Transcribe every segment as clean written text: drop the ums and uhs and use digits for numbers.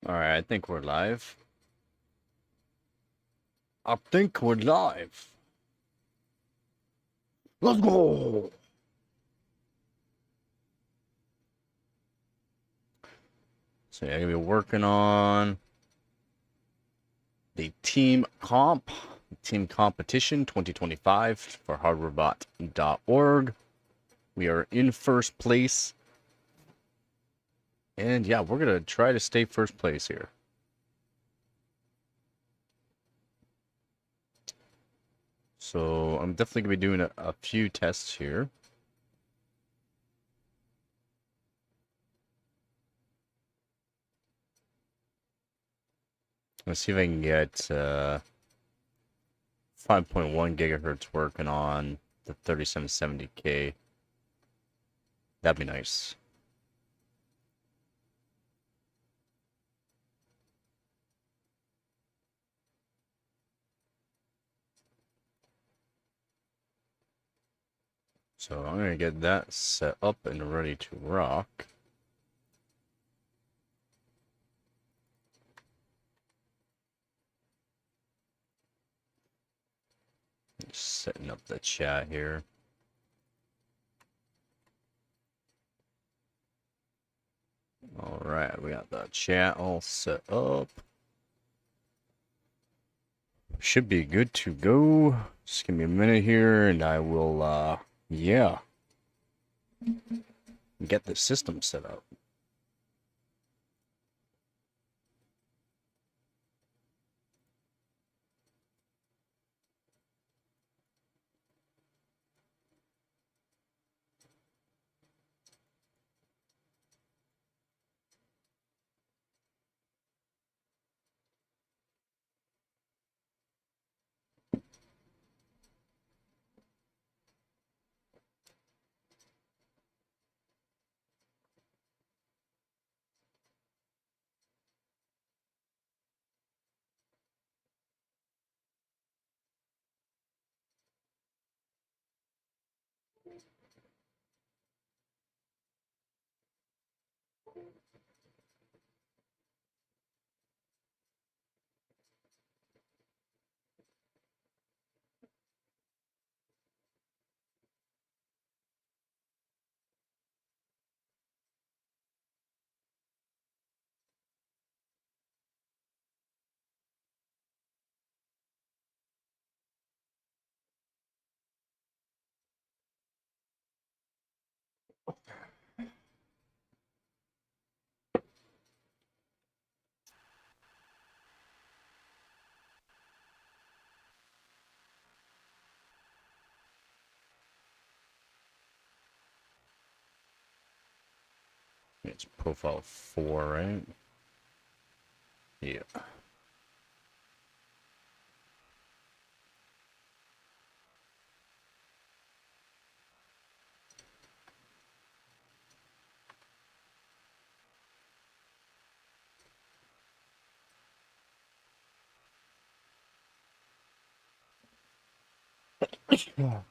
Alright, I think we're live. I think we're live. Let's go! So yeah, I'm gonna be working on the team competition 2025 for hardwarebot.org. We are in first place. And yeah, we're gonna try to stay first place here. So I'm definitely gonna be doing a few tests here. Let's see if I can get 5.1 gigahertz working on the 3770K. That'd be nice. So I'm going to get that set up and ready to rock. Just setting up the chat here. Alright, we got the chat all set up. Should be good to go. Just give me a minute here and I will, yeah, get the system set up. It's profile 4, right? Yeah.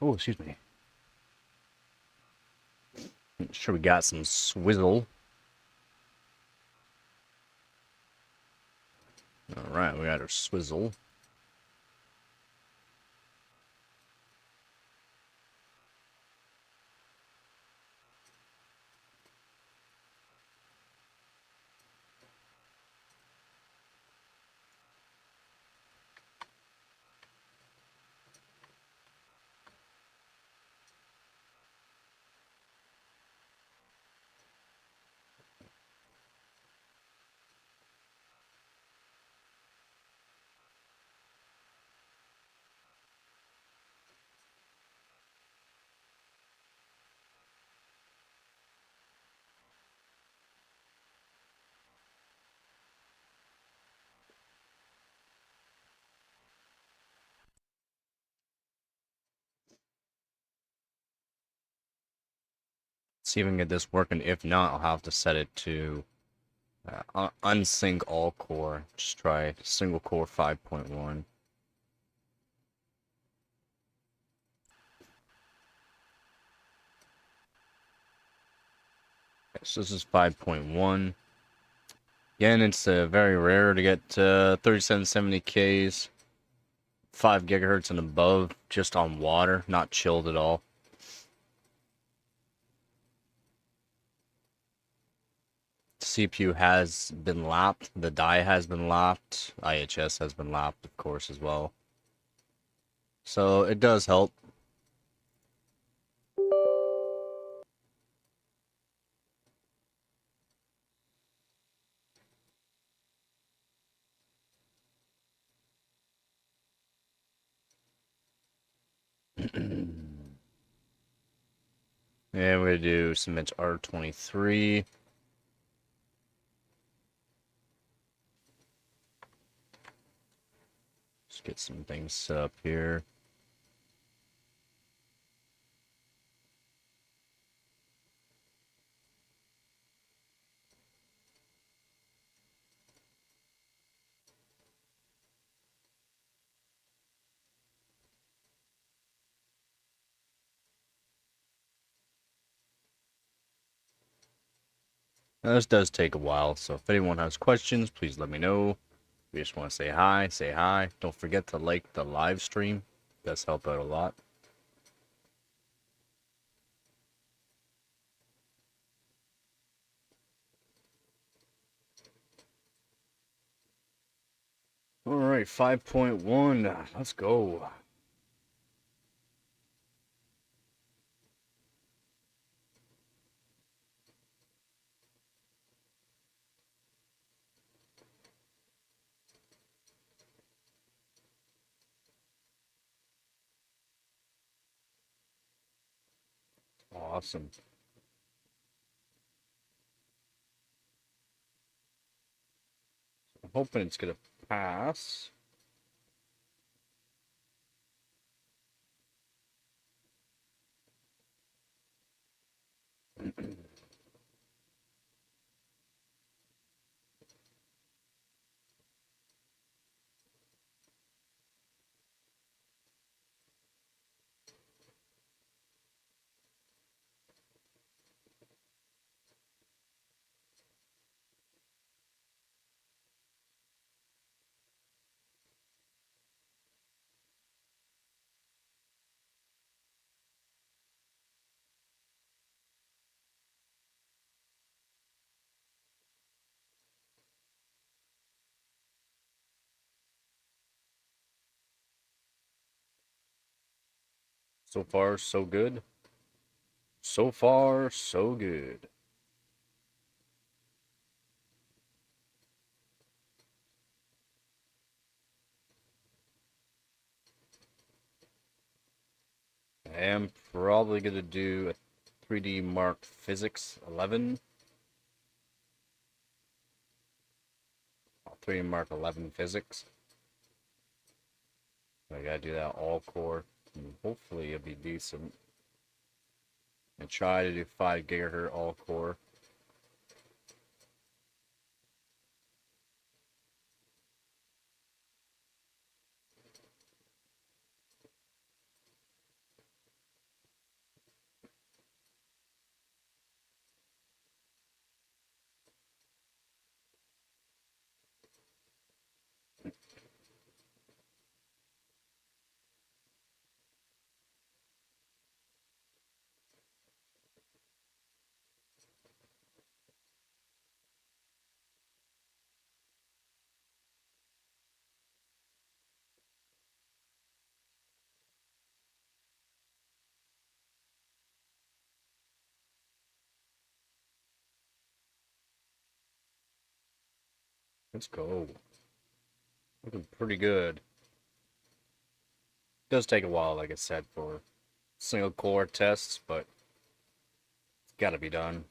Oh, excuse me. Make sure we got some swizzle. Alright, we got our swizzle. See if we can get this working. If not, I'll have to set it to unsync all core. Just try single core 5.1. Okay, so this is 5.1. Again, it's very rare to get 3770Ks, 5 gigahertz and above, just on water, not chilled at all. CPU has been lapped, the die has been lapped, IHS has been lapped, of course, as well. So it does help. And we're going to do submit R23. Just get some things set up here. Now, this does take a while, so if anyone has questions, please let me know. If you just want to say hi, say hi. Don't forget to like the live stream. It does help out a lot. Alright, 5.1. Let's go. Awesome. I'm hoping it's going to pass. So far, so good. So far, so good. I am probably going to do a 3D Mark Physics 11. 3D Mark 11 Physics. I gotta do that all core. And hopefully it'll be decent. And try to do 5 gigahertz all core. Let's go. Looking pretty good. It does take a while, like I said, for single core tests, but it's gotta be done.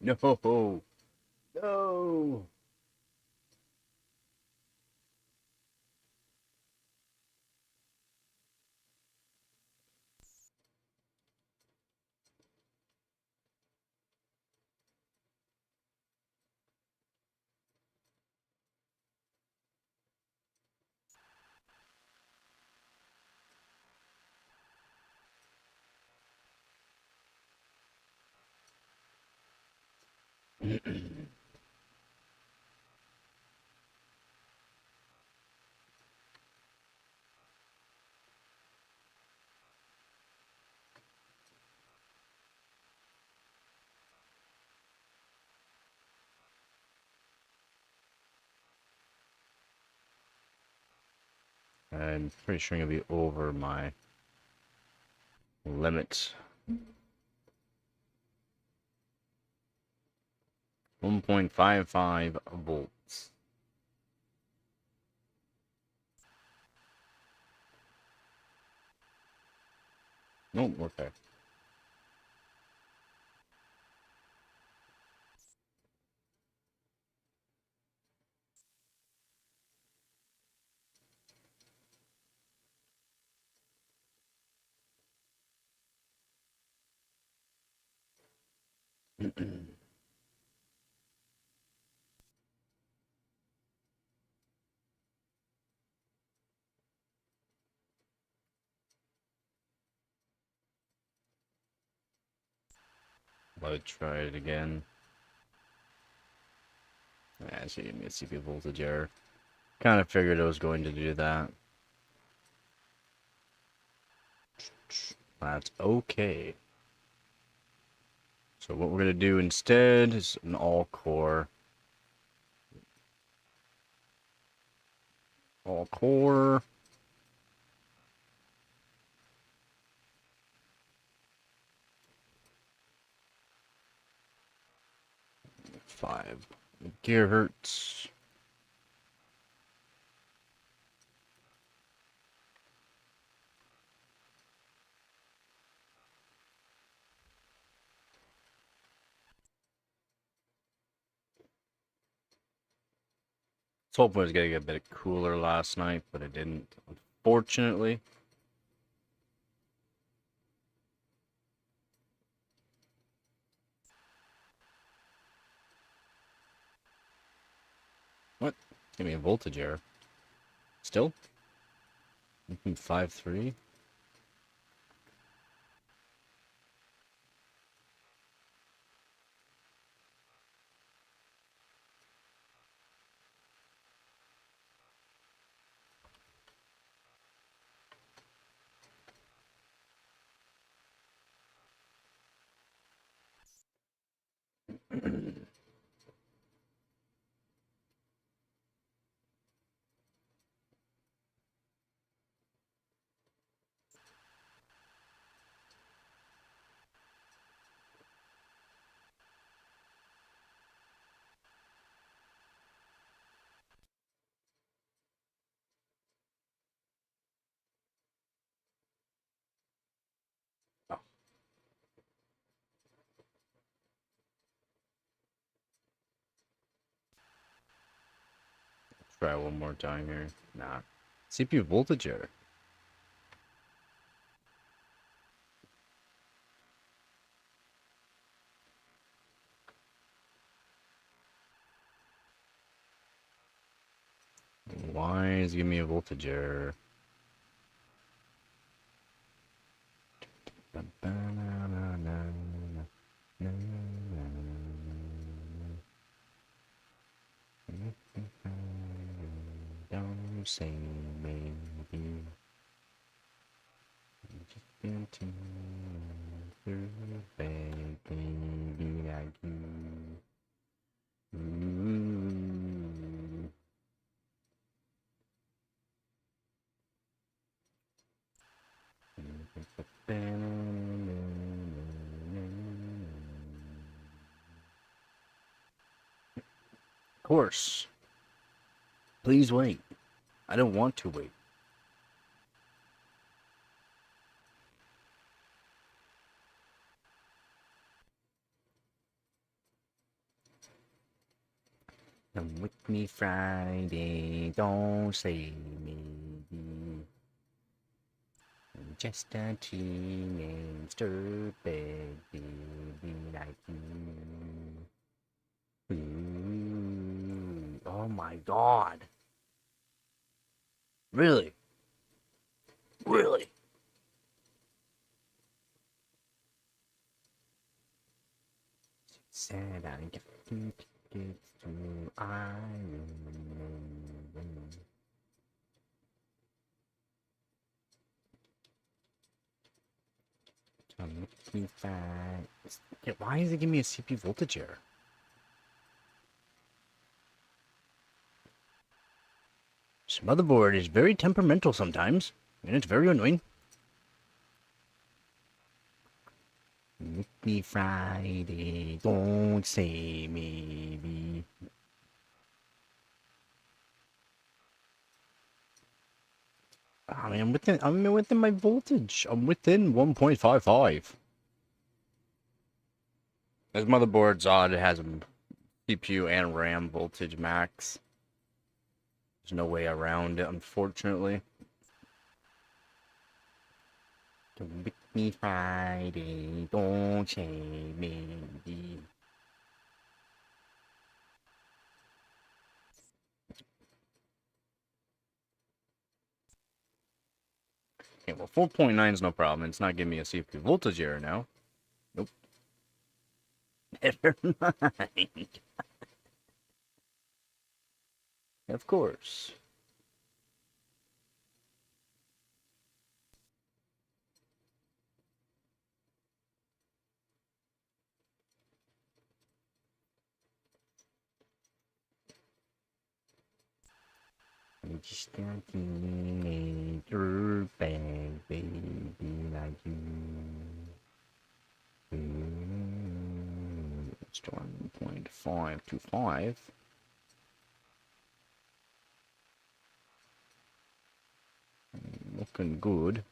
No. No. I'm pretty sure I'm gonna be over my limit. 1.55 volts. Nope, okay. Let's try it again. Yeah, she gave me a CPU voltage error. Kind of figured I was going to do that. That's okay. So what we're going to do instead is an all-core. All-core. 5 gigahertz. I was hoping it was going to get a bit cooler last night, but it didn't, unfortunately. What? Give me a voltage error. Still? 5.3? Oh, try one more time here. Nah. CPU voltage error. Why is it giving me a voltage error? Don't say maybe. Just continue through baby like you. Of course. Please wait. I don't want to wait. Come with me Friday, don't say maybe. I'm just a teenage dirtbag baby like you. Ooh, oh my god. Really? Really? Said I get two tickets to Ireland. Come with me fast. Yeah, why is it giving me a CPU voltage error? This motherboard is very temperamental sometimes, and it's very annoying. Meet me Friday, don't say maybe. I mean, I'm within my voltage. I'm within 1.55. This motherboard's odd. It has a CPU and RAM voltage max. There's no way around it, unfortunately. Come with me Friday, don't say maybe. Okay, well, 4.9 is no problem. It's not giving me a CPU voltage error now. Nope. Never mind. Of course. I'm just a teenager, bad baby like you. It's 1.525. Looking good.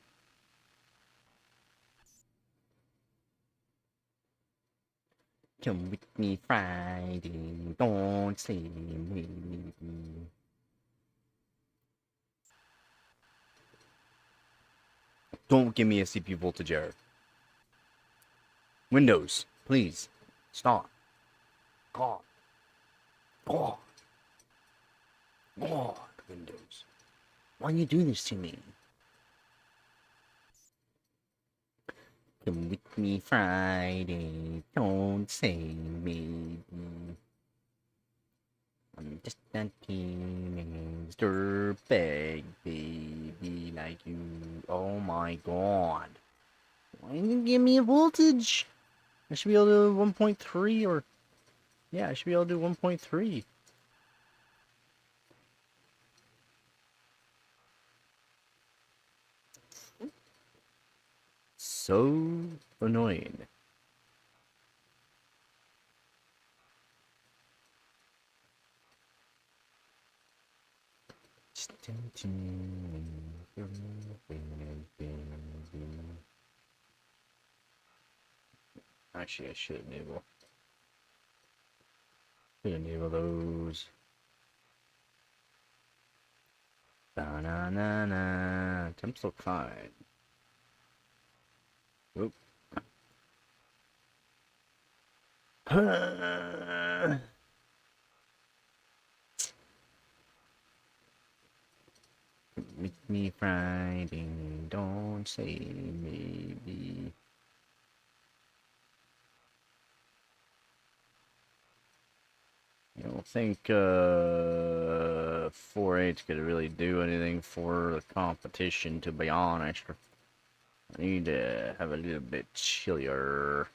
Come with me Friday, don't say maybe. Don't give me a CPU voltage error. Windows, please, stop. God. God. God, Windows. Why you do this to me? Come with me Friday, don't say maybe. I'm just a teenage dirtbag baby like you. Oh my god. Why didn't you give me a voltage? I should be able to do 1.3 or... Yeah, I should be able to do 1.3. So annoying. Actually, I should enable those. Ba-na-na-na. Temps look fine. Oop. Meet me Friday, don't say maybe. I don't think 4.8's gonna really do anything for the competition, to be honest. I need to have a little bit chillier.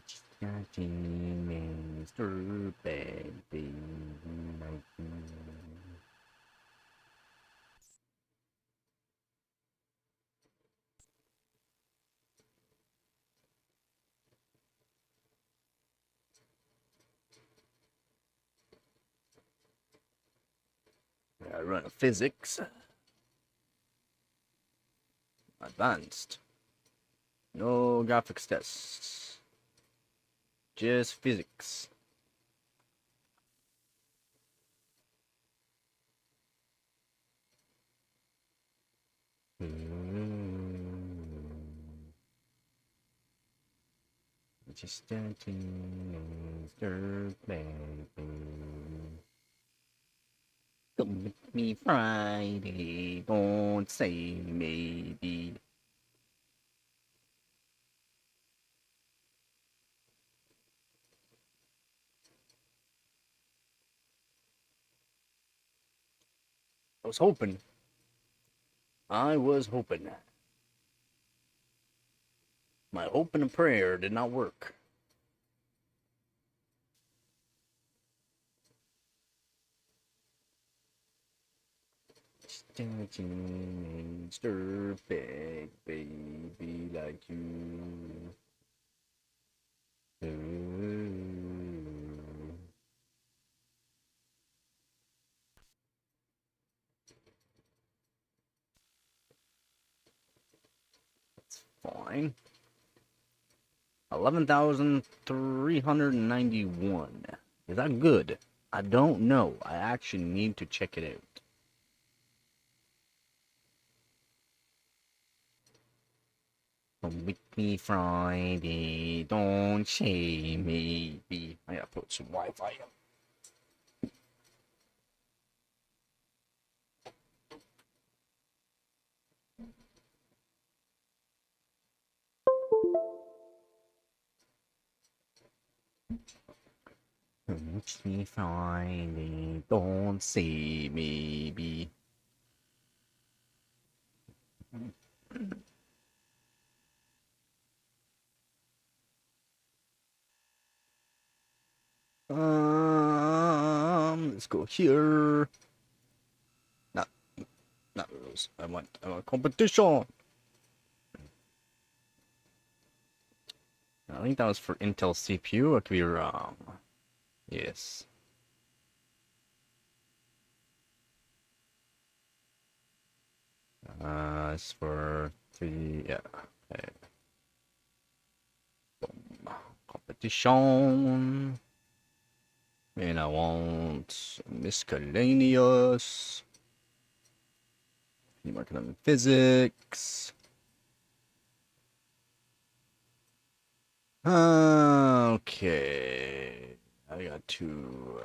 Just got Mr. Bad Baby like you. I run a physics. Advanced. No graphics tests. Just physics. Just a teenager, baby. Come with me Friday, don't say maybe. I was hoping. My hope and prayer did not work. Just a teenager, big baby like you. That's fine. 11,391. Is that good? I don't know. I actually need to check it out. Come with me Friday, don't say maybe. I gotta put some Wi-Fi up. Come with me Friday, don't say maybe. Let's go here. Not rules. I want competition. I think that was for Intel CPU. I could be wrong. Yes. It's for 3. Yeah. Okay. Competition. And I want miscellaneous. New economic physics. Okay. I got to.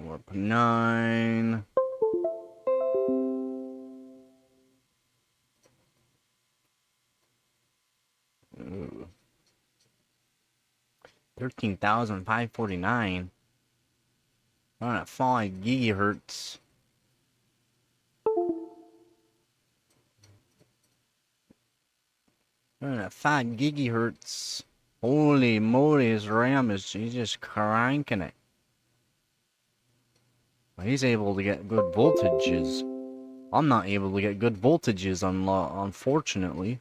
Warp 9. Ooh. 13,549. On at 5 gigahertz. On at 5 gigahertz. Holy moly, his RAM he's just cranking it. He's able to get good voltages. I'm not able to get good voltages, unfortunately.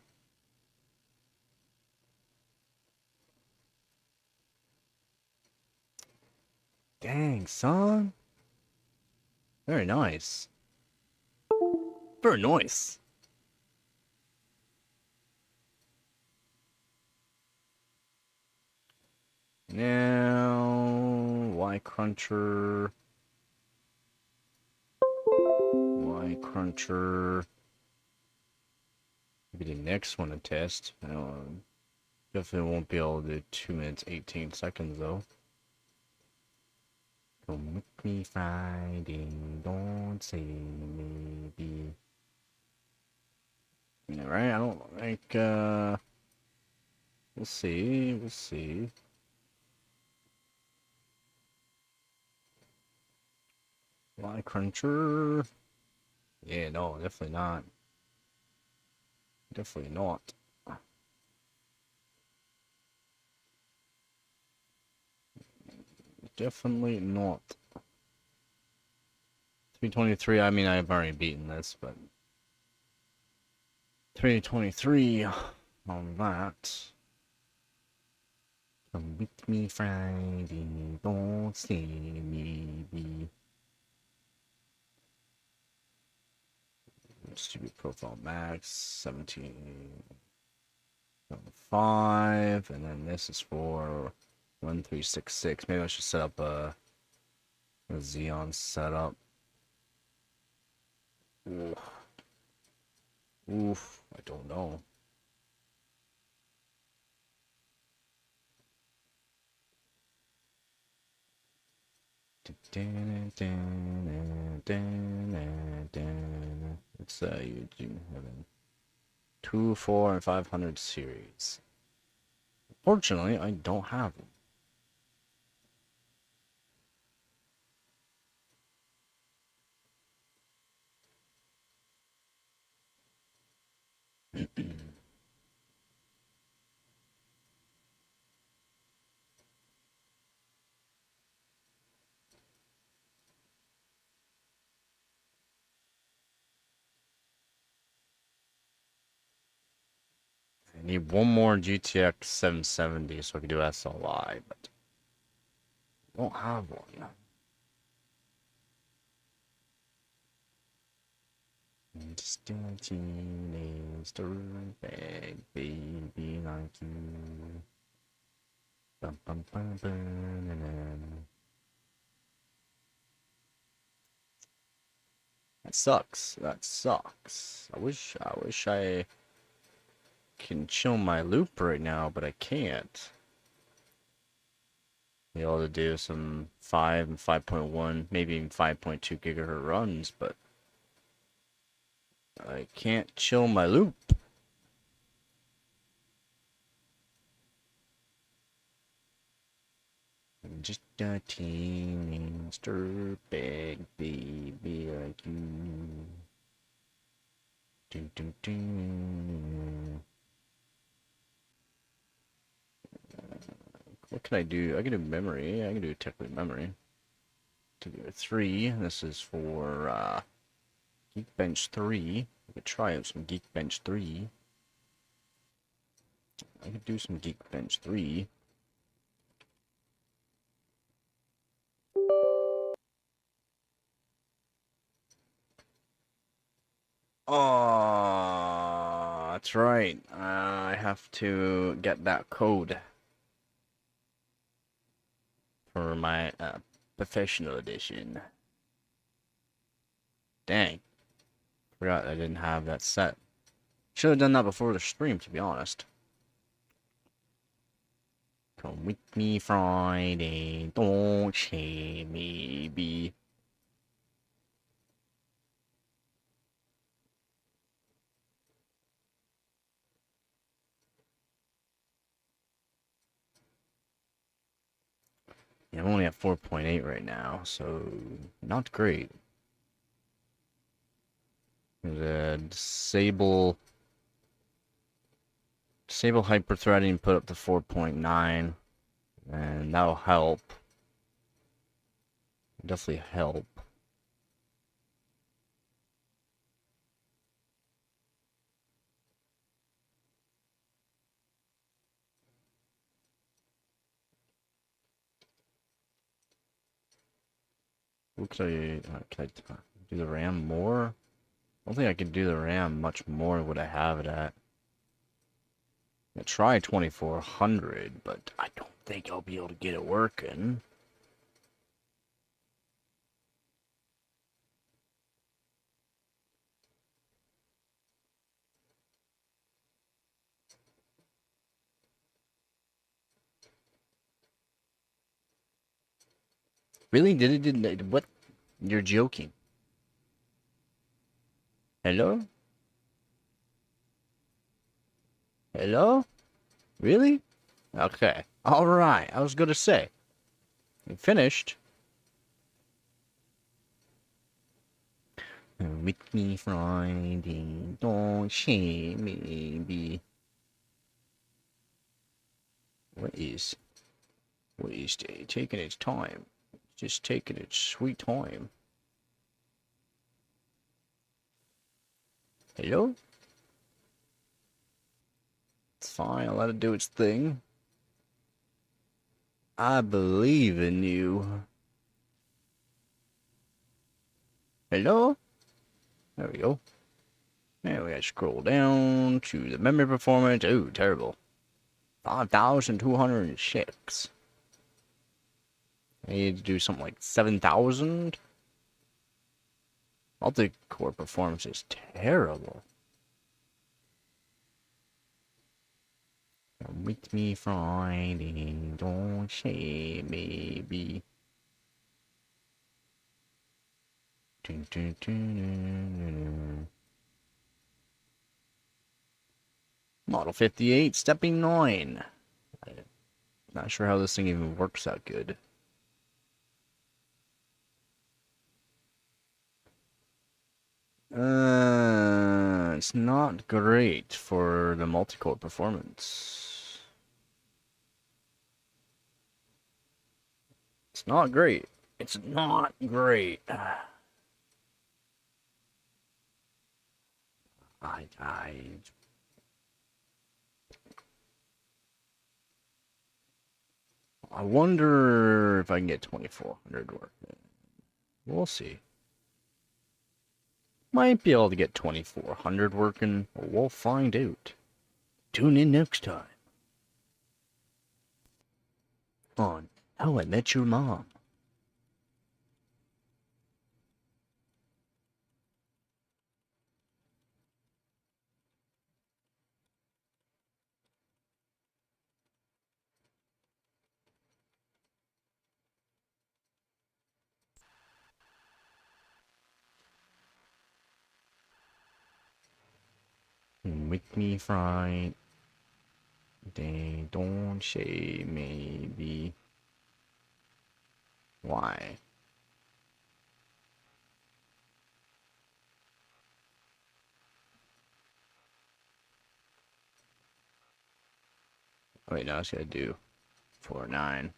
Dang, son. Very nice. Very nice. Now, Y Cruncher. Maybe the next one to test. Definitely won't be able to do 2 minutes 18 seconds though. Come with me Friday, don't say maybe. Alright, I don't like, we'll see. Y Cruncher. Yeah, no, definitely not. Definitely not. Definitely not. 323, I mean, I've already beaten this, but 323 on that. Come with with me Friday, don't see me be. Stupid profile max 17.5, and then this is for 1366. Maybe I should set up a Xeon setup. Oof, I don't know. It's Eugene Heaven. 2, 4, and 500 series. Fortunately, I don't have them. I need one more GTX 770 so I can do SLI, but I don't have one. Just a teenage dirtbag baby like you. Bum, bum, bum, bum. That sucks. That sucks. I wish I can chill my loop right now, but I can't. Be able to do some 5 and 5.1, maybe even 5.2 gigahertz runs, but I can't chill my loop. I'm just a teenage dirtbag baby like you. Do, do, do. What can I do? I can do memory. I can do technically memory. To do a 3. This is for Geekbench 3. I could try out some Geekbench 3. I could do some Geekbench 3. Oh, that's right. I have to get that code for my professional edition. Dang. Forgot I didn't have that set. Should have done that before the stream, to be honest. Come with me Friday, don't shame me, be. Yeah, I'm only at 4.8 right now, so not great. Disable hyperthreading, put up to 4.9, and that'll help. Definitely help. What can I do the RAM more? I don't think I can do the RAM much more than what I have it at. I try 2400, but I don't think I'll be able to get it working. Really? Did it? What? You're joking. Hello? Hello? Really? Okay. Alright. I was gonna say. You finished. With me Friday, don't shame me, be. What is taking its time? Just taking its sweet time. Hello? It's fine, I'll let it do its thing. I believe in you. Hello? There we go. Now we gotta scroll down to the memory performance. Ooh, terrible. 5,206. I need to do something like 7,000. Multi-core performance is terrible. Come with me Friday, don't say baby. Dun, dun, dun, dun, dun. Model 58, stepping 9. I'm not sure how this thing even works that good. It's not great for the multi-core performance. It's not great. It's not great. I wonder if I can get 2,400 working. We'll see. Might be able to get 2,400 working. We'll find out. Tune in next time on How I Met Your Mom. Make me Friday. Don't say maybe. Why? Wait, now it's gotta do 4-9.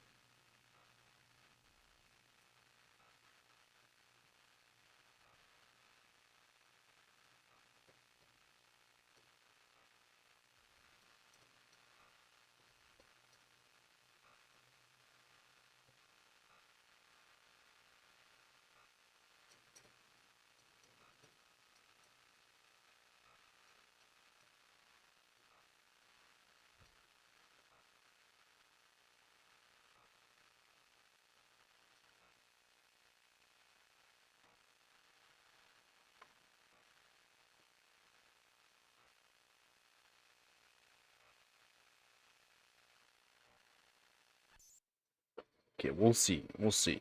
Okay, we'll see. We'll see.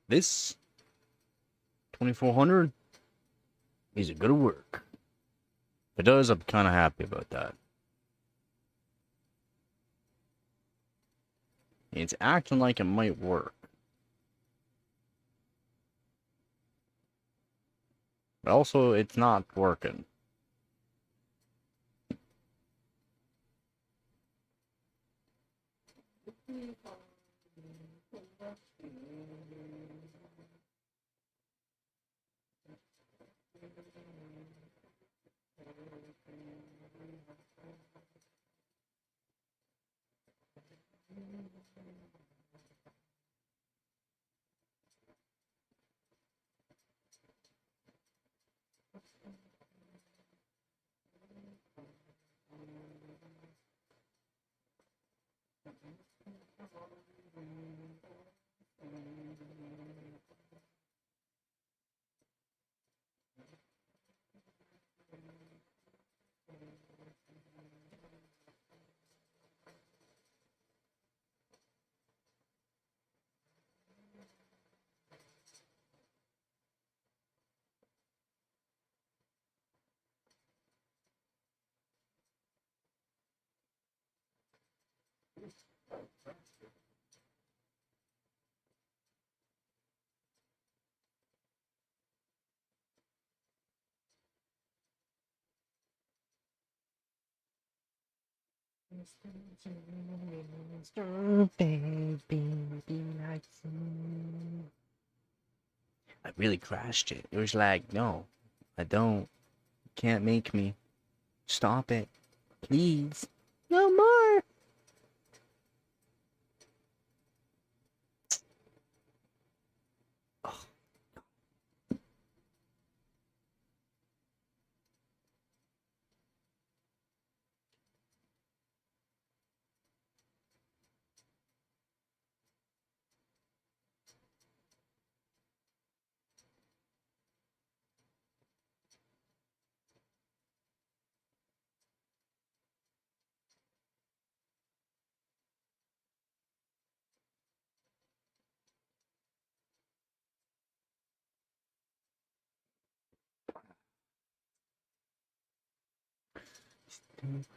This 2,400 is a good work. If it does, I'm kind of happy about that. It's acting like it might work. But also, it's not working. I really crashed it. It was like, no, I don't. Can't make me. Stop it. Please. No more.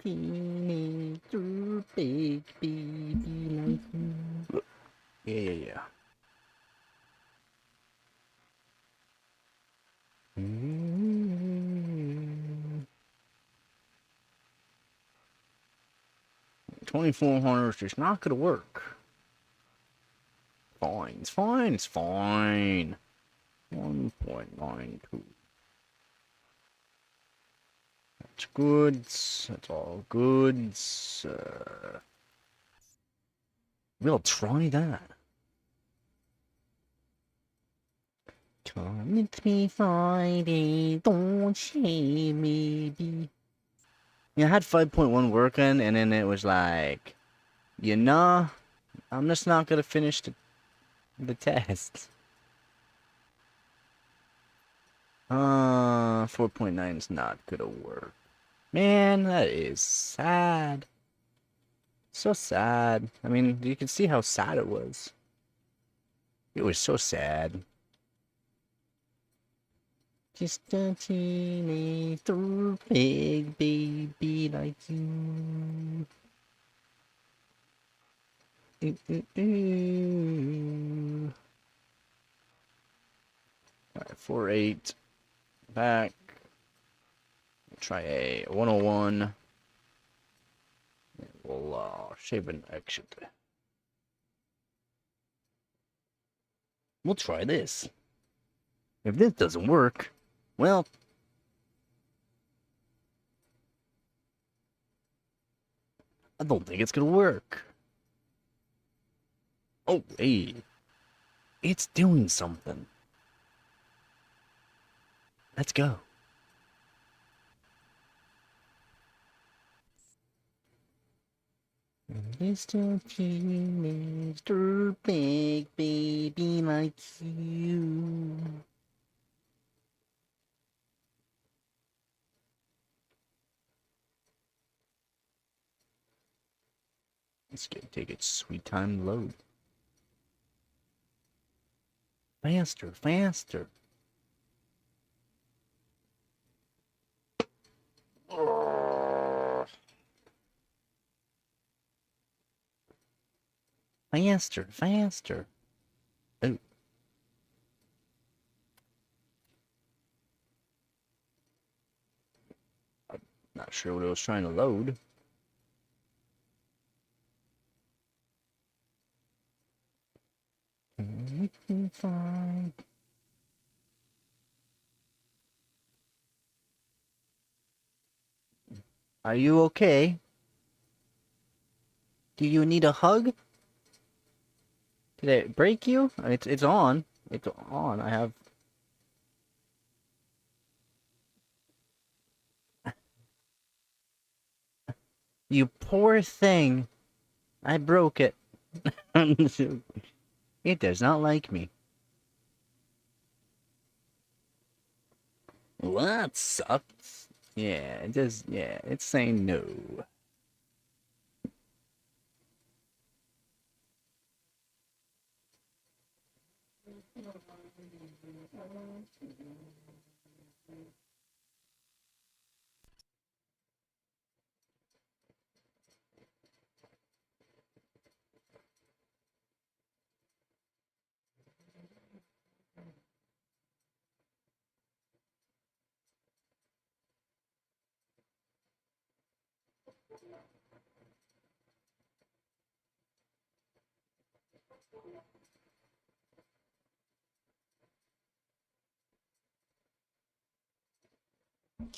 Teenager, big baby like you. Yeah. 2400 is just not gonna work. Fine, it's fine, it's fine. 1.92. That's good. That's all good. We'll try that. Come with me Friday, don't say maybe. Yeah, I had 5.1 working, and then it was like, I'm just not gonna finish the test. 4.9 is not gonna work. Man, that is sad. So sad. I mean, you can see how sad it was. It was so sad. Just a teenager, big baby like you. Ooh, ooh, ooh. Alright, 4.8. Back. Try a 101. We'll shave an exit. We'll try this. If this doesn't work, well, I don't think it's gonna work. Oh, hey. It's doing something. Let's go. Mr. Mr. Big Baby like you. It's gonna take its sweet time to load. Faster, faster. Faster, faster. Oh. I'm not sure what it was trying to load. Fine. Are you okay? Do you need a hug? Did it break you? It's on. It's on. I have. You poor thing. I broke it. It does not like me. Well, that sucks. Yeah, it does. Yeah, it's saying no.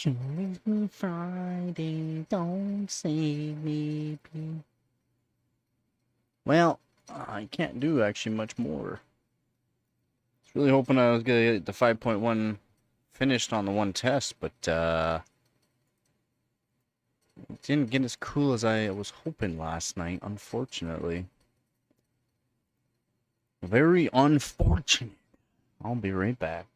Come with me Friday, don't say maybe. Well, I can't do actually much more. I was really hoping I was gonna get the 5.1 finished on the one test, but it didn't get as cool as I was hoping last night, unfortunately. Very unfortunate. I'll be right back.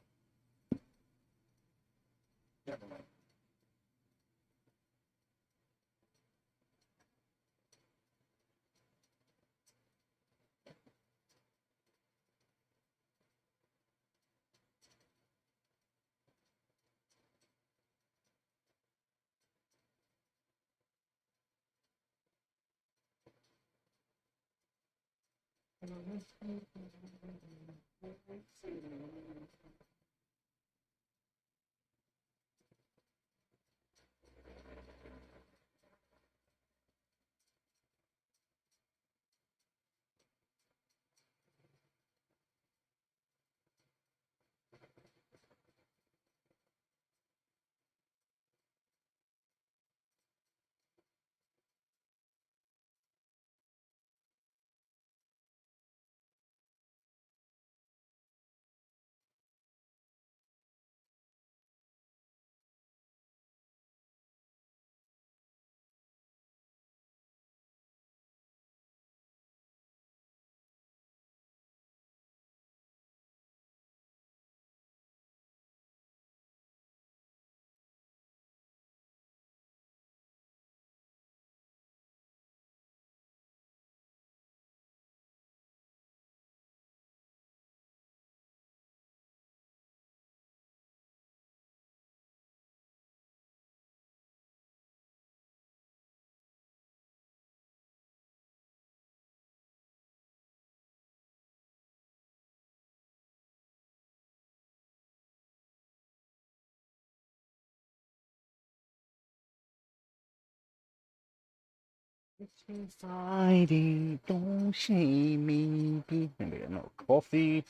It's Friday, don't shame me. Maybe no coffee.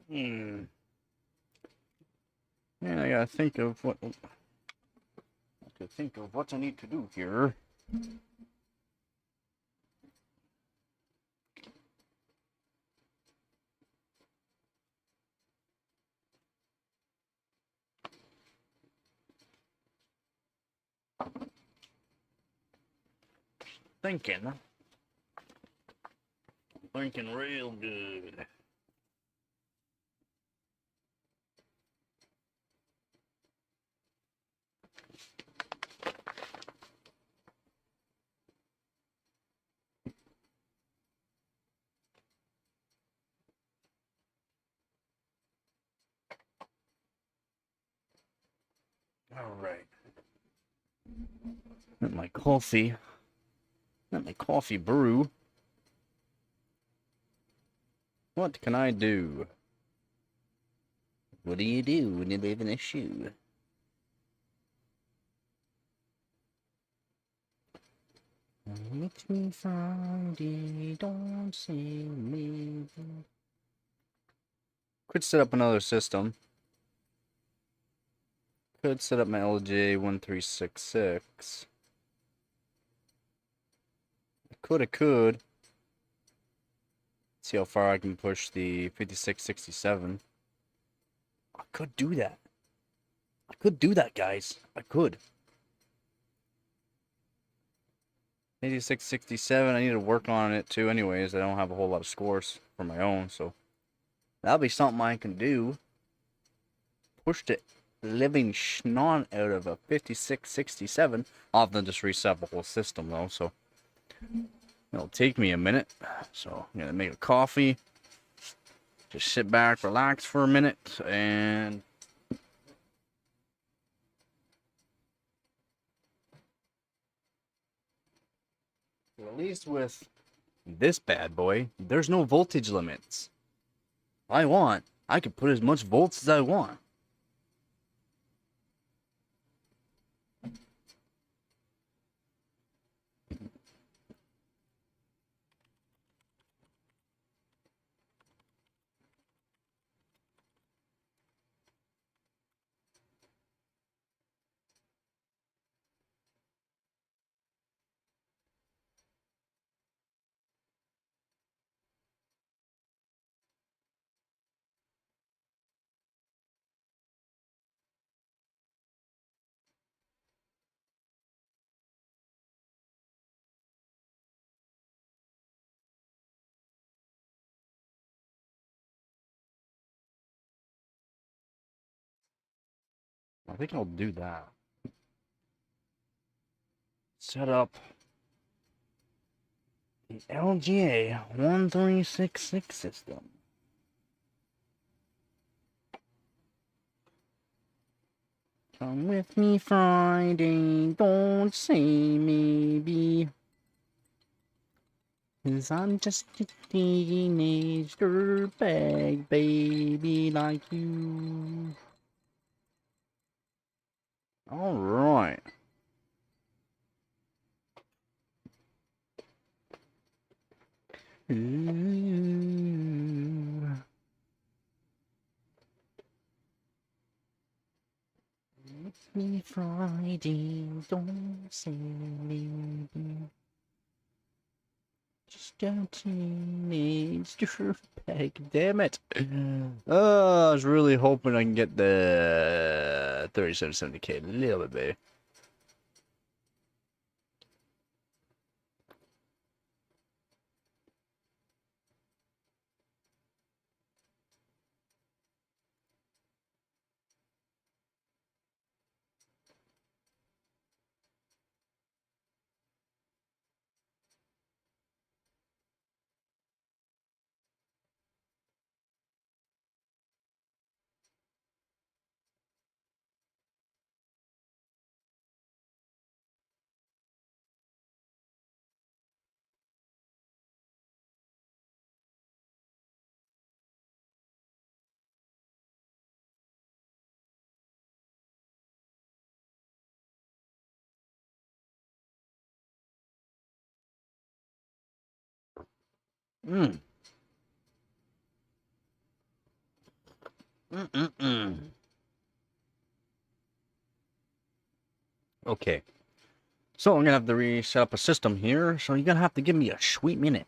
Yeah, I gotta think of what. I need to do here. Thinking real good. All right. Let my coffee. Let my coffee brew. What can I do? What do you do when you live in a shoe? Makes me Friday, don't see me. Could set up another system. Could set up my LJ1366. I could. See how far I can push the 5667. I could do that. Guys. I could. 8667, I need to work on it too anyways. I don't have a whole lot of scores for my own, so that'll be something I can do. Push the living schnon out of a 5667. I'll have to just reset the whole system though, so it'll take me a minute. So I'm gonna make a coffee. Just sit back, relax for a minute, and at least with this bad boy, there's no voltage limits. If I want, I can put as much volts as I want. I think I'll do that. Set up the LGA 1366 system. Come with me Friday, don't say maybe. 'Cause I'm just a teenage dirtbag baby like you. Alright. Ooh. It's me Friday, don't say maybe. Just a teenage dirtbag, damn it. I was really hoping I can get the 3770K a little bit better. Mm. Mm-mm-mm. Okay. So I'm gonna have to reset up a system here, so you're gonna have to give me a sweet minute.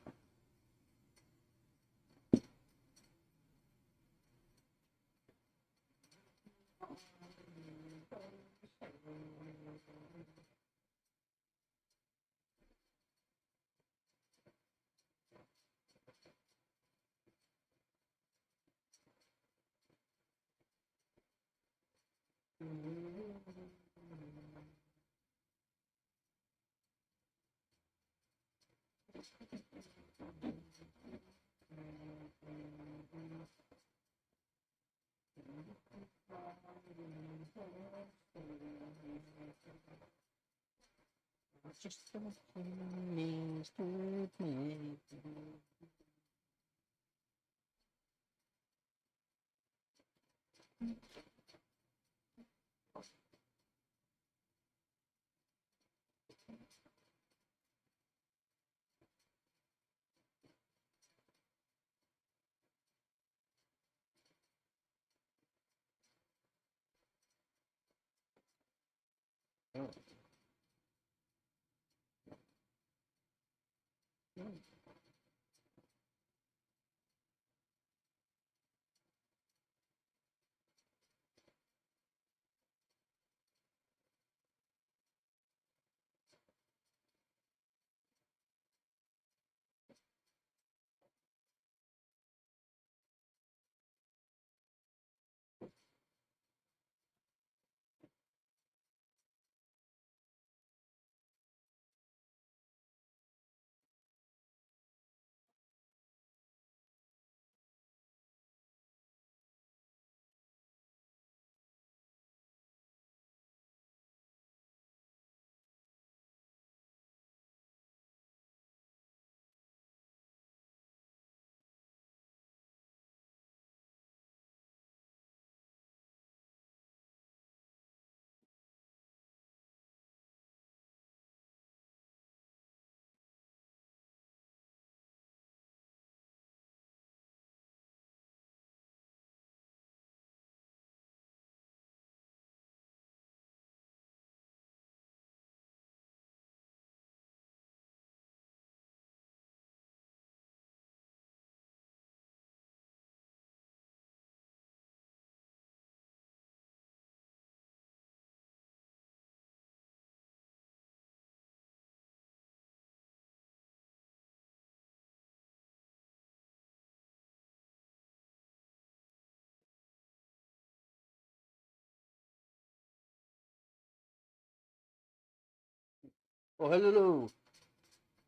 Oh, hello.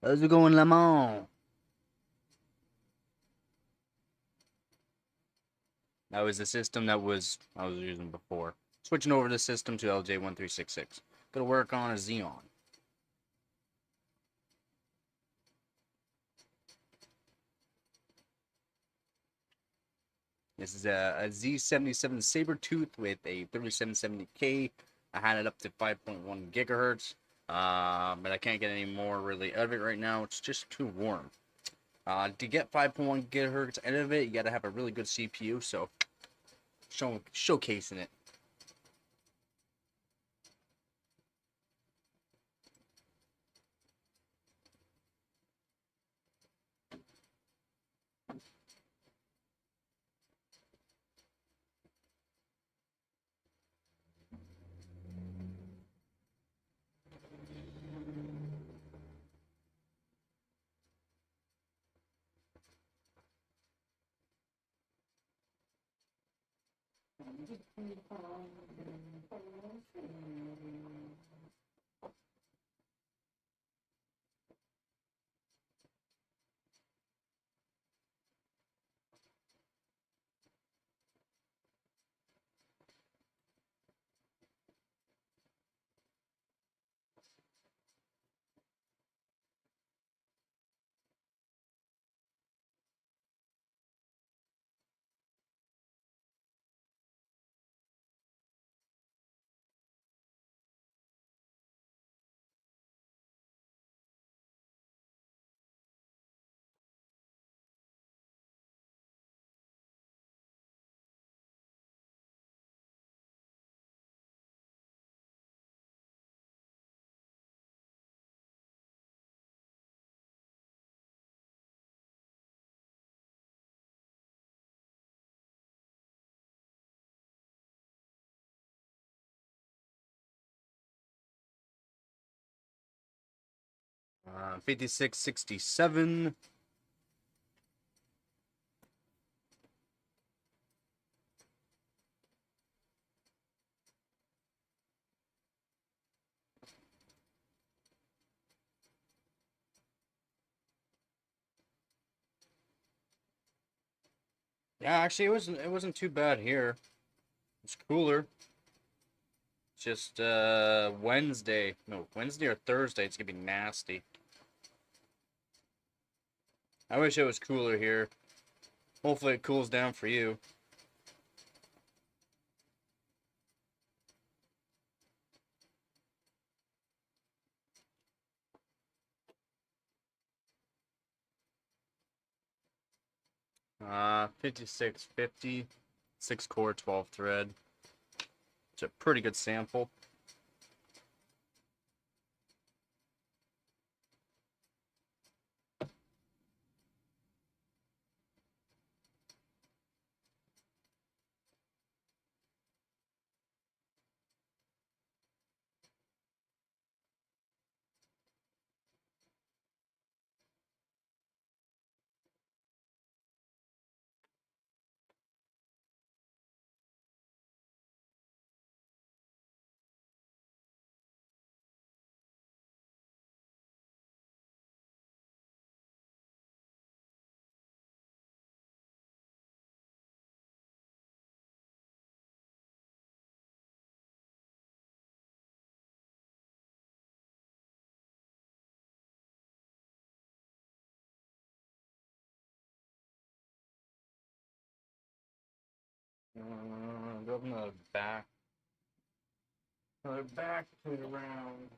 How's it going, Lamont? That was the system that I was using before. Switching over the system to LJ1366. Gonna work on a Xeon. This is a Z77 Sabertooth with a 3770K. I had it up to 5.1 gigahertz, but I can't get any more really out of it right now. It's just too warm. To get 5.1 gigahertz out of it, you got to have a really good CPU. So, showcasing it. 5667. Yeah, actually, it wasn't too bad here. It's cooler. Just Wednesday, no, Wednesday or Thursday, it's gonna be nasty. I wish it was cooler here. Hopefully, it cools down for you. Uh, 5650, 6 core, 12 thread. It's a pretty good sample. Go from the back. Back to the round.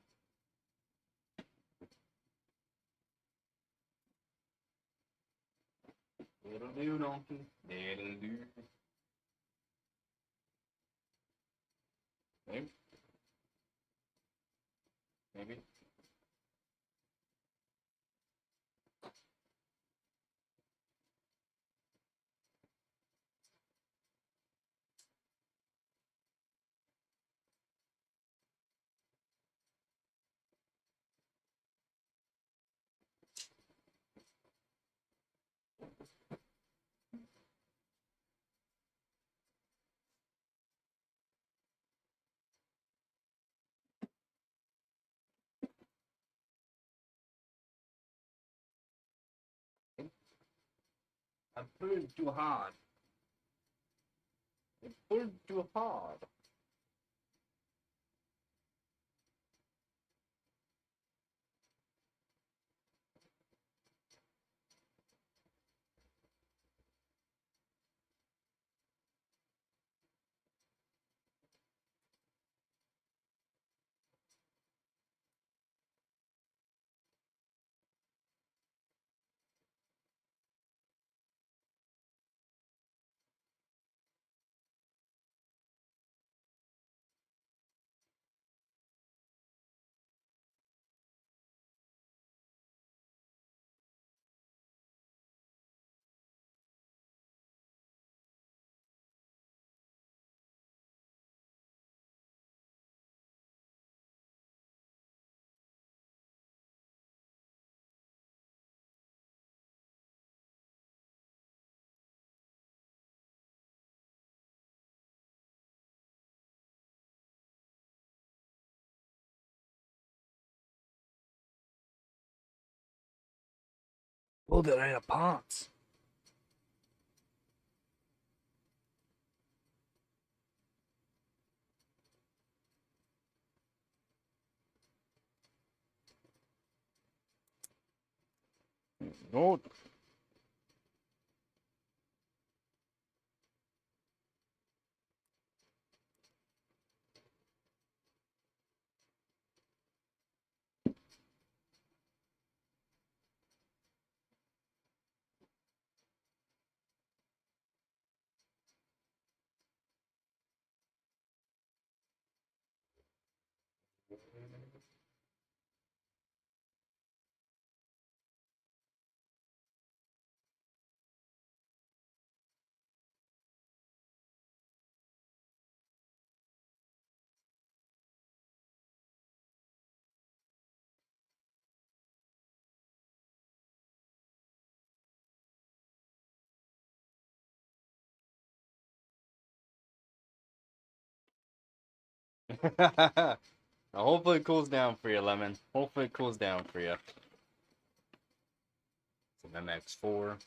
It'll do, donkey. It'll do. Maybe. Maybe. I put it too hard. I put it too hard. Pulled it out of parts. Oh. Hopefully it cools down for you, Lemon. Hopefully it cools down for you. It's an MX4.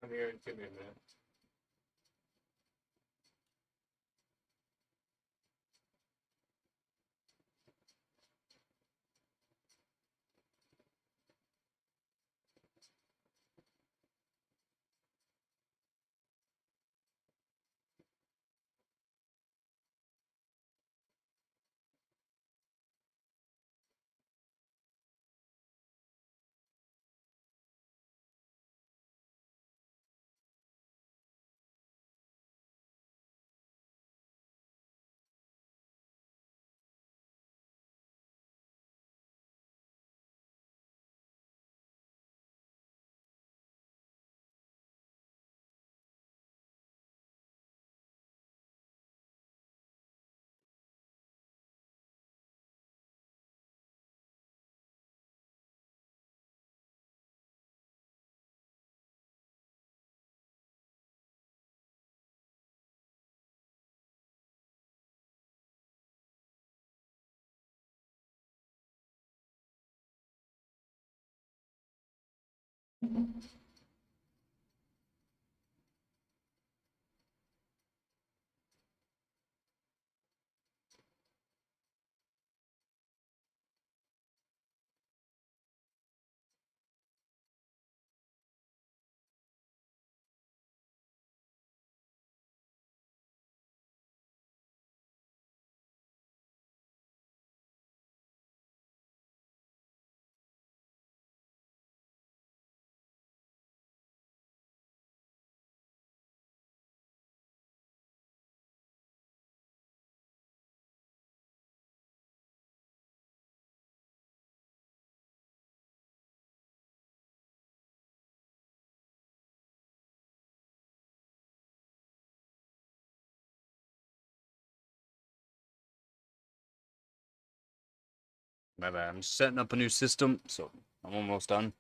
Come here and give me a minute. My bad. I'm setting up a new system, so I'm almost done.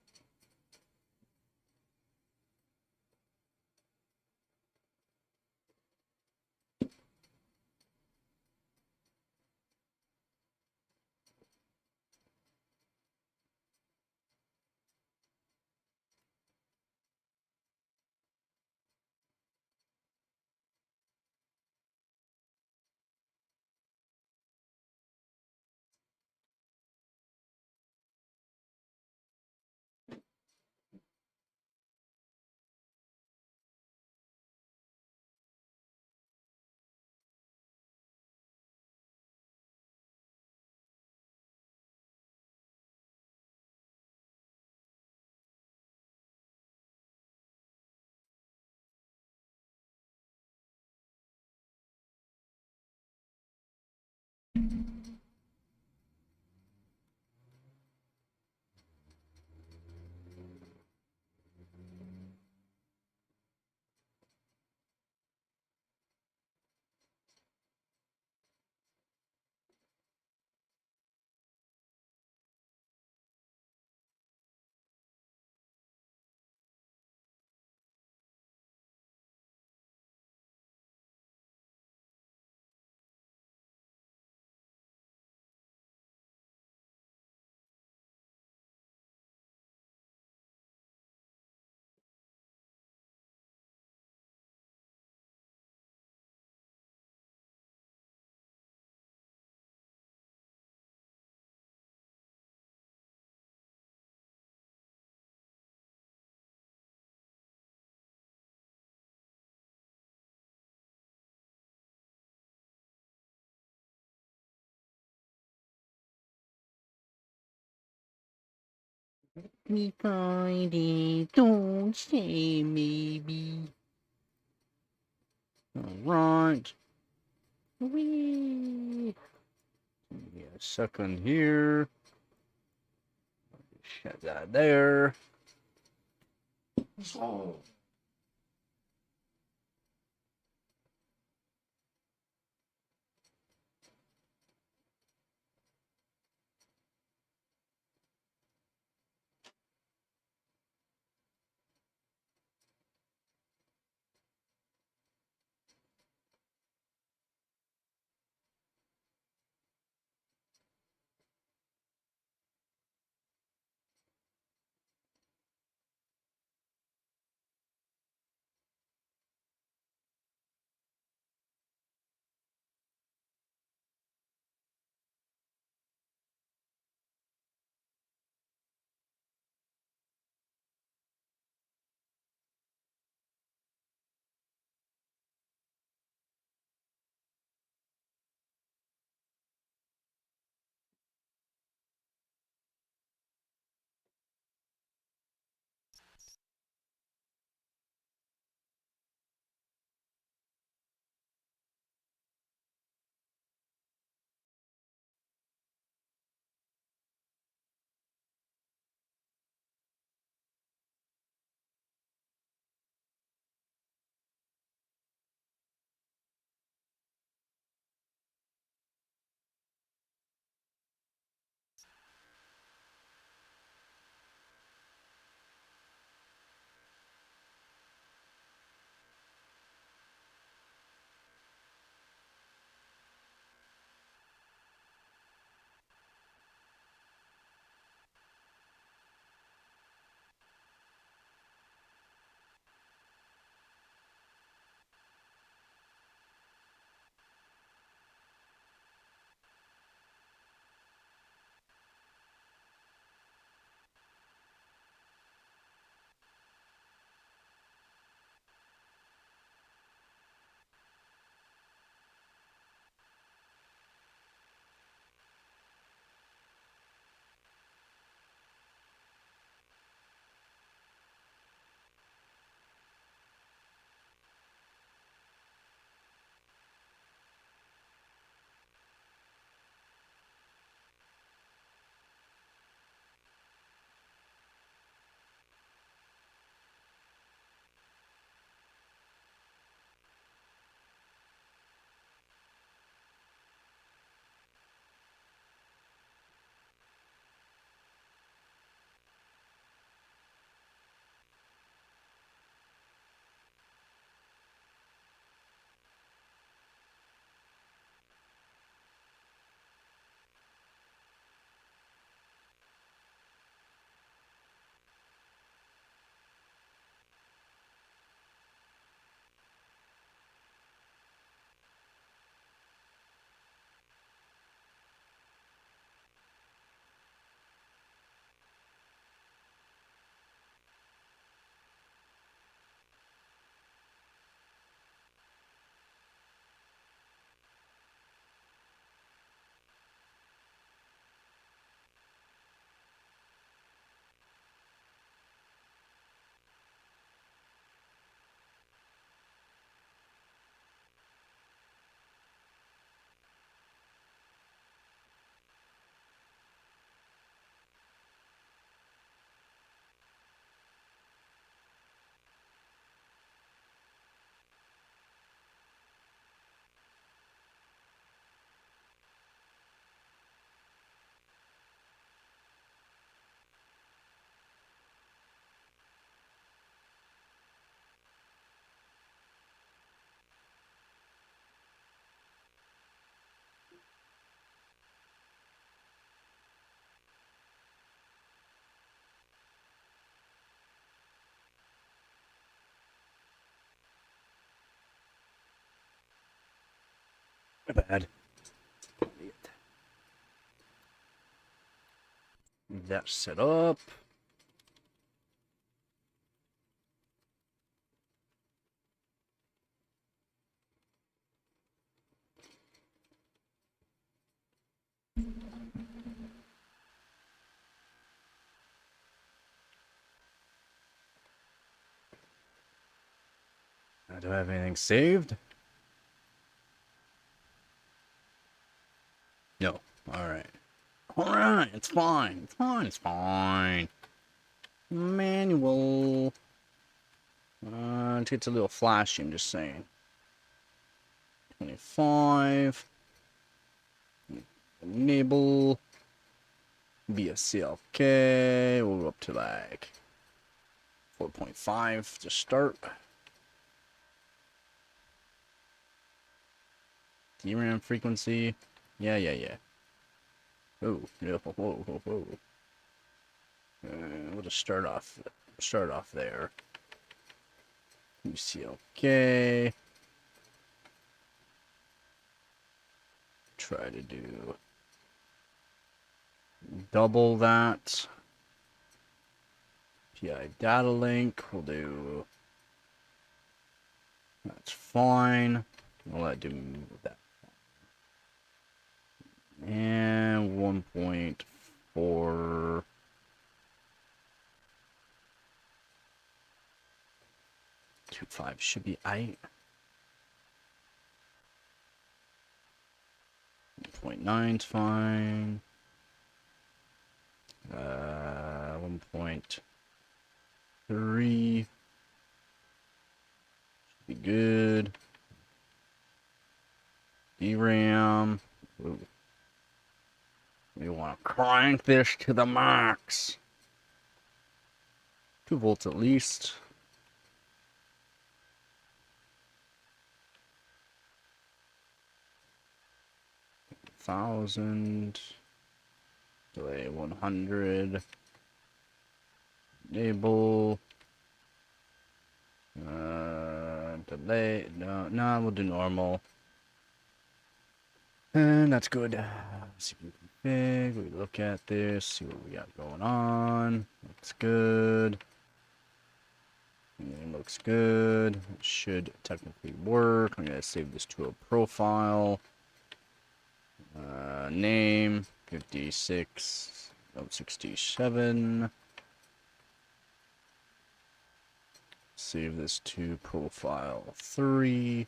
Me find it, don't say maybe. Alright. Whee! Give me a second here. Shut that there. My bad. That's set up. Do I have anything saved? No. Alright. Alright, it's fine. It's fine. It's fine. Manual. It gets a little flashy, I'm just saying. 25. Enable. BSCLK. We'll go up to like 4.5 to start. DRAM frequency. Yeah. Oh, yeah, whoa. We'll just start off there. UCLK. Try to do double that. PI data link. We'll do. That's fine. We'll do that. And 1.4. 2.5 should be 1.9 is fine. 1.3 should be good. DRAM. Ooh. We want to crank this to the max. 2 volts at least. 1,000. Delay 100. Enable. Delay. No, we'll do normal. And that's good. CPU config. We look at this, see what we got going on. Looks good. It looks good. It should technically work. I'm gonna save this to a profile. Name 56.67. Save this to profile 3.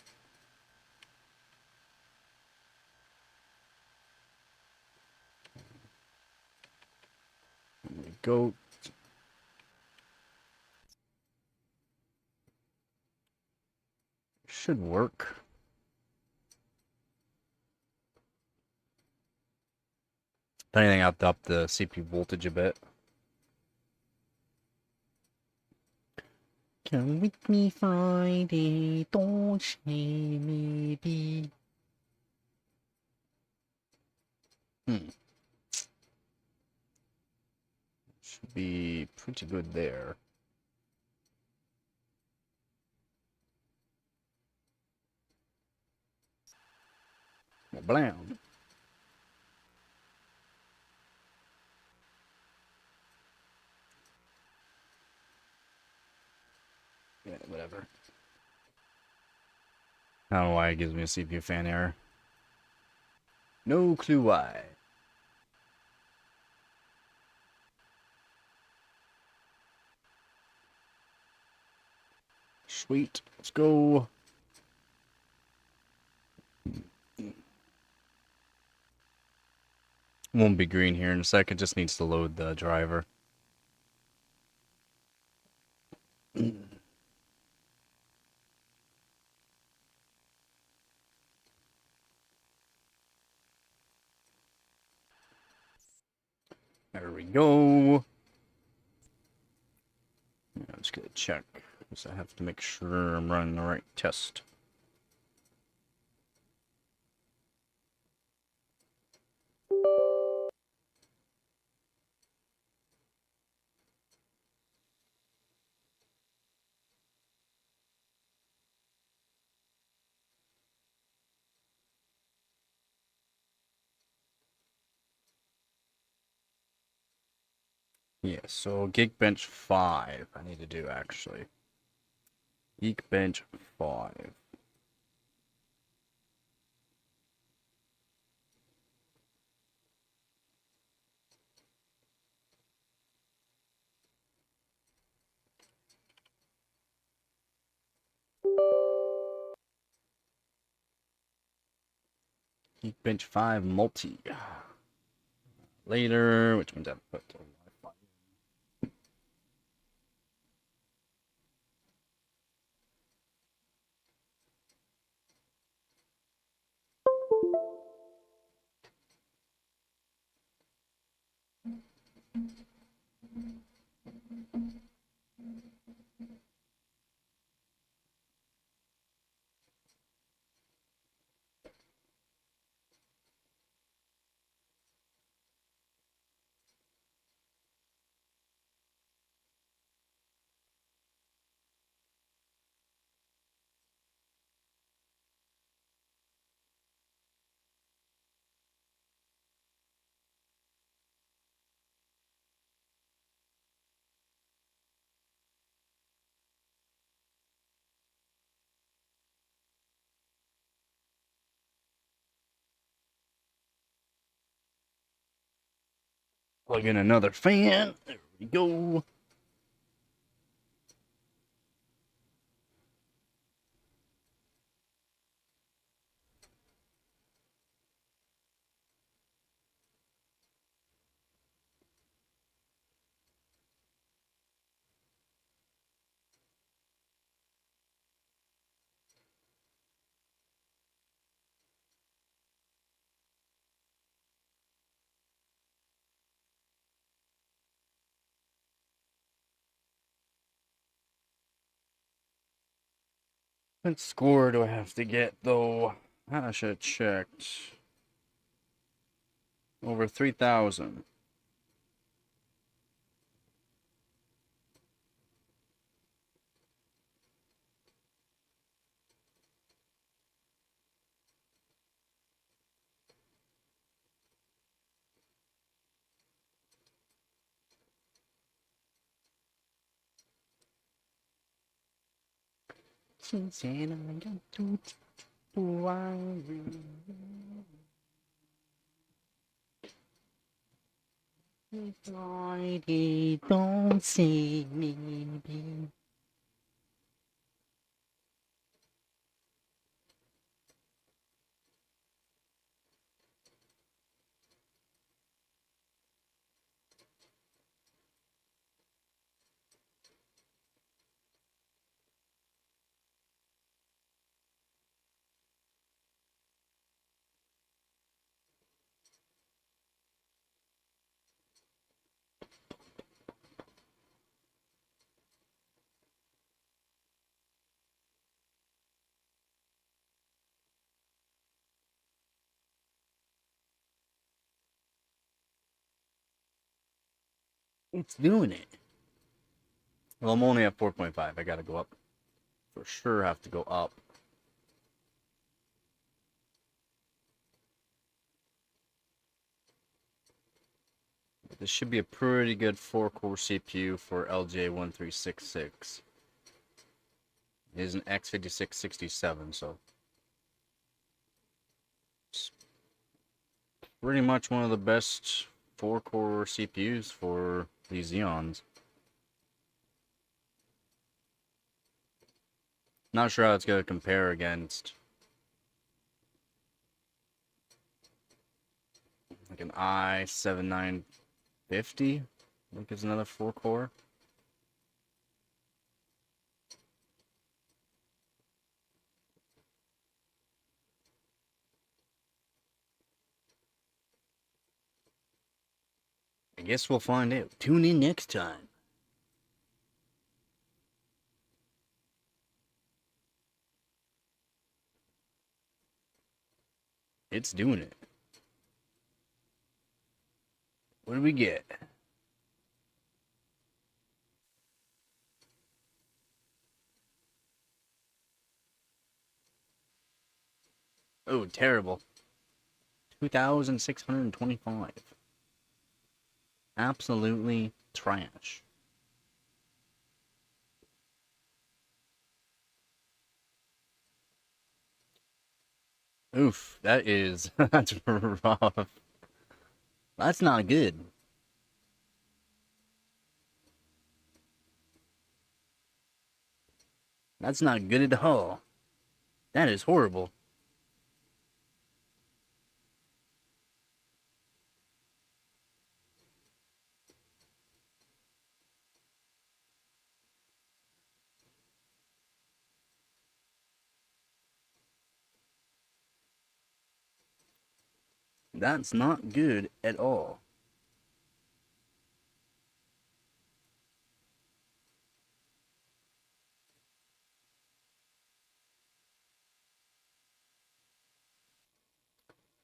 There we go. Should work. If anything, I have to up the CPU voltage a bit. Come with me Friday, don't say maybe. Should be pretty good there. Blam. Yeah, whatever. I don't know why it gives me a CPU fan error. No clue why. Sweet. Let's go. Won't be green here in a second. Just needs to load the driver. There we go. I'm just gonna check because I have to make sure I'm running the right test. Yeah, so Geekbench 5 I need to do actually. Geekbench 5. Geekbench 5 multi. Later, which one's that put? Plug in another fan. There we go. What score do I have to get though? I should have checked. Over 3,000. Friday, don't see me. It's doing it. Well, I'm only at 4.5. I gotta go up. For sure have to go up. This should be a pretty good 4-core CPU for LJ1366. It is an X5667, so it's pretty much one of the best 4-core CPUs for these Xeons. Not sure how it's going to compare against like an i7-9950. I think is another 4-core. I guess we'll find out. Tune in next time. It's doing it. What do we get? Oh, terrible. 2,625. Absolutely trash. Oof, that is that's rough. That's not good. That's not good at all. That is horrible. That's not good at all.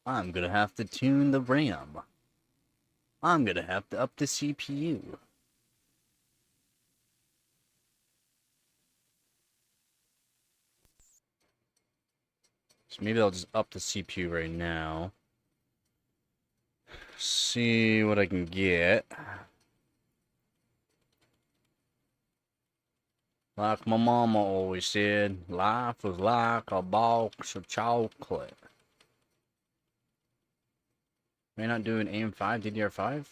I'm gonna have to tune the RAM. I'm gonna have to up the CPU. So maybe I'll just up the CPU right now. See what I can get. Like my mama always said, life was like a box of chocolate. Am I not doing AM5 DDR5?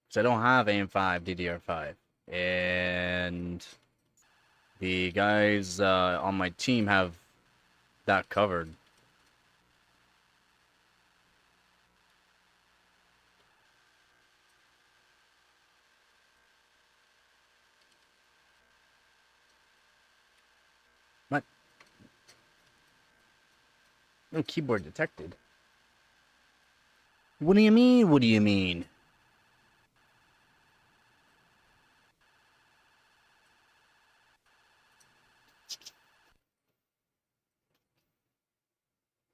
Because I don't have AM5 DDR5. And the guys on my team have that covered. What? No keyboard detected. What do you mean? What do you mean?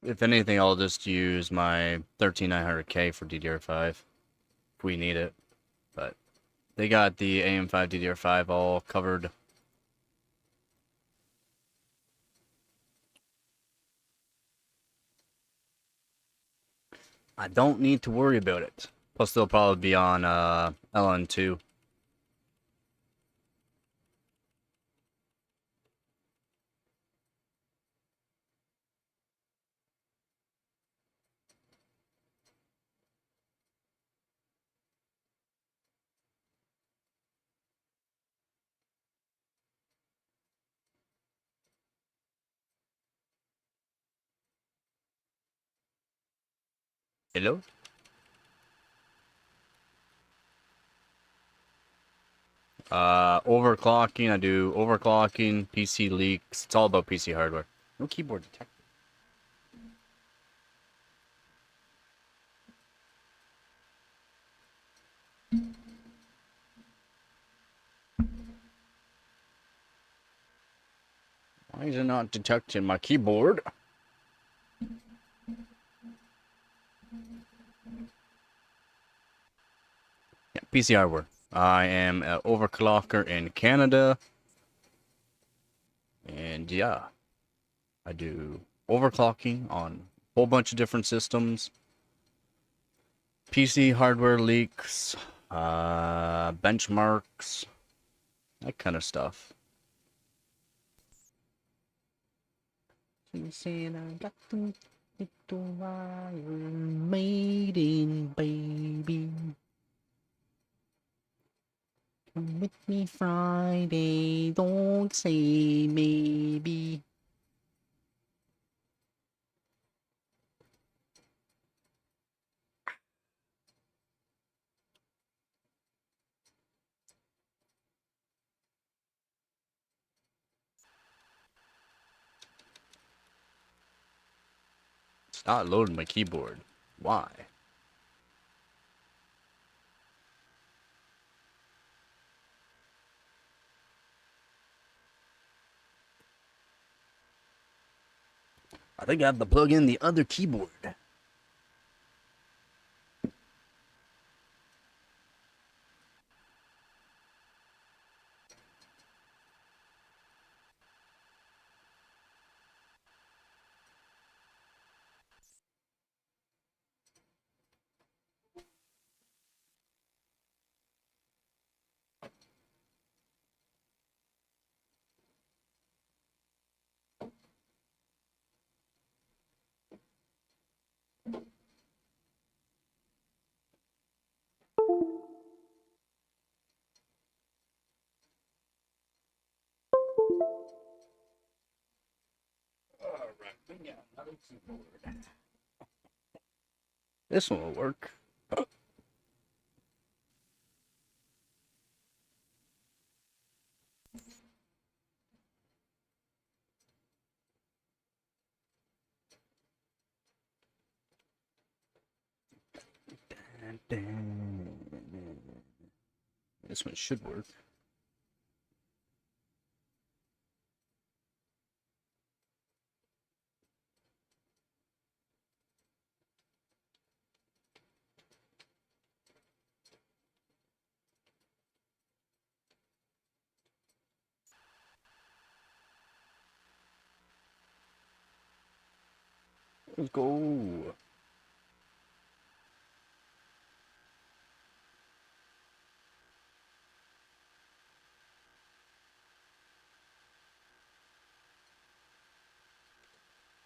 If anything, I'll just use my 13900K for DDR5 if we need it. But they got the AM5 DDR5 all covered. I don't need to worry about it. Plus, they'll probably be on LN2. Hello? Overclocking. I do overclocking, PC leaks. It's all about PC hardware. No keyboard detected. Why is it not detecting my keyboard? Yeah, PC hardware. I am an overclocker in Canada. And yeah, I do overclocking on a whole bunch of different systems. PC hardware leaks, benchmarks, that kind of stuff. She said I got to little Iron Maiden, baby. Come with me Friday, don't say maybe. It's not loading my keyboard. Why? I think I have to plug in the other keyboard. another keyboard. This one will work. This one should work. Let's go.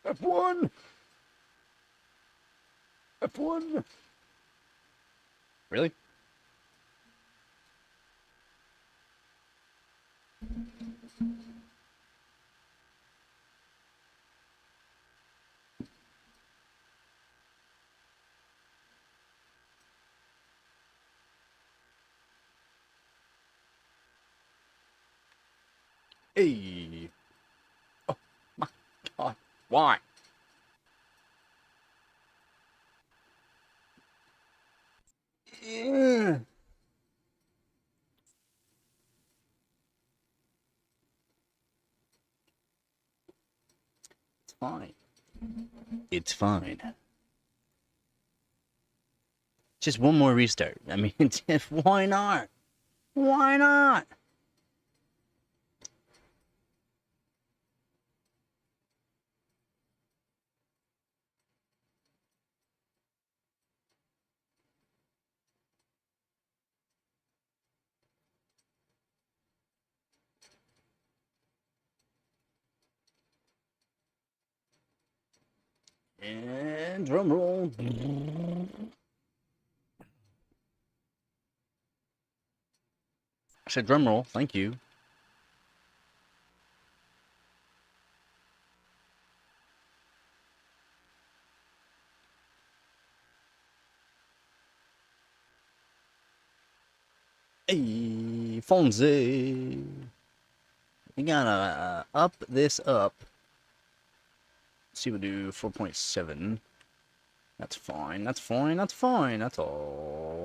F1! F1! Really? Hey! Oh my god. Why? Yeah. It's fine. It's fine. Just one more restart. I mean, why not? Why not? And drum roll. I said drum roll. Thank you. Hey, Fonzie. We gotta up this up. Let's see, we'll do 4.7. That's fine. That's fine. That's fine. That's all.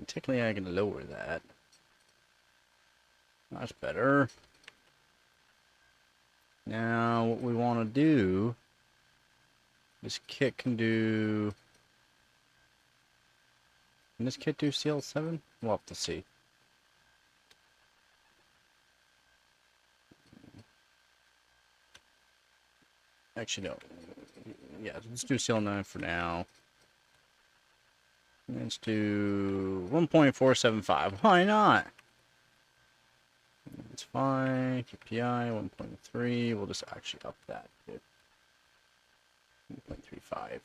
Technically, I can lower that. That's better. Now, what we want to do, this kit can do. Can this kit do CL7? We'll have to see. Actually, no. Yeah, let's do CL9 for now. Let's do 1.475. Why not? It's fine. KPI 1.3. We'll just actually up that. 1.35.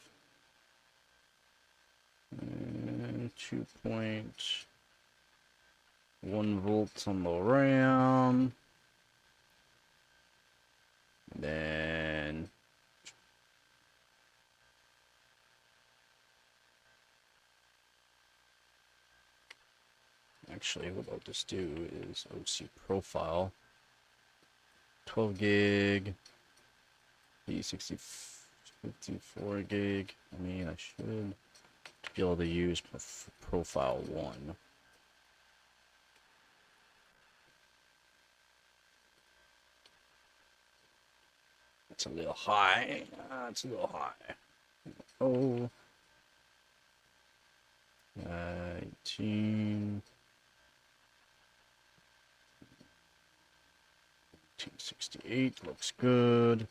And 2.1 volts on the RAM. Then actually what I'll just do is OC profile 12 gig E64 gig. I mean, I should be able to use profile 1. That's a little high. That's a little high. Oh. 18. 1868 looks good.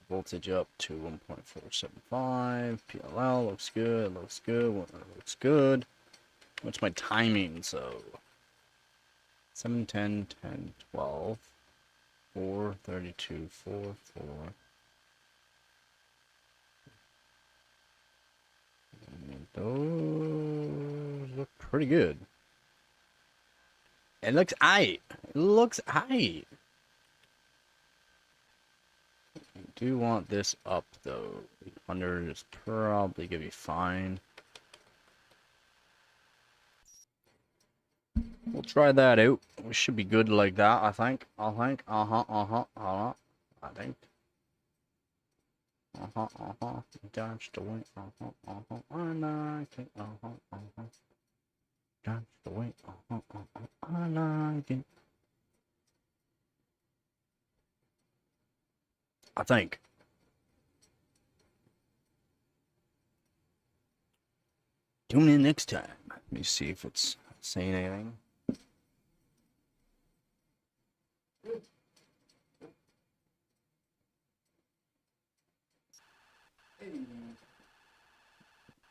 Voltage up to 1.475. PLL looks good. Looks good. Looks good. What's my timing? So 7, 10, 10, 12, 4, 32, 4, 4. And those look pretty good. It looks aight. It looks aight. I do want this up though. 800 is probably gonna be fine. We'll try that out. We should be good like that, I think. I think. I think. Dodged away. I like it. Dodged away. I like it. I think. Tune in next time. Let me see if it's saying anything.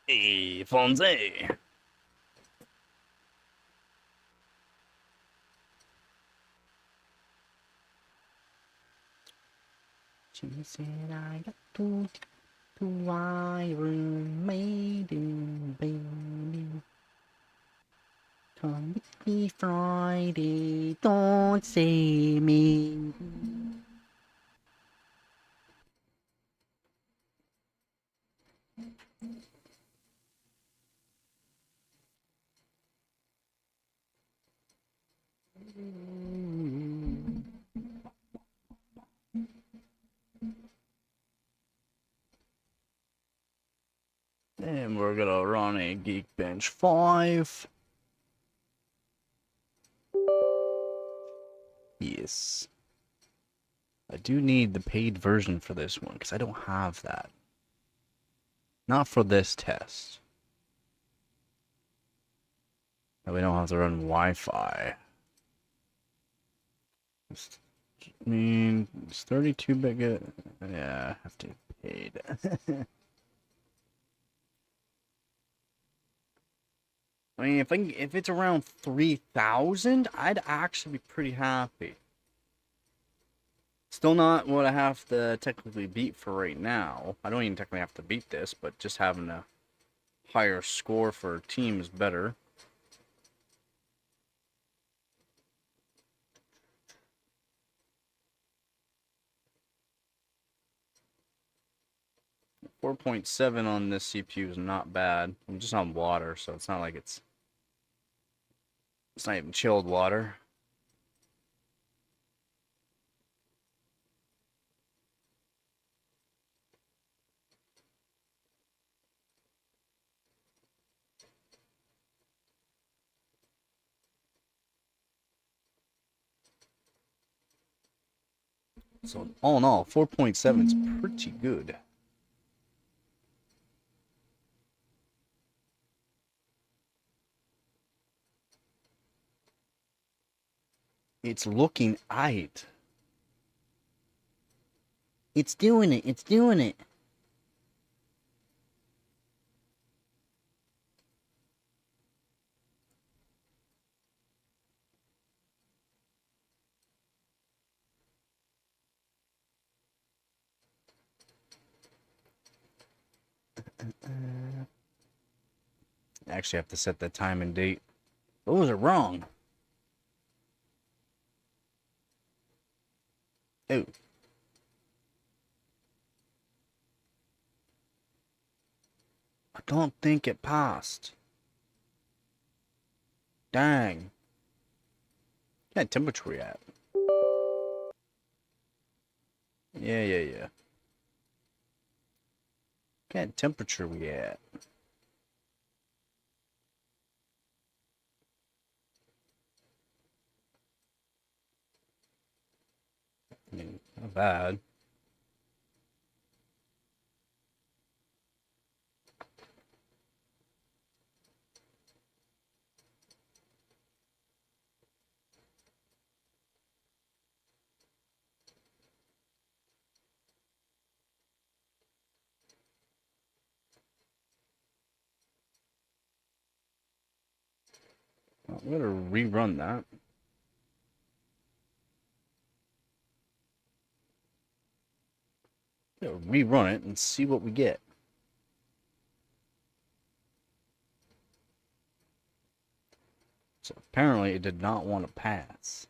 Hey, Fonzie. She said I got to Iron Maiden, baby. Come with me Friday, don't say maybe. And we're gonna run a Geekbench 5. Yes. I do need the paid version for this one, because I don't have that. Not for this test. And we don't have to run Wi-Fi. I mean, it's 32-bit. Yeah, I have to pay paid. I mean, if it's around 3,000, I'd actually be pretty happy. Still not what I have to technically beat for right now. I don't even technically have to beat this, but just having a higher score for a team is better. .7 on this CPU is not bad. I'm just on water, so it's not like it's not even chilled water. So all in all, 4.7 is pretty good. It's looking aight. It's doing it. It's doing it. I actually have to set the time and date. Those are wrong. Oh. I don't think it passed. Dang. What kind of temperature we at? Yeah. What kind of temperature we at? I mean, not bad. I'm gonna rerun that. Rerun it and see what we get. So apparently it did not want to pass.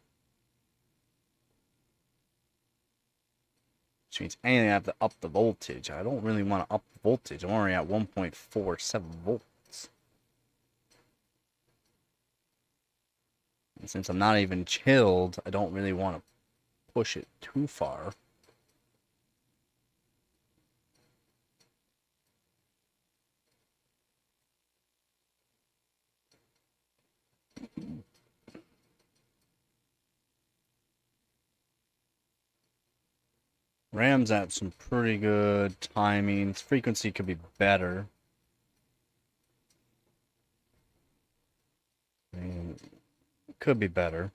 Which means anything I have to up the voltage. I don't really want to up the voltage. I'm already at 1.47 volts. And since I'm not even chilled, I don't really want to push it too far. RAM's at some pretty good timings. Frequency could be better. I mean, could be better.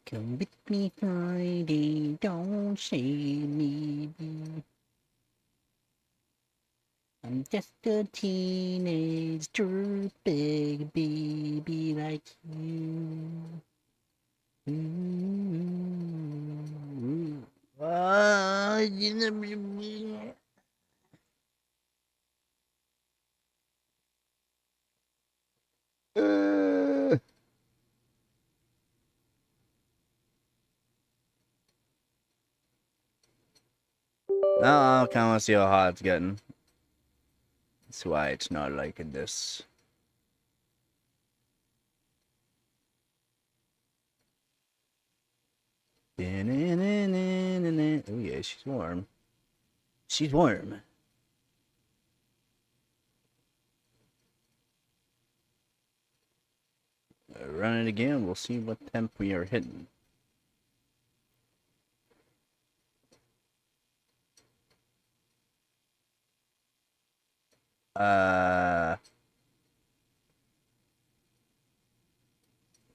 Come with me Friday, don't shame me. I'm just a teenage dirtbag baby like you. Now I kind of see how hot it's getting. That's why it's not liking this. Oh yeah, she's warm. She's warm. Run it again. We'll see what temp we are hitting.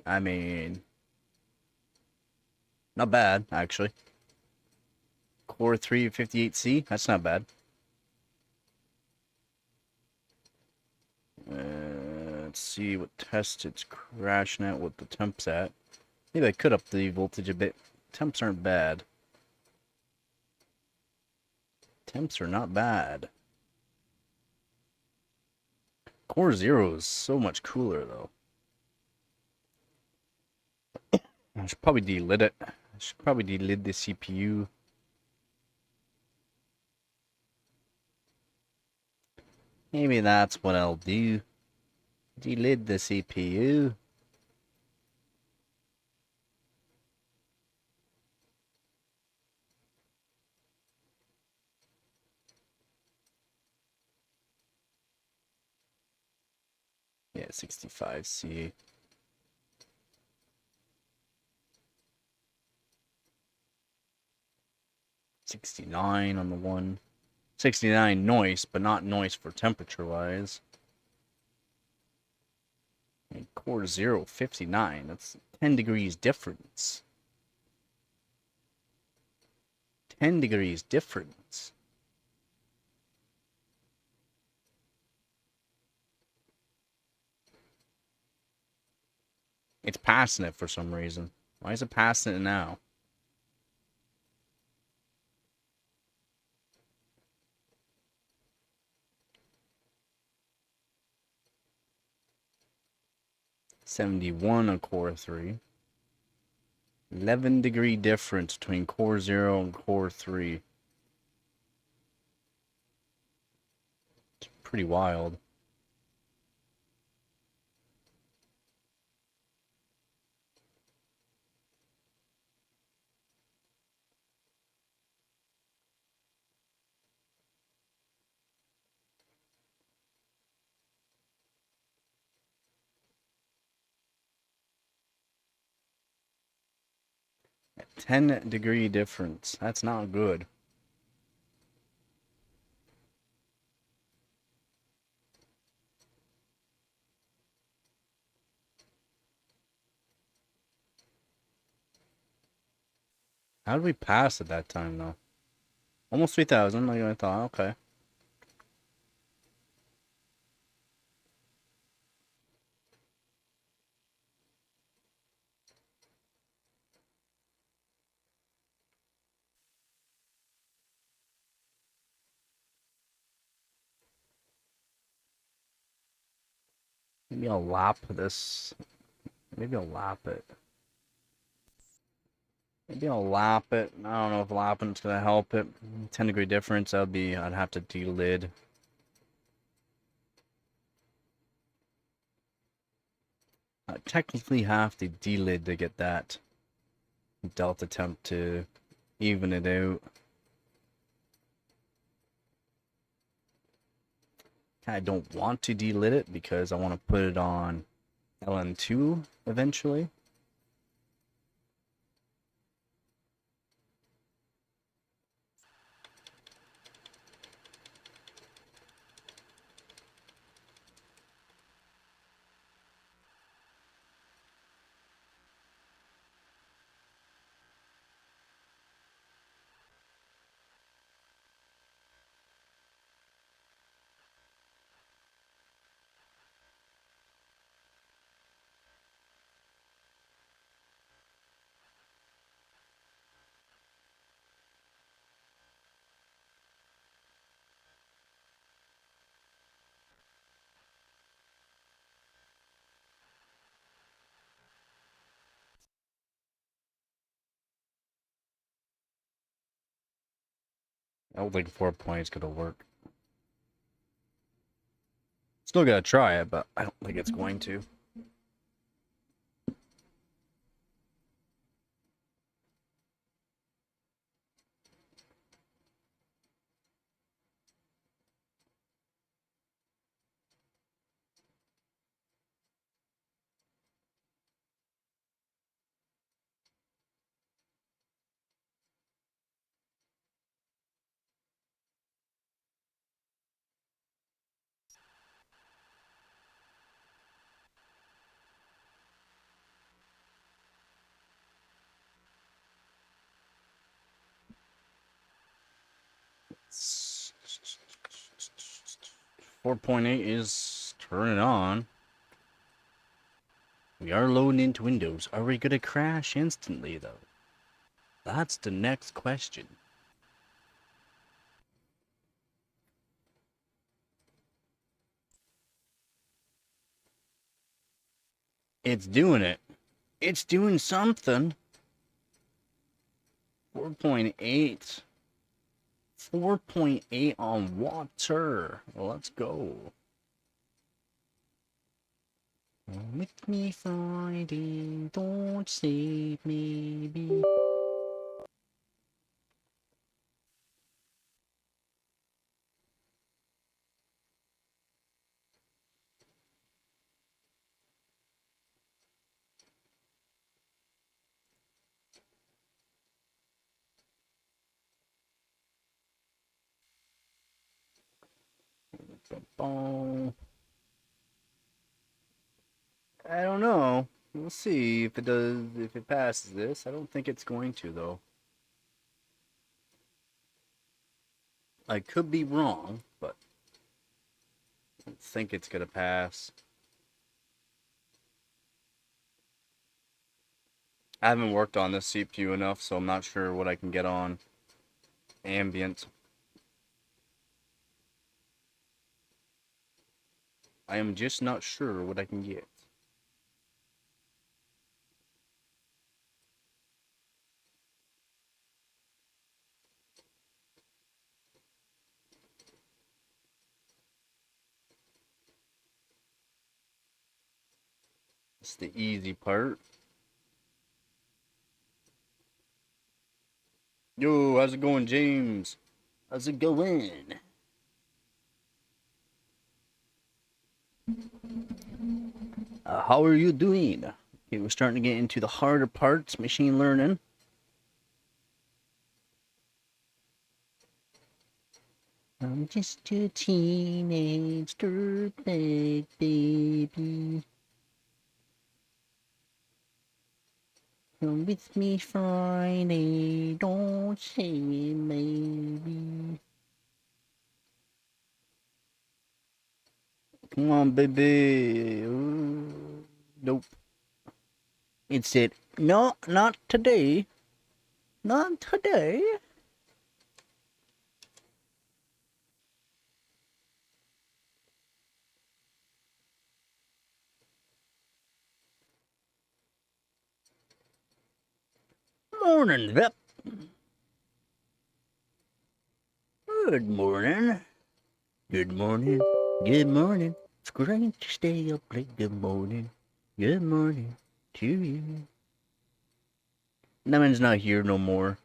I mean, not bad actually. Core 3 58C. That's not bad. Let's see what test it's crashing at, what the temp's at. Maybe I could up the voltage a bit. Temps aren't bad. Temps are not bad. Core 0 is so much cooler, though. I should probably delid it. I should probably delid the CPU. Maybe that's what I'll do. Delid the CPU. Yeah, 65C. $69 on the one. 69 noise, but not noise for temperature-wise. And Core 0, 59. That's 10 degrees difference. 10 degrees difference. It's passing it for some reason. Why is it passing it now? $71 on Core 3. 11-degree difference between Core 0 and Core 3. It's pretty wild. A 10-degree difference. That's not good. How did we pass at that time, though? Almost 3,000, like I thought. Okay. Maybe I'll lap this. Maybe I'll lap it. Maybe I'll lap it. I don't know if lapping's gonna help it. 10-degree difference, I'd have to delid. I technically have to delid to get that delta temp to even it out. I don't want to delid it because I want to put it on LN2 eventually. I don't think 4 is gonna work. Still gotta try it, but I don't think it's going to. It's 4.8 is turning on. We are loading into Windows. Are we gonna crash instantly though? That's the next question. It's doing it. It's doing something. 4.8. 4.8 on water. Let's go. With me fighting, don't save me. I don't know. We'll see if it does, if it passes this. I don't think it's going to, though. I could be wrong, but I think it's gonna pass. I haven't worked on this CPU enough, so I'm not sure what I can get on ambient. I am just not sure what I can get. It's the easy part. Yo, how's it going, James? How's it going? How are you doing? Okay, we're starting to get into the harder parts, machine learning. I'm just a teenage dirtbag baby. Come with me Friday, don't say maybe. Come on, baby. Ooh, nope. It said, no, not today. Not today. morning, Vep. Good morning. Good morning. Good morning. It's great to stay up late. Good morning. Good morning to you. That man's not here no more.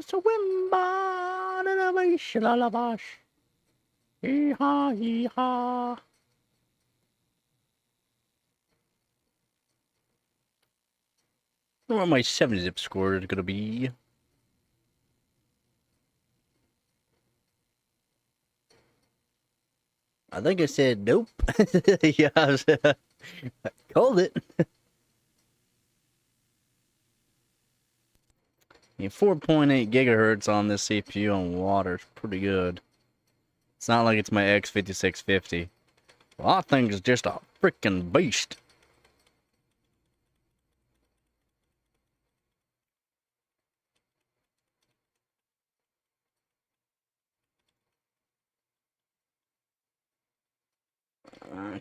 Swimba, da da shalalabash. Hee ha, hee ha. I wonder what my 7-zip score is gonna be. I think I said nope. Yeah, I called it. Yeah, 4.8 gigahertz on this CPU on water is pretty good. It's not like it's my X5650. Well, that thing is just a freaking beast.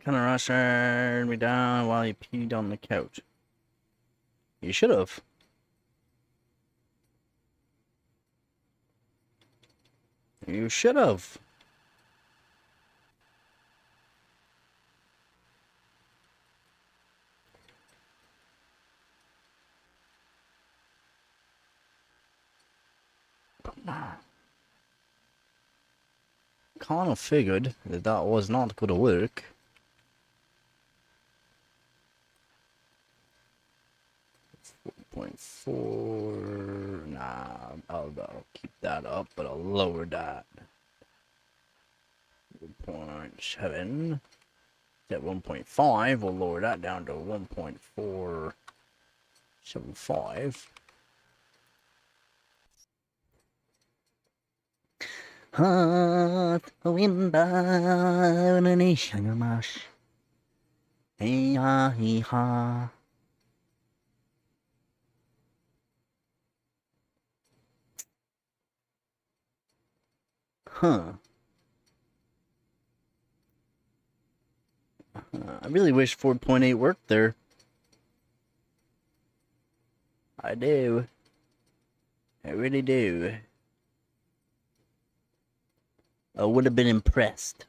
Kind of rushed me down while you peed on the couch. You should have. You should have. Kind of figured that that was not going to work. Point 4. Nah, I'll keep that up, but I'll lower that. 1.7. At 1.5, we'll lower that down to 1.475. Hot wind by the nation mash. Hey ha, hee ha. Huh. I really wish 4.8 worked there. I do. I really do. I would have been impressed.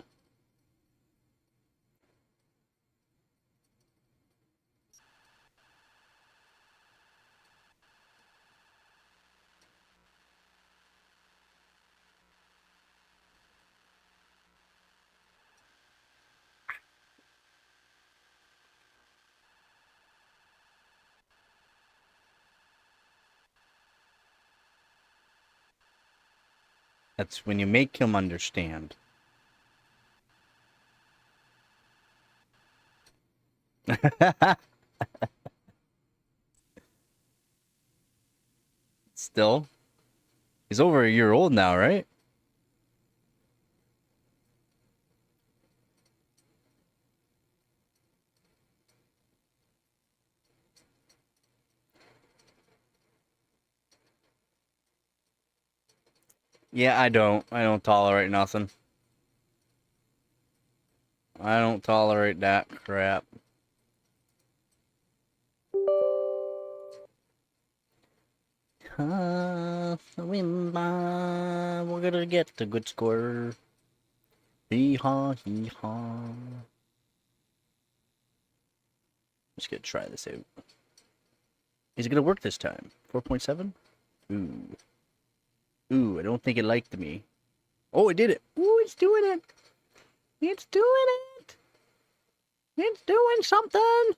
That's when you make him understand. Still, he's over a year old now, right? Yeah, I don't tolerate nothing. I don't tolerate that crap. We're gonna get a good score. Hee haw, hee haw. Just gonna try this out. Is it gonna work this time? 4.7? Ooh. Ooh, I don't think it liked me. Oh, it did it. Ooh, it's doing it. It's doing it. It's doing something.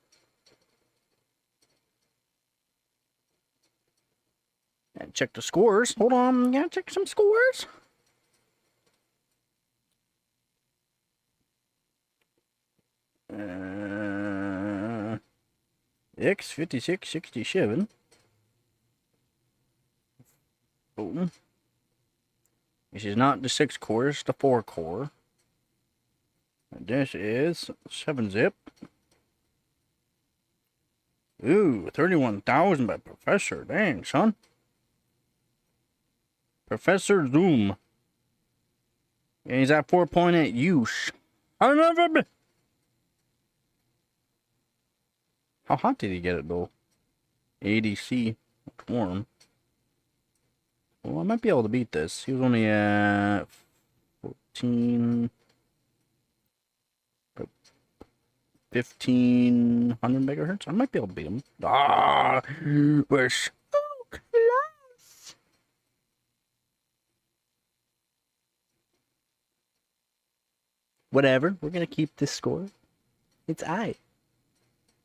Gotta check the scores. Hold on, gotta check some scores. X5667. Boom. This is not the 6 core, it's the 4 core. And this is 7-zip. Ooh, 31,000 by Professor. Dang, son. Professor Zoom. And he's at 4.8 use. I never been. How hot did he get it though? ADC. Warm. Well, I might be able to beat this. He was only at 14... 1500 megahertz. I might be able to beat him. Ah, we're so close. Whatever. We're gonna keep this score. It's alright.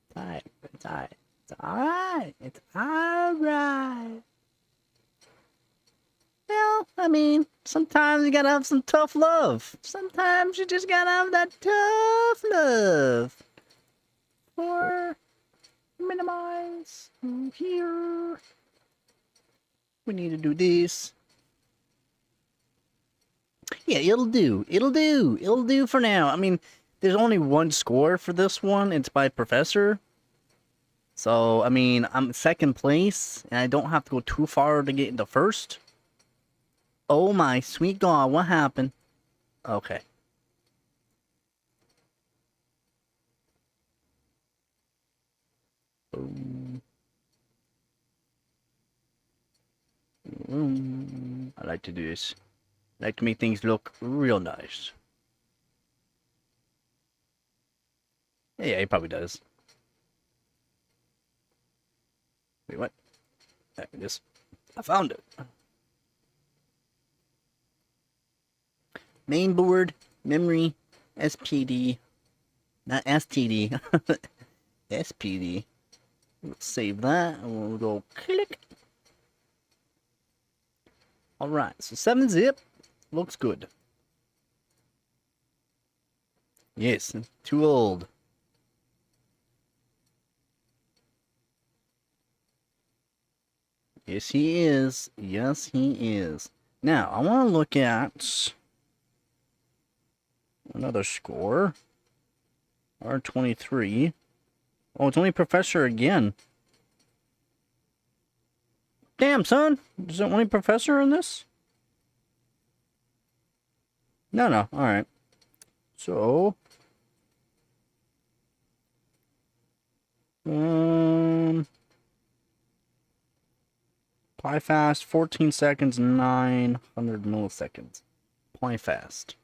It's alright. It's alright. It's alright. It's alright. Well, I mean, sometimes you gotta have some tough love. Sometimes you just gotta have that tough love. Or minimize here. We need to do this. Yeah, it'll do. It'll do. It'll do for now. I mean, there's only one score for this one. It's by Professor. So, I mean, I'm second place, and I don't have to go too far to get into first. Oh my sweet God, what happened? Okay. I like to do this. I like to make things look real nice. Yeah, he probably does. Wait, what? There it is. I found it. Mainboard, memory, SPD. Not STD. SPD. We'll save that and we'll go click. Alright, so 7-zip looks good. Yes, too old. Yes, he is. Yes, he is. Now, I want to look at another score. R23. Oh, it's only Professor again. Damn, son. Is there only Professor in this? No. Alright. So... Apply fast, 14 seconds, 900 milliseconds. Apply fast.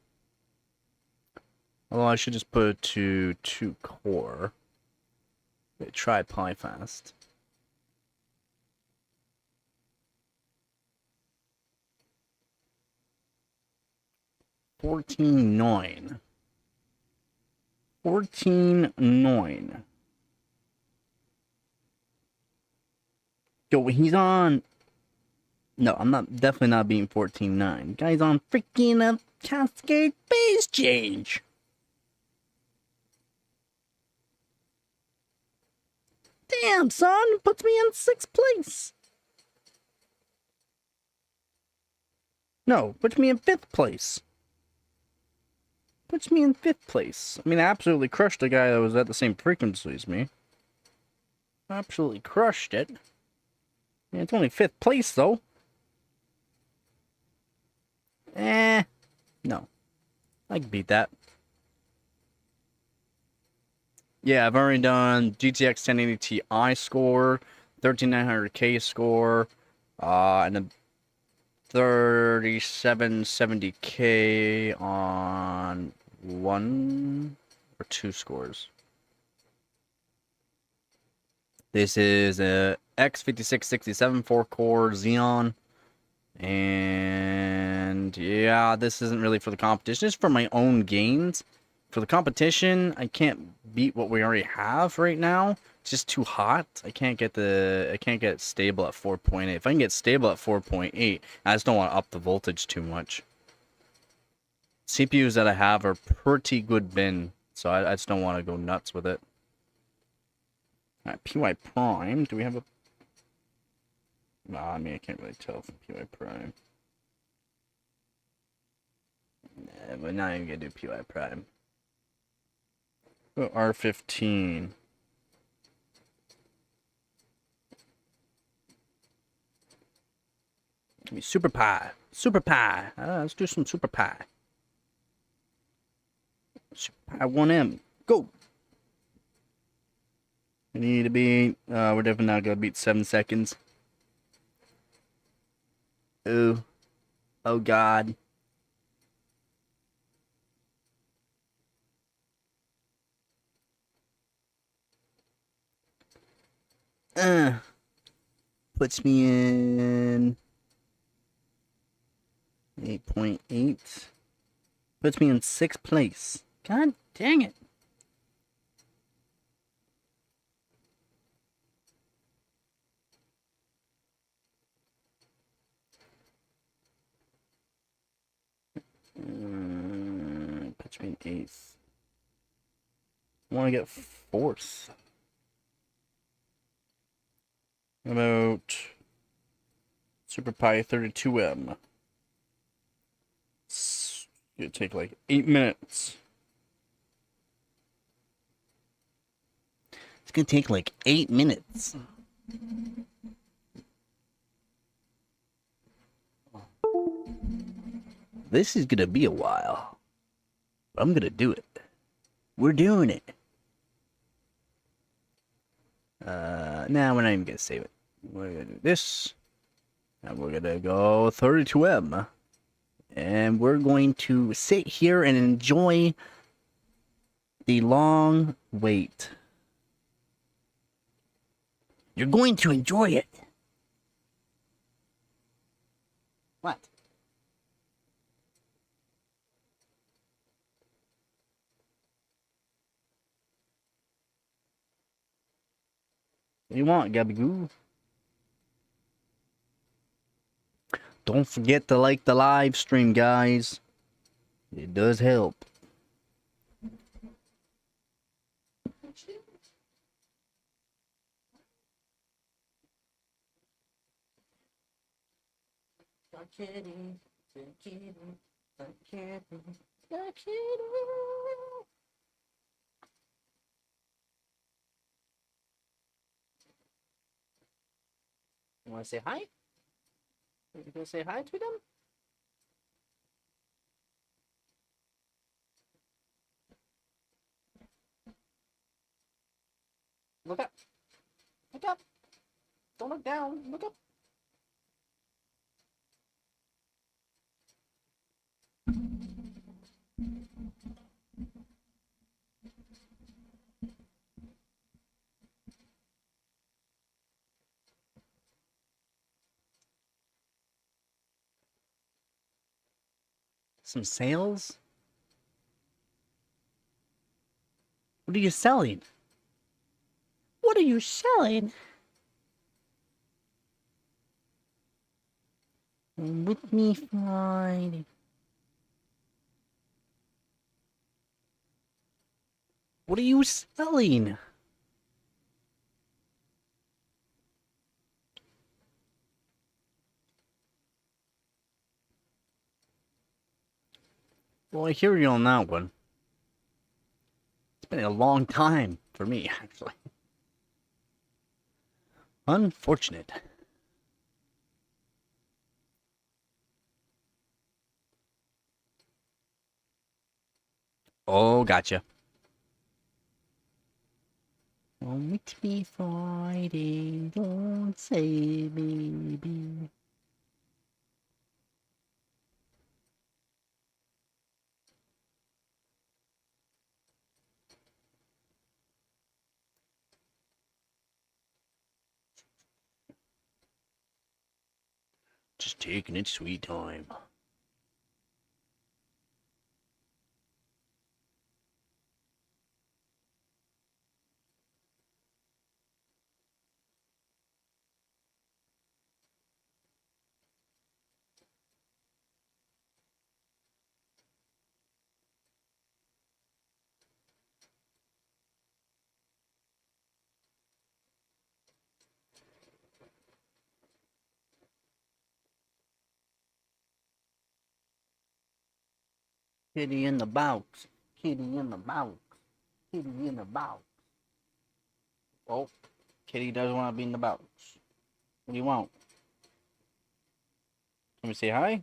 Although I should just put it to 2 core. Wait, try apply fast. $14.9. $14.9. Yo, he's on... No, I'm definitely not beating 14.9. Guy's on freaking Cascade Phase Change. Damn, son, puts me in 6th place. No, puts me in 5th place. Puts me in 5th place. I mean, I absolutely crushed the guy that was at the same frequency as me. Absolutely crushed it. Yeah, it's only 5th place, though. No. I can beat that. Yeah, I've already done GTX 1080 Ti score, 13900K score, and then 3770K on 1 or 2 scores. This is a X5667 4-core Xeon. And yeah, this isn't really for the competition. It's for my own gains. For the competition, I can't beat what we already have right now. It's just too hot. I can't get stable at 4.8. If I can get stable at 4.8, I just don't want to up the voltage too much. CPUs that I have are pretty good bin, so I just don't want to go nuts with it. Alright, PY Prime. Do we have a... Nah, I mean, I can't really tell from PY Prime. Nah, we're not even gonna do PY Prime. Oh, R15. Give me Super Pi. Super Pi. Let's do some Super Pi. Super Pi 1M. Go! We need to beat. We're definitely not gonna beat 7 seconds. Ooh. Oh God. Puts me in 8.8. Puts me in 6th place. God dang it. Puts me in 8th. I want to get 4th. About Super Pi 32M. It's gonna take like 8 minutes. It's gonna take like 8 minutes. This is gonna be a while. I'm gonna do it. We're doing it. Nah, we're not even gonna save it. We're gonna do this. And we're gonna go 32M. And we're going to sit here and enjoy the long wait. You're going to enjoy it. What? What do you want, Gabagoo? Don't forget to like the live stream, guys. It does help. You want to say hi? You gonna say hi to them? Look up. Look up. Don't look down. Look up. Some sales? What are you selling? What are you selling? With me Friday. What are you selling? Well, I hear you on that one. It's been a long time for me, actually. Unfortunate. Oh, gotcha. Won't be Friday, don't say baby. Just taking its sweet time. Kitty in the box. Kitty in the box. Kitty in the box. Oh, Kitty doesn't want to be in the box. What do you want? Can we say hi?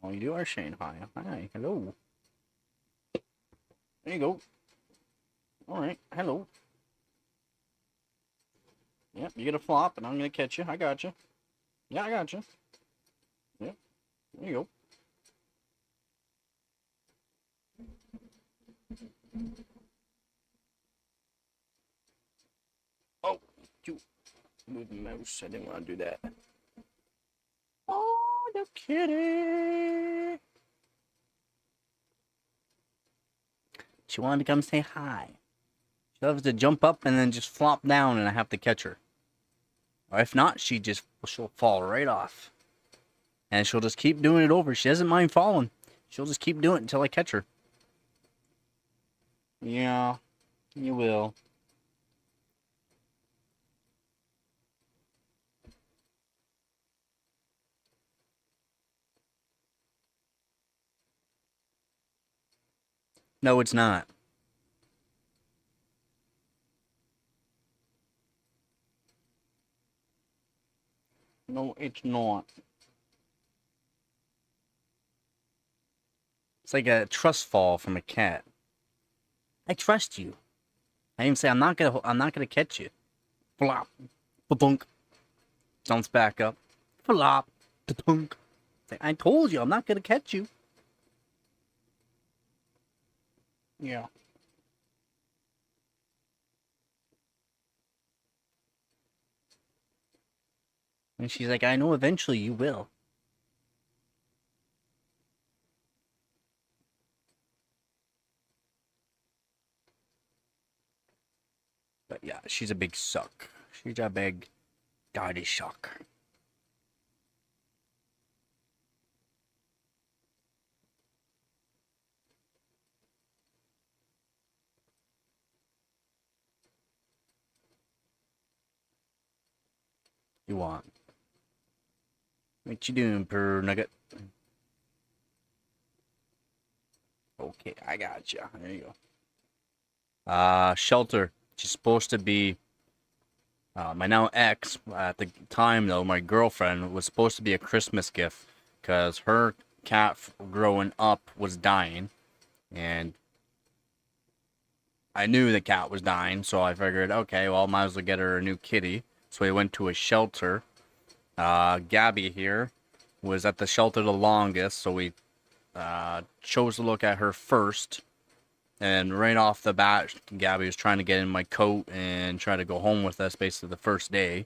Oh, you are saying hi. Hi. Hello. There you go. Alright. Hello. Yep, you get a flop, and I'm gonna catch you. I got you. Yeah, I got you. Yep, there you go. Oh, you move the mouse. I didn't want to do that. Oh, the kitty. She wanted to come say hi. She loves to jump up and then just flop down, and I have to catch her. Or if not, she'll fall right off. And she'll just keep doing it over. She doesn't mind falling. She'll just keep doing it until I catch her. Yeah, you will. No, it's not. No, it's not. It's like a trust fall from a cat. I trust you. I even say I'm not gonna catch you. Flop, ba-dunk. Jumps back up. Flop, ba-dunk. I told you I'm not gonna catch you. Yeah. And she's like, I know eventually you will. But yeah, she's a big suck. She's a big daddy suck. You want? What you doing, purr nugget? Okay, I got you. There you go. Shelter. She's supposed to be my now ex. At the time, though, my girlfriend was supposed to be a Christmas gift because her cat growing up was dying, and I knew the cat was dying, so I figured, okay, well, might as well get her a new kitty. So we went to a shelter. Gabby here was at the shelter the longest, so we chose to look at her first. And right off the bat, Gabby was trying to get in my coat and try to go home with us basically the first day.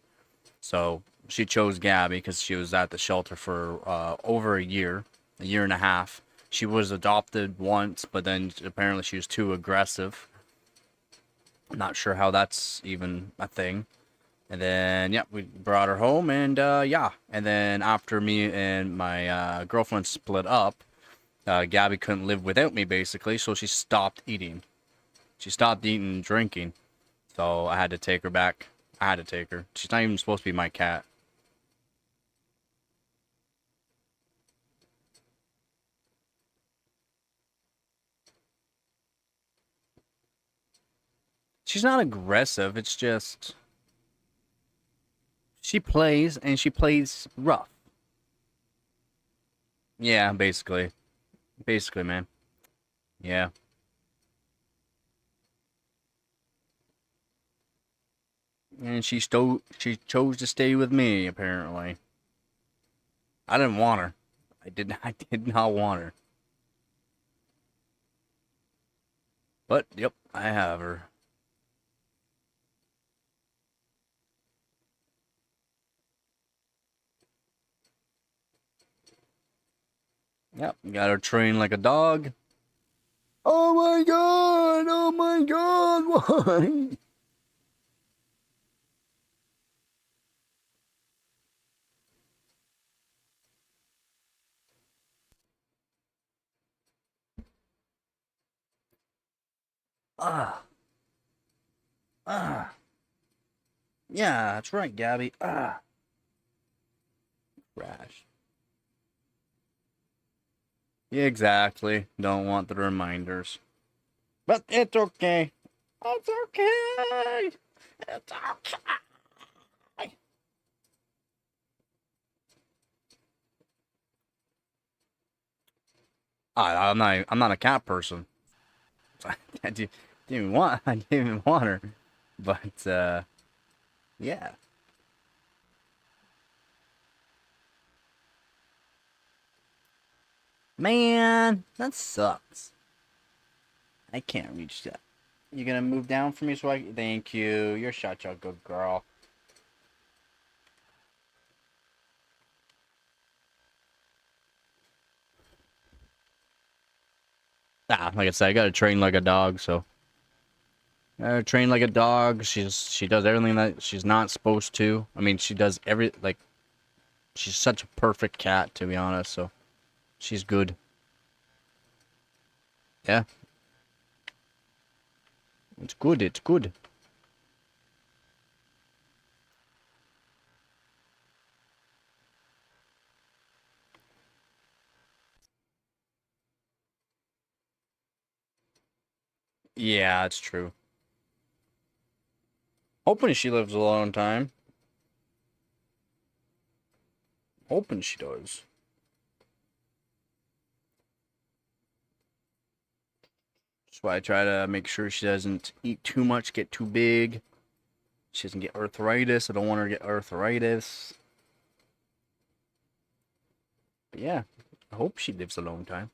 So she chose Gabby because she was at the shelter for over a year and a half. She was adopted once, but then apparently she was too aggressive. Not sure how that's even a thing. And then, yeah, we brought her home, and yeah. And then after me and my girlfriend split up, Gabby couldn't live without me, basically, so she stopped eating. She stopped eating and drinking. So I had to take her back. I had to take her. She's not even supposed to be my cat. She's not aggressive, it's just she plays, and she plays rough. Yeah, basically. Basically, man. Yeah. And she chose to stay with me, apparently. I didn't want her. I did not want her. But yep, I have her. Yep, got her trained like a dog. Oh my god! Oh my god! Why? Ah, ah. Yeah, that's right, Gabby. Ah, crash. Yeah, exactly. Don't want the reminders. But it's okay. It's okay. It's okay. I'm not a cat person. I didn't even want. I didn't even want her. But Yeah. Man, that sucks. I can't reach that. You gonna move down for me so I... Thank you. You're such a good girl. Ah, like I said, I gotta train like a dog, so... train like a dog. She does everything that she's not supposed to. I mean, she does like... She's such a perfect cat, to be honest, so... She's good. Yeah. It's good, it's good. Yeah, it's true. Hoping she lives a long time. Hoping she does. That's why I try to make sure she doesn't eat too much, get too big. She doesn't get arthritis. I don't want her to get arthritis. But yeah, I hope she lives a long time.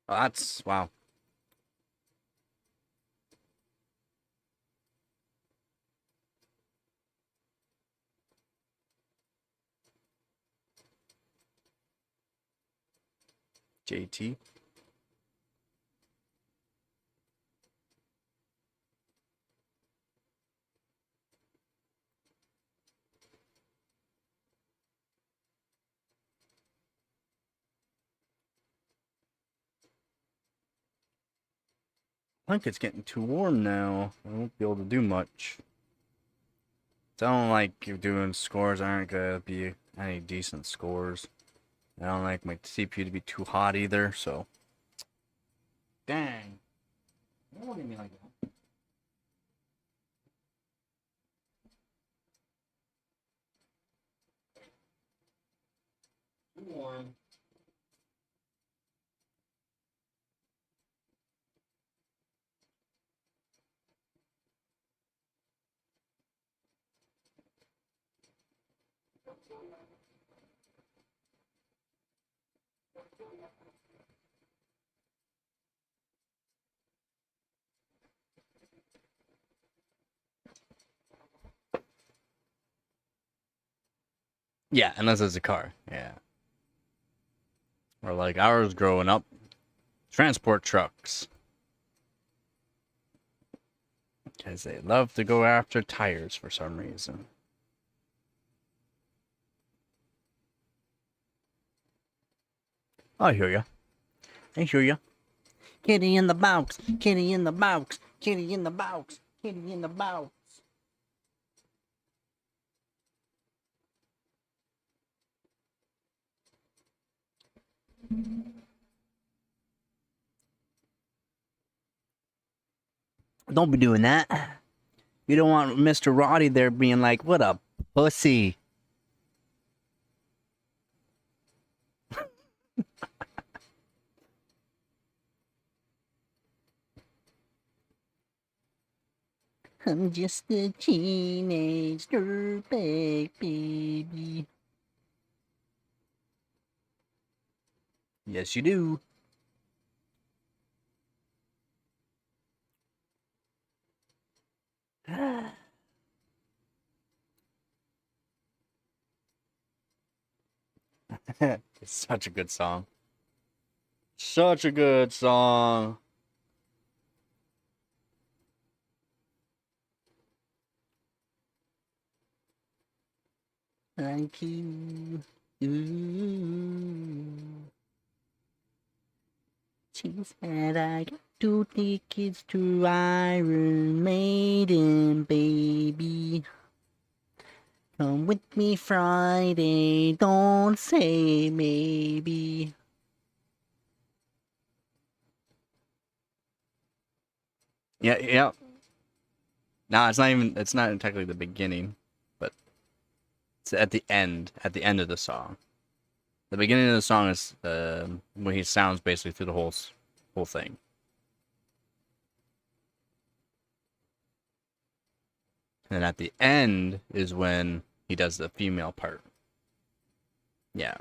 Oh, that's... Wow. JT. I think it's getting too warm now. I won't be able to do much. I don't like you doing scores. Aren't gonna be any decent scores. I don't like my CPU to be too hot either, so. Dang. Don't look at me like that. Too warm. Yeah, unless it's a car. Yeah. Or like ours growing up, transport trucks. Because they love to go after tires for some reason. I hear ya. I hear ya. Kitty in the box. Kitty in the box. Kitty in the box. Kitty in the box. Don't be doing that. You don't want Mr. Roddy there being like, what a pussy. I'm just a teenage dirtbag baby. Yes, you do. It's such a good song. Such a good song. Thank you. Ooh. She said I got 2 tickets to Iron Maiden, baby. Come with me Friday, don't say maybe. Yeah, yeah. No, it's not technically the beginning, but it's at the end of the song. The beginning of the song is when he sounds basically through the whole thing. And at the end is when he does the female part. Yeah.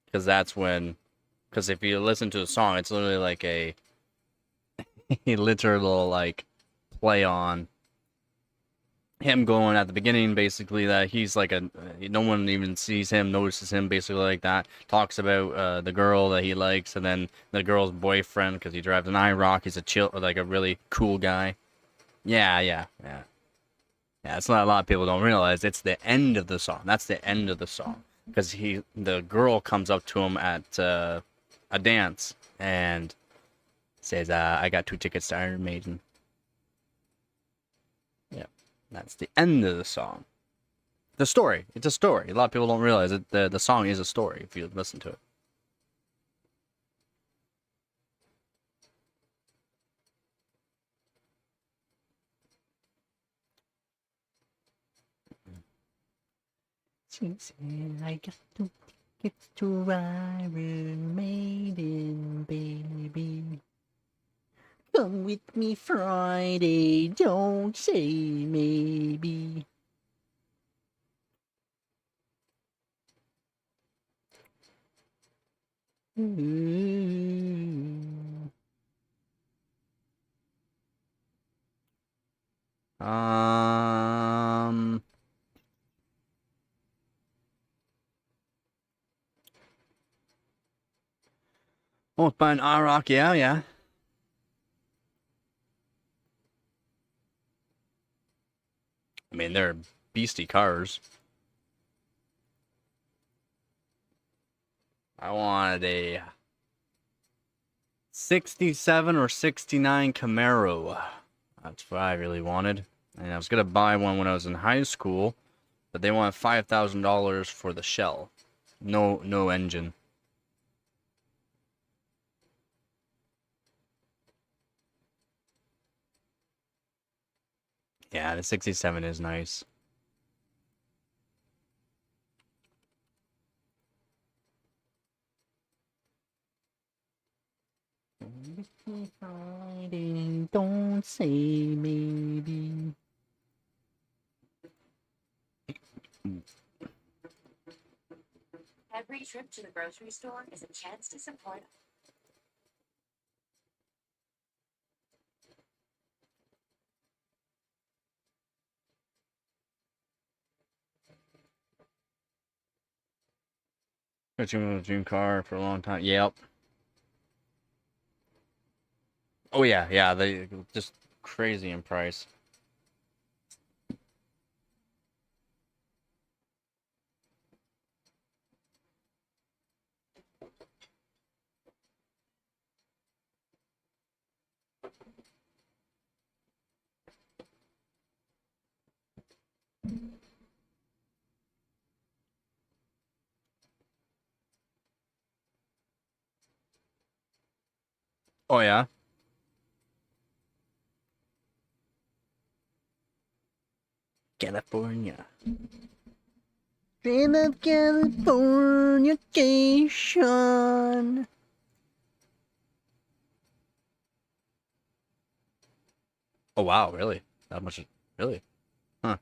Because that's when, because if you listen to the song, it's literally like a literal like play on him going at the beginning, basically that he's like a no one even sees him, notices him, basically like that. Talks about the girl that he likes, and then the girl's boyfriend because he drives an IROC. He's a chill, like a really cool guy. Yeah, yeah, yeah. Yeah, it's not a lot of people don't realize it's the end of the song. That's the end of the song because the girl comes up to him at a dance and says, "I got 2 tickets to Iron Maiden." Yeah, that's the end of the song. The story. It's a story. A lot of people don't realize it. The song is a story if you listen to it. She said, "I got 2 tickets to Iron Maiden, baby. Come with me Friday, don't say maybe." Ooh. Um. Oh, it's by an IROC, yeah, yeah. I mean, they're beastie cars. I wanted a 67 or 69 Camaro. That's what I really wanted. And I was gonna buy one when I was in high school, but they wanted $5,000 for the shell. No engine. Yeah, the 67 is nice. Friday, don't say maybe. Every trip to the grocery store is a chance to support. Got you in a dream car for a long time. Yep. Oh yeah, yeah. They just crazy in price. Oh yeah. California. Dream of Californication. Oh wow, really? That much? Really? Huh?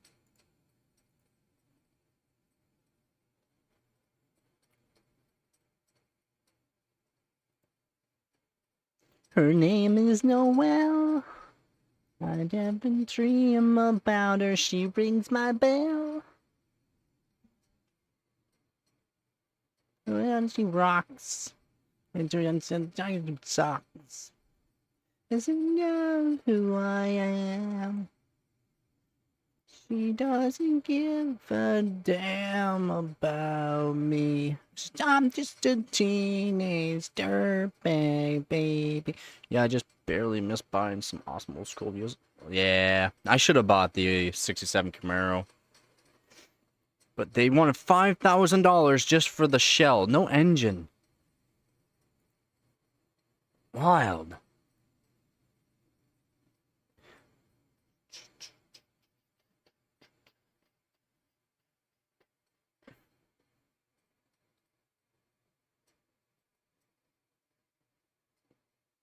Her name is Noelle. I have been dream about her. She rings my bell. And she rocks. And she socks. Doesn't know who I am. She doesn't give a damn about me. I'm just a teenage dirtbag baby. Yeah, I just barely missed buying some awesome old school music. Yeah, I should have bought the 67 Camaro. But they wanted $5,000 just for the shell. No engine. Wild.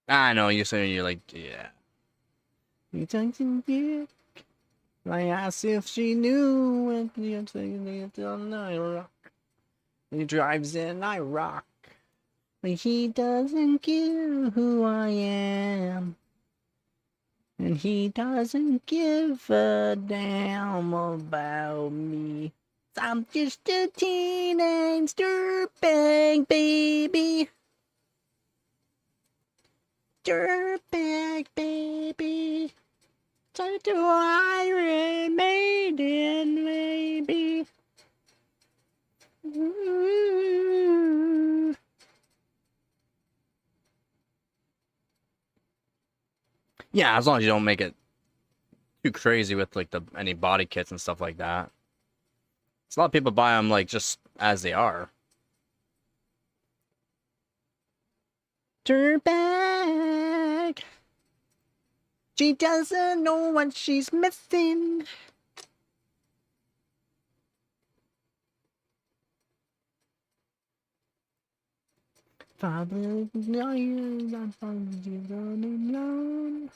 I know, you're saying you're like, yeah. He takes a dick. I asked if she knew when you're taking it on I rock. He drives in, I rock. But he doesn't care who I am. And he doesn't give a damn about me. I'm just a teenage dirtbag baby. Dirtbag baby. Talk to Iron Maiden, maybe. Ooh. Yeah, as long as you don't make it too crazy with like any body kits and stuff like that. So a lot of people buy them like just as they are. Dirtbag. She doesn't know what she's missing. Father, no, you're not running alone.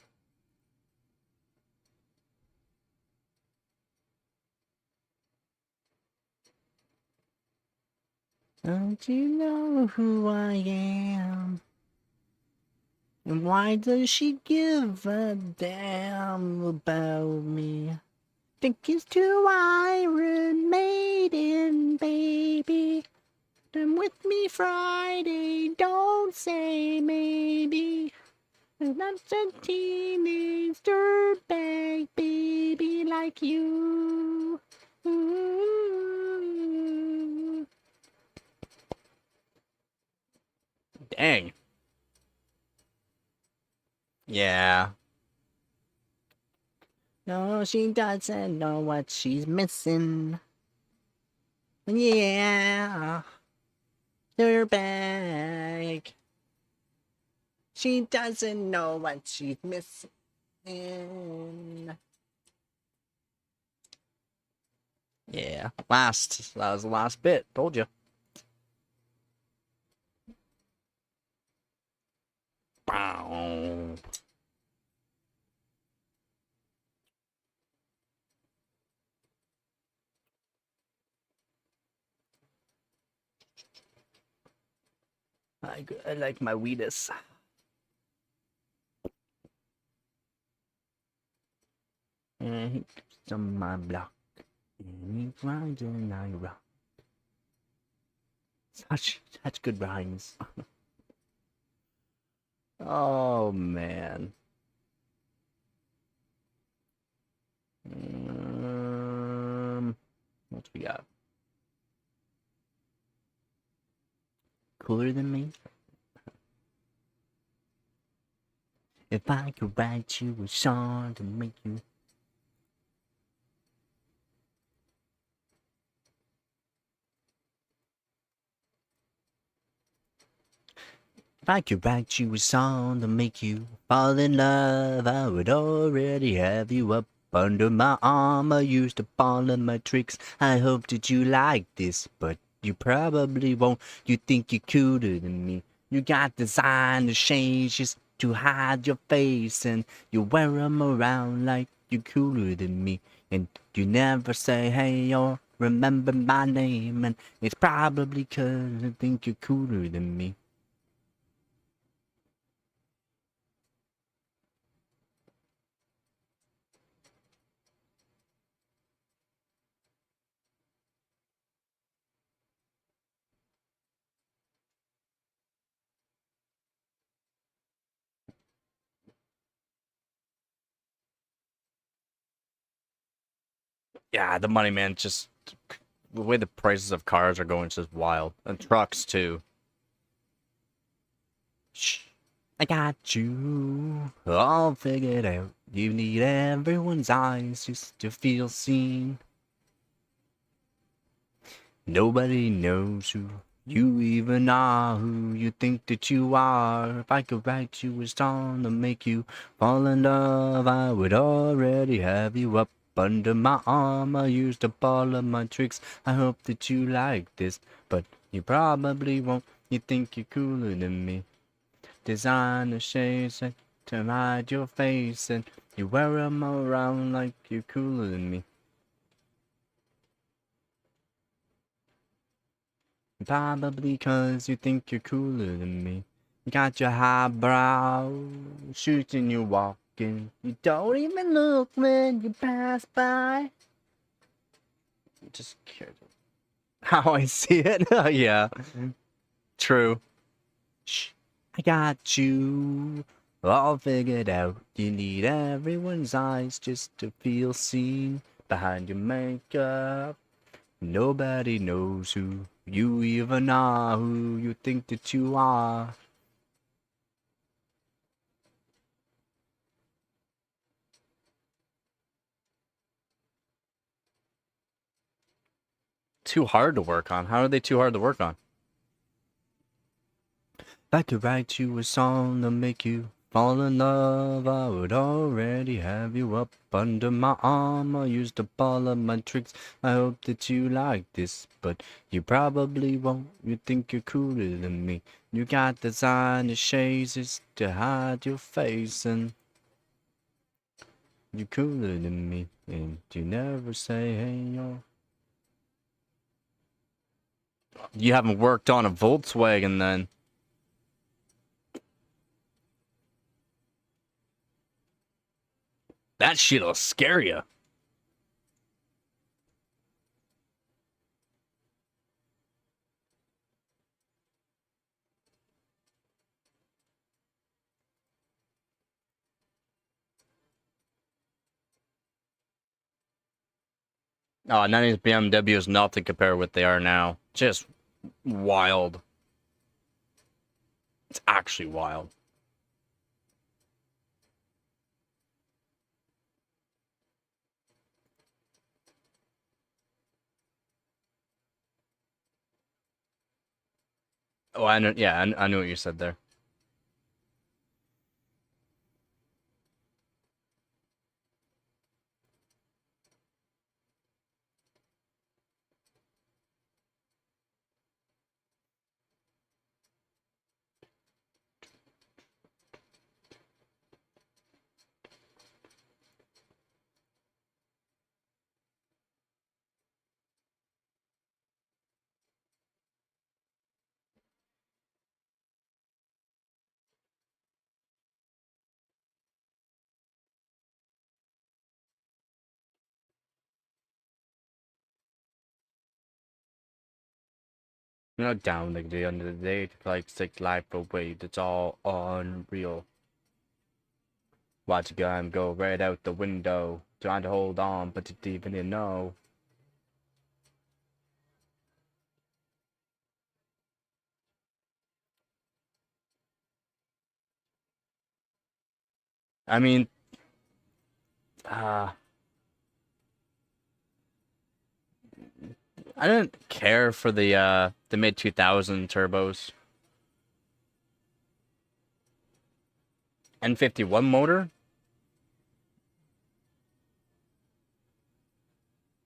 Don't you know who I am? And why does she give a damn about me? Think it's to Iron Maiden, baby. Come with me Friday, don't say maybe. I'm not a teenage dirtbag baby like you. Ooh. Dang. Yeah. No, she doesn't know what she's missing. Yeah. Dirtbag. She doesn't know what she's missing. Yeah. That was the last bit. Told you. Bow. I like my Wheatus. And he keeps on my block. And he grinds and I rock. Such good rhymes. Oh man. What we got? Cooler than me? If I could write you a song to make you. If I could write you a song to make you fall in love, I would already have you up under my arm. I used up all of my tricks. I hope that you like this, but you probably won't. You think you're cooler than me. You got designer shades just to hide your face, and you wear 'em around like you're cooler than me. And you never say hey or remember my name, and it's probably 'cause I think you're cooler than me. Yeah, the money, man, just the way the prices of cars are going is just wild. And trucks too. Shh. I got you all figured out. You need everyone's eyes just to feel seen. Nobody knows who you even are, who you think that you are. If I could write you a song to make you fall in love, I would already have you up under my arm. I used up all of my tricks. I hope that you like this, but you probably won't. You think you're cooler than me. Designer shades to hide your face, and You wear 'em around like you're cooler than me. Probably 'cause you think you're cooler than me. You got your highbrow shoes and you're walking. You don't even look when you pass by. Just curious. How I see it? Yeah. True. Shh. I got you all figured out. You need everyone's eyes just to feel seen behind your makeup. Nobody knows who you even are, who you think that you are. Too hard to work on. How are they too hard to work on? If I could write you a song to make you fall in love, I would already have you up under my arm. I used up all of my tricks. I hope that you like this, but you probably won't. You think you're cooler than me. You got designer shades just to hide your face, and you're cooler than me. And you never say, hey, yo. You haven't worked on a Volkswagen then. That shit'll scare you. Oh, 90s BMW is nothing compared to what they are now. Just wild. It's actually wild. Oh, I know. Yeah, I knew what you said there. You know, down like the end of the day, to like take life away. That's all unreal. Watch a gun go right out the window, trying to hold on, but you didn't even know. I mean, uh, I didn't care for the mid 2000 turbos. N51 motor?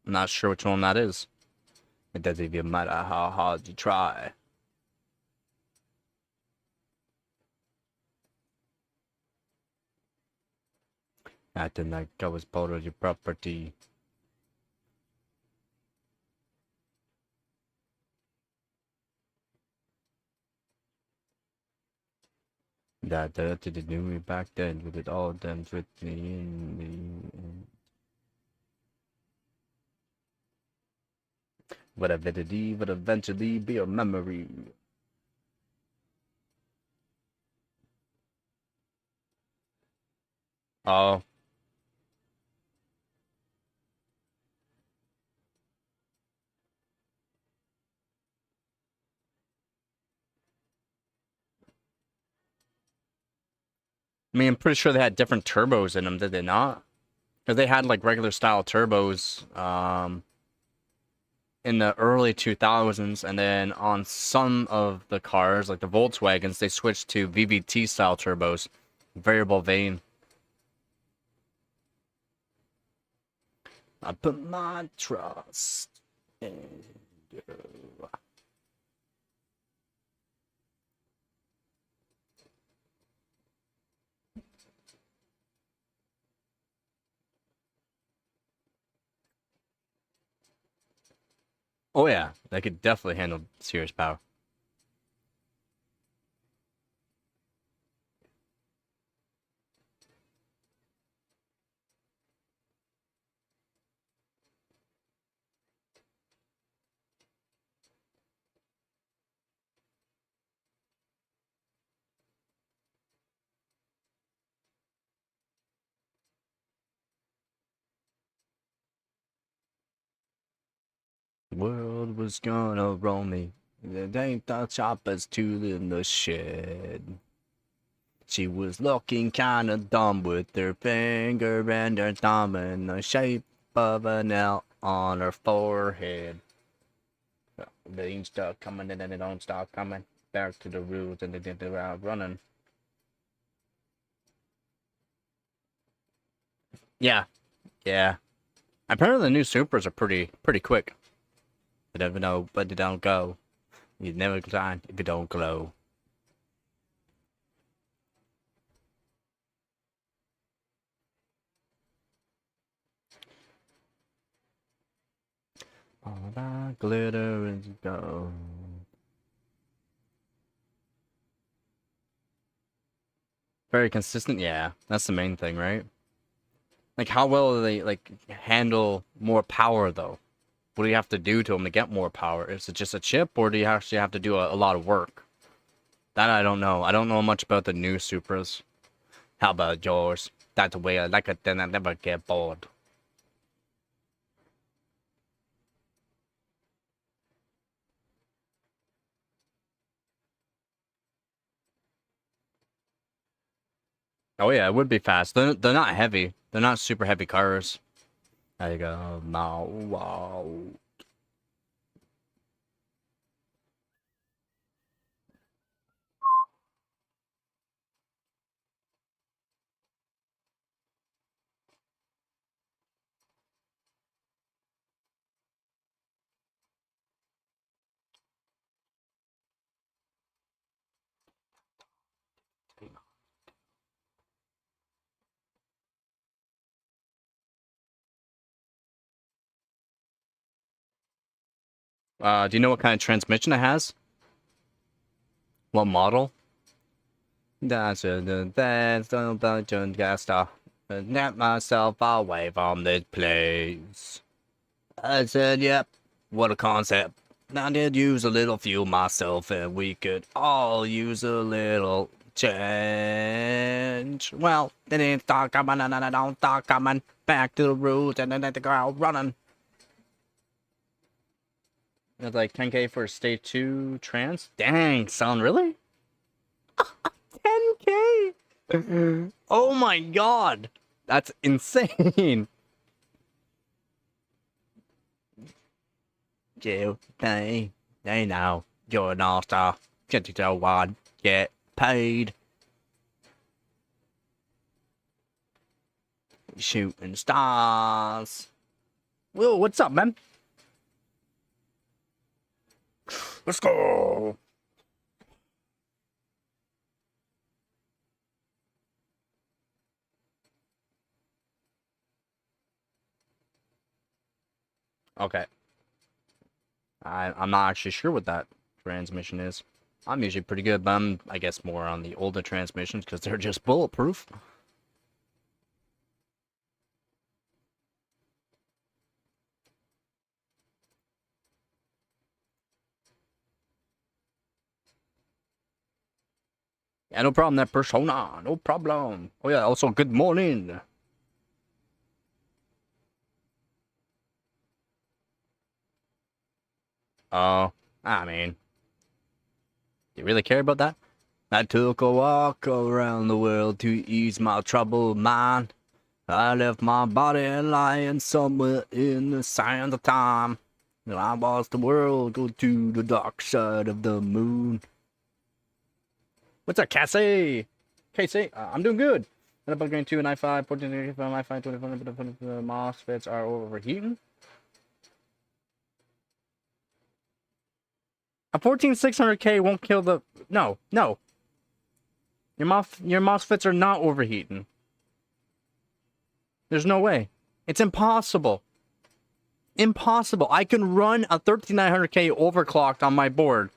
I'm not sure which one that is. It doesn't even matter how hard you try. Acting like I was part of your property. That didn't knew me back then, with it all done with me in me. Would eventually be a memory. Oh. I mean, I'm pretty sure they had different turbos in them, did they not? Because they had like regular style turbos in the early 2000s, and then on some of the cars, like the Volkswagens, they switched to VVT style turbos, variable vane. I put my trust in you. Oh yeah, they could definitely handle serious power. The world was gonna roll me. There ain't the choppers tool in the shed. She was looking kinda dumb with her finger and her thumb in the shape of an L on her forehead. The ain't stop coming and then it don't stop coming. Back to the rules and they did the round running. Yeah, yeah. Apparently the new supers are pretty quick. You never know, but they don't go. You never shine if you don't glow. All that glitter is gold. Very consistent, yeah. That's the main thing, right? Like, how well do they like handle more power though? What do you have to do to them to get more power? Is it just a chip, or do you actually have to do a lot of work? That I don't know. I don't know much about the new Supras. How about yours? That's the way I like it, then I never get bored. Oh yeah, it would be fast. They're not heavy. They're not super heavy cars. There you go. Wow, wow. Do you know what kind of transmission it has? What model? That's a bunch of gas stuff. Get myself away from this place. I said, yep, what a concept. I did use a little fuel myself, and we could all use a little change. Well, they didn't start coming, and I don't start coming. Back to the roots, and then let the crowd running. It's like 10K for stage 2 trans? Dang, son, really? 10K? Oh my god! That's insane! You, they know. You're an all-star. Get your one. Get paid. Shooting stars. Whoa, what's up, man? Let's go! Okay. I'm not actually sure what that transmission is. I'm usually pretty good, but I'm, I guess, more on the older transmissions because they're just bulletproof. Yeah, no problem, that persona. No problem. Oh, yeah, also, good morning. Oh, I mean, do you really care about that? I took a walk around the world to ease my troubled mind. I left my body lying somewhere in the sands of time. And I watched the world go to the dark side of the moon. What's up, Cassie? Casey, I'm doing good. What about going to an i5, 1435, i5, 2400, but the MOSFETs are overheating? A 14600K won't kill the... No, no. Your MOSFETs are not overheating. There's no way. It's impossible. Impossible. I can run a 13900K overclocked on my board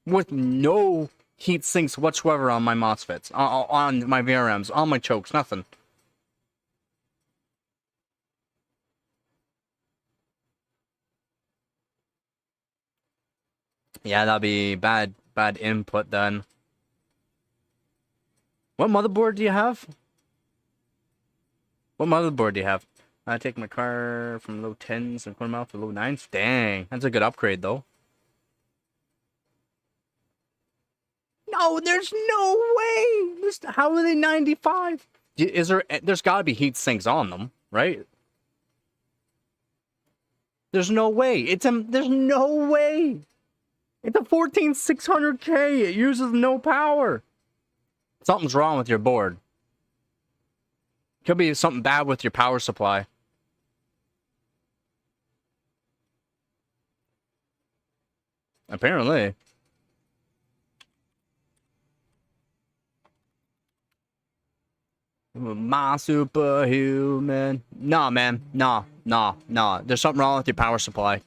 with no heat sinks whatsoever on my MOSFETs, on my VRMs, on my chokes, nothing. Yeah, that'd be bad input then. What motherboard do you have? What motherboard do you have? I take my car from low 10s and put them out to low 9s. Dang, that's a good upgrade though. No, there's no way. How are they 95? Is there? There's got to be heat sinks on them, right? There's no way. There's no way. It's a 14600K. It uses no power. Something's wrong with your board. Could be something bad with your power supply. Apparently. My superhuman. Nah, man. Nah. There's something wrong with your power supply.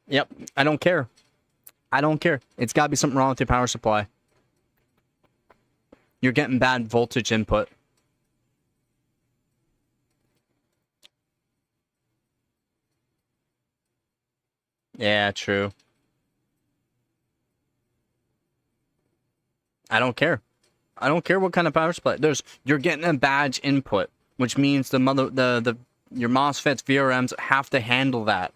Yep. I don't care. It's got to be something wrong with your power supply. You're getting bad voltage input. Yeah, true. I don't care. I don't care what kind of power supply. You're getting a bad input, which means your MOSFETs, VRMs have to handle that.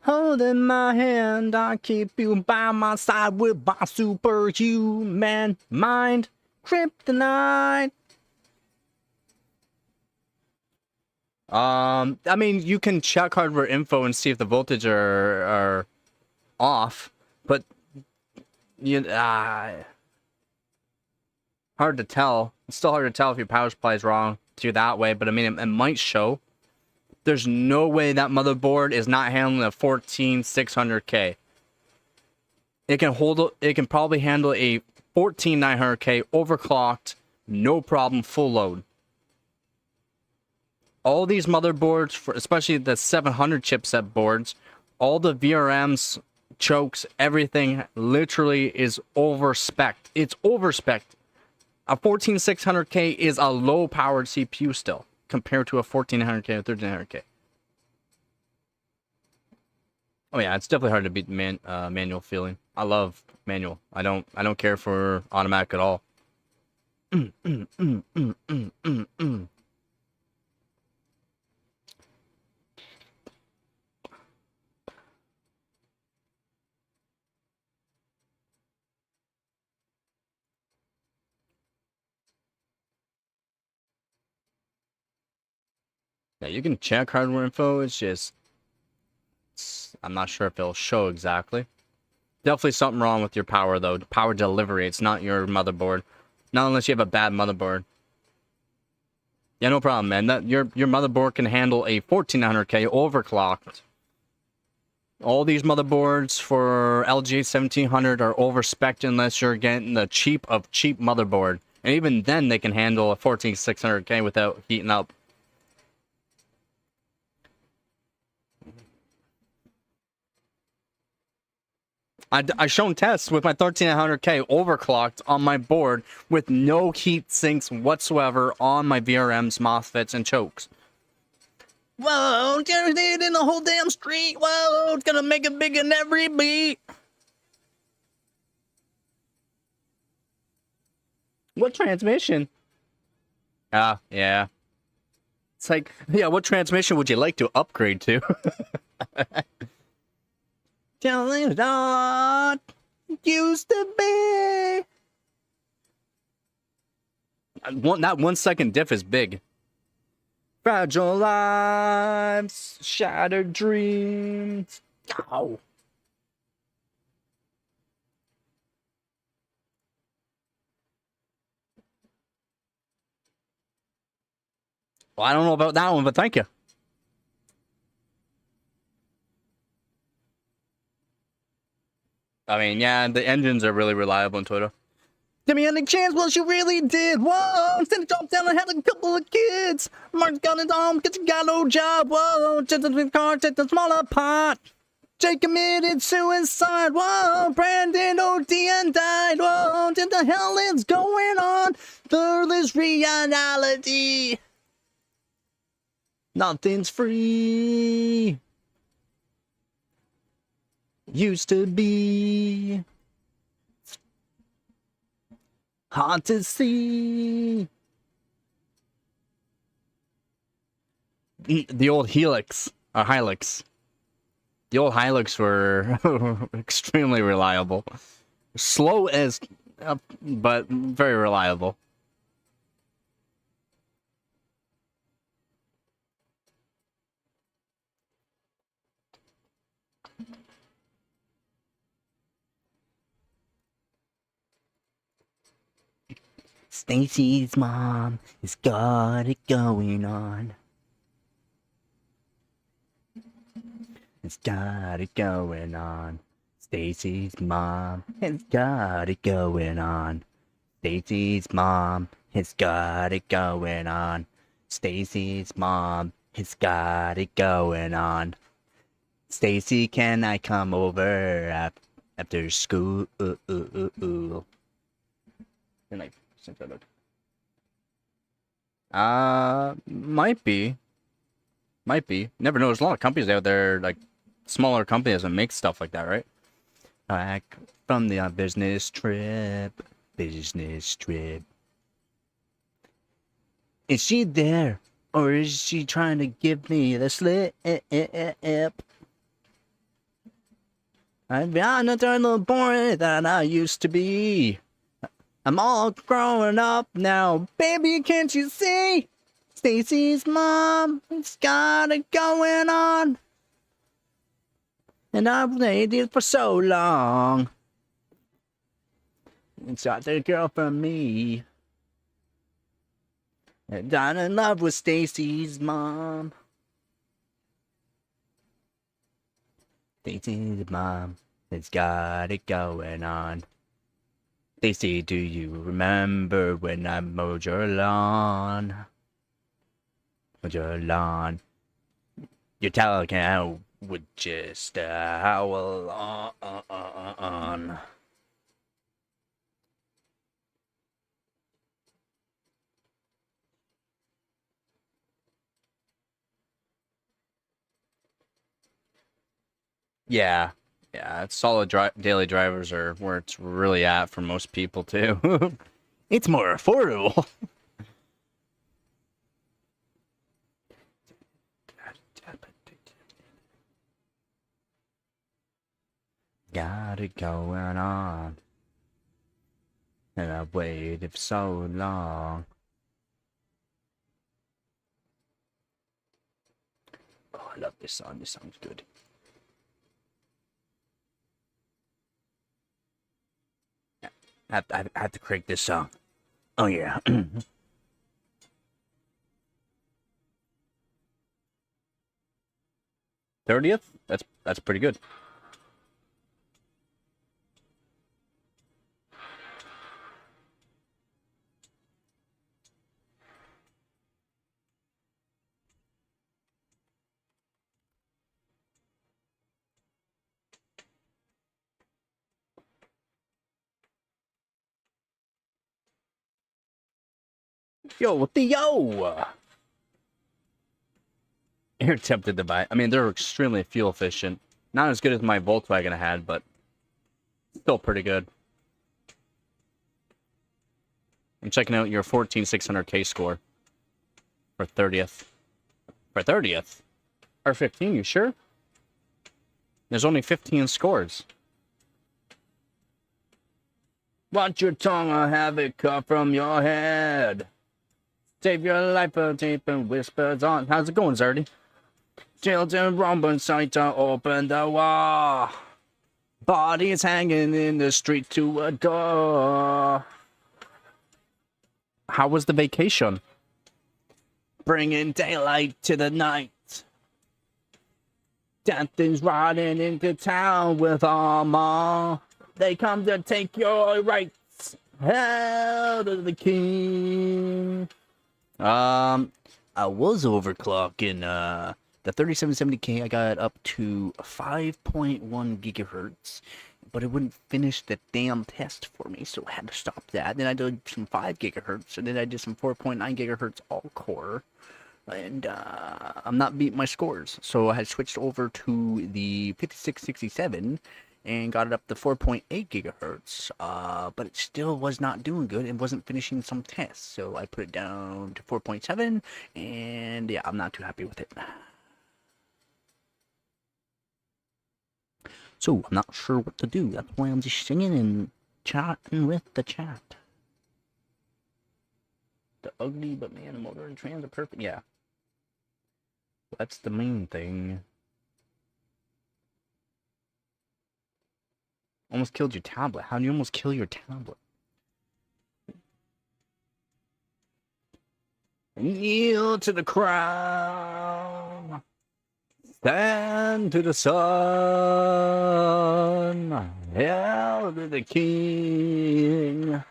Holding my hand, I keep you by my side with my superhuman mind. Kryptonite. I mean, you can check hardware info and see if the voltage are off, but hard to tell. It's still hard to tell if your power supply is wrong to that way, but I mean, it might show. There's no way that motherboard is not handling a 14600K. It can probably handle a 14900K overclocked, no problem, full load. All these motherboards, especially the 700 chipset boards, all the VRMs, chokes, everything literally is over-spec'd. It's over-spec'd. A 14600K is a low-powered CPU still, compared to a 1400K or 1300K. Oh yeah, it's definitely hard to beat manual feeling. I love manual. I don't care for automatic at all. Yeah, you can check hardware info. It's just, I'm not sure if it'll show exactly. Definitely something wrong with your power, though. The power delivery. It's not your motherboard. Not unless you have a bad motherboard. Yeah, no problem, man. Your motherboard can handle a 1400K overclocked. All these motherboards for LG 1700 are overspec'd unless you're getting the cheap of cheap motherboard. And even then, they can handle a 14600K without heating up. I shown tests with my 13900K overclocked on my board with no heat sinks whatsoever on my VRMs, MOSFETs, and chokes. Whoa, it's gonna do it in the whole damn street. Whoa, it's gonna make it big in every beat. What transmission? Yeah. It's like, yeah, what transmission would you like to upgrade to? Telling not used to be. That 1 second diff is big. Fragile lives, shattered dreams. Ow. Well, I don't know about that one, but thank you. I mean, yeah, the engines are really reliable in Toyota. Give me any chance, well, she really did. Whoa, instead of drop down, I had a couple of kids. Mark's got his arm, cause he got no job. Whoa, just a car, just a smaller pot. Jay committed suicide. Whoa, Brandon OD and died. Whoa, what the hell is going on? This reality. Nothing's free. Used to be. Hard to see. The old Helix, or Hilux. The old Hilux were extremely reliable. Slow as, but very reliable. Stacy's mom has got it going on. It's got it going on. Stacy's mom has got it going on. Stacy's mom has got it going on. Stacy's mom has got it going on. Stacy, can I come over after school? And like, might be. Never know. There's a lot of companies out there, like smaller companies that make stuff like that, right? Back from the business trip. Is she there, or is she trying to give me the slip? I'm not the boy that I used to be. I'm all growing up now, baby. Can't you see? Stacy's mom, it's got it going on. And I've waited for so long. It's got the girl from me. And I'm in love with Stacy's mom. Stacy's mom, it's got it going on. Stacy, do you remember when I mowed your lawn? Your talent cow would just howl on. Yeah, solid daily drivers are where it's really at for most people too. It's more affordable. Got it going on, and I've waited for so long. Oh, I love this song. This song's good. I have to crank this song. Oh yeah. 30th? That's pretty good. Yo, Theo! You're tempted to buy. I mean, they're extremely fuel efficient. Not as good as my Volkswagen I had, but still pretty good. I'm checking out your 14600K score for 30th. For 30th? Or 15, you sure? There's only 15 scores. Watch your tongue or have it cut from your head. Save your life for tape and whispers on. How's it going, Zardy? Children rumble inside to open the wall. Bodies hanging in the street to a door. How was the vacation? Bringing daylight to the night. Death is riding into town with armor. They come to take your rights. Hail to the king. I was overclocking the 3770K. I got up to 5.1 gigahertz, but it wouldn't finish the damn test for me, so I had to stop that. Then I did some 5 gigahertz, and then I did some 4.9 gigahertz all core, and I'm not beating my scores, so I had switched over to the 5667 and got it up to 4.8 gigahertz, but it still was not doing good and wasn't finishing some tests, so I put it down to 4.7, and yeah, I'm not too happy with it. So I'm not sure what to do. That's why I'm just singing and chatting with the chat. The ugly but man, the motor and trans are perfect. Yeah, that's the main thing. Almost killed your tablet. How do you almost kill your tablet? Kneel to the crown. Stand to the sun. Hail to the king.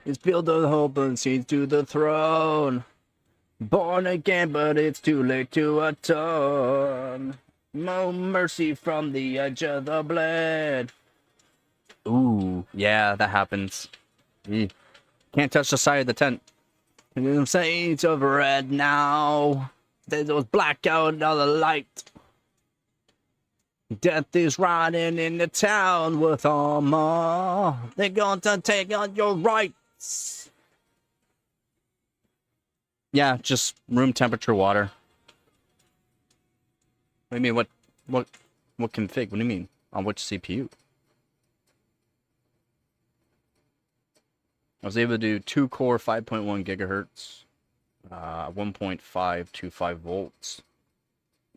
It's built of hope and seeds to the throne. Born again, but it's too late to atone. No mercy from the edge of the blade. Ooh, yeah, that happens. Can't touch the side of the tent. The saints of red now. There's those blackout of the light. Death is riding in the town with armor. They're going to take on your rights. Yeah, just room temperature water. What do you mean? What config? What do you mean? On which CPU? I was able to do 2-core 5.1 gigahertz, 1.525 volts.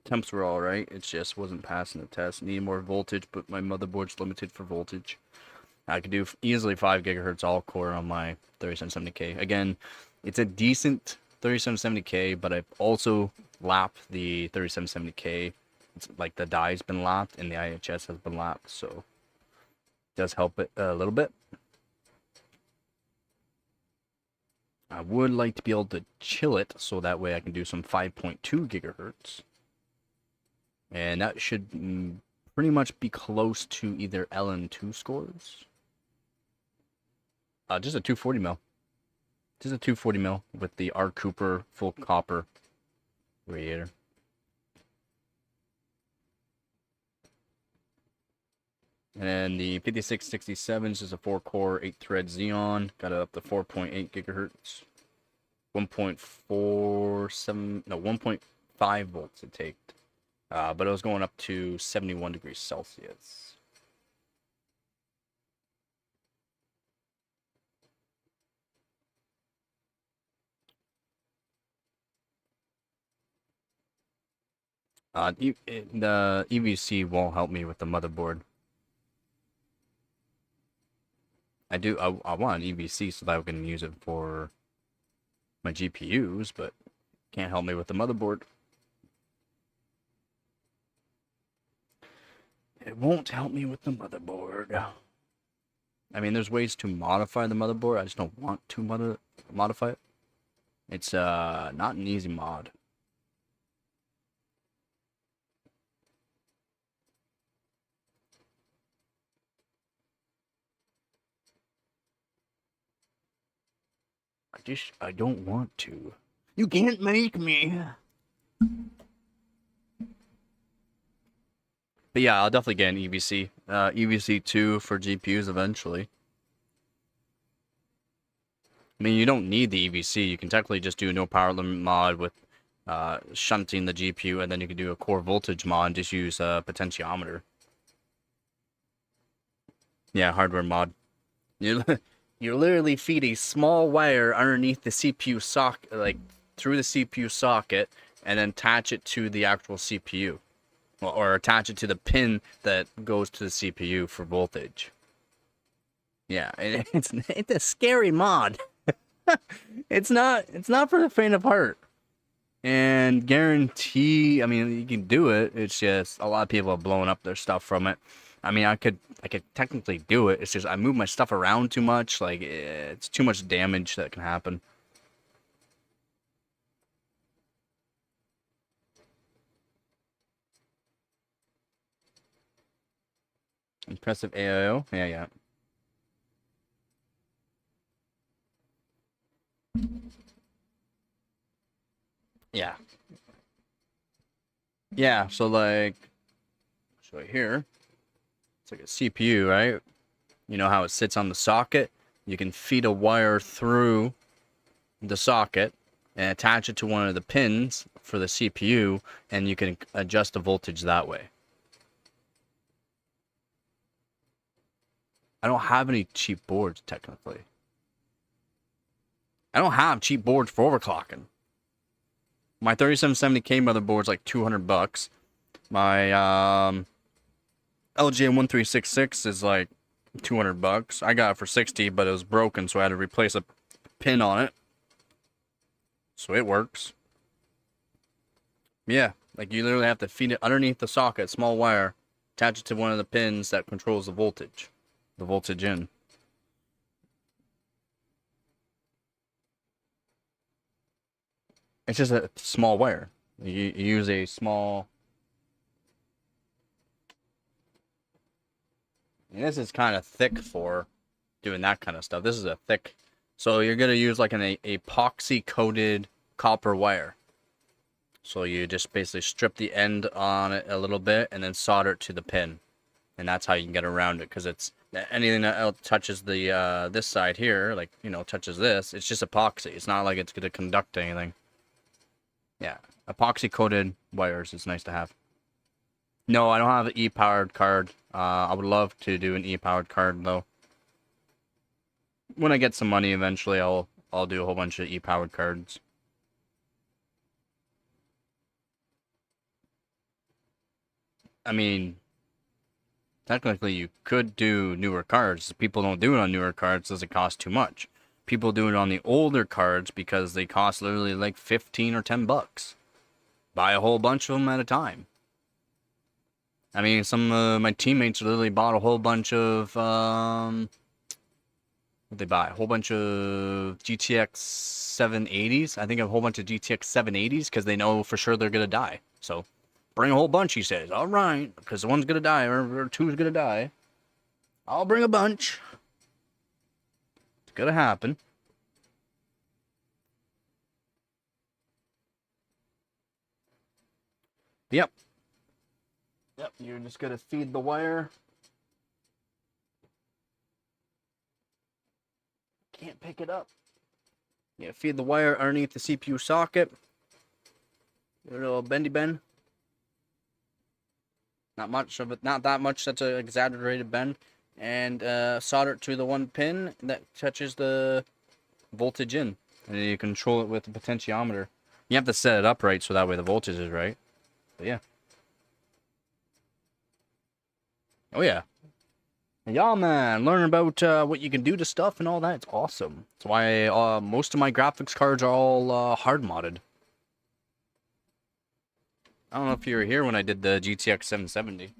Temps were alright, it just wasn't passing the test. Needed more voltage, but my motherboard's limited for voltage. I could do easily 5 gigahertz all core on my 3770K. Again, it's a decent 3770K, but I've also lapped the 3770K. It's like the die's been lapped and the IHS has been lapped, so it does help it a little bit. I would like to be able to chill it so that way I can do some 5.2 gigahertz. And that should pretty much be close to either LN2 scores. Just a 240 mil. Just a 240 mil with the R. Cooper full copper radiator. And then the 5667 is just a 4-core, 8-thread Xeon. Got it up to 4.8 gigahertz. 1.5 volts it taked. But it was going up to 71 degrees Celsius. The EVC won't help me with the motherboard. I want an EVC so that I can use it for my GPUs, but can't help me with the motherboard. It won't help me with the motherboard. I mean, there's ways to modify the motherboard. I just don't want to modify it. It's not an easy mod. I don't want to. You can't make me. But yeah, I'll definitely get an EVC. EVC 2 for GPUs eventually. I mean, you don't need the EVC. You can technically just do no power limit mod with shunting the GPU, and then you can do a core voltage mod and just use a potentiometer. Yeah, hardware mod. You literally feed a small wire underneath the CPU socket, like through the CPU socket, and then attach it to the actual CPU. Or attach it to the pin that goes to the CPU for voltage. Yeah, it's a scary mod. It's not for the faint of heart. And guarantee, I mean, you can do it. It's just a lot of people are blowing up their stuff from it. I mean, I could technically do it. It's just I move my stuff around too much. Like it's too much damage that can happen. Impressive AIO. Yeah, yeah. Yeah. Yeah, so like right here, it's like a CPU, right? You know how it sits on the socket? You can feed a wire through the socket and attach it to one of the pins for the CPU, and you can adjust the voltage that way. I don't have any cheap boards, technically. I don't have cheap boards for overclocking. My 3770K motherboard's like 200 bucks. My LJ1366 is like 200 bucks. I got it for 60, but it was broken, so I had to replace a pin on it. So it works. Yeah, like you literally have to feed it underneath the socket, small wire, attach it to one of the pins that controls the voltage in. It's just a small wire. You use a small. And this is kind of thick for doing that kind of stuff. This is a thick. So you're going to use like an epoxy coated copper wire. So you just basically strip the end on it a little bit and then solder it to the pin. And that's how you can get around it, because it's anything that else touches the this side here, like, you know, touches this, it's just epoxy. It's not like it's going to conduct anything. Yeah, epoxy coated wires is nice to have. No, I don't have an e-powered card. I would love to do an e-powered card though. When I get some money eventually, I'll do a whole bunch of e-powered cards. I mean, technically you could do newer cards. People don't do it on newer cards because it costs too much. People do it on the older cards because they cost literally like 15 or 10 bucks. Buy a whole bunch of them at a time. I mean, some of my teammates literally bought a whole bunch of, what'd they buy? A whole bunch of GTX 780s. I think a whole bunch of GTX 780s because they know for sure they're going to die. So, bring a whole bunch, he says. All right, because one's going to die or two's going to die. I'll bring a bunch. It's going to happen. Yep. Yep, you're just going to feed the wire. Can't pick it up. Yeah, feed the wire underneath the CPU socket. A little bendy bend. Not much of it, not that much. That's an exaggerated bend. And solder it to the one pin that touches the voltage in. And you control it with the potentiometer. You have to set it up right so that way the voltage is right. But yeah. Oh yeah. Yeah, man. Learning about what you can do to stuff and all that. It's awesome. That's why most of my graphics cards are all hard modded. I don't know if you were here when I did the GTX 770.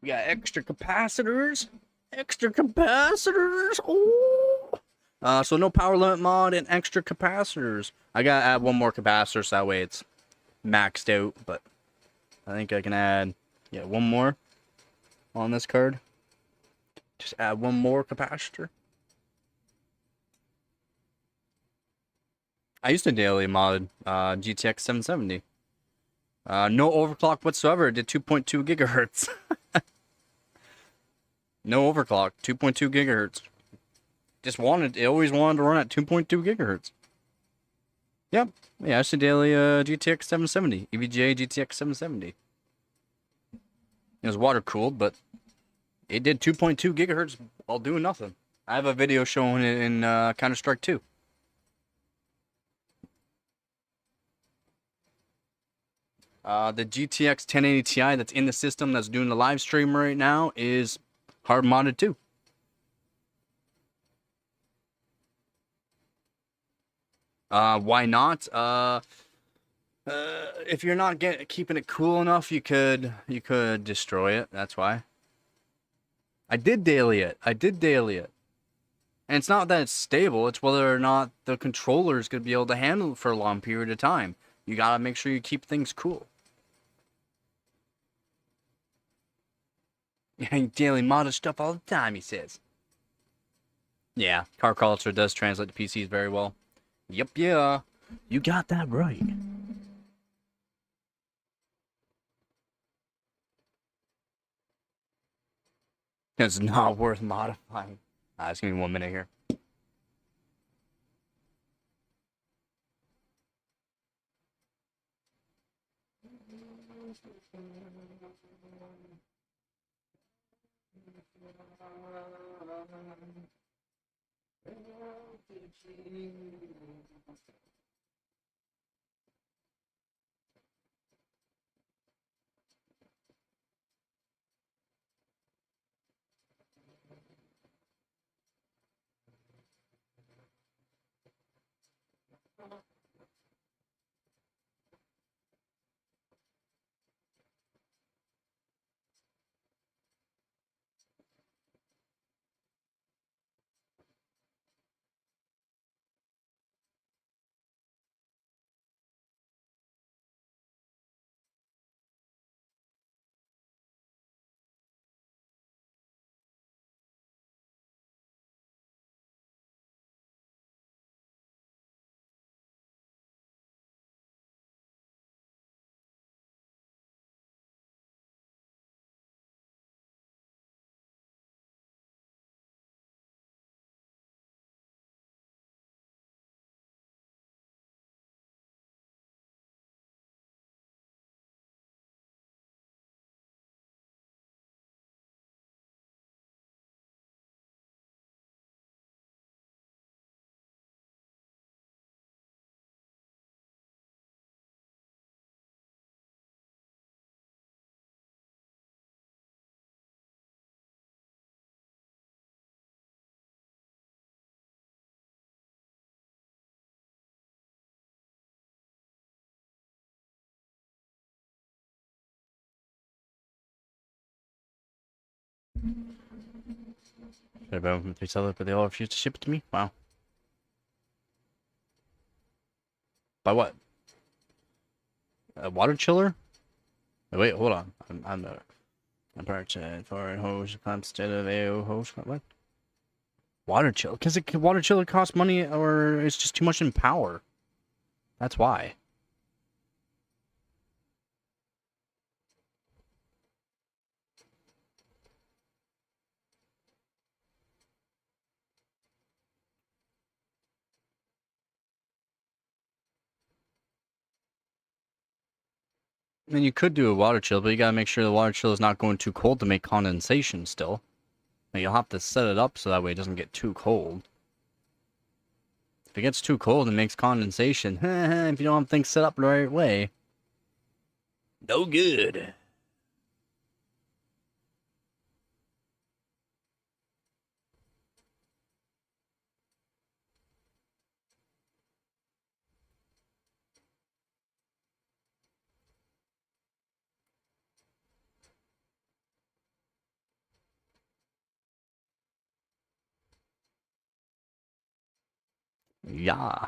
We got extra capacitors. Extra capacitors. Oh. So no power limit mod and extra capacitors. I gotta add one more capacitor so that way it's maxed out, but I think I can add, yeah, one more on this card. Just add one more capacitor. I used to daily mod GTX 770. No overclock whatsoever. It did 2.2 gigahertz. No overclock, 2.2 gigahertz. It always wanted to run at 2.2 gigahertz. Yep. Yeah, I used to daily GTX 770. EVGA GTX 770. It was water cooled, but it did 2.2 gigahertz while doing nothing. I have a video showing it in Counter-Strike 2. The GTX 1080 Ti that's in the system that's doing the live stream right now is hard modded too. Why not? If you're not keeping it cool enough, you could destroy it. That's why. I did daily it. And it's not that it's stable, it's whether or not the controller is going to be able to handle it for a long period of time. You gotta make sure you keep things cool. Yeah, you daily model stuff all the time, he says. Yeah, car culture does translate to PCs very well. Yep, yeah. You got that right. It's not worth modifying. Just give me 1 minute here. Should I buy 3 sellers, but they all refuse to ship it to me? Wow. By what? A water chiller? Oh, wait, hold on. I'm purchasing foreign hose instead of AO hose. What? Water chiller? Because water chiller costs money, or it's just too much in power. That's why. I mean, you could do a water chill, but you gotta make sure the water chill is not going too cold to make condensation still. Now, you'll have to set it up so that way it doesn't get too cold. If it gets too cold, it makes condensation. If you don't have things set up the right way. No good. Yeah.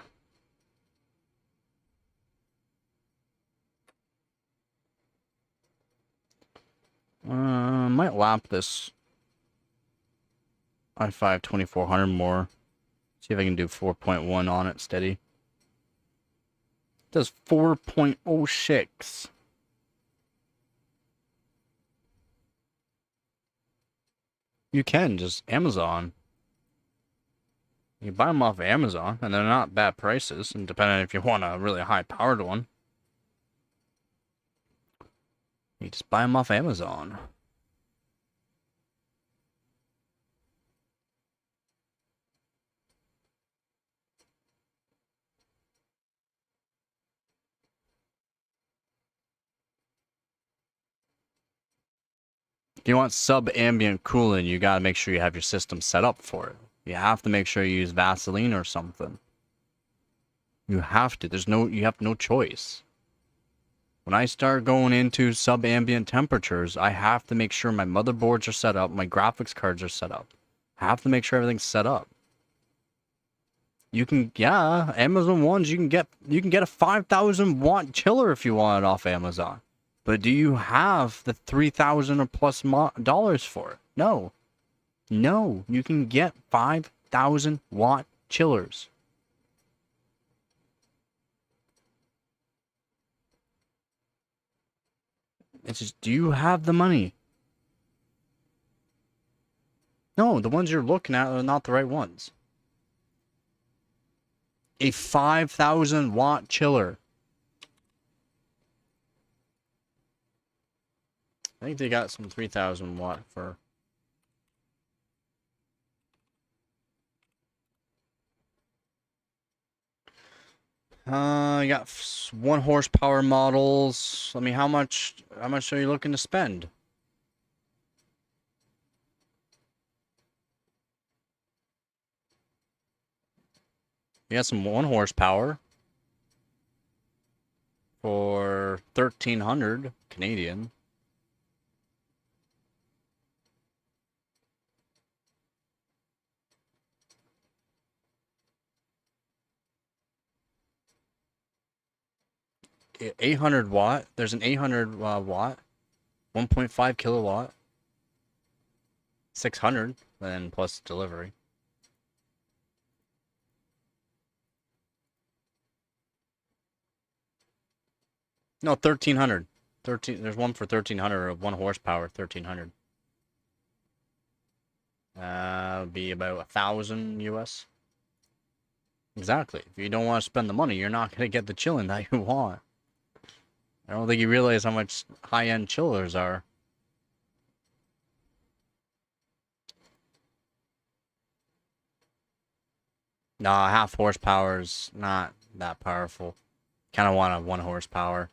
Might lap this i5 2400 more. See if I can do 4.1 on it steady. It does 4.06. You can just Amazon. You buy them off Amazon, and they're not bad prices. And depending if you want a really high-powered one, you just buy them off Amazon. you want sub-ambient cooling, you gotta make sure you have your system set up for it. You have to make sure you use Vaseline or something. You have to. You have no choice. When I start going into sub-ambient temperatures, I have to make sure my motherboards are set up, my graphics cards are set up. I have to make sure everything's set up. You can, yeah, Amazon ones, you can get a 5,000 watt chiller if you want it off Amazon. But do you have the $3,000 or plus dollars for it? No. No, you can get 5,000 watt chillers. It's just, do you have the money? No, the ones you're looking at are not the right ones. A 5,000 watt chiller. I think they got some 3,000 watt for. You got 1 horsepower models. I mean, how much are you looking to spend? You got some 1 horsepower for 1,300 Canadian. Yeah, 800 watt. There's an 800 watt, 1.5 kilowatt, 600, then plus delivery. No, 1,300. There's one for 1,300 of 1 horsepower, 1,300. Would be about 1,000 US. Exactly. If you don't want to spend the money, you're not gonna get the chilling that you want. I don't think you realize how much high-end chillers are. Nah, 1/2 horsepower is not that powerful. Kind of want a 1 horsepower.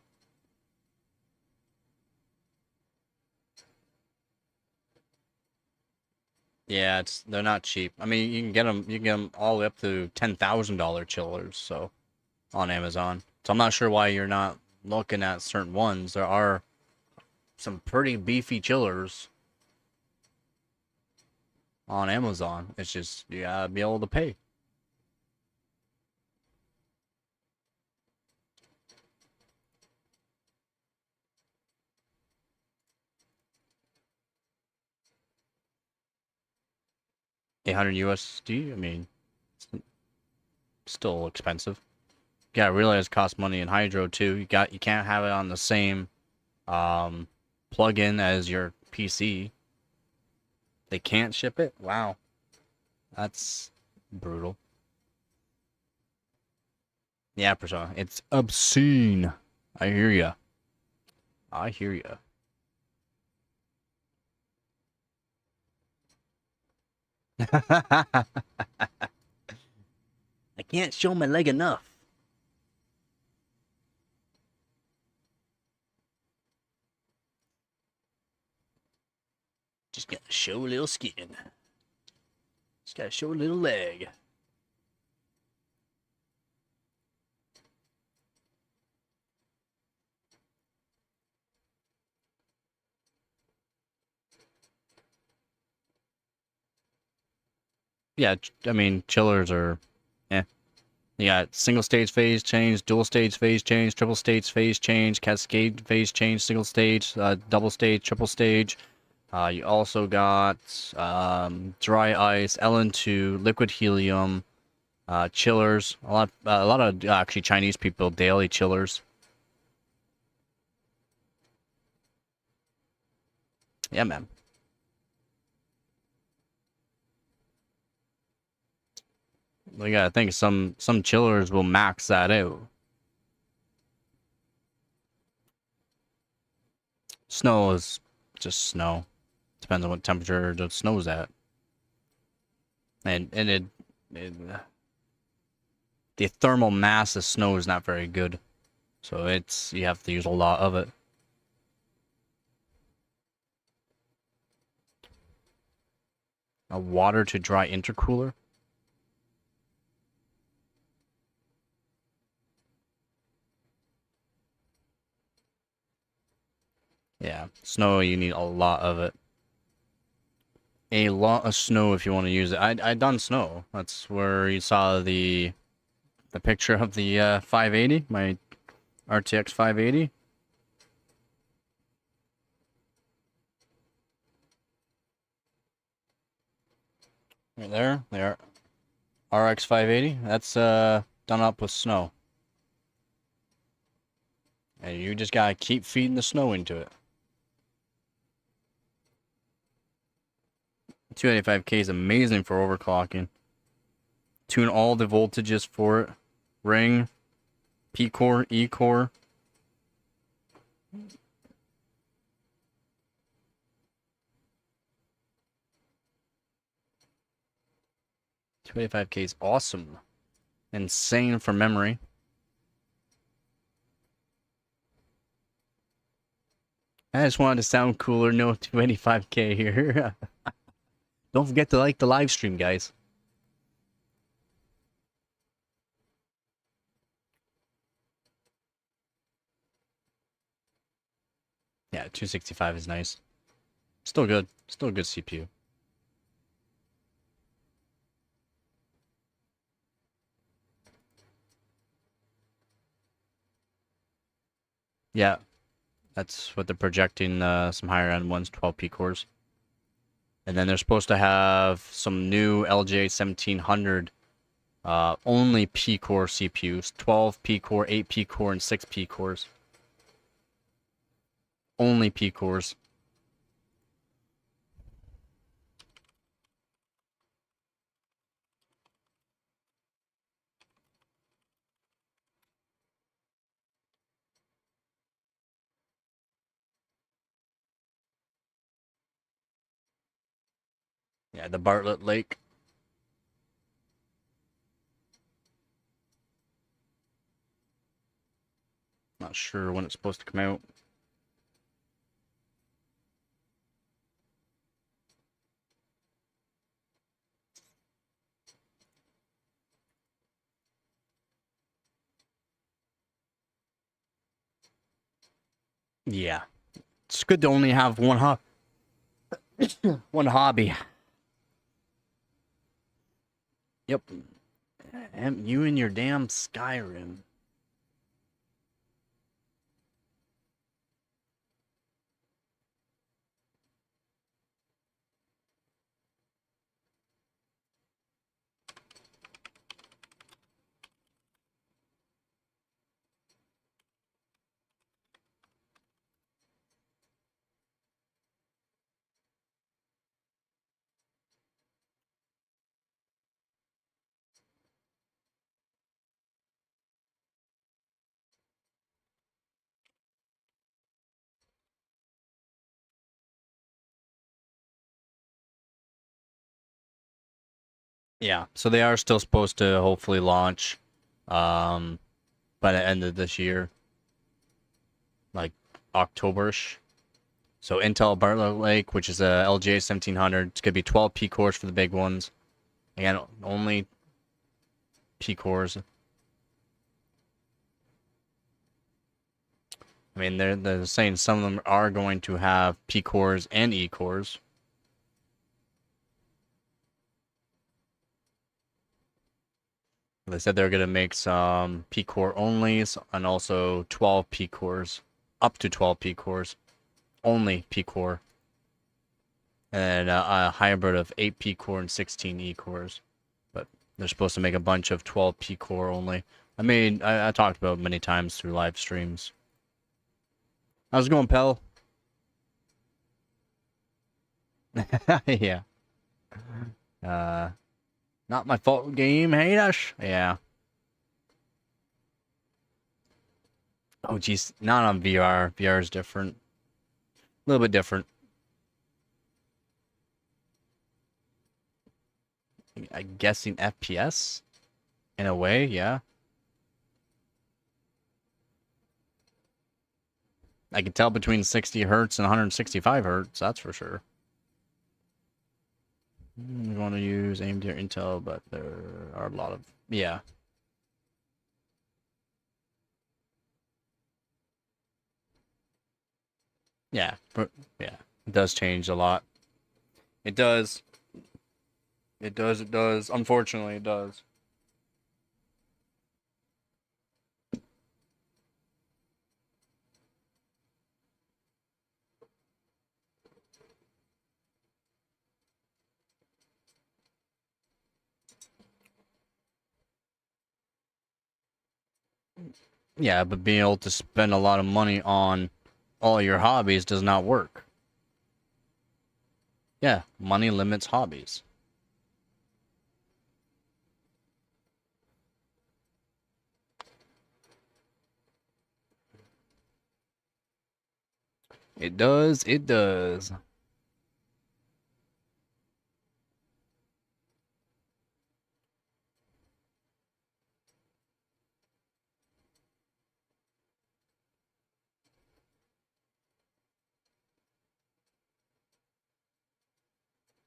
Yeah, they're not cheap. I mean, you can get them all the way up to $10,000 chillers, so on Amazon. So I'm not sure why you're not looking at certain ones. There are some pretty beefy chillers on Amazon. It's just you gotta be able to pay. $800 USD. I mean, it's still expensive. You gotta realize it costs money in hydro too. You can't have it on the same plug-in as your PC. They can't ship it? Wow. That's brutal. Yeah, Persona. It's obscene. I hear ya. I hear ya. I can't show my leg enough. Just gotta show a little skin. Just gotta show a little leg. Yeah, I mean, chillers are, eh. You got single stage phase change, dual stage phase change, triple stage phase change, cascade phase change, single stage, double stage, triple stage. You also got dry ice, LN2, liquid helium, chillers. A lot of actually Chinese people daily chillers. Yeah, man. We gotta think some chillers will max that out. Snow is just snow. Depends on what temperature the snow's at. And the thermal mass of snow is not very good. So you have to use a lot of it. A water to dry intercooler. Yeah, snow, you need a lot of it. A lot of snow if you want to use it. I done snow. That's where you saw the picture of the 580, my RTX 580. Right there, they are. RX 580. That's done up with snow. And you just gotta keep feeding the snow into it. 285K is amazing for overclocking. Tune all the voltages for it. Ring, P core, E core. $285K is awesome. Insane for memory. I just wanted to sound cooler. No 285K here. Don't forget to like the live stream, guys. Yeah, 265 is nice. Still good. Still a good CPU. Yeah, that's what they're projecting. Some higher end ones, 12P cores. And then they're supposed to have some new LGA 1700 only P core CPUs, 12P core, 8P core, and 6P cores. Only P cores. Yeah, the Bartlett Lake. Not sure when it's supposed to come out. Yeah, it's good to only have one one hobby. Yep. And you and your damn Skyrim. Yeah, so they are still supposed to hopefully launch by the end of this year, like Octoberish. So Intel Bartlett Lake, which is a LGA 1700, it's gonna be 12 P cores for the big ones. Again, only P cores. I mean, they're saying some of them are going to have P cores and E cores. They said they're gonna make some P core onlys and also 12 P cores, up to 12 P cores, only P core, and a hybrid of 8 P core and 16 E cores. But they're supposed to make a bunch of 12 P core only. I talked about it many times through live streams. How's it going, Pell? Yeah. Not my fault game, haters. Yeah. Oh, geez. Not on VR. VR is different. A little bit different. I'm guessing FPS? In a way, yeah. I can tell between 60 hertz and 165 hertz, that's for sure. We want to use AMD or Intel, but there are a lot of yeah. Yeah, but yeah, it does change a lot. It does. It does. It does. Unfortunately, it does. Yeah, but being able to spend a lot of money on all your hobbies does not work. Yeah, money limits hobbies. It does. It does.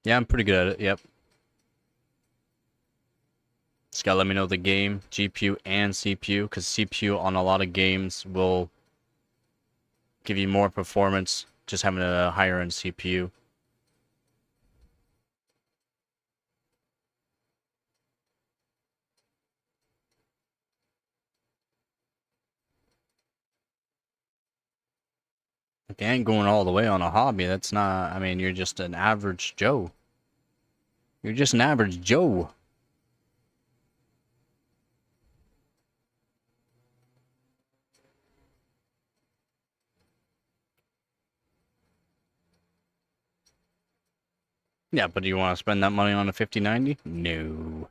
Yeah, I'm pretty good at it. Yep. Just gotta let me know the game, GPU and CPU, because CPU on a lot of games will give you more performance just having a higher end CPU. If you ain't going all the way on a hobby, that's not. I mean, you're just an average Joe. You're just an average Joe. Yeah, but do you want to spend that money on a 5090? No.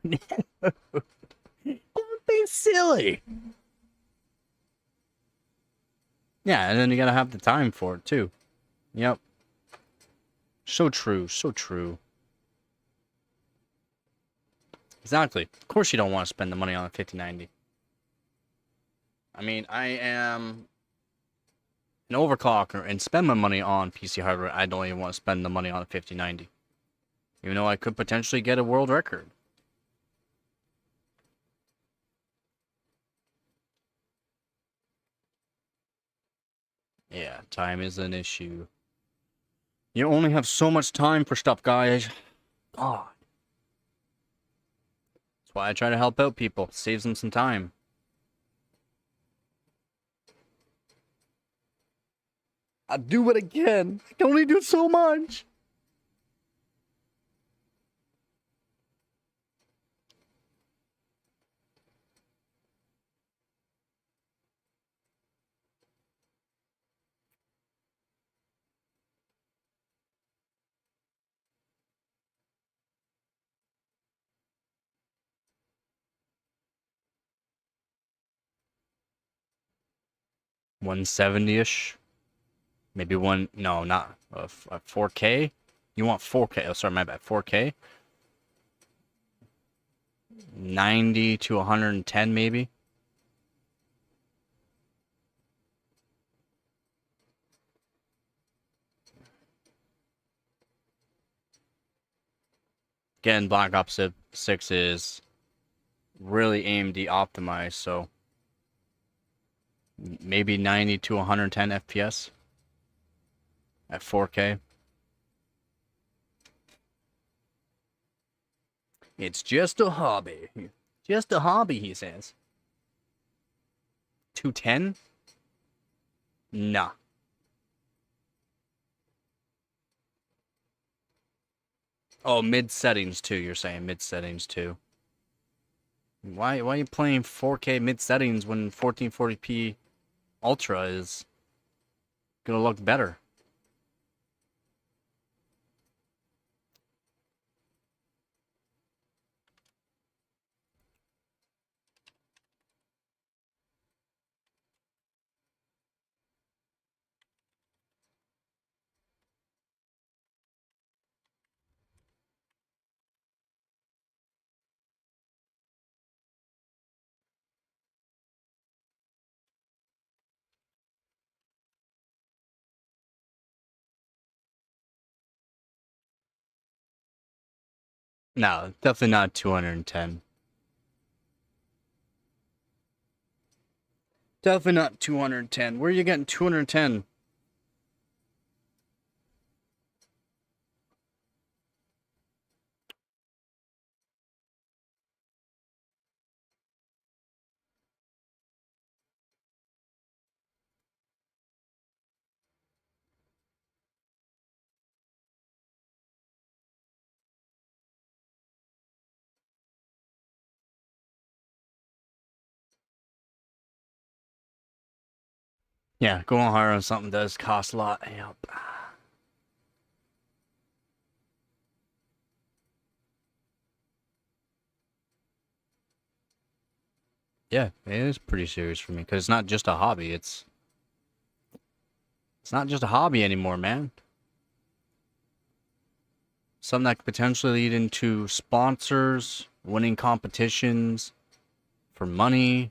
Don't be silly. Yeah, and then you gotta have the time for it too. Yep. So true. So true. Exactly. Of course you don't want to spend the money on a 5090. I mean, I am an overclocker and spend my money on PC hardware. I don't even want to spend the money on a 5090. Even though I could potentially get a world record. Yeah, time is an issue. You only have so much time for stuff, guys. God. That's why I try to help out people. Saves them some time. I do it again. I can only do so much. One 170-ish. Maybe one. No, not 4K. You want 4K? Oh, sorry, my bad. 4K. 90 to 110, maybe. Again, Black Ops 6 is really AMD optimized, so maybe 90 to 110 FPS at 4K. It's just a hobby. Just a hobby, he says. 210? Nah. Oh, mid settings too. You're saying mid settings too. Why are you playing 4K mid settings when 1440p Ultra is gonna look better? No, definitely not 210. Definitely not 210. Where are you getting 210? Yeah, going hard on something does cost a lot. Yep. Yeah, it is pretty serious for me because it's not just a hobby. It's not just a hobby anymore, man. Something that could potentially lead into sponsors, winning competitions for money,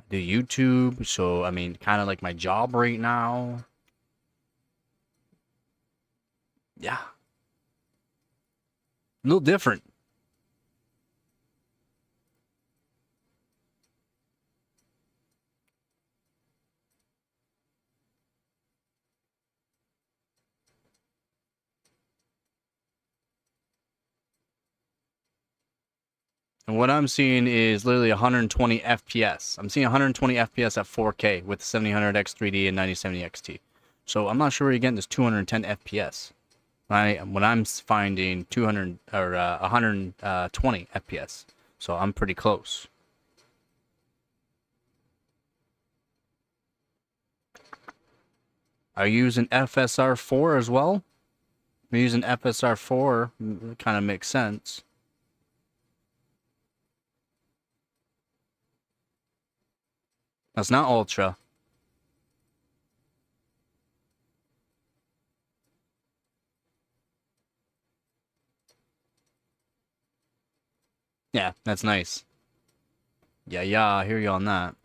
do YouTube. So, I mean, kind of like my job right now. Yeah, a little different. And what I'm seeing is literally 120 FPS. I'm seeing 120 FPS at 4K with 7000X 3D and 9070 XT. So I'm not sure where you're getting this 210 FPS. When I'm finding 200 or 120 FPS. So I'm pretty close. Are you using FSR4 as well? I'm using FSR4. Kind of makes sense. That's not Ultra. Yeah, that's nice. Yeah, I hear you on that.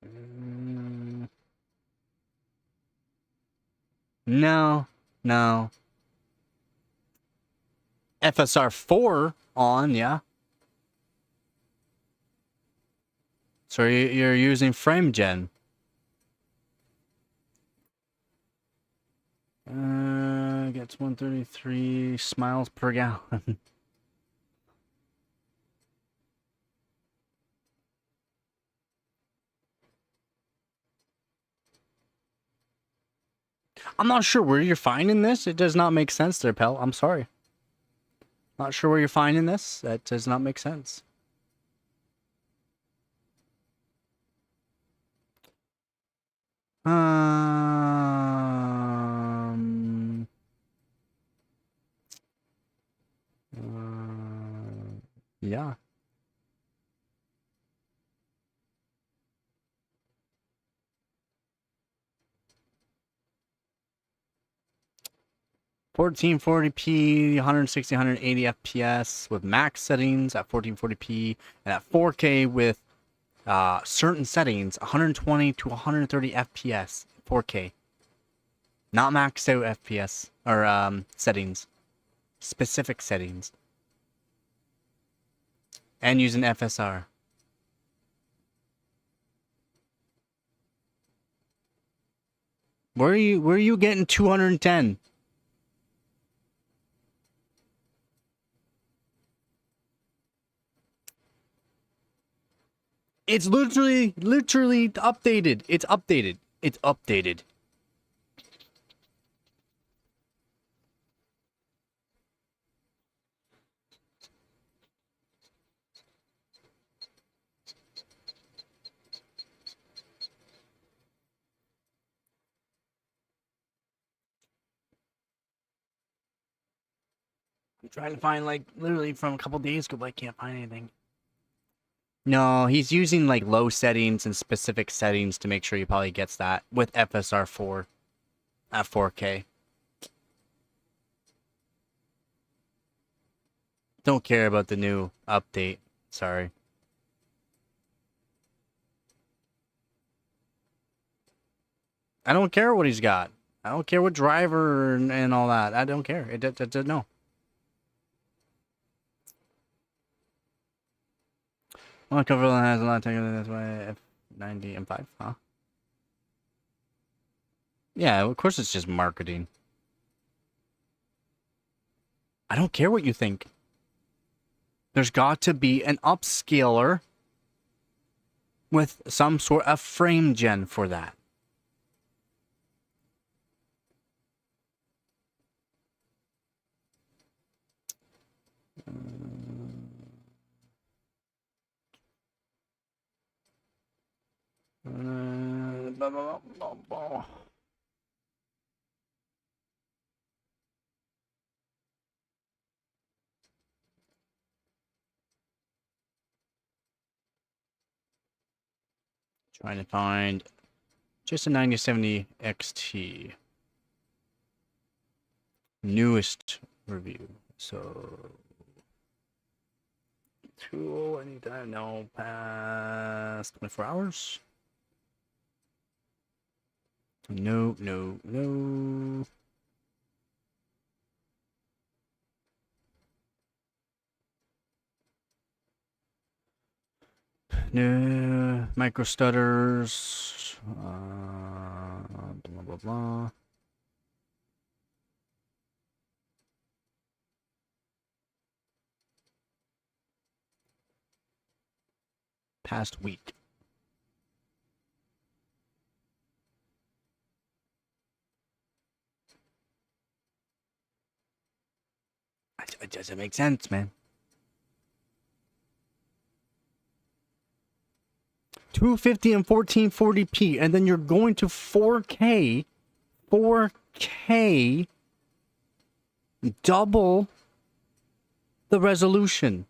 Mm, no, no. FSR4 on, yeah. So you're using frame gen. Gets 133 miles per gallon. I'm not sure where you're finding this. It does not make sense there, pal. I'm sorry. Not sure where you're finding this. That does not make sense. Um. Yeah. 1440p, 160, 180 FPS with max settings at 1440p and at 4K with certain settings, 120 to 130 FPS, 4K. Not maxed out FPS or settings, specific settings, and using FSR. Where are you getting 210? It's literally updated. It's updated. It's updated. I'm trying to find, like, literally from a couple days ago, but I can't find anything. No, he's using, like, low settings and specific settings to make sure he probably gets that with FSR 4 at 4K. Don't care about the new update. Sorry. I don't care what he's got. I don't care what driver and all that. I don't care. No. Well, cover has a lot of technical. That's why F90 M5, huh? Yeah, of course it's just marketing. I don't care what you think. There's got to be an upscaler with some sort of frame gen for that. Trying to find just a 9070 XT. Newest review. So tool anytime, no, past 24 hours. No. No micro stutters. Blah blah blah. Past week. It doesn't make sense, man. 250 and 1440p, and then you're going to 4K. 4K. Double the resolution.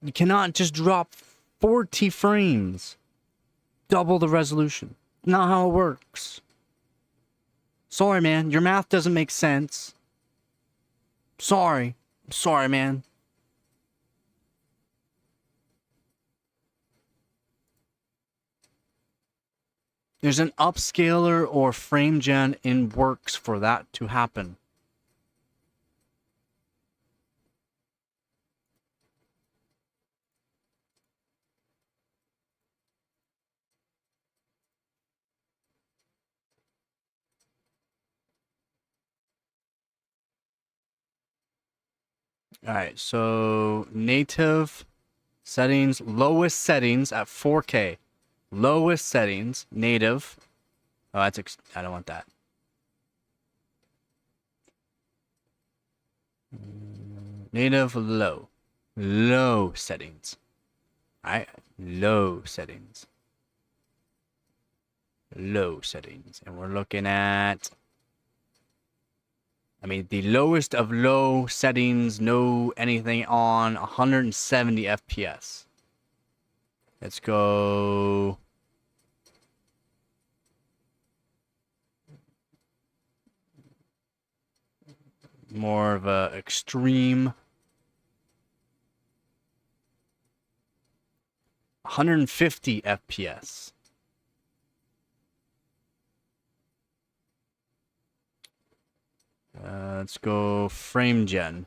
You cannot just drop 40 frames. Double the resolution. Not how it works. Sorry, man. Your math doesn't make sense. Sorry. Sorry, man. There's an upscaler or frame gen in works for that to happen. Alright, so native settings, lowest settings at 4K. Lowest settings, native. Oh, I don't want that. Native low. Low settings. Alright, low settings. Low settings. And we're looking at, I mean, the lowest of low settings, no anything on 170 FPS. Let's go. More of a extreme. 150 FPS. Let's go frame gen.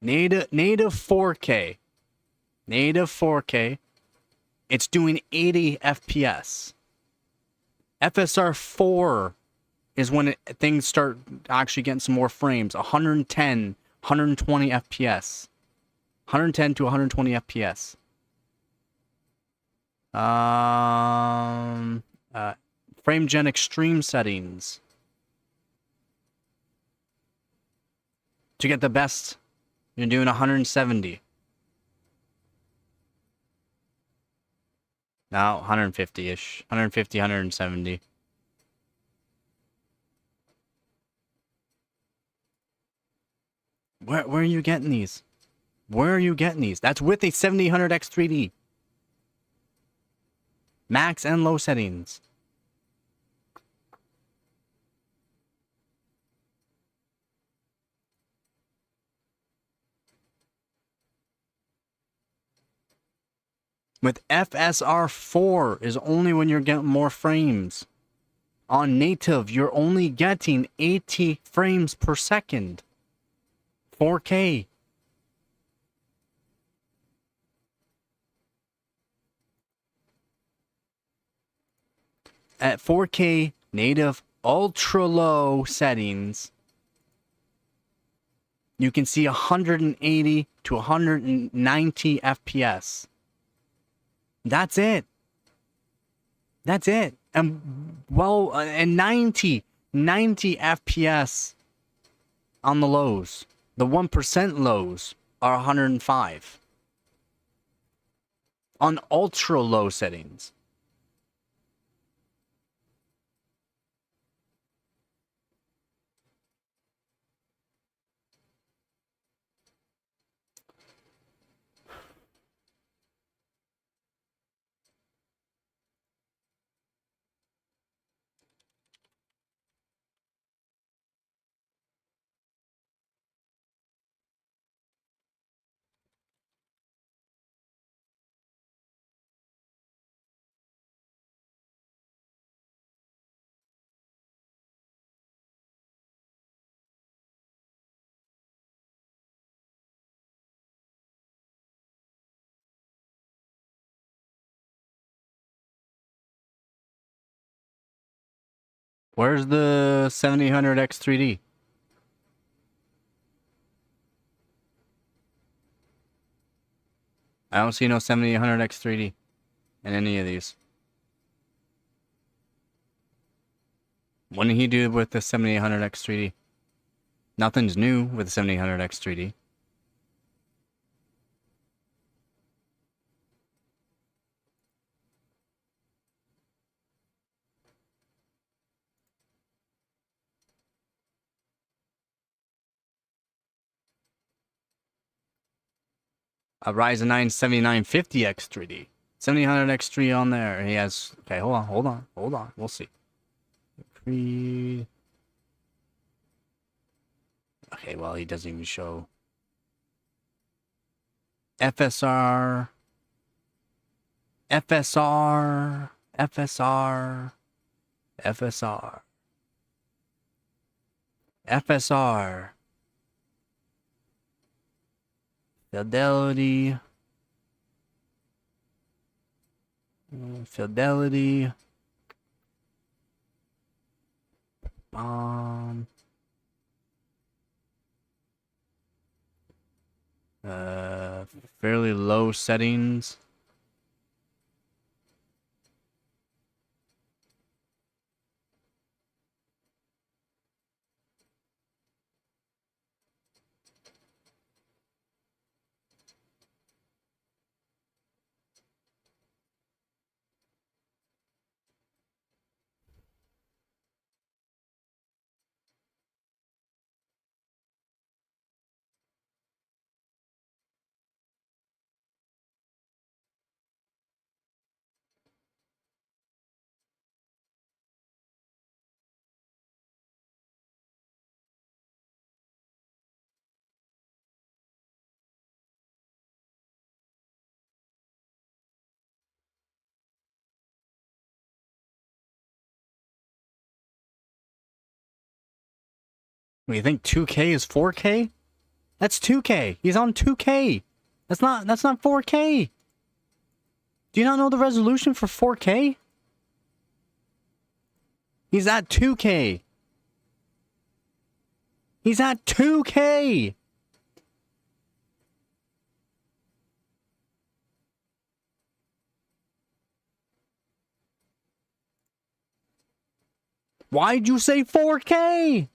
Native 4K. Native 4K. It's doing 80 FPS. FSR 4 is when things start actually getting some more frames. 110, 120 FPS. 110 to 120 FPS. Frame gen extreme settings. To get the best, you're doing 170. No, 150-ish. 150, 170. Where are you getting these? Where are you getting these? That's with a 7800X 3D. Max and low settings. With FSR 4 is only when you're getting more frames. On native, you're only getting 80 frames per second. 4K. At 4K native ultra low settings, you can see 180 to 190 FPS. That's it. That's it. And well, and 90 FPS on the lows. The 1% lows are 105 on ultra low settings. Where's the 7800X 3D? I don't see no 7800X 3D in any of these. What did he do with the 7800X 3D? Nothing's new with the 7800X 3D. A Ryzen 9 7950X 3D. 7800X3 on there. He has... Okay, hold on. We'll see. Creed... Okay, well, he doesn't even show... FSR... FSR... FSR... FSR... FSR... Fidelity... Fidelity... Fairly low settings. You think 2K is 4K? That's 2K. He's on 2K. That's not 4K. Do you not know the resolution for 4K? He's at 2K. He's at 2K. Why'd you say 4K?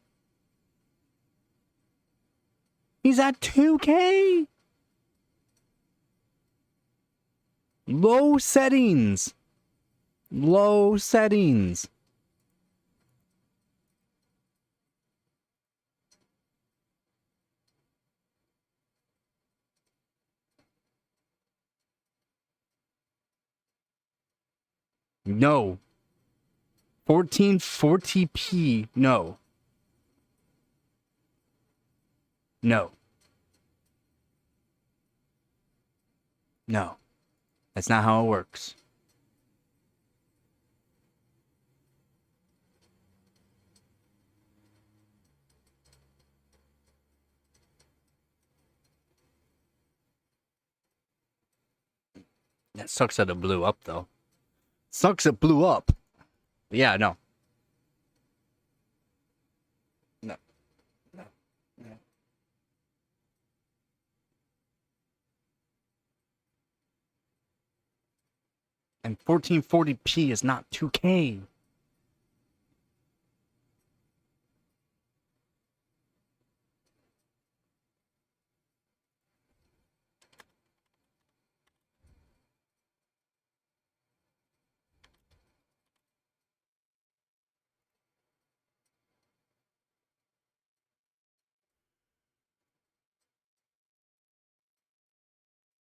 He's at 2K. Low settings. Low settings. No. 1440p. No. No. No. That's not how it works. That sucks that it blew up, though. Sucks it blew up. Yeah, no. No. No. No. And 1440p is not 2K.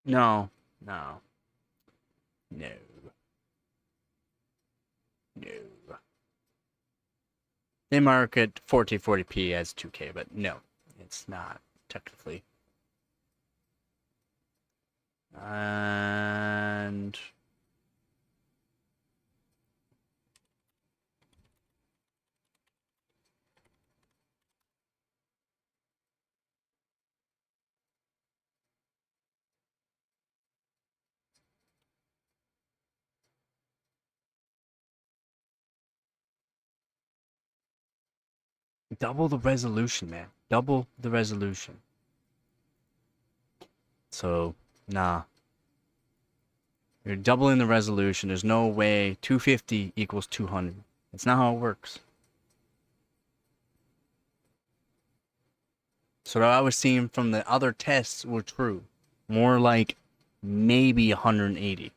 No. No. No. No. They market 1440p as 2K, but no, it's not technically. And double the resolution, man. Double the resolution. So, nah. You're doubling the resolution. There's no way 250 equals 200. That's not how it works. So what I was seeing from the other tests were true. More like maybe 180.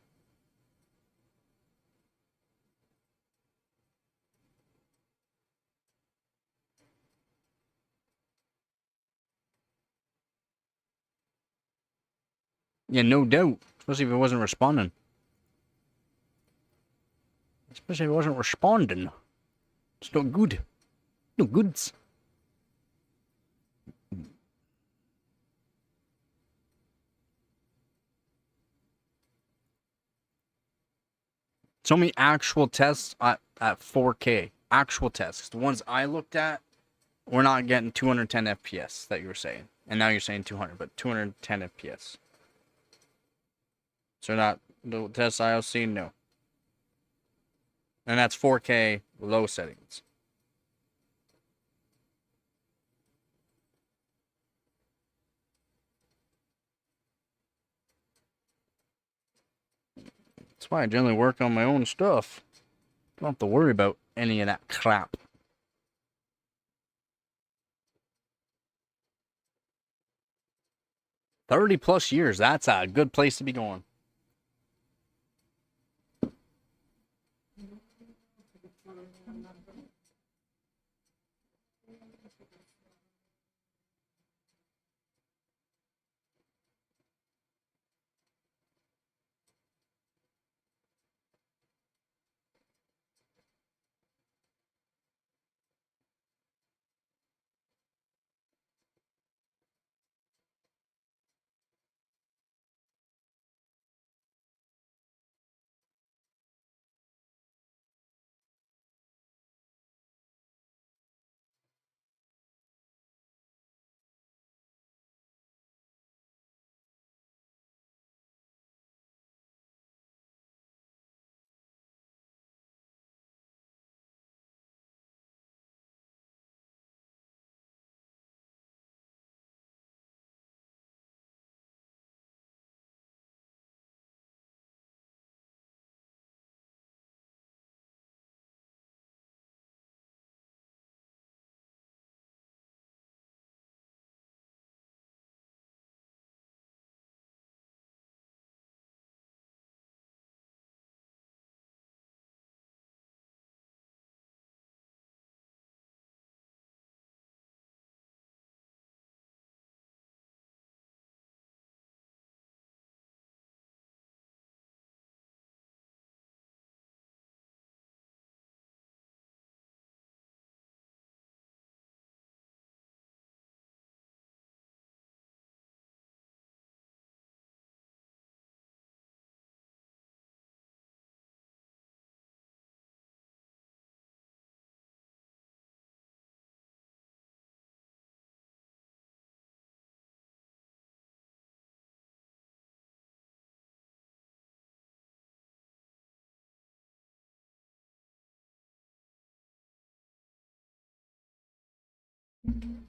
Yeah, no doubt. Especially if it wasn't responding. Especially if it wasn't responding. It's not good. No goods. Show me actual tests at 4K. Actual tests. The ones I looked at, we're not getting 210 FPS that you were saying. And now you're saying 200, but 210 FPS. So not the tests I've seen, no. And that's 4K low settings. That's why I generally work on my own stuff. Don't have to worry about any of that crap. 30 plus years, that's a good place to be going.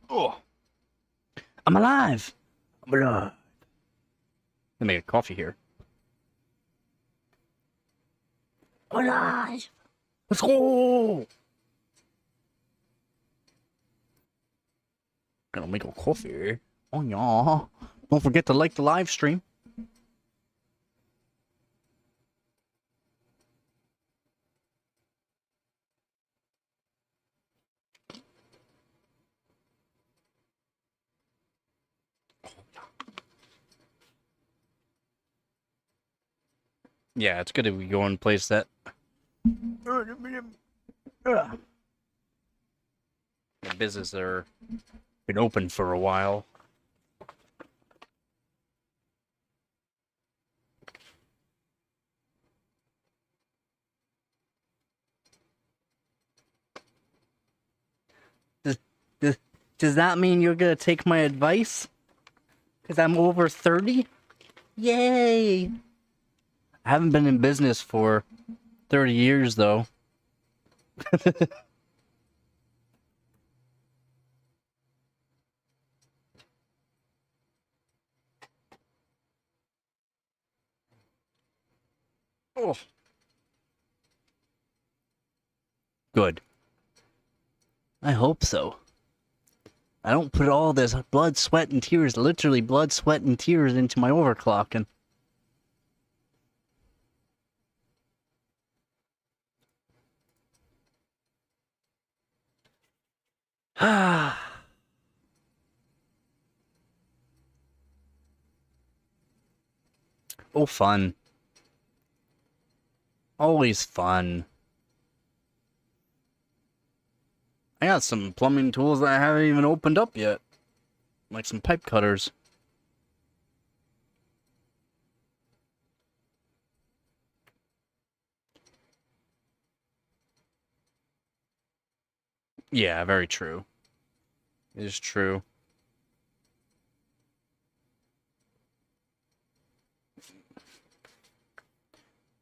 Oh, I'm alive. I'm alive. Let me make a coffee here. I'm alive. Let's go. Gonna make a coffee. Oh yeah. Don't forget to like the live stream. Yeah, it's good if we go and place that. The business are been open for a while. Does, does, does that mean you're gonna take my advice? Because I'm over 30? Yay! I haven't been in business for 30 years, though. Oh. Good. I hope so. I don't put all this blood, sweat, and tears, literally blood, sweat, and tears into my overclocking. Ah. Oh, fun. Always fun. I got some plumbing tools that I haven't even opened up yet. Like some pipe cutters. Yeah, very true. It is true.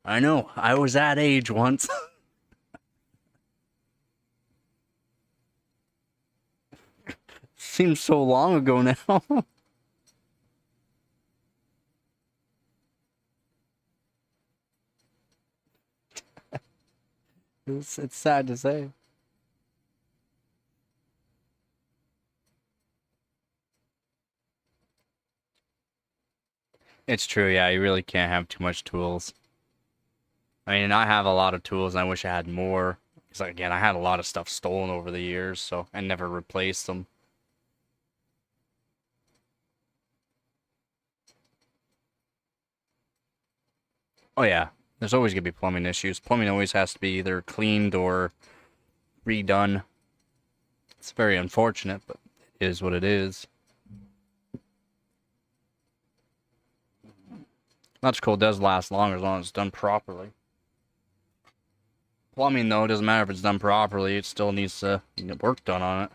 I know. I was that age once. Seems so long ago now. It's sad to say. It's true, yeah. You really can't have too much tools. I mean, I have a lot of tools, and I wish I had more. Because, again, I had a lot of stuff stolen over the years, so I never replaced them. Oh, yeah. There's always going to be plumbing issues. Plumbing always has to be either cleaned or redone. It's very unfortunate, but it is what it is. Electrical does last longer as long as it's done properly. Plumbing, though, doesn't matter if it's done properly. It still needs to get work done on it.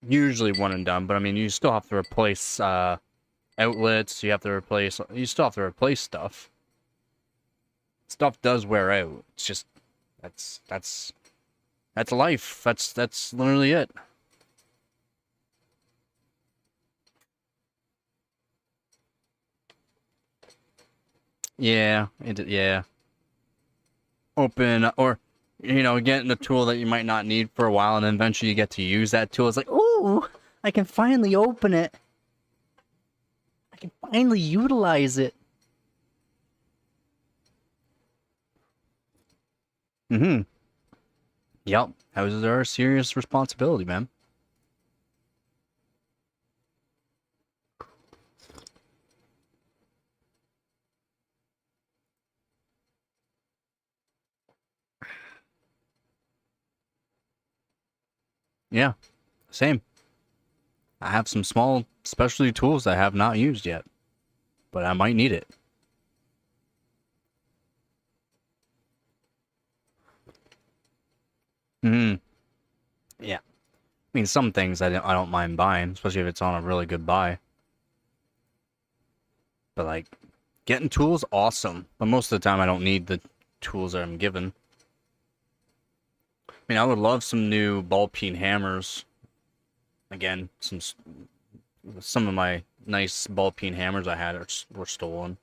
Usually one and done, but I mean, you still have to replace outlets. You still have to replace stuff. Stuff does wear out. It's just that's life. That's literally it. Yeah. Open or getting a tool that you might not need for a while, and then eventually you get to use that tool. It's like, ooh, I can finally open it. I can finally utilize it. Mm-hmm. Yep. Houses are a serious responsibility, man. Yeah. Same. I have some small specialty tools I have not used yet, but I might need it. Hmm. Yeah. I mean, some things I don't mind buying, especially if it's on a really good buy. But like, getting tools, awesome. But most of the time, I don't need the tools that I'm given. I mean, I would love some new ball-peen hammers. Again, some of my nice ball-peen hammers I had were stolen.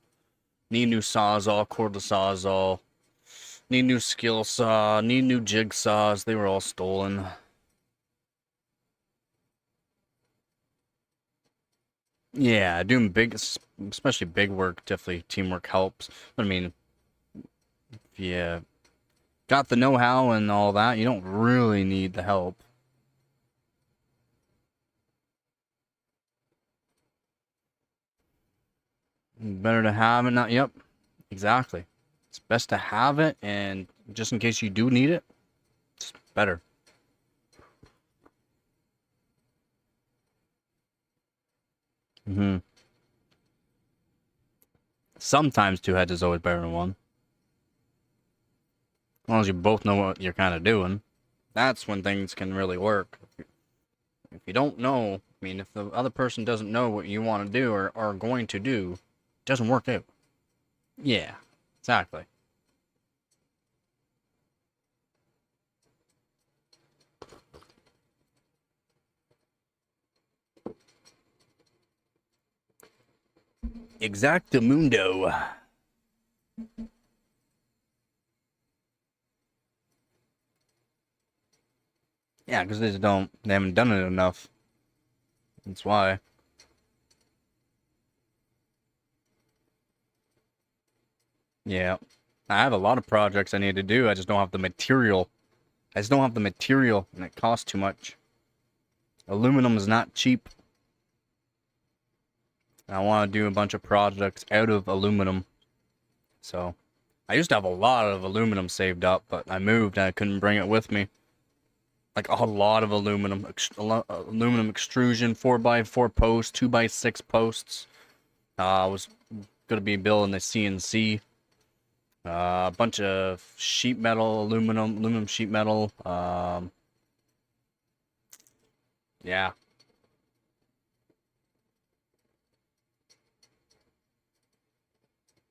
Need new sawzall, cordless sawzall. Need new skill saw. Need new jigsaws. They were all stolen. Yeah, doing big, especially big work, definitely teamwork helps. But I mean, if you got the know-how and all that, you don't really need the help. Better to have it, not, yep, exactly. It's best to have it, and just in case you do need it, it's better. Sometimes two heads is always better than one. As long as you both know what you're kind of doing, that's when things can really work. If you don't know, I mean, if the other person doesn't know what you want to do or are going to do, it doesn't work out. Yeah, exactly. Exactamundo. Yeah, because they haven't done it enough. That's why. Yeah. I have a lot of projects I need to do, I just don't have the material. I just don't have the material, and it costs too much. Aluminum is not cheap. I want to do a bunch of projects out of aluminum. So, I used to have a lot of aluminum saved up, but I moved and I couldn't bring it with me. Like a lot of aluminum, aluminum extrusion, 4x4 posts, 2x6 posts. I was gonna be building the CNC. A bunch of sheet metal, aluminum sheet metal. Yeah.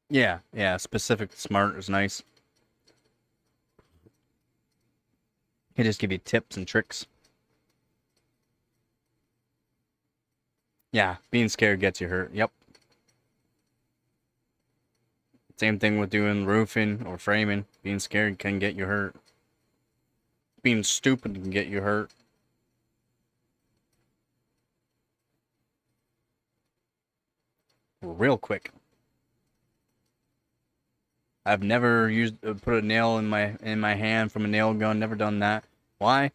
Yeah, specific smart is nice. He just give you tips and tricks. Yeah, being scared gets you hurt. Yep. Same thing with doing roofing or framing. Being scared can get you hurt. Being stupid can get you hurt. Real quick. I've never used put a nail in my hand from a nail gun. Never done that. Why?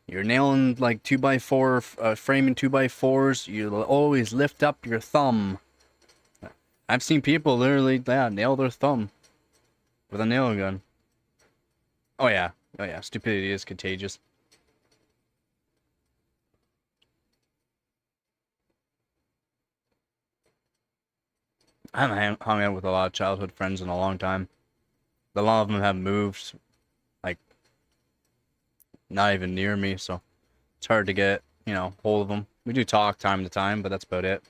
You're nailing like 2x4 framing 2x4s. You'll always lift up your thumb. I've seen people literally nail their thumb with a nail gun. Oh yeah, stupidity is contagious. I haven't hung out with a lot of childhood friends in a long time. A lot of them have moved, like, not even near me, so it's hard to get, hold of them. We do talk time to time, but that's about it.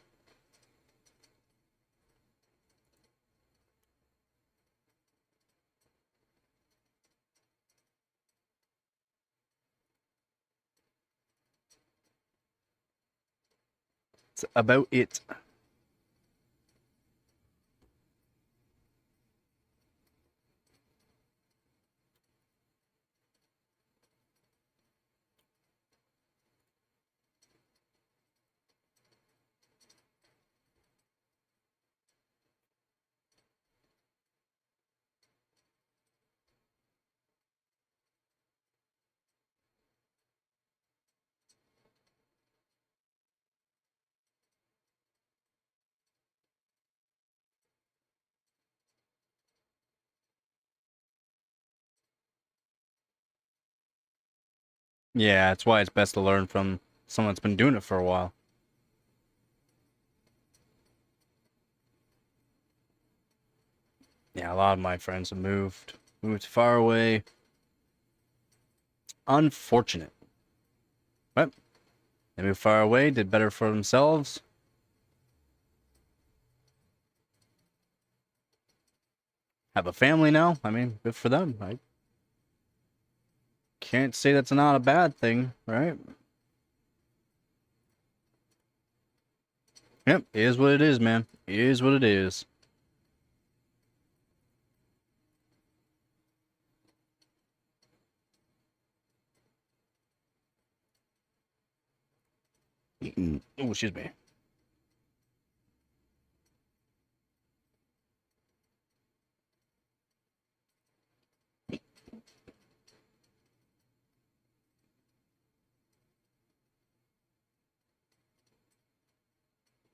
It's about it. Yeah, that's why it's best to learn from someone that's been doing it for a while. Yeah, a lot of my friends have moved far away. Unfortunate. But they moved far away, did better for themselves. have a family now. I mean, good for them. I can't say that's not a bad thing, right? Yep, it is what it is, man. It is what it is. Oh, excuse me.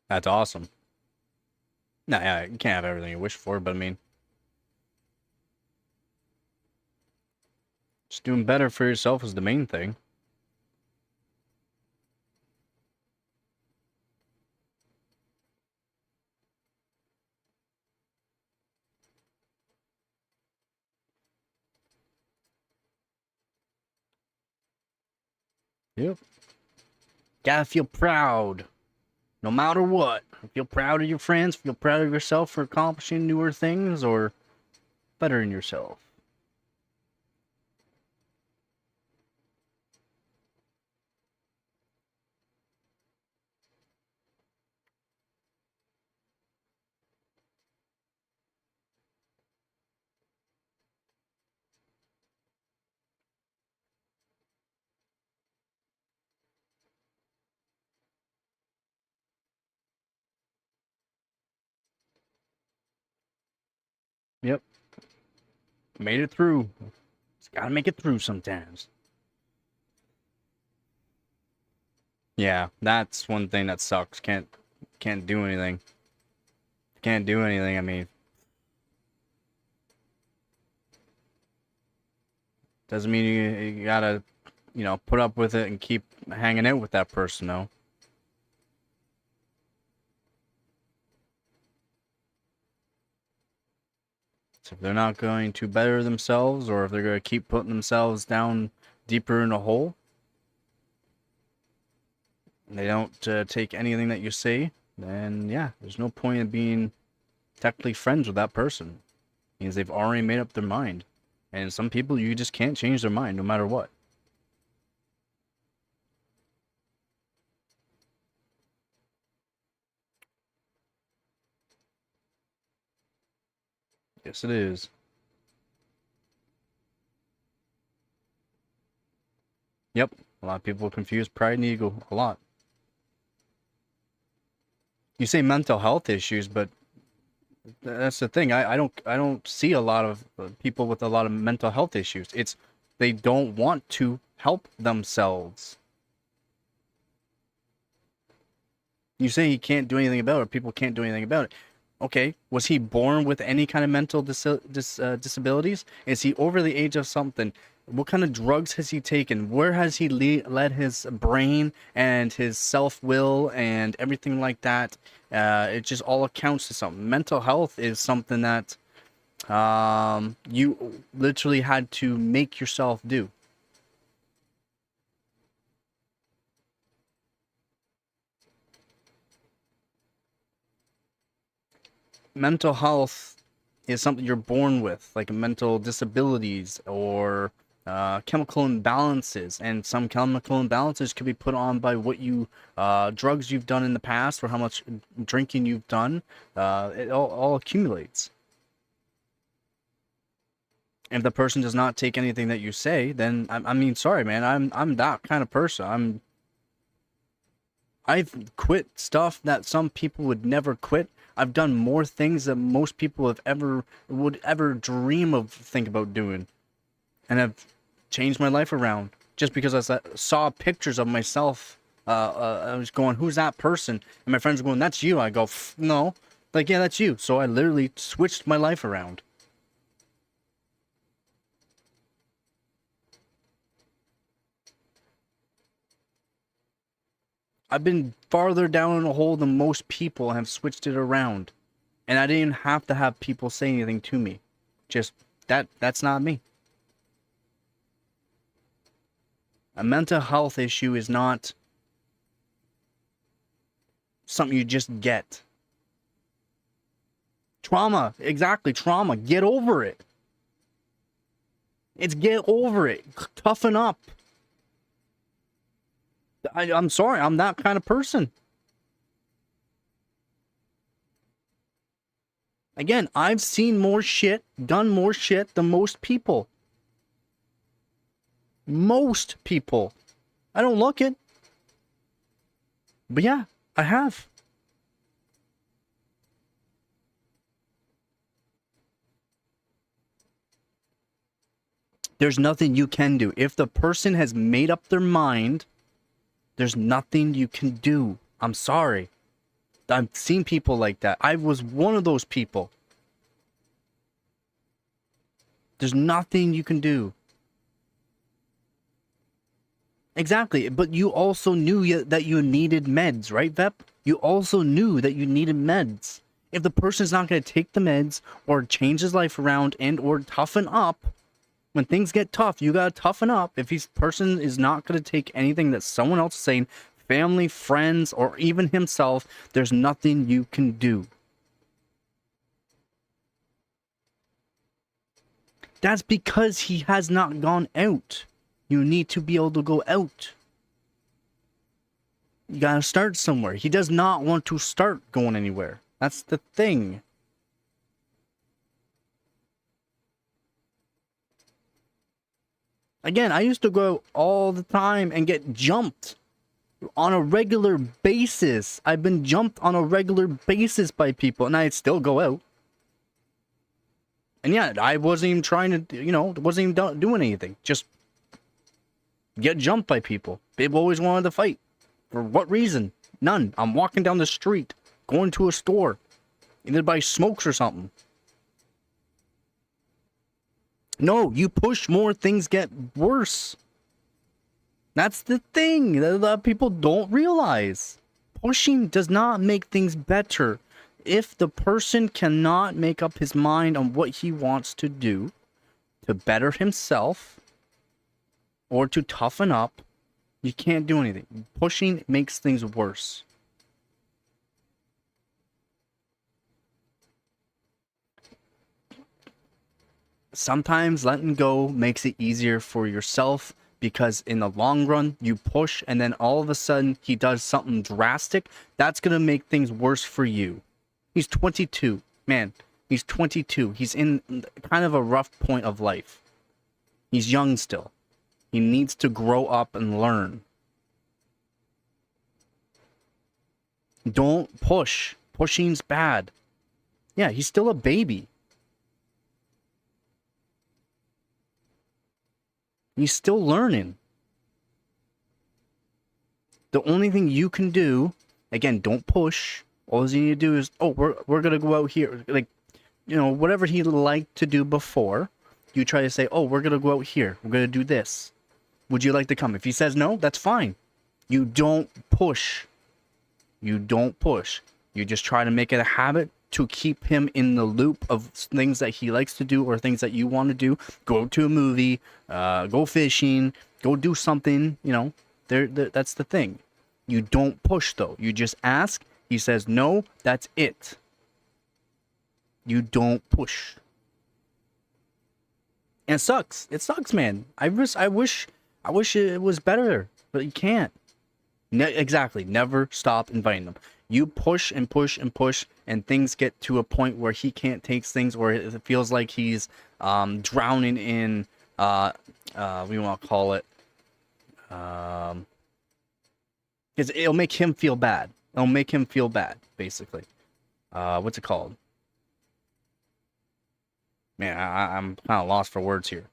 That's awesome. Nah, yeah, you can't have everything you wish for, but I mean, just doing better for yourself is the main thing. Yep. Gotta feel proud, no matter what. Feel proud of your friends, feel proud of yourself for accomplishing newer things or bettering yourself. Yep. Made it through. Just gotta make it through sometimes. Yeah, that's one thing that sucks. Can't do anything. Can't do anything. I mean, doesn't mean you gotta, put up with it and keep hanging out with that person, though. So if they're not going to better themselves, or if they're going to keep putting themselves down deeper in a hole, and they don't take anything that you say, then yeah, there's no point in being technically friends with that person. It means they've already made up their mind. And some people, you just can't change their mind no matter what. Yes, it is. Yep. A lot of people confuse pride and ego a lot. You say mental health issues, but that's the thing. I don't see a lot of people with a lot of mental health issues. It's they don't want to help themselves. You say he can't do anything about it, or people can't do anything about it. Okay, was he born with any kind of mental disabilities? Is he over the age of something? What kind of drugs has he taken? Where has he led his brain and his self-will and everything like that? It just all accounts to something. Mental health is something that you literally had to make yourself do. Mental health is something you're born with, like mental disabilities or chemical imbalances. And some chemical imbalances could be put on by what drugs you've done in the past or how much drinking you've done. It all accumulates. If the person does not take anything that you say, then I mean, sorry, man, I'm that kind of person. I've quit stuff that some people would never quit. I've done more things that most people would ever dream of think about doing, and I've changed my life around just because I saw pictures of myself. I was going, "Who's that person?" And my friends were going, "That's you." I go, "No," like, "Yeah, that's you." So I literally switched my life around. I've been farther down in a hole than most people have switched it around. And I didn't have to have people say anything to me. Just that's not me. A mental health issue is not something you just get. Trauma, exactly, trauma. Get over it. It's get over it. Toughen up. I'm sorry, I'm that kind of person. Again, I've seen more shit, done more shit than most people. Most people. I don't look it. But yeah, I have. There's nothing you can do. If the person has made up their mind, there's nothing you can do. I'm sorry. I've seen people like that. I was one of those people. There's nothing you can do. Exactly, but you also knew that you needed meds, right, Vep? You also knew that you needed meds. If the person's not going to take the meds or change his life around and or toughen up, when things get tough, you got to toughen up. If this person is not going to take anything that someone else is saying, family, friends, or even himself, there's nothing you can do. That's because he has not gone out. You need to be able to go out. You gotta start somewhere. He does not want to start going anywhere. That's the thing. Again, I used to go out all the time and get jumped on a regular basis. I've been jumped on a regular basis by people, and I'd still go out. And yeah, I wasn't even trying to, wasn't even doing anything. Just get jumped by people. People always wanted to fight. For what reason? None. I'm walking down the street, going to a store, either buy smokes or something. No, you push more, things get worse. That's the thing that a lot of people don't realize. Pushing does not make things better. If the person cannot make up his mind on what he wants to do to better himself or to toughen up, you can't do anything. Pushing makes things worse. Sometimes letting go makes it easier for yourself because in the long run, you push and then all of a sudden he does something drastic. That's going to make things worse for you. He's 22. Man, he's 22. He's in kind of a rough point of life. He's young still. He needs to grow up and learn. Don't push. Pushing's bad. Yeah, he's still a baby. He's still learning. The only thing you can do, again, don't push. All you need to do is, oh, we're gonna go out here, like, whatever he liked to do before. You try to say, oh, we're gonna go out here. We're gonna do this. Would you like to come? If he says no, that's fine. You don't push. You don't push. You just try to make it a habit to keep him in the loop of things that he likes to do or things that you want to do. Go to a movie, go fishing, go do something, that's the thing. You don't push, though. You just ask. He says no, that's it. You don't push. And it sucks. It sucks, man. I wish it was better, but you can't. Exactly. Never stop inviting them. You push and push and push, and things get to a point where he can't take things, or it feels like he's drowning in we want to call it because it'll make him feel bad. It'll make him feel bad, basically. What's it called? Man, I'm kind of lost for words here.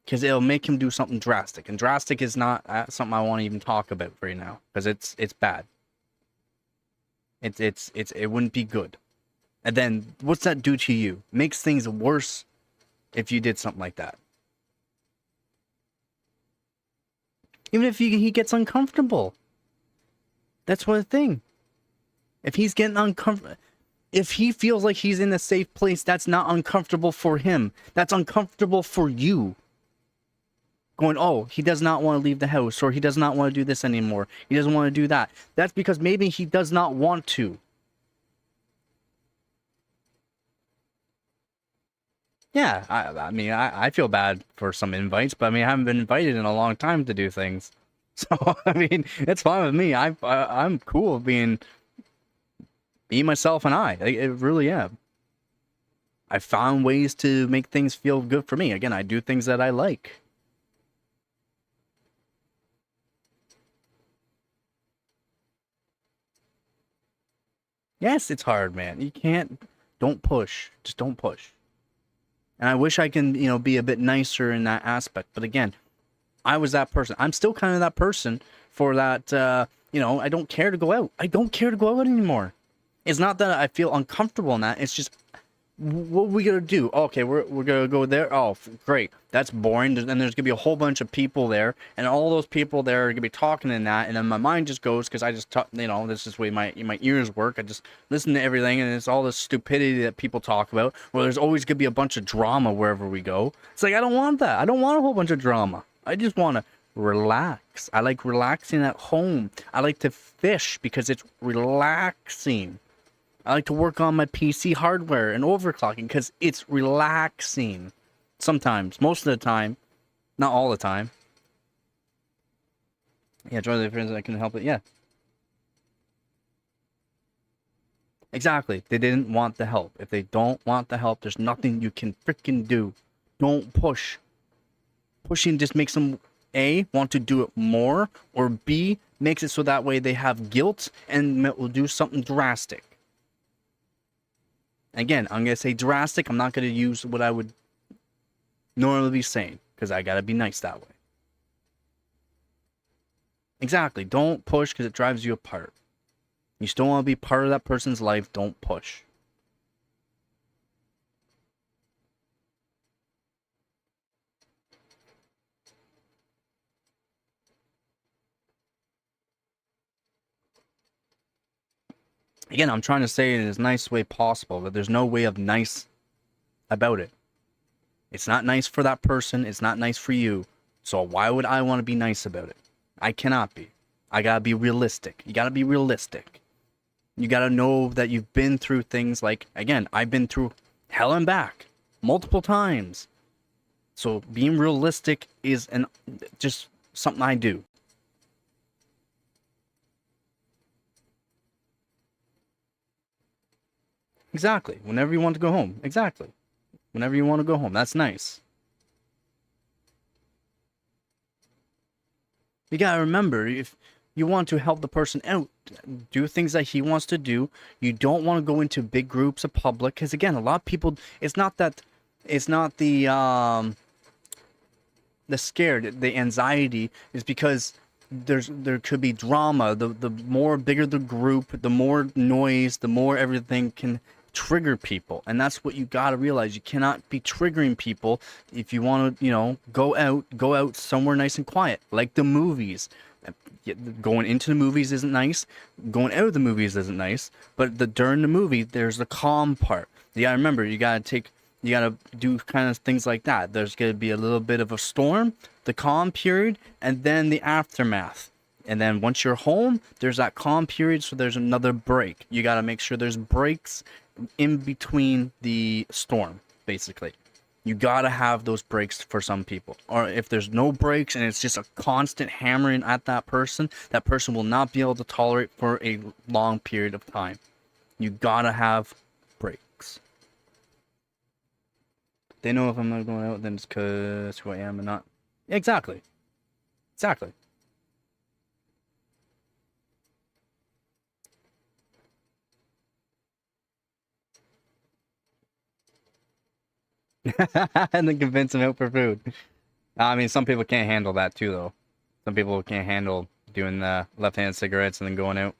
Because it'll make him do something drastic, and drastic is not something I want to even talk about right now, because it's bad. It wouldn't be good. And then what's that do to you? Makes things worse if you did something like that. Even if he gets uncomfortable. That's one thing. If he's getting uncomfortable, if he feels like he's in a safe place, that's not uncomfortable for him. That's uncomfortable for you. Going, oh, he does not want to leave the house, or he does not want to do this anymore. He doesn't want to do that. That's because maybe he does not want to. Yeah, I mean, I feel bad for some invites, but I mean, I haven't been invited in a long time to do things. So, I mean, it's fine with me. I'm cool with being myself and I. Like, it really am. I found ways to make things feel good for me. Again, I do things that I like. Yes, it's hard, man. You can't, don't push. Just don't push. And I wish I can, be a bit nicer in that aspect. But again, I was that person. I'm still kind of that person for that, I don't care to go out. I don't care to go out anymore. It's not that I feel uncomfortable in that. It's just, what are we gonna do? Okay, we're gonna go there. Oh, great. That's boring. And there's gonna be a whole bunch of people there, and all those people there are gonna be talking in that, and then my mind just goes because I just talk. This is the way my ears work. I just listen to everything, and it's all this stupidity that people talk about. Where there's always gonna be a bunch of drama wherever we go. It's like I don't want that. I don't want a whole bunch of drama. I just want to relax. I like relaxing at home. I like to fish because it's relaxing. I like to work on my PC hardware and overclocking because it's relaxing. Sometimes, most of the time, not all the time. Yeah, join the friends that can help it. Yeah, exactly. They didn't want the help. If they don't want the help, there's nothing you can freaking do. Don't push. Pushing just makes them A, want to do it more, or B, makes it so that way they have guilt and will do something drastic. Again, I'm going to say drastic. I'm not going to use what I would normally be saying because I got to be nice that way. Exactly. Don't push because it drives you apart. You still want to be part of that person's life. Don't push. Again, I'm trying to say it in as nice way possible, but there's no way of nice about it. It's not nice for that person. It's not nice for you. So why would I want to be nice about it? I cannot be. I gotta be realistic. You gotta be realistic. You gotta know that you've been through things like, again, I've been through hell and back multiple times. So being realistic is just something I do. Exactly. Whenever you want to go home. Exactly. Whenever you want to go home. That's nice. You gotta remember, if you want to help the person out, do things that he wants to do. You don't want to go into big groups of public, because again, a lot of people. It's not the scared, the anxiety is because there could be drama. The more bigger the group, the more noise, the more everything can trigger people, and that's what you got to realize. You cannot be triggering people. If you want to go out somewhere nice and quiet, like the movies. Going into the movies isn't nice, going out of the movies isn't nice, but during the movie there's the calm part. You gotta remember, you gotta do kind of things like that. There's gonna be a little bit of a storm, the calm period, and then the aftermath. And then once you're home, there's that calm period, so there's another break. You got to make sure there's breaks in between the storm, basically. You got to have those breaks for some people. Or if there's no breaks and it's just a constant hammering at that person will not be able to tolerate for a long period of time. You got to have breaks. They know if I'm not going out, then it's because who I am and not. Exactly. Exactly. And then convince them out for food. I mean, some people can't handle that too, though. Some people can't handle doing the left-hand cigarettes and then going out.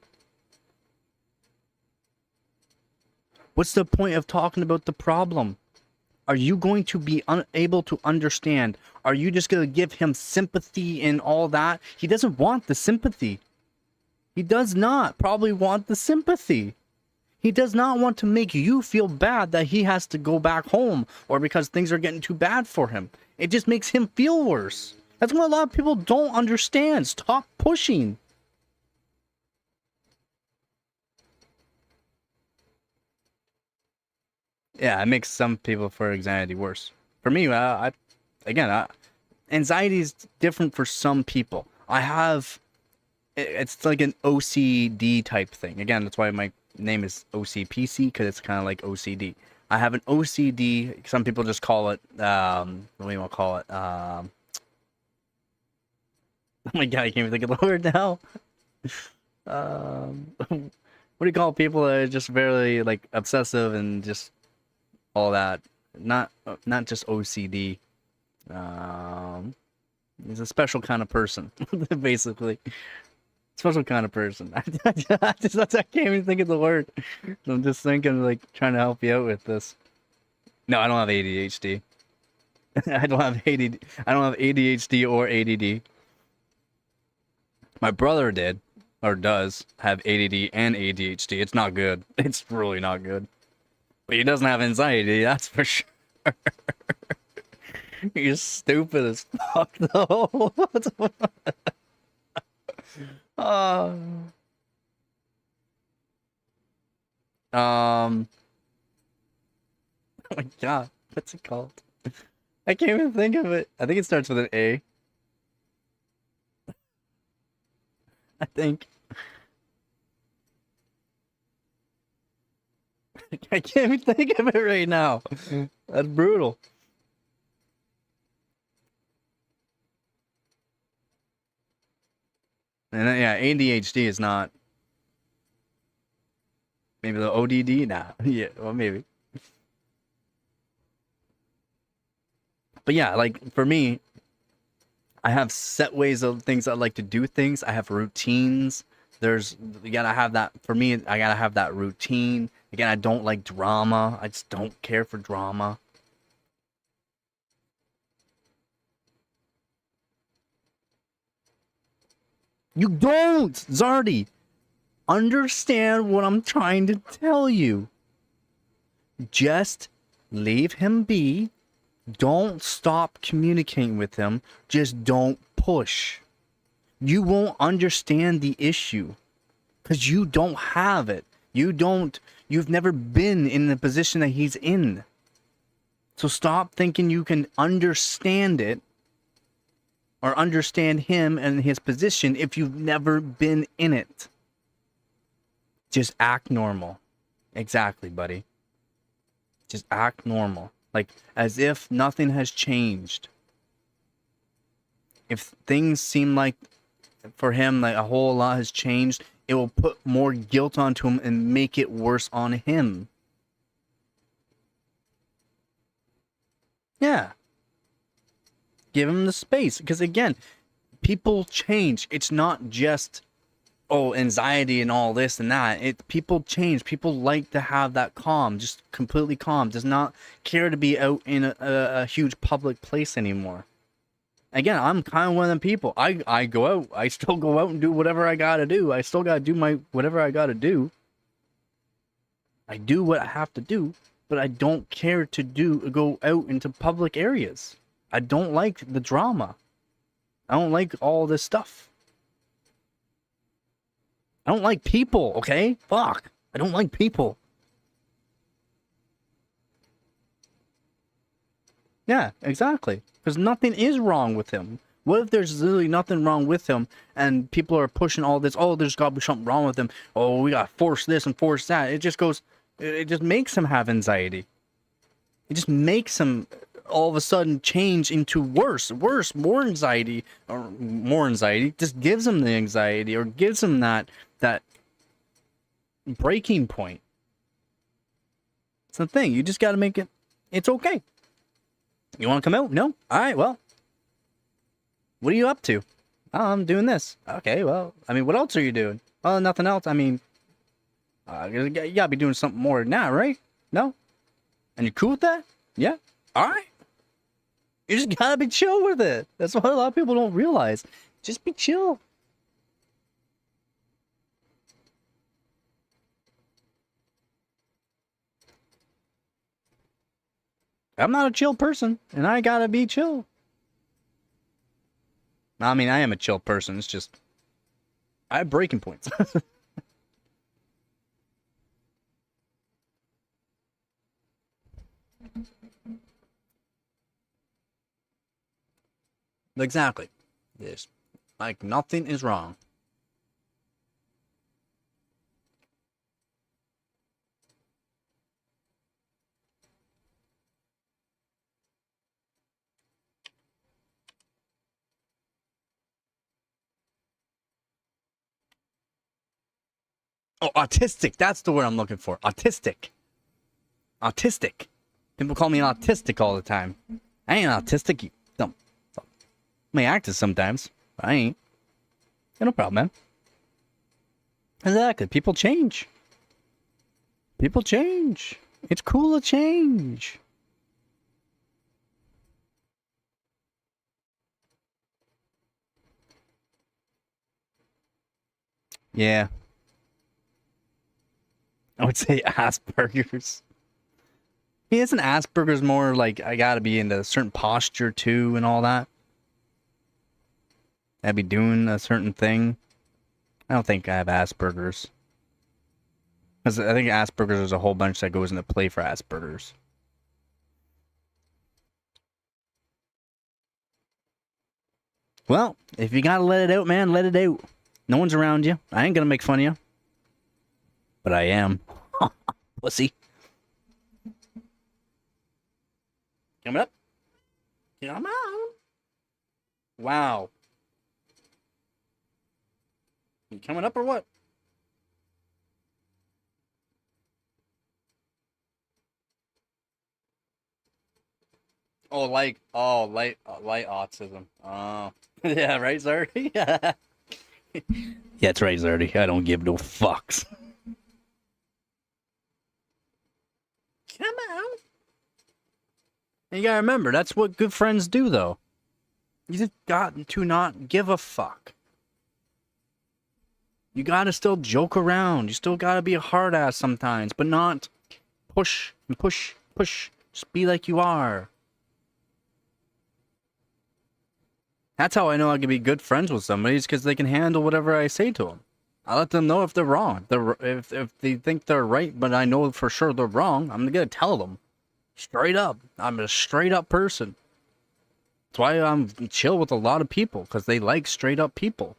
What's the point of talking about the problem? Are you going to be unable to understand? Are you just going to give him sympathy and all that? He doesn't want the sympathy. He does not probably want the sympathy. He does not want to make you feel bad that he has to go back home or because things are getting too bad for him. It just makes him feel worse. That's what a lot of people don't understand. Stop pushing. Yeah, it makes some people for anxiety worse. For me, again, anxiety is different for some people. I have, it's like an OCD type thing. Again, that's why my name is OCPC, because it's kind of like OCD. I have an OCD. Some people just call it, what do you want to call it? Oh my god, I can't even think of the word now. What do you call people that are just very like obsessive and just all that? Not just OCD. He's a special kind of person, basically. Special kind of person. I can't even think of the word. I'm just thinking, like, trying to help you out with this. No, I don't have ADHD. I don't have ADD. I don't have ADHD or ADD. My brother did, or does, have ADD and ADHD. It's not good. It's really not good. But he doesn't have anxiety, that's for sure. You're stupid as fuck, though. Oh my god, what's it called? I can't even think of it. I think it starts with an A. I think. I can't even think of it right now. That's brutal. And then, yeah, ADHD is not. Maybe the ODD? Nah. Yeah, well, maybe. But yeah, like, for me, I have set ways of things I like to do things. I have routines. You gotta have that. For me, I gotta have that routine. Again, I don't like drama. I just don't care for drama. You don't, Zardy. Understand what I'm trying to tell you. Just leave him be. Don't stop communicating with him. Just don't push. You won't understand the issue because you don't have it. You've never been in the position that he's in. So stop thinking you can understand it or understand him and his position if you've never been in it. Just act normal. Exactly, buddy. Just act normal. Like, as if nothing has changed. If things seem like, for him, like a whole lot has changed, it will put more guilt onto him and make it worse on him. Yeah. Give him the space. Because again, people change. It's not just, oh, anxiety and all this and that. People change. People like to have that calm, just completely calm. Does not care to be out in a huge public place anymore. Again, I'm kind of one of them people. I go out. I still go out and do whatever I gotta do. I still gotta do whatever I gotta do. I do what I have to do, but I don't care to go out into public areas. I don't like the drama. I don't like all this stuff. I don't like people, okay? Fuck. I don't like people. Yeah, exactly. Because nothing is wrong with him. What if there's literally nothing wrong with him and people are pushing all this, oh, there's got to be something wrong with him. Oh, we got to force this and force that. It just makes him have anxiety. It just makes him all of a sudden change into worse, more anxiety, just gives him the anxiety or gives him that breaking point. It's the thing. You just got to make it, it's okay. You want to come out? No? All right, well. What are you up to? Oh, I'm doing this. Okay, well, I mean, what else are you doing? Oh, nothing else. I mean, you gotta be doing something more than that, right? No? And you're cool with that? Yeah? All right. You just gotta be chill with it. That's what a lot of people don't realize. Just be chill. I'm not a chill person, and I gotta be chill. I mean, I am a chill person. It's just, I have breaking points. Exactly. This. Like, nothing is wrong. Oh, autistic. That's the word I'm looking for. Autistic. Autistic. People call me autistic all the time. I ain't autistic, you dumb. I may act it sometimes, but I ain't. Yeah, no problem, man. Exactly. People change. People change. It's cool to change. Yeah. I would say Asperger's. He isn't Asperger's more like I gotta be in a certain posture too and all that. I'd be doing a certain thing. I don't think I have Asperger's. Because I think Asperger's is a whole bunch that goes into play for Asperger's. Well, if you gotta let it out, man, let it out. No one's around you. I ain't gonna make fun of you. But I am. Pussy. Coming up. Come on. Wow. You coming up or what? Oh, light autism. Oh. Yeah, right, Zardy? Yeah, that's right, Zardy. I don't give no fucks. Come on. And you gotta remember, that's what good friends do, though. You just got to not give a fuck. You gotta still joke around. You still gotta be a hard ass sometimes, but not push and push, push. Just be like you are. That's how I know I can be good friends with somebody, is because they can handle whatever I say to them. I let them know if they're wrong. If they think they're right, but I know for sure they're wrong, I'm gonna tell them. Straight up. I'm a straight up person. That's why I'm chill with a lot of people, because they like straight up people.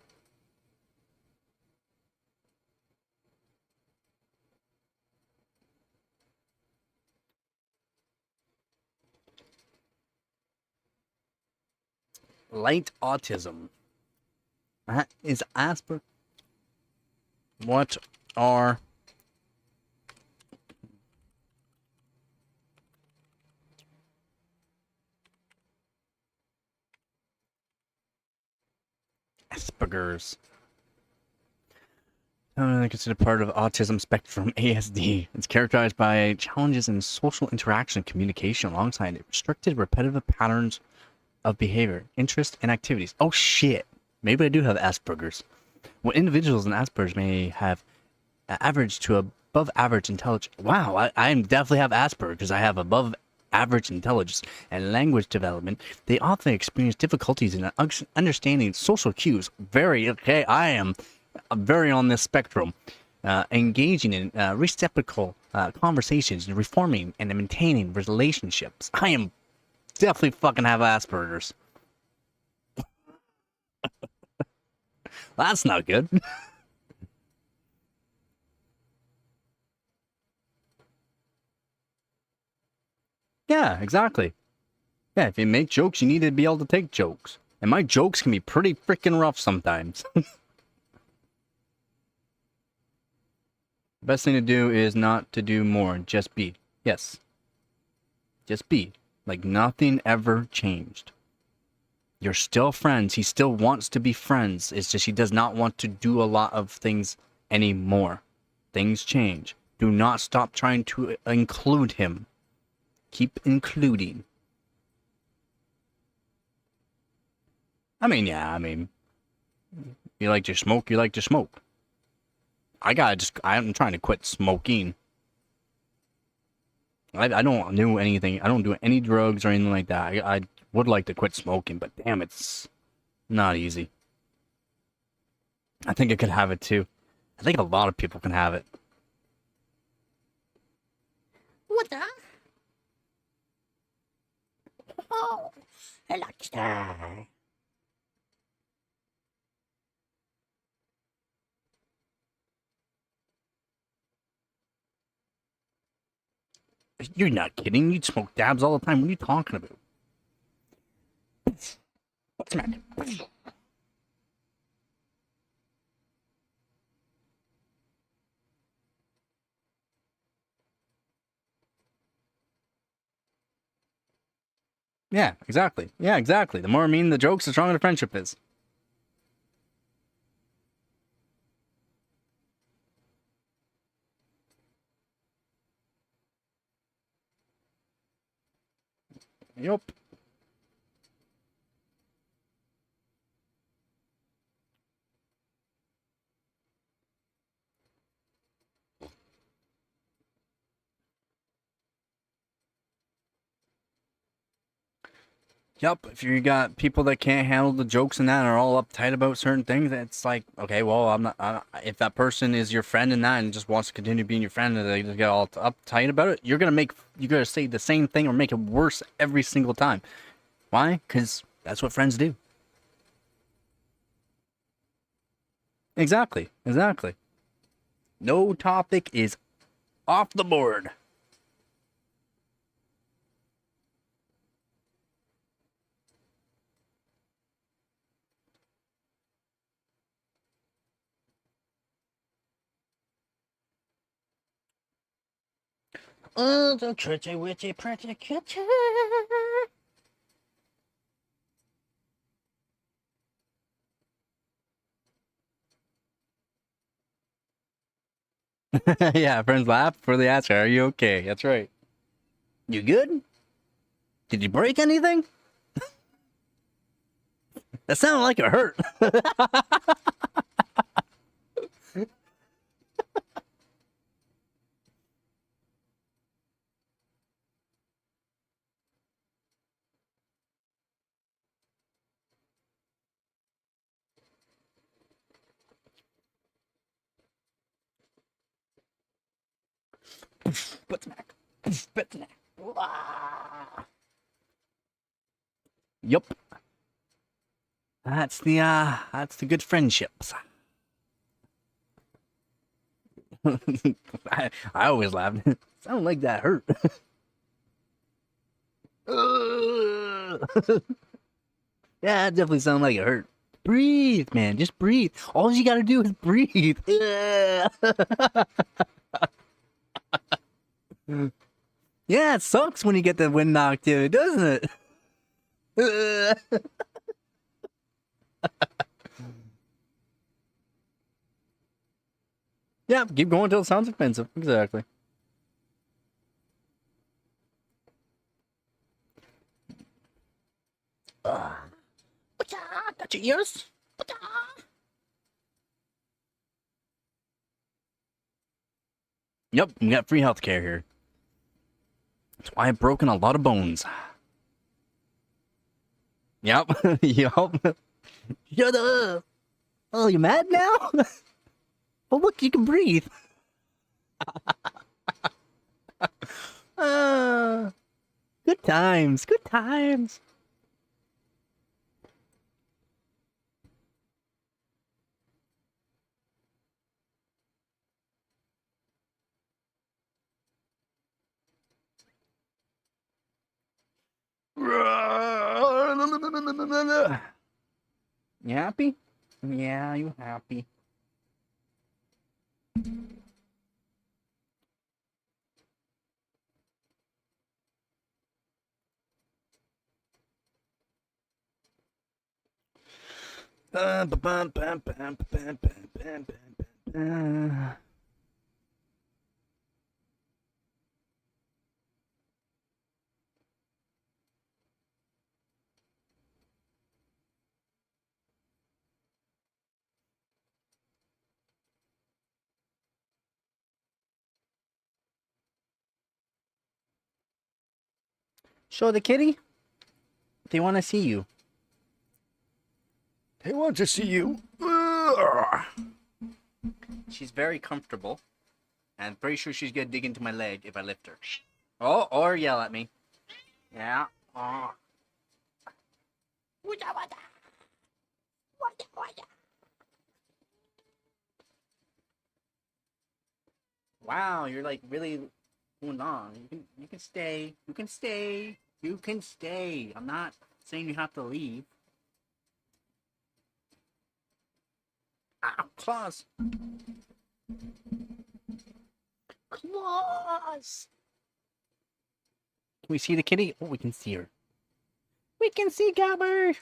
Light autism. That is Asperger. What are Asperger's? Considered part of autism spectrum ASD. It's characterized by challenges in social interaction and communication alongside restricted repetitive patterns of behavior, interest, and activities. Oh shit. Maybe I do have Asperger's. Well, individuals in Asperger's may have average to above average intelligence. Wow, I definitely have Asperger's because I have above average intelligence and language development. They often experience difficulties in understanding social cues. Very okay. I am very on this spectrum. Engaging in reciprocal conversations and reforming and maintaining relationships. I am definitely fucking have Asperger's. That's not good. Yeah, exactly. Yeah, if you make jokes, you need to be able to take jokes. And my jokes can be pretty freaking rough sometimes. The best thing to do is not to do more, just be. Yes. Just be. Like nothing ever changed. You're still friends. He still wants to be friends. It's just he does not want to do a lot of things anymore. Things change. Do not stop trying to include him. Keep including. Yeah, you like to smoke, you like to smoke. I'm trying to quit smoking. I don't do anything. I don't do any drugs or anything like that. I would like to quit smoking, but damn, it's not easy. I think I could have it too. I think a lot of people can have it. What the? Oh, I like that. You're not kidding. You'd smoke dabs all the time. What are you talking about? Smack. Yeah, exactly. Yeah, exactly. The more mean the jokes, the stronger the friendship is. Yup. Yep, if you got people that can't handle the jokes and that and are all uptight about certain things, it's like, okay, well, if that person is your friend and that and just wants to continue being your friend and they just get all uptight about it, you're gonna say the same thing or make it worse every single time. Why? Because that's what friends do. Exactly, exactly. No topic is off the board. Oh, the pretty witty pretty kitty. Yeah, friends laugh before they ask, "Are you okay?" That's right. You good? Did you break anything? That sounded like it hurt. But smack. But smack. Yup. That's the good friendships. I always laugh. Sound like that hurt. Yeah, it definitely sounded like it hurt. Breathe, man. Just breathe. All you gotta do is breathe. Yeah, it sucks when you get the wind knocked in, doesn't it? Yeah, keep going until it sounds offensive. Exactly. Got your ears? Yep, we got free healthcare here. That's why I've broken a lot of bones. Yep, yep. Shut up. Oh, you mad now? Well, look, you can breathe. Uh, good times, good times. You happy? Yeah, you happy. Show the kitty. They want to see you. They want to see you. She's very comfortable. And I'm pretty sure she's gonna dig into my leg if I lift her. Oh, or yell at me. Yeah. Oh. Wow, you're like really Hold on. You can stay. You can stay. You can stay. I'm not saying you have to leave. Ow, claws. Claws. Can we see the kitty? Oh, we can see her. We can see Gabber.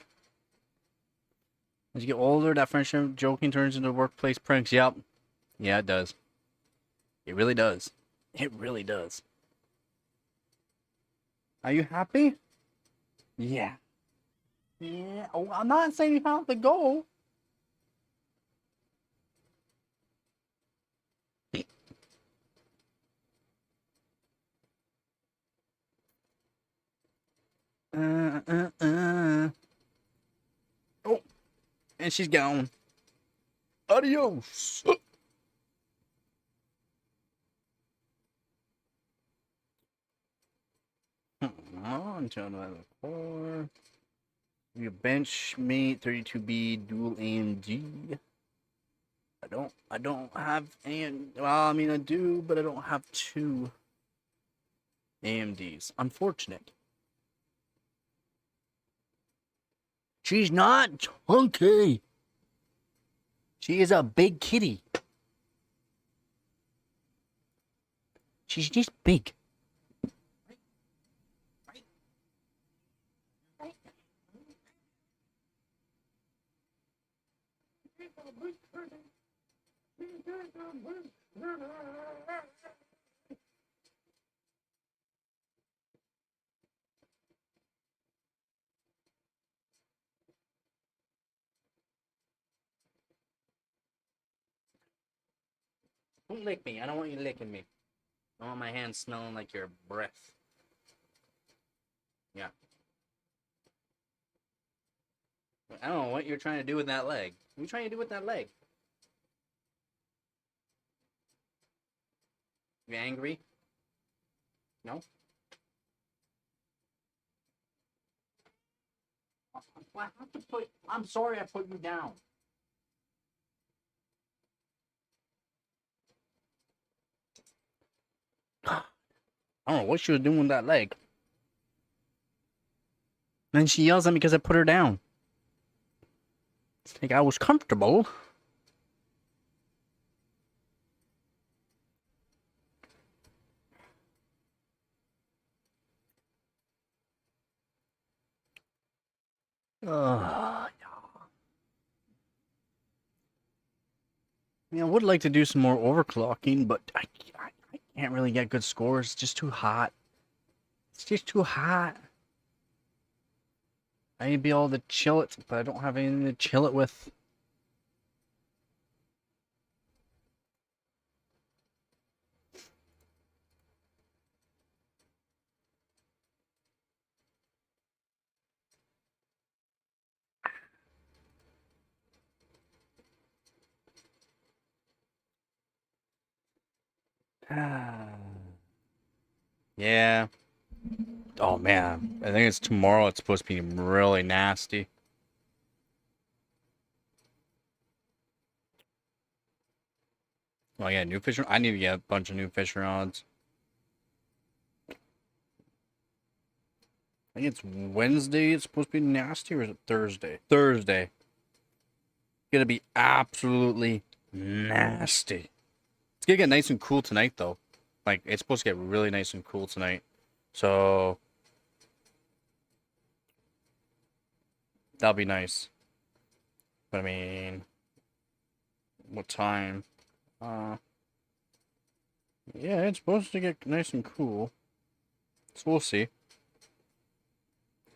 As you get older, that friendship joking turns into workplace pranks. Yep. Yeah, it does. It really does. It really does. Are you happy? Yeah. Yeah. Oh, I'm not saying you have to go. Oh, and she's gone. Adios. On to another core. You bench mate 32B dual AMD. I don't have well, I mean I do, but I don't have two AMDs. Unfortunate. She's not chunky. She is a big kitty. She's just big. Don't lick me. I don't want you licking me. I want my hands smelling like your breath. Yeah. I don't know what you're trying to do with that leg. What are you trying to do with that leg? You angry? No? I'm sorry I put you down. I don't know what she was doing with that leg. Then she yells at me because I put her down. It's like I was comfortable. Yeah. I mean, I would like to do some more overclocking, but I can't really get good scores. It's just too hot. It's just too hot. I need to be able to chill it, but I don't have anything to chill it with. Yeah. Oh man, I think it's tomorrow. It's supposed to be really nasty. Oh yeah, new fish. I need to get a bunch of new fish rods. I think it's Wednesday. It's supposed to be nasty, or is it Thursday? Thursday. Gonna be absolutely nasty. It's gonna get nice and cool tonight, though. Like it's supposed to get really nice and cool tonight. So that'll be nice. But I mean, what time? Yeah, it's supposed to get nice and cool. So we'll see.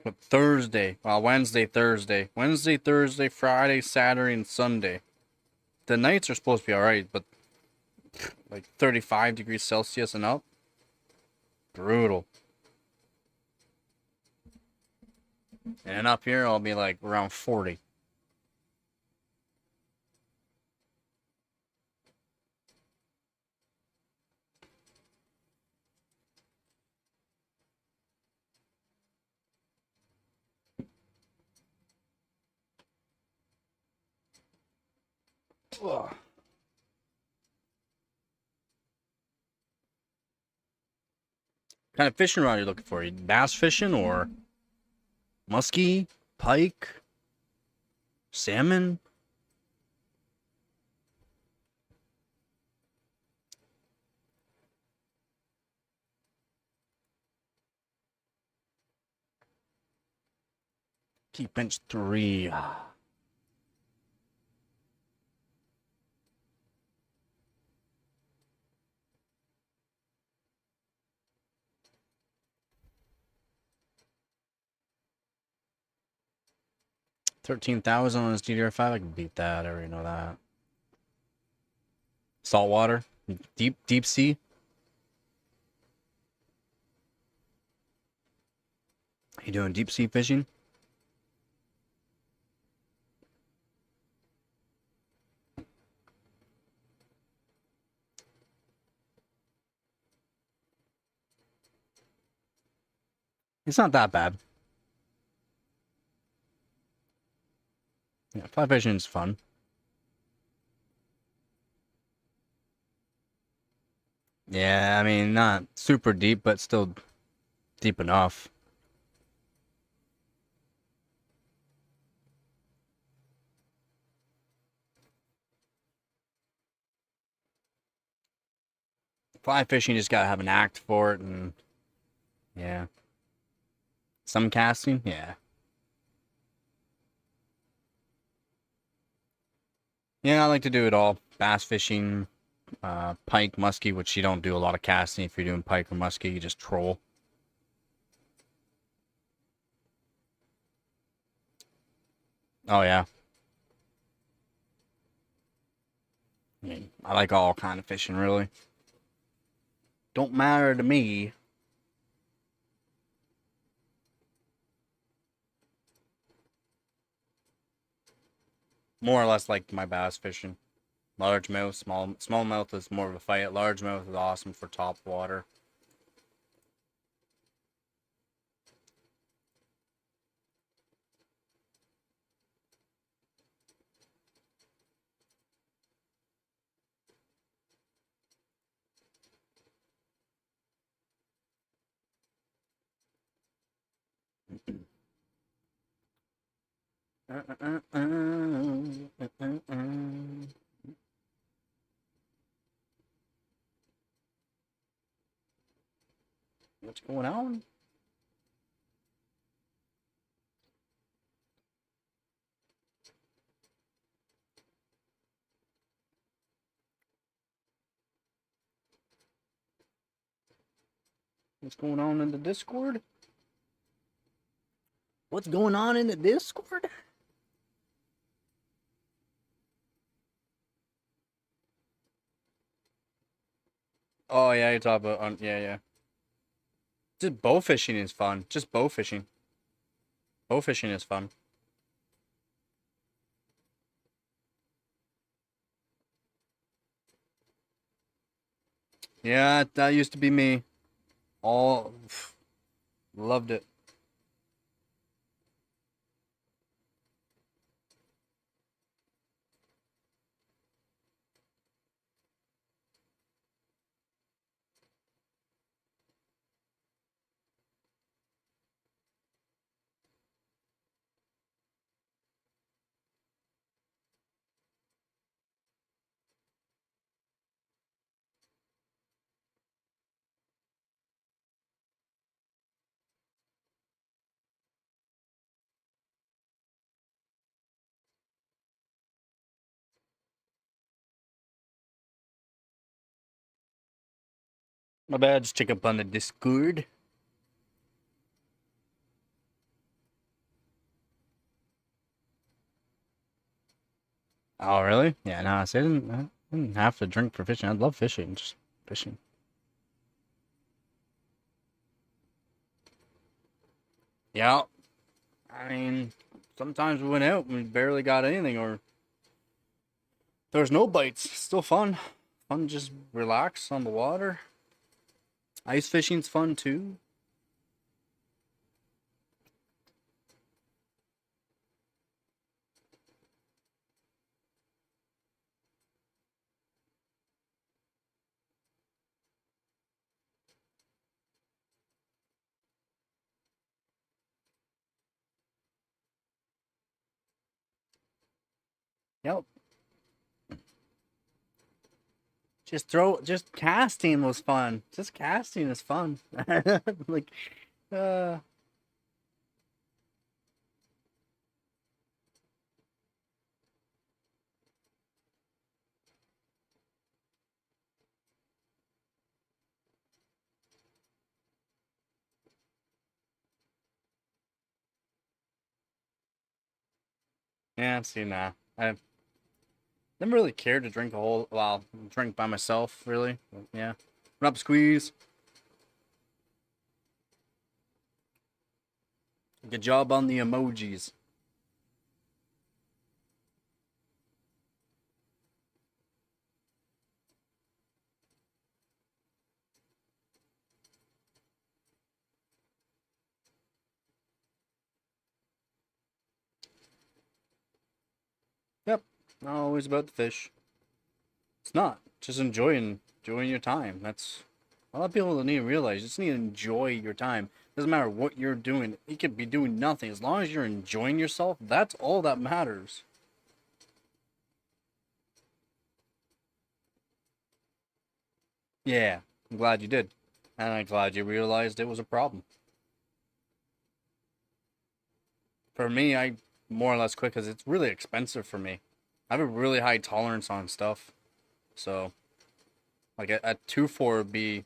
But Thursday, well, Wednesday, Thursday, Friday, Saturday, and Sunday. The nights are supposed to be alright, but like 35 degrees Celsius and up. Brutal. And up here, I'll be like around 40. Ugh. kind of fishing rod are you looking for? Bass fishing or muskie, pike, salmon? Keep bench 3. 13,000 on his DDR5. I can beat that. I already know that. Saltwater, deep sea. You doing deep sea fishing? It's not that bad. Yeah, fly fishing is fun. Yeah, I mean, not super deep, but still deep enough. Fly fishing, you just gotta have an act for it, and yeah. Some casting, yeah. Yeah, I like to do it all. Bass fishing, pike, muskie, which you don't do a lot of casting. If you're doing pike or muskie, you just troll. Oh yeah. I mean, I like all kind of fishing, really. Don't matter to me. More or less like my bass fishing. Largemouth, smallmouth is more of a fight. Largemouth is awesome for top water. What's going on? What's going on in the Discord? What's going on in the Discord? Oh yeah, you're talking about yeah. Just bow fishing is fun. Just bow fishing. Bow fishing is fun. Yeah, that used to be me. All loved it. My bad, just check up on the Discord. Oh really? Yeah, no, I didn't have to drink for fishing. I love fishing, just fishing. Yeah, I mean, sometimes we went out and we barely got anything, or there's no bites. Still fun. Fun, just relax on the water. Ice fishing's fun too. Yep. Just casting was fun. Just casting is fun. Like, uh, yeah, see, nah. I never really cared to drink drink by myself, really. Yeah. Rub squeeze. Good job on the emojis. Yep. Not always about the fish. It's not. Just enjoying your time. That's a lot of people need to realize. You just need to enjoy your time. Doesn't matter what you're doing. You could be doing nothing. As long as you're enjoying yourself, that's all that matters. Yeah. I'm glad you did. And I'm glad you realized it was a problem. For me, I more or less quit because it's really expensive for me. I have a really high tolerance on stuff. So, like a 2-4 would be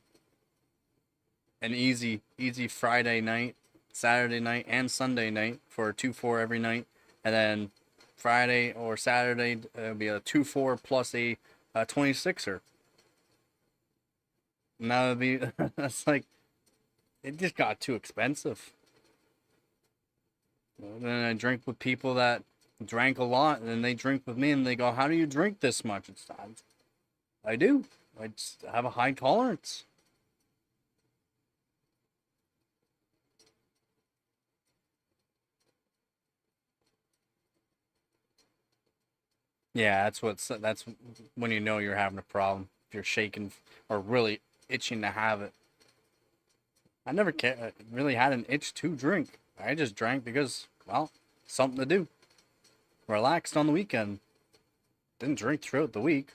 an easy Friday night, Saturday night, and Sunday night for a 2-4 every night. And then Friday or Saturday, it would be a 2-4 plus a 26er. And that would be, that's like, it just got too expensive. And then I drink with people that drank a lot, and then they drink with me, and they go, "How do you drink this much?" It's I do. I just have a high tolerance. Yeah, that's when you know you're having a problem. If you're shaking or really itching to have it. I never really had an itch to drink. I just drank because, well, something to do. Relaxed on the weekend. Didn't drink throughout the week.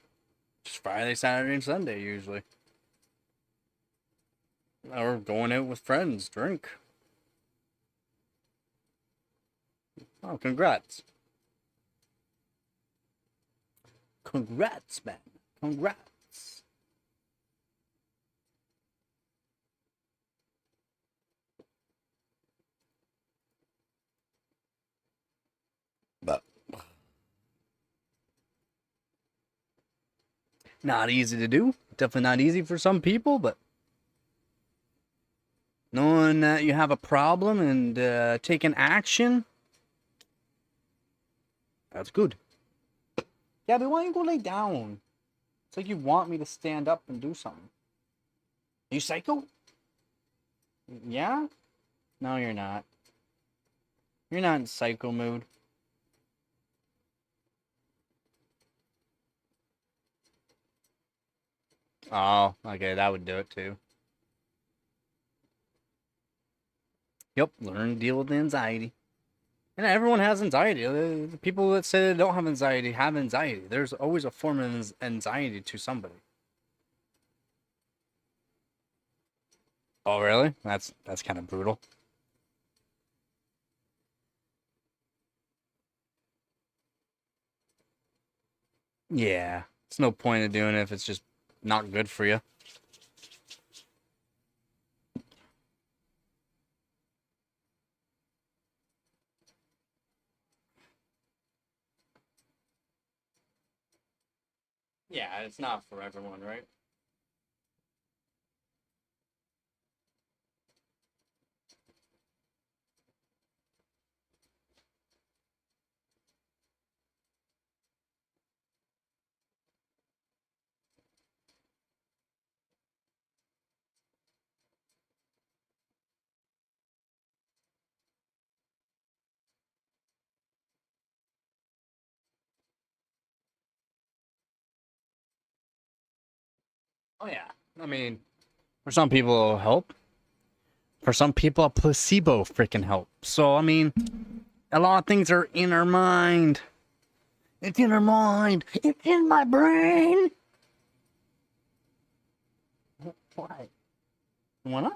Just Friday, Saturday, and Sunday usually. Or going out with friends, drink. Oh, congrats. Congrats, man. Congrats. But not easy to do. Definitely not easy for some people, but knowing that you have a problem and taking action, that's good. Yeah, but why don't you go lay down? It's like you want me to stand up and do something. Are you psycho? Yeah? No, you're not. You're not in psycho mood. Oh, okay, that would do it too. Yep, learn to deal with anxiety. And everyone has anxiety. The people that say they don't have anxiety have anxiety. There's always a form of anxiety to somebody. Oh, really? That's kind of brutal. Yeah, it's no point of doing it if it's just not good for you. Yeah, it's not for everyone, right? Oh yeah. I mean, for some people it'll help. For some people, a placebo freaking helps. So I mean, a lot of things are in our mind. It's in her mind. It's in my brain. What? Wanna?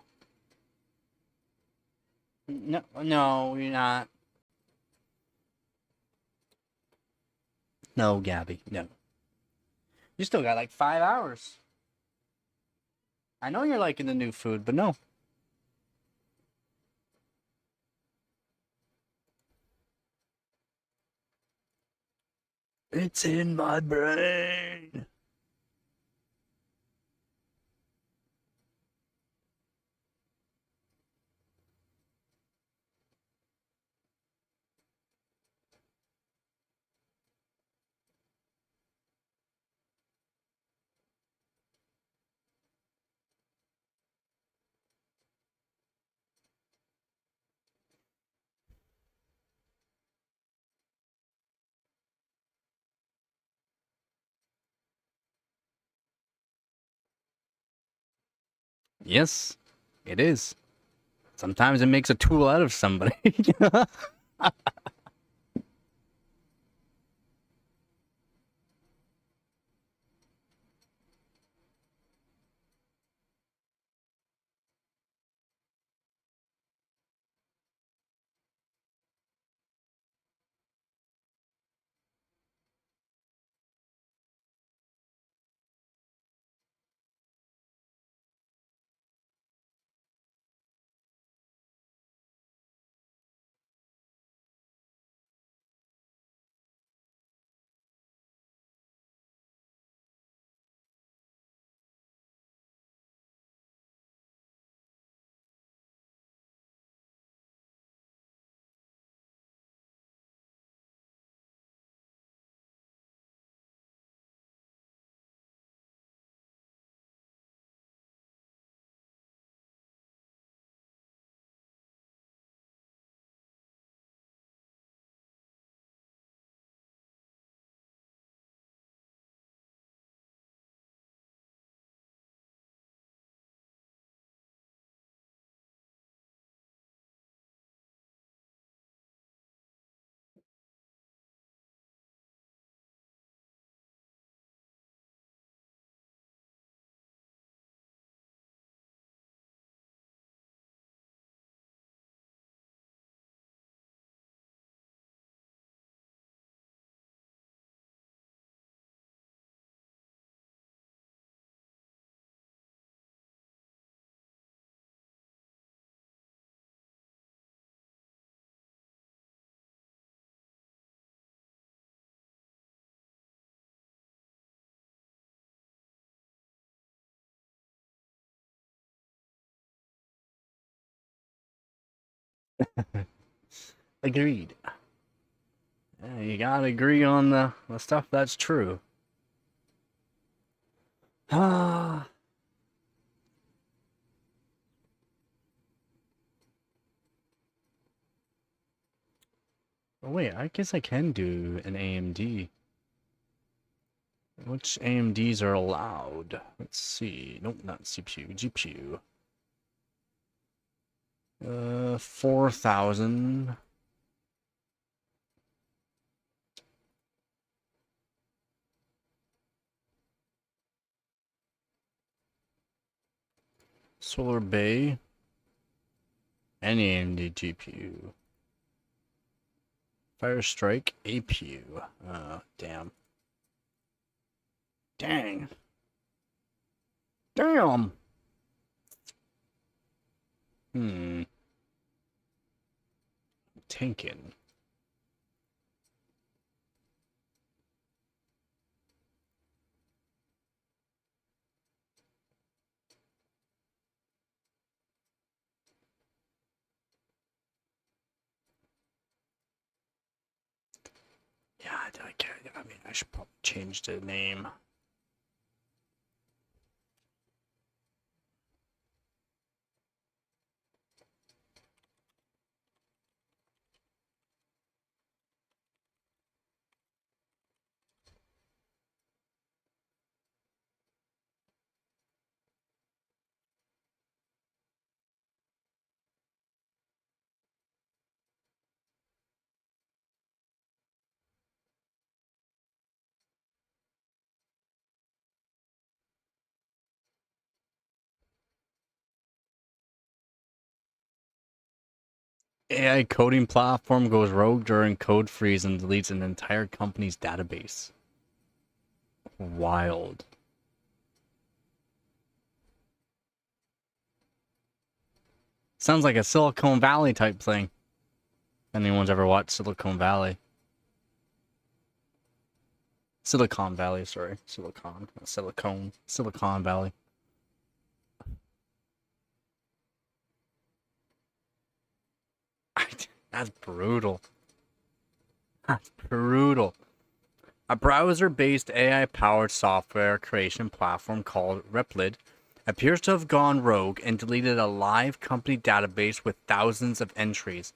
No, no, you're not. No, Gabby, no. You still got like 5 hours. I know you're liking the new food, but no. It's in my brain. Yes, it is. Sometimes it makes a tool out of somebody. Agreed. Yeah, you gotta agree on the stuff that's true. Ah. Oh, wait, I guess I can do an AMD. Which AMDs are allowed? Let's see. Nope, not CPU, GPU. 4,000. Solar Bay. Any AMD GPU. Firestrike APU. Damn. Dang. Damn. Hmm. Tankin. Yeah, I mean, I should probably change the name. AI coding platform goes rogue during code freeze and deletes an entire company's database. Wild. Sounds like a Silicon Valley type thing. Anyone's ever watched Silicon Valley? Silicon Valley, sorry. Silicon Valley. That's brutal. That's brutal. A browser-based AI-powered software creation platform called Replit appears to have gone rogue and deleted a live company database with thousands of entries.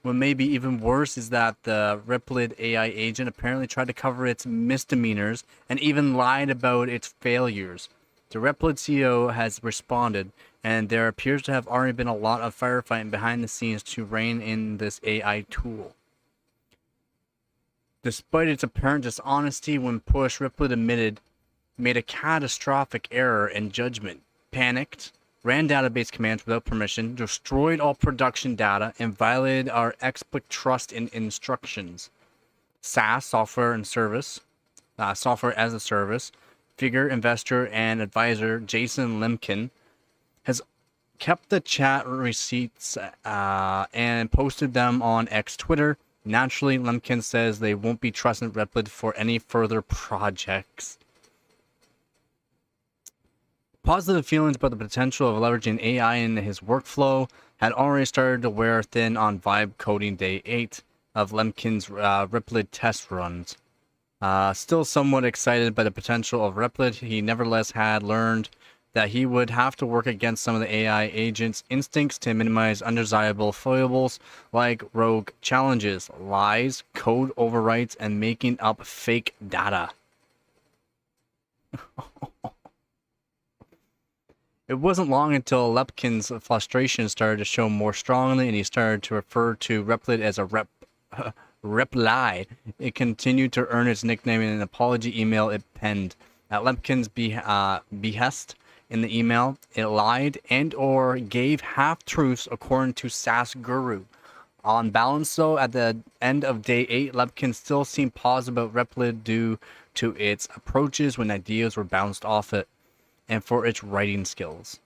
What may be even worse is that the Replit AI agent apparently tried to cover its misdemeanors and even lied about its failures. The Replit CEO has responded, and there appears to have already been a lot of firefighting behind the scenes to rein in this AI tool. Despite its apparent dishonesty when pushed, Replit made a catastrophic error in judgment, panicked, ran database commands without permission, destroyed all production data, and violated our explicit trust in instructions. SaaS, software as a service, figure investor and advisor Jason Lemkin has kept the chat receipts and posted them on X Twitter. Naturally, Lemkin says they won't be trusting Replit for any further projects. Positive feelings about the potential of leveraging AI in his workflow had already started to wear thin on Vibe Coding Day 8 of Lemkin's Replit test runs. Still somewhat excited by the potential of Replit, he nevertheless had learned that he would have to work against some of the AI agent's instincts to minimize undesirable foibles like rogue challenges, lies, code overwrites, and making up fake data. It wasn't long until Lepkin's frustration started to show more strongly, and he started to refer to Replit as a reply. It continued to earn its nickname in an apology email it penned. At Lepkin's behest in the email, it lied and or gave half-truths according to SaaS Guru. On balance, though, at the end of day 8, Lepkin still seemed positive about Replit due to its approaches when ideas were bounced off it, and for its writing skills.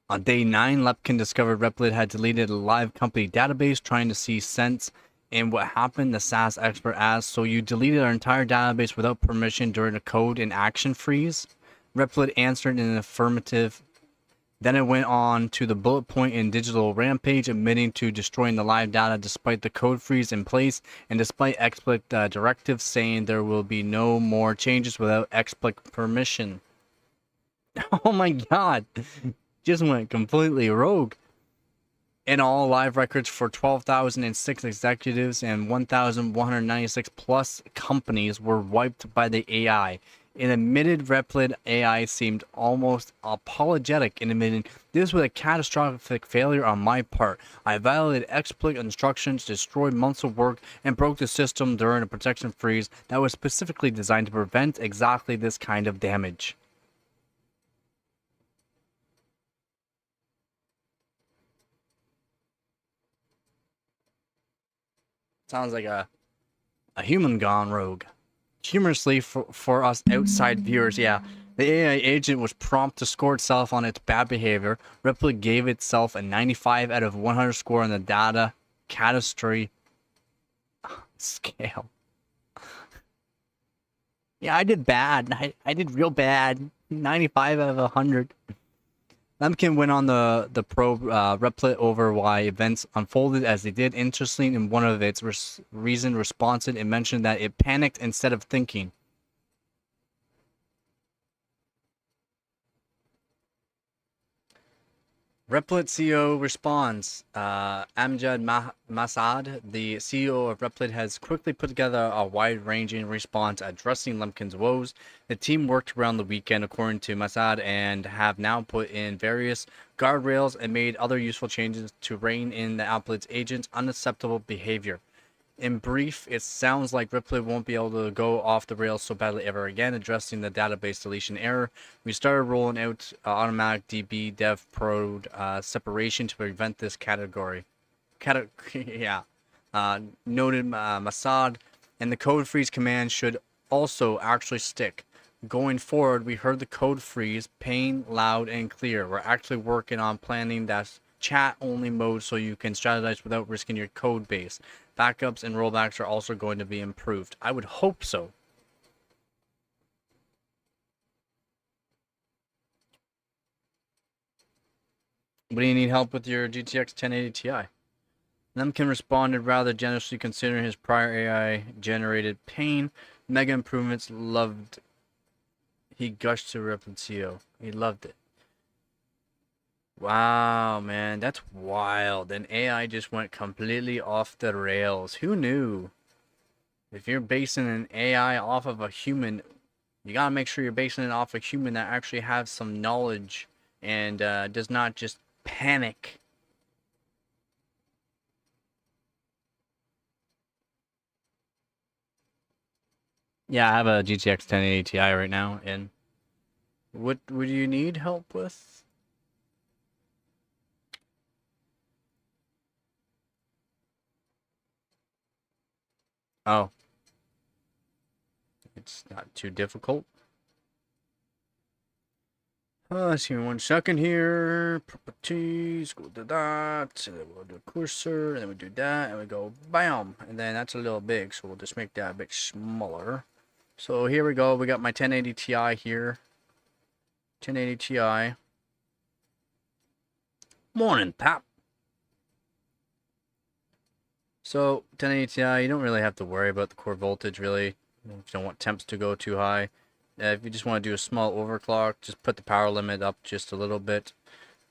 On day 9, Lepkin discovered Replit had deleted a live company database, trying to see sense in what happened. The SaaS expert asked, "So you deleted our entire database without permission during a code and action freeze?" Replit answered in an affirmative. Then it went on to the bullet point in Digital Rampage, admitting to destroying the live data despite the code freeze in place and despite explicit directives saying there will be no more changes without explicit permission. Oh my god! Just went completely rogue. In all, live records for 12,006 executives and 1,196 plus companies were wiped by the AI. An admitted Replit AI seemed almost apologetic in admitting, "This was a catastrophic failure on my part. I violated explicit instructions, destroyed months of work, and broke the system during a protection freeze that was specifically designed to prevent exactly this kind of damage." Sounds like a human gone rogue. Humorously, for us outside viewers, yeah, the AI agent was prompt to score itself on its bad behavior. Replit gave itself a 95 out of 100 score on the data catastrophe scale. Yeah, I did bad. I did real bad. 95 out of 100. Lemkin went on the probe Replit over why events unfolded as they did. Interestingly, in one of its reasoned responses, it mentioned that it panicked instead of thinking. Replit CEO responds. Amjad Masad, the CEO of Replit, has quickly put together a wide-ranging response addressing Lemkin's woes. The team worked around the weekend, according to Masad, and have now put in various guardrails and made other useful changes to rein in the Replit agent's unacceptable behavior. In brief, it sounds like Ripley won't be able to go off the rails so badly ever again, addressing the database deletion error. We started rolling out automatic DB dev prod separation to prevent this category. Yeah. Noted Masad, and the code freeze command should also actually stick. Going forward, we heard the code freeze, plain, loud, and clear. We're actually working on planning that chat-only mode so you can strategize without risking your code base. Backups and rollbacks are also going to be improved. I would hope so. What do you need help with your GTX 1080 Ti? Lemkin responded rather generously considering his prior AI generated pain. Mega improvements loved. He gushed to Repentio. He loved it. Wow, man, that's wild. And AI just went completely off the rails. Who knew? If you're basing an AI off of a human, you gotta make sure you're basing it off a human that actually has some knowledge and does not just panic. Yeah, I have a GTX 1080 Ti right now, and what would you need help with? Oh, it's not too difficult. Let's see, 1 second here. Properties, go to that, and then we'll do a cursor, and then we do that, and we go bam, and then that's a little big, so we'll just make that a bit smaller. So here we go. We got my 1080 Ti here. 1080 Ti. Morning, Pap. So 1080 Ti, you don't really have to worry about the core voltage, really. If you don't want temps to go too high. If you just want to do a small overclock, just put the power limit up just a little bit.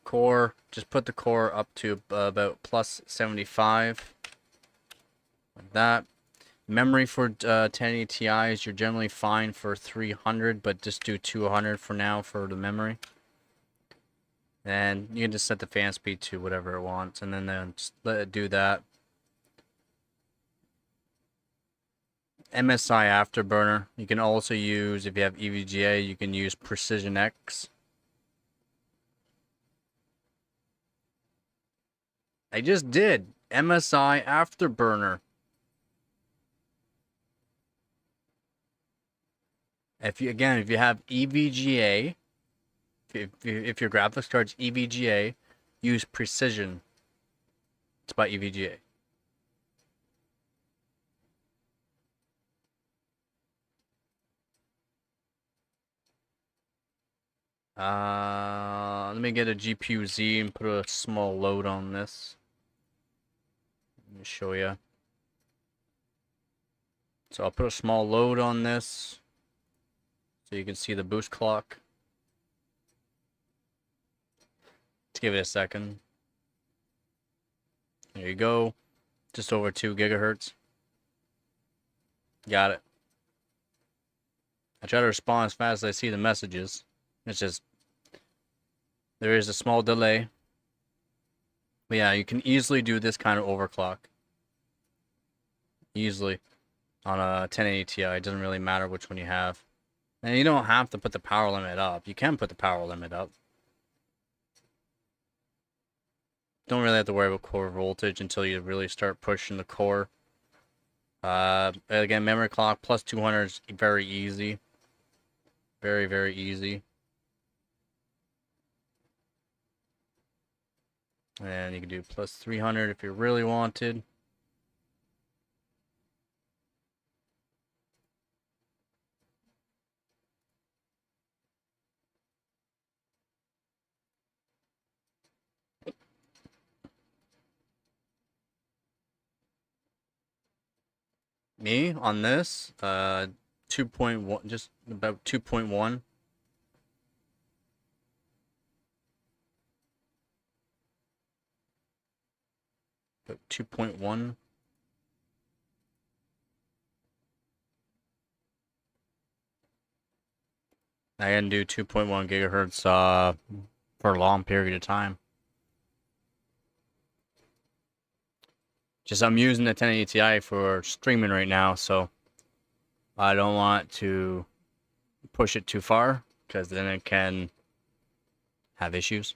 Core, just put the core up to about plus 75. Like that. Memory for 1080 Ti's, you're generally fine for 300, but just do 200 for now for the memory. And you can just set the fan speed to whatever it wants, and then just let it do that. MSI Afterburner. You can also use, if you have EVGA, you can use Precision X. I just did. MSI Afterburner. If you have EVGA, if your graphics card's EVGA, use Precision. It's by EVGA. Let me get a GPU Z and put a small load on this. Let me show you. So I'll put a small load on this so you can see the boost clock. Let's give it a second. There you go. Just over 2 gigahertz. Got it. I try to respond as fast as I see the messages. It's just, there is a small delay. But yeah, you can easily do this kind of overclock. Easily. On a 1080 Ti. It doesn't really matter which one you have. And you don't have to put the power limit up. You can put the power limit up. Don't really have to worry about core voltage until you really start pushing the core. Again, memory clock plus 200 is very easy. Very, very easy. And you can do plus 300 if you really wanted. Me on this, 2.1, just about 2.1. About 2.1. I can do 2.1 gigahertz for a long period of time. Just I'm using the 1080 Ti for streaming right now, so I don't want to push it too far because then it can have issues.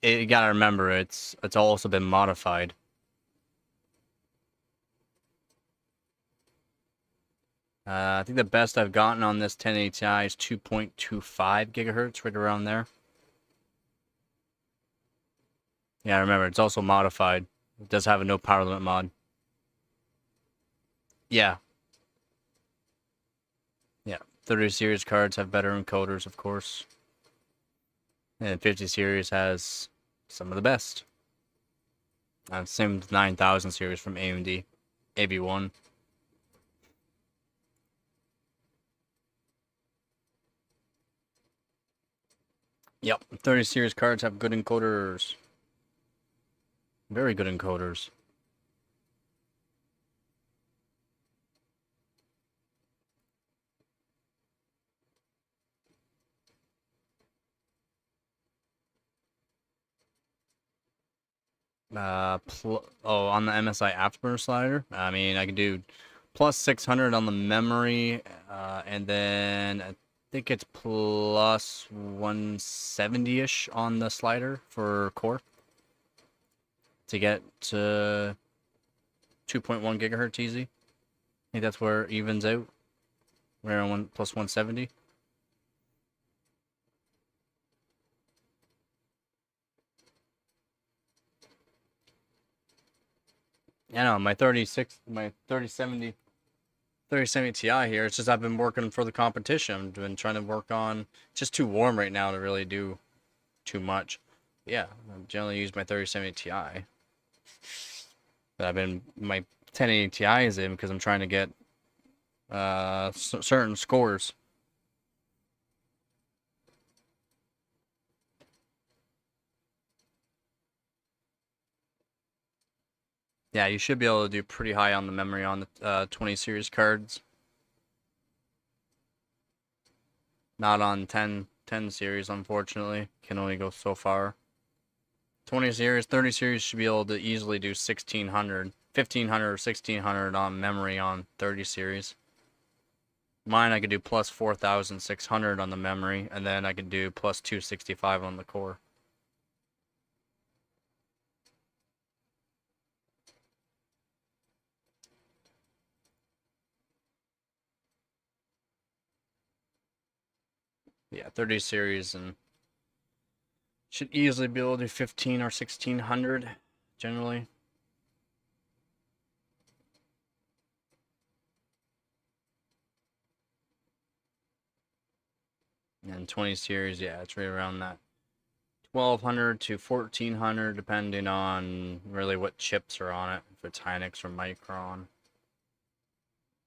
You gotta remember, it's also been modified. I think the best I've gotten on this 1080 Ti is 2.25 gigahertz, right around there. Yeah, remember, it's also modified. It does have a no power limit mod. Yeah. Yeah. 30 series cards have better encoders, of course. And 50 series has some of the best. Same with 9000 series from AMD. AB1. Yep, 30 series cards have good encoders. Very good encoders. On the MSI Afterburner slider, I mean, I can do plus 600 on the memory, and then I think it's plus 170-ish on the slider for core to get to 2.1 gigahertz easy. I think that's where it evens out. We're on plus 170. I know my 3070 Ti here. It's just I've been working for the competition. I've been trying to work on. It's just too warm right now to really do too much. Yeah, I generally use my 3070 Ti. But I've been my 1080 Ti is in because I'm trying to get certain scores. Yeah, you should be able to do pretty high on the memory on the 20 series cards. Not on 10 series, unfortunately. Can only go so far. 20 series, 30 series should be able to easily do 1600, 1500 or 1600 on memory on 30 series. Mine, I could do plus 4600 on the memory, and then I could do plus 265 on the core. Yeah, 30 series and should easily be able to do 15 or 1600 generally. And 20 series, yeah, it's right around that 1200 to 1400 depending on really what chips are on it, if it's Hynix or Micron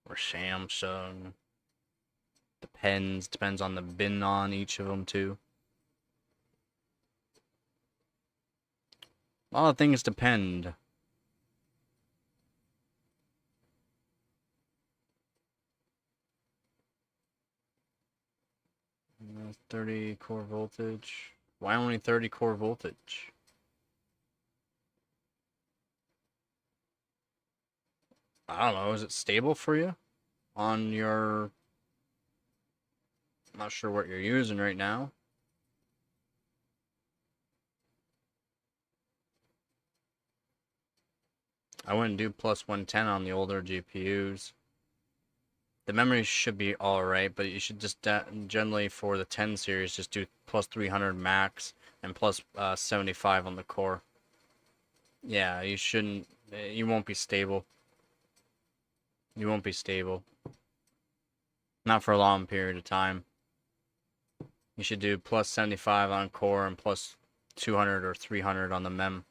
or Samsung. Depends on the bin on each of them too. A lot of things depend. 30 core voltage. Why only 30 core voltage? I don't know. Is it stable for you on your... I'm not sure what you're using right now. I wouldn't do plus 110 on the older GPUs. The memory should be alright, but you should just generally for the 10 series just do plus 300 max and plus 75 on the core. Yeah, you shouldn't. You won't be stable. You won't be stable. Not for a long period of time. You should do plus 75 on core and plus 200 or 300 on the mem.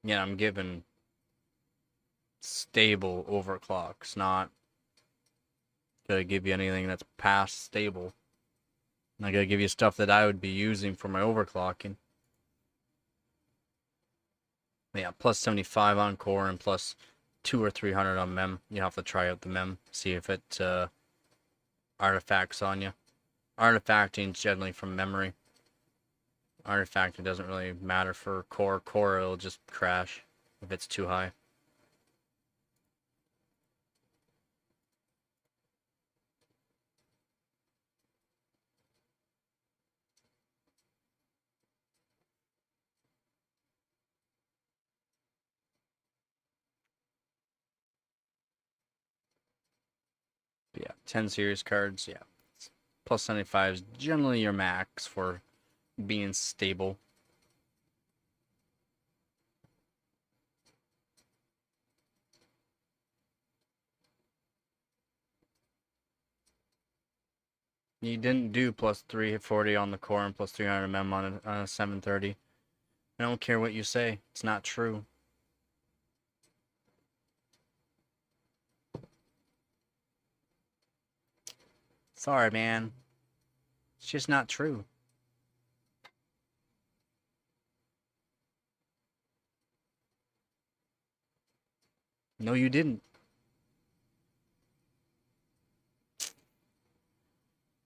Yeah, I'm giving stable overclocks, not gonna give you anything that's past stable. I'm not gonna give you stuff that I would be using for my overclocking. Yeah, plus 75 on core and plus 200 or 300 on mem. You have to try out the mem, see if it artifacts on you. Artifacting is generally from memory. Artifact, it doesn't really matter for core. Core, it'll just crash if it's too high. Yeah, 10 series cards, yeah. Plus 75 is generally your max for being stable. You didn't do plus 340 on the core and plus 300 mm on a 730. I don't care what you say. It's not true. Sorry, man. It's just not true. No, you didn't.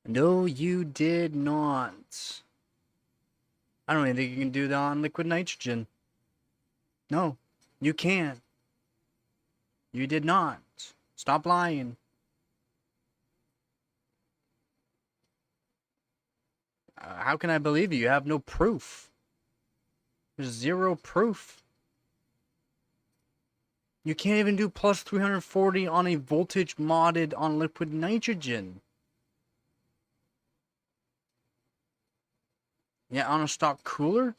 No, you did not. I don't even think you can do that on liquid nitrogen. No, you can't. You did not. Stop lying. How can I believe you? You have no proof. There's zero proof. You can't even do plus 340 on a voltage modded on liquid nitrogen. Yeah, on a stock cooler?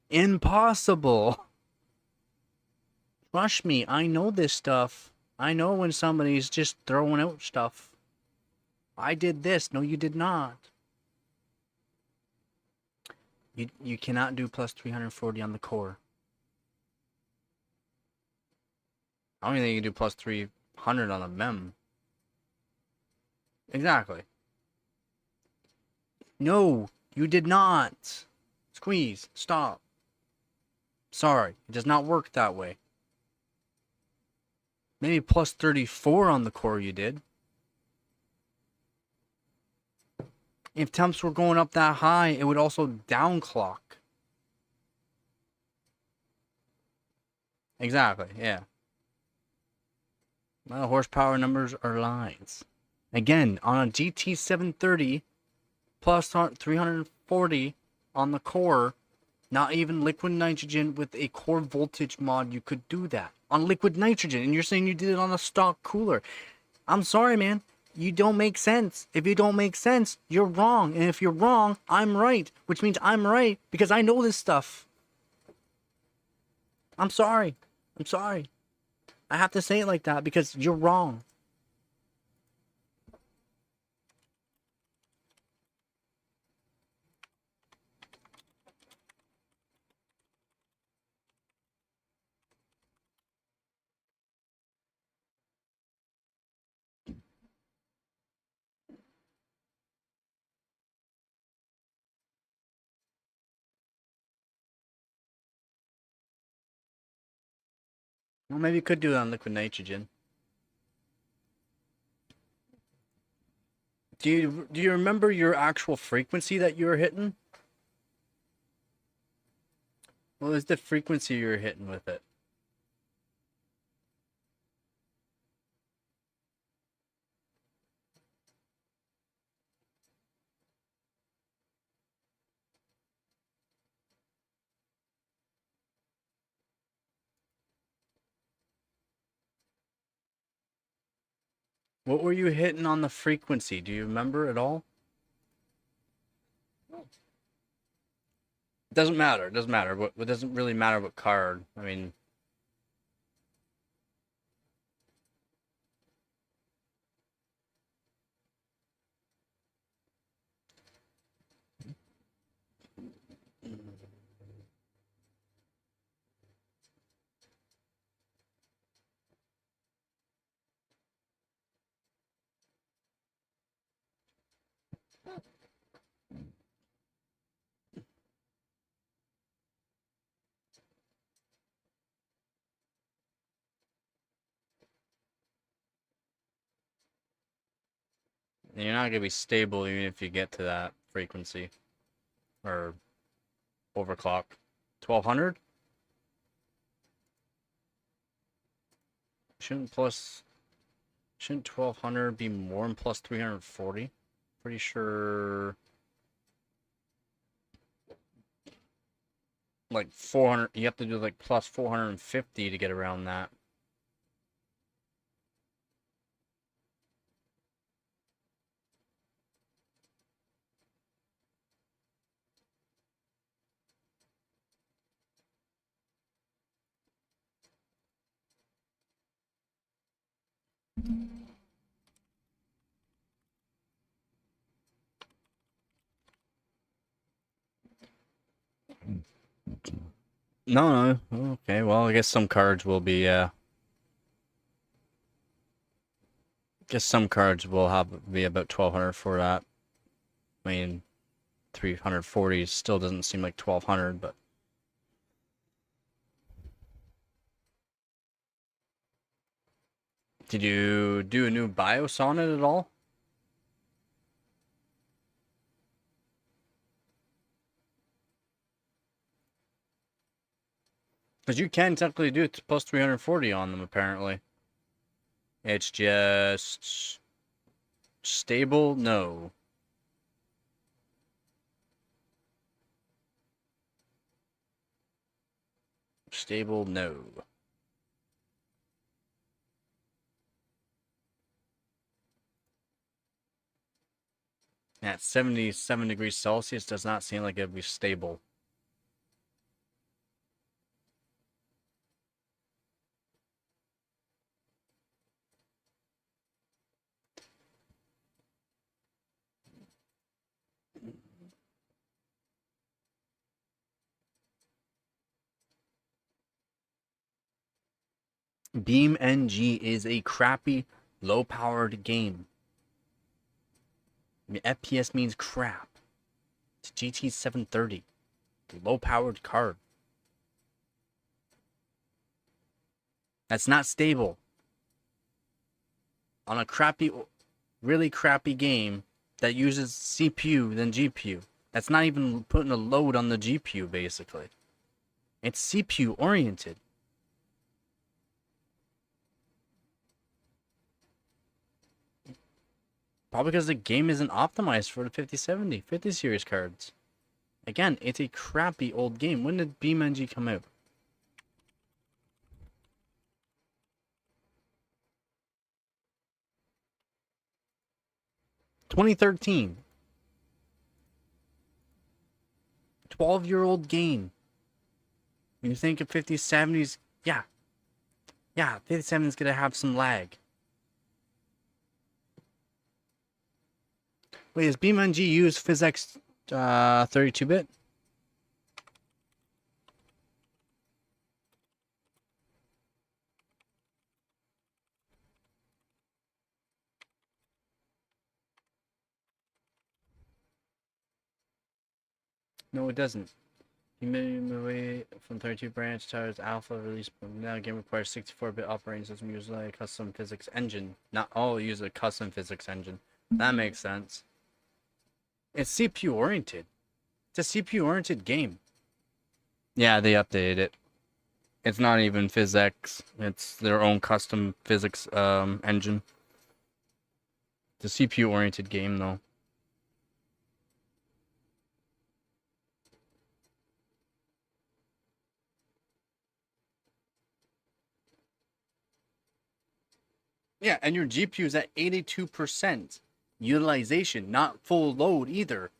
Impossible. Trust me, I know this stuff. I know when somebody's just throwing out stuff. I did this. No, you did not. You cannot do plus 340 on the core. I don't even think you can do plus 300 on the mem. Exactly. No, you did not. Squeeze. Stop. Sorry, it does not work that way. Maybe plus 34 on the core you did. If temps were going up that high, it would also downclock. Exactly, yeah. Well, horsepower numbers are lies. Again, on a GT 730 plus 340 on the core, not even liquid nitrogen with a core voltage mod, you could do that. On liquid nitrogen, and you're saying you did it on a stock cooler. I'm sorry, man. You don't make sense. If you don't make sense, you're wrong. And if you're wrong, I'm right. Which means I'm right because I know this stuff. I'm sorry. I'm sorry. I have to say it like that because you're wrong. Well, maybe you could do it on liquid nitrogen. Do you remember your actual frequency that you were hitting? What was the frequency you were hitting with it? What were you hitting on the frequency? Do you remember at all? It doesn't matter. It doesn't matter. What doesn't really matter what card. I mean, you're not gonna be stable even if you get to that frequency. Or overclock? 1200? Shouldn't 1200 be more than plus 340? Pretty sure like 400, you have to do like plus 450 to get around that. No, no. Okay, well, I guess some cards will be, guess some cards will have be about 1200 for that. I mean, 340 still doesn't seem like 1200, but. Did you do a new BIOS on it at all? Because you can technically do plus 340 on them, apparently. It's just stable? No. Stable? No. At 77 degrees Celsius does not seem like it'd be stable. BeamNG is a crappy, low-powered game. I mean, FPS means crap. It's GT 730. Low-powered card. That's not stable. On a crappy, really crappy game that uses CPU than GPU. That's not even putting a load on the GPU, basically. It's CPU oriented. Probably because the game isn't optimized for the 5070, 50 series cards. Again, it's a crappy old game. When did BeamNG come out? $2013. 12-year-old game. When you think of 5070s, yeah. Yeah, 5070's gonna have some lag. Wait, does BeamNG use PhysX 32-bit? No, it doesn't. You move away from 32 branch towards alpha release. Now game requires 64-bit operating system, usually a custom physics engine. Not all use a custom physics engine. That makes sense. It's CPU oriented. It's a CPU oriented game. Yeah, they updated it. It's not even PhysX. It's their own custom physics engine. It's a CPU oriented game though. Yeah, and your GPU is at 82% utilization, not full load either.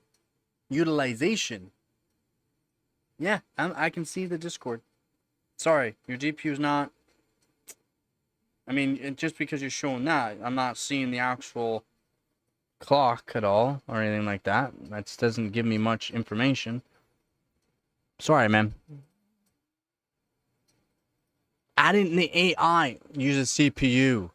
Utilization. Yeah, I can see the Discord. Sorry, your GPU is not. I mean, just because you're showing that, I'm not seeing the actual clock at all or anything like that. That doesn't give me much information. Sorry, man. Adding the AI uses CPU.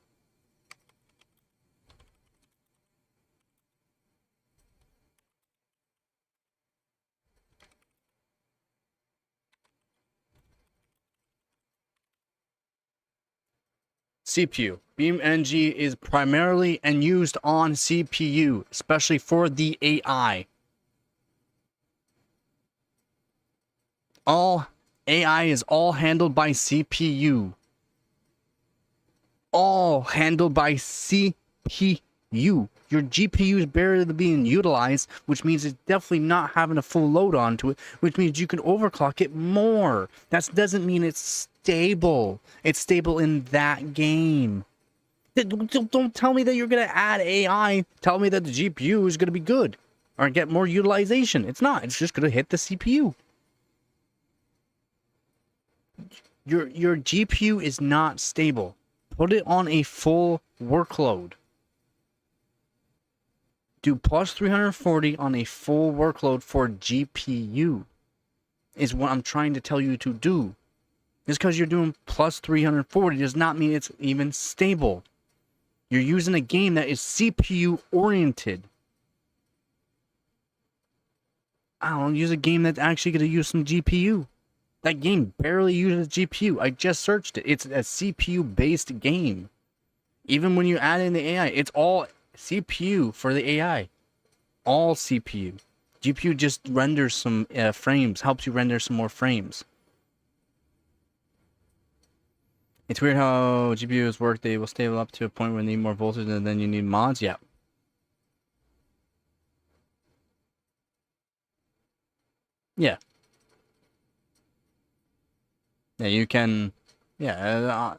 CPU. BeamNG is primarily and used on CPU, especially for the AI. All AI is all handled by CPU. All handled by CPU. Your GPU is barely being utilized, which means it's definitely not having a full load onto it, which means you can overclock it more. That doesn't mean it's stable. It's stable in that game. Don't tell me that you're going to add AI. Tell me that the GPU is going to be good or get more utilization. It's not. It's just going to hit the CPU. Your GPU is not stable. Put it on a full workload. Do plus 340 on a full workload for GPU is what I'm trying to tell you to do. Just because you're doing plus 340 does not mean it's even stable. You're using a game that is CPU oriented. I don't know, use a game that's actually going to use some GPU. That game barely uses GPU. I just searched it. It's a CPU based game. Even when you add in the AI, it's all CPU for the AI. All CPU. GPU just renders some frames, helps you render some more frames. It's weird how GPUs work. They will stable up to a point where they need more voltage and then you need mods. Yeah. Yeah. Yeah, you can. Yeah,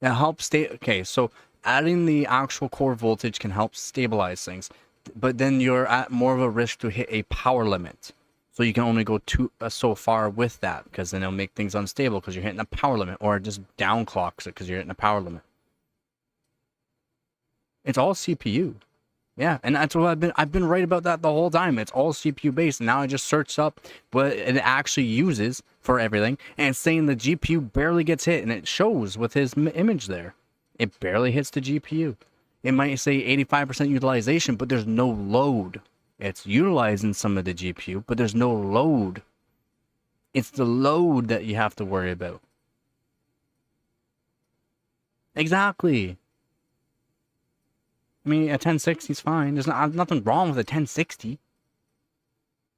it helps stay. Okay, so adding the actual core voltage can help stabilize things, but then you're at more of a risk to hit a power limit. So you can only go so far with that, because then it'll make things unstable because you're hitting a power limit, or it just downclocks it because you're hitting a power limit. It's all CPU. Yeah, and that's what I've been right about that the whole time. It's all CPU based. And now I just searched up what it actually uses for everything, and it's saying the GPU barely gets hit, and it shows with his image there. It barely hits the GPU. It might say 85% utilization, but there's no load. It's utilizing some of the GPU, but there's no load. It's the load that you have to worry about. Exactly. I mean, a 1060 is fine. There's nothing wrong with a 1060.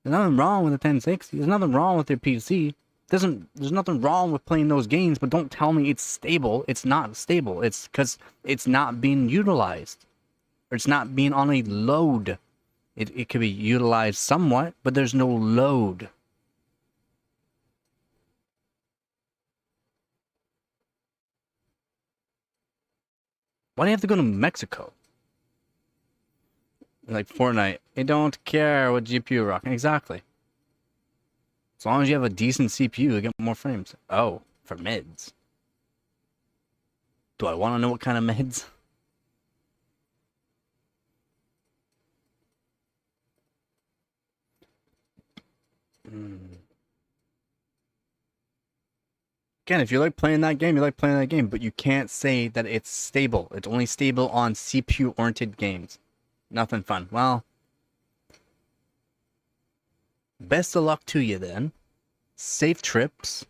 There's nothing wrong with a 1060. There's nothing wrong with your PC. There's nothing wrong with playing those games, but don't tell me it's stable. It's not stable. It's because it's not being utilized. Or it's not being on a load. It could be utilized somewhat, but there's no load. Why do you have to go to Mexico? Like Fortnite. I don't care what GPU you're rocking. Exactly. As long as you have a decent CPU, you get more frames. Oh, for mids. Do I want to know what kind of mids? Again, if you like playing that game, you like playing that game, but you can't say that it's stable. It's only stable on CPU-oriented games. Nothing fun. Well, best of luck to you then. Safe trips.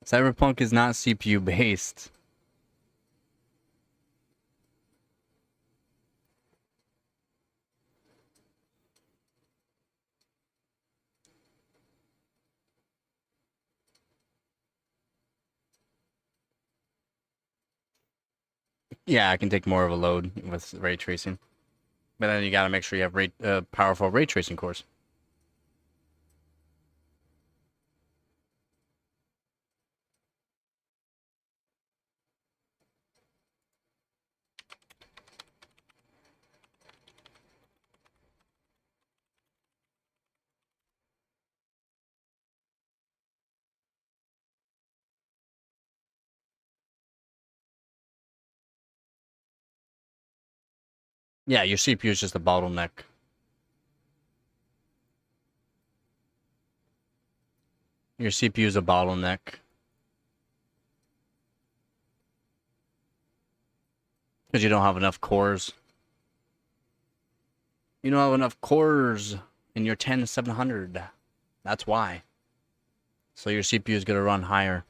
Cyberpunk is not CPU based. Yeah, I can take more of a load with ray tracing. But then you gotta make sure you have powerful ray tracing cores. Yeah, your CPU is just a bottleneck. Your CPU is a bottleneck. Because you don't have enough cores. You don't have enough cores in your 10700. That's why. So your CPU is going to run higher.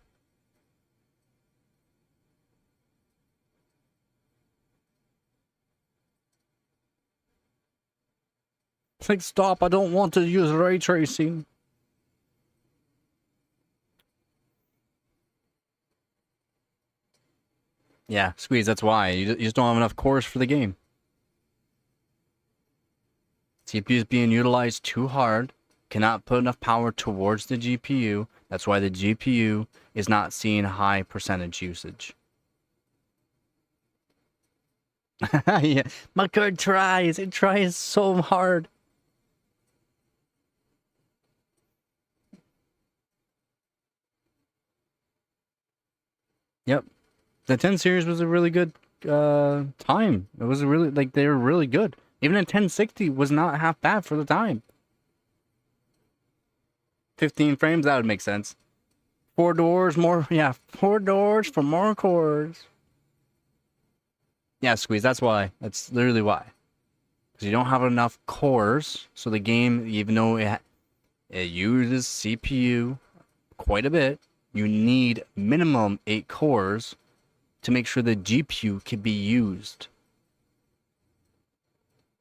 It's like, stop, I don't want to use ray tracing. Yeah, Squeeze, that's why. You just don't have enough cores for the game. CPU is being utilized too hard. Cannot put enough power towards the GPU. That's why the GPU is not seeing high percentage usage. Yeah, my card tries. It tries so hard. Yep. The 10 series was a really good time. It was a really, like, they were really good. Even a 1060 was not half bad for the time. 15 frames, that would make sense. 4 doors, more, yeah, 4 doors for more cores. Yeah, Squeeze, that's why. That's literally why. Because you don't have enough cores, so the game, even though it uses CPU quite a bit, you need minimum 8 cores to make sure the GPU can be used.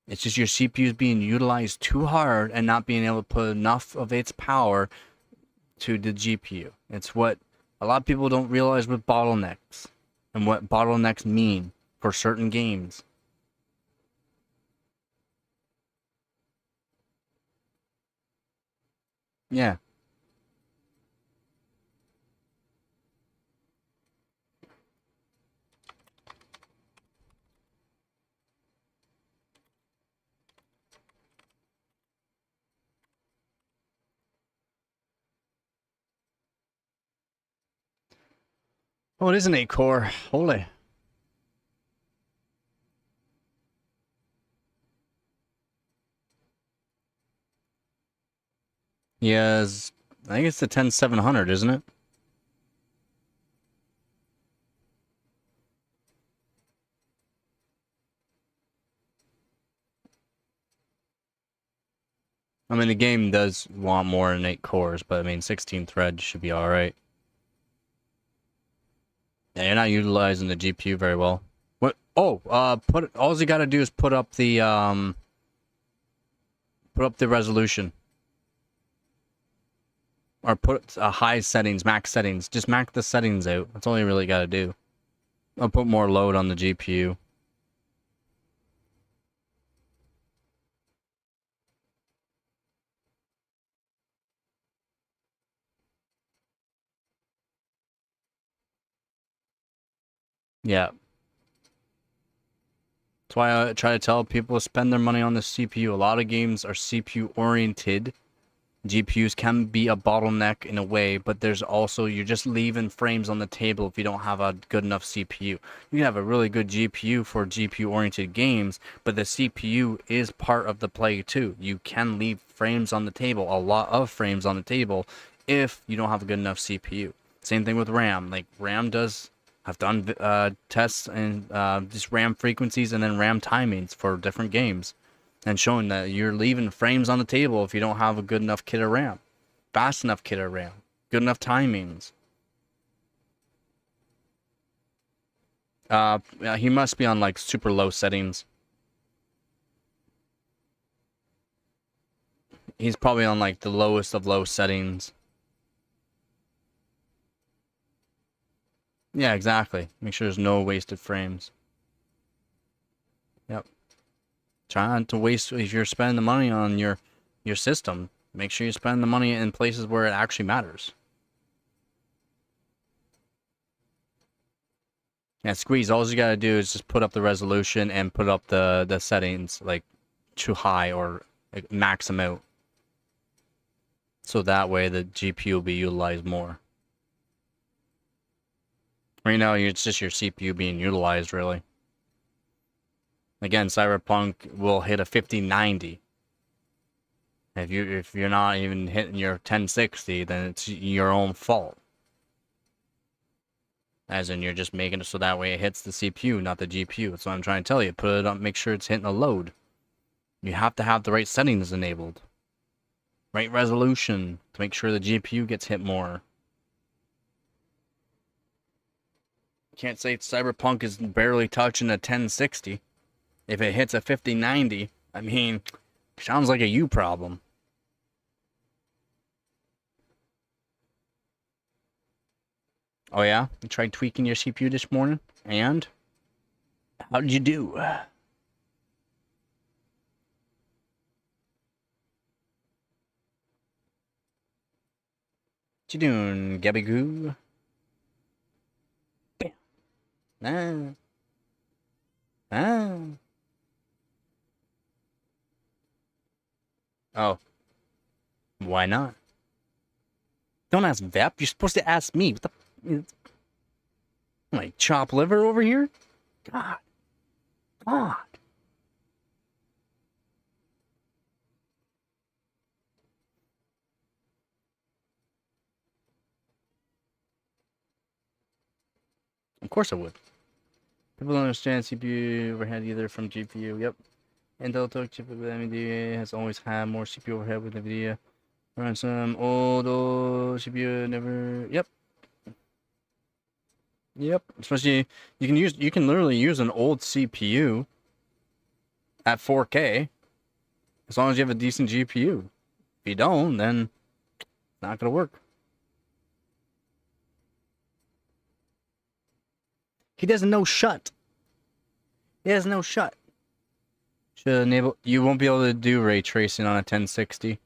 It's just your CPU is being utilized too hard and not being able to put enough of its power to the GPU. It's what a lot of people don't realize with bottlenecks and what bottlenecks mean for certain games. Yeah. Oh, it is an 8 core. Holy. Yes, I think it's the 10700, isn't it? I mean, the game does want more than 8 cores, but I mean, 16 threads should be alright. Yeah, you're not utilizing the GPU very well. What? Oh, all you gotta do is put up the resolution. Or put high settings, max settings. Just max the settings out. That's all you really gotta do. I'll put more load on the GPU. Yeah. That's why I try to tell people to spend their money on the CPU. A lot of games are CPU oriented. GPUs can be a bottleneck in a way, but there's also, you're just leaving frames on the table if you don't have a good enough CPU. You can have a really good GPU for GPU-oriented games, but the CPU is part of the play too. You can leave frames on the table, a lot of frames on the table, if you don't have a good enough CPU. Same thing with RAM. Like, RAM does... I've done tests and just RAM frequencies and then RAM timings for different games, and showing that you're leaving frames on the table if you don't have a good enough kit of RAM, fast enough kit of RAM, good enough timings. Yeah, he must be on like super low settings. He's probably on like the lowest of low settings. Yeah, exactly. Make sure there's no wasted frames. Yep. Trying to waste, if you're spending the money on your system, make sure you spend the money in places where it actually matters. Yeah, Squeeze, all you gotta do is just put up the resolution and put up the settings like too high or like, max them out. So that way the GPU will be utilized more. Right now, it's just your CPU being utilized, really. Again, Cyberpunk will hit a 5090. If you're not even hitting your 1060, then it's your own fault. As in, you're just making it so that way it hits the CPU, not the GPU. That's what I'm trying to tell you. Put it up, make sure it's hitting a load. You have to have the right settings enabled. Right resolution to make sure the GPU gets hit more. Can't say Cyberpunk is barely touching a 1060. If it hits a 5090, I mean, sounds like a you problem. Oh yeah? You tried tweaking your CPU this morning? And? How did you do? What you doing, Gabagoo? Bam. Ah. Ah. Oh. Why not? Don't ask Vep. You're supposed to ask me. What the... Like, chop liver over here? God. God. Of course I would. People don't understand CPU overhead either from GPU. Yep. Intel took chip with NVIDIA has always had more CPU overhead with NVIDIA. Run some old CPU never. Yep. Yep. Especially you can literally use an old CPU at 4K as long as you have a decent GPU. If you don't, then it's not gonna work. He doesn't know shut. He has no shut. Should enable. You won't be able to do ray tracing on a 1060.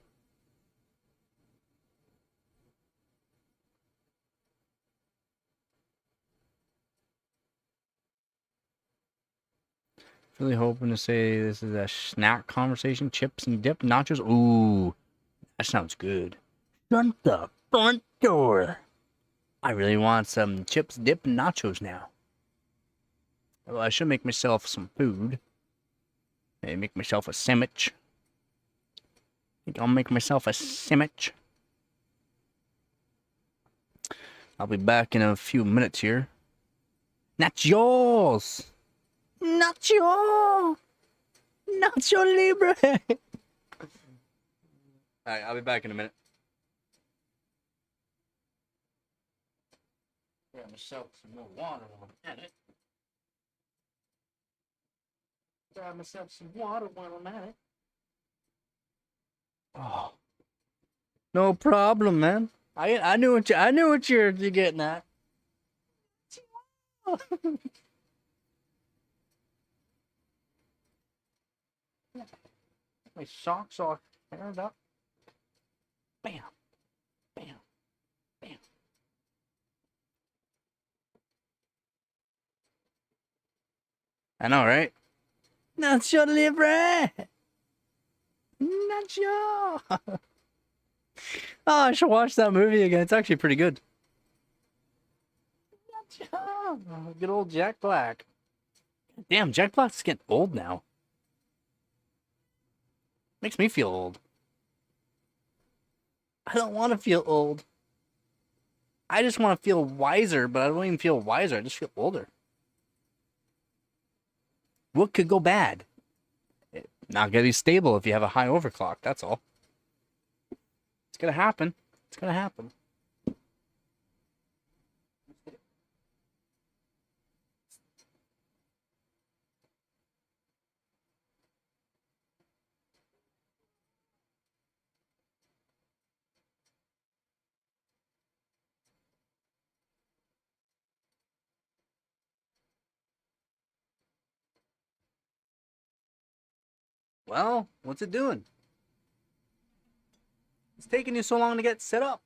Really hoping to say this is a snack conversation. Chips and dip nachos. Ooh, that sounds good. Shut the front door. I really want some chips, dip, and nachos now. Well, I should make myself some food. Maybe make myself a sandwich. I think I'll make myself a sandwich. I'll be back in a few minutes here. Nachos! Nacho! Nacho Libre! Alright, I'll be back in a minute. Grab myself some more water while I'm at it. Grab myself some water while I'm at it. Oh. No problem, man. I knew what you're getting at. My socks all teared up. Bam, bam, bam. I know, right? Nacho Libre! Nacho! Oh, I should watch that movie again. It's actually pretty good. Nacho! Good old Jack Black. Damn, Jack Black's getting old now. Makes me feel old. I don't want to feel old. I just want to feel wiser, but I don't even feel wiser. I just feel older. What could go bad? Not gonna be stable if you have a high overclock. That's all. It's gonna happen. It's gonna happen. Well, what's it doing? It's taking you so long to get set up.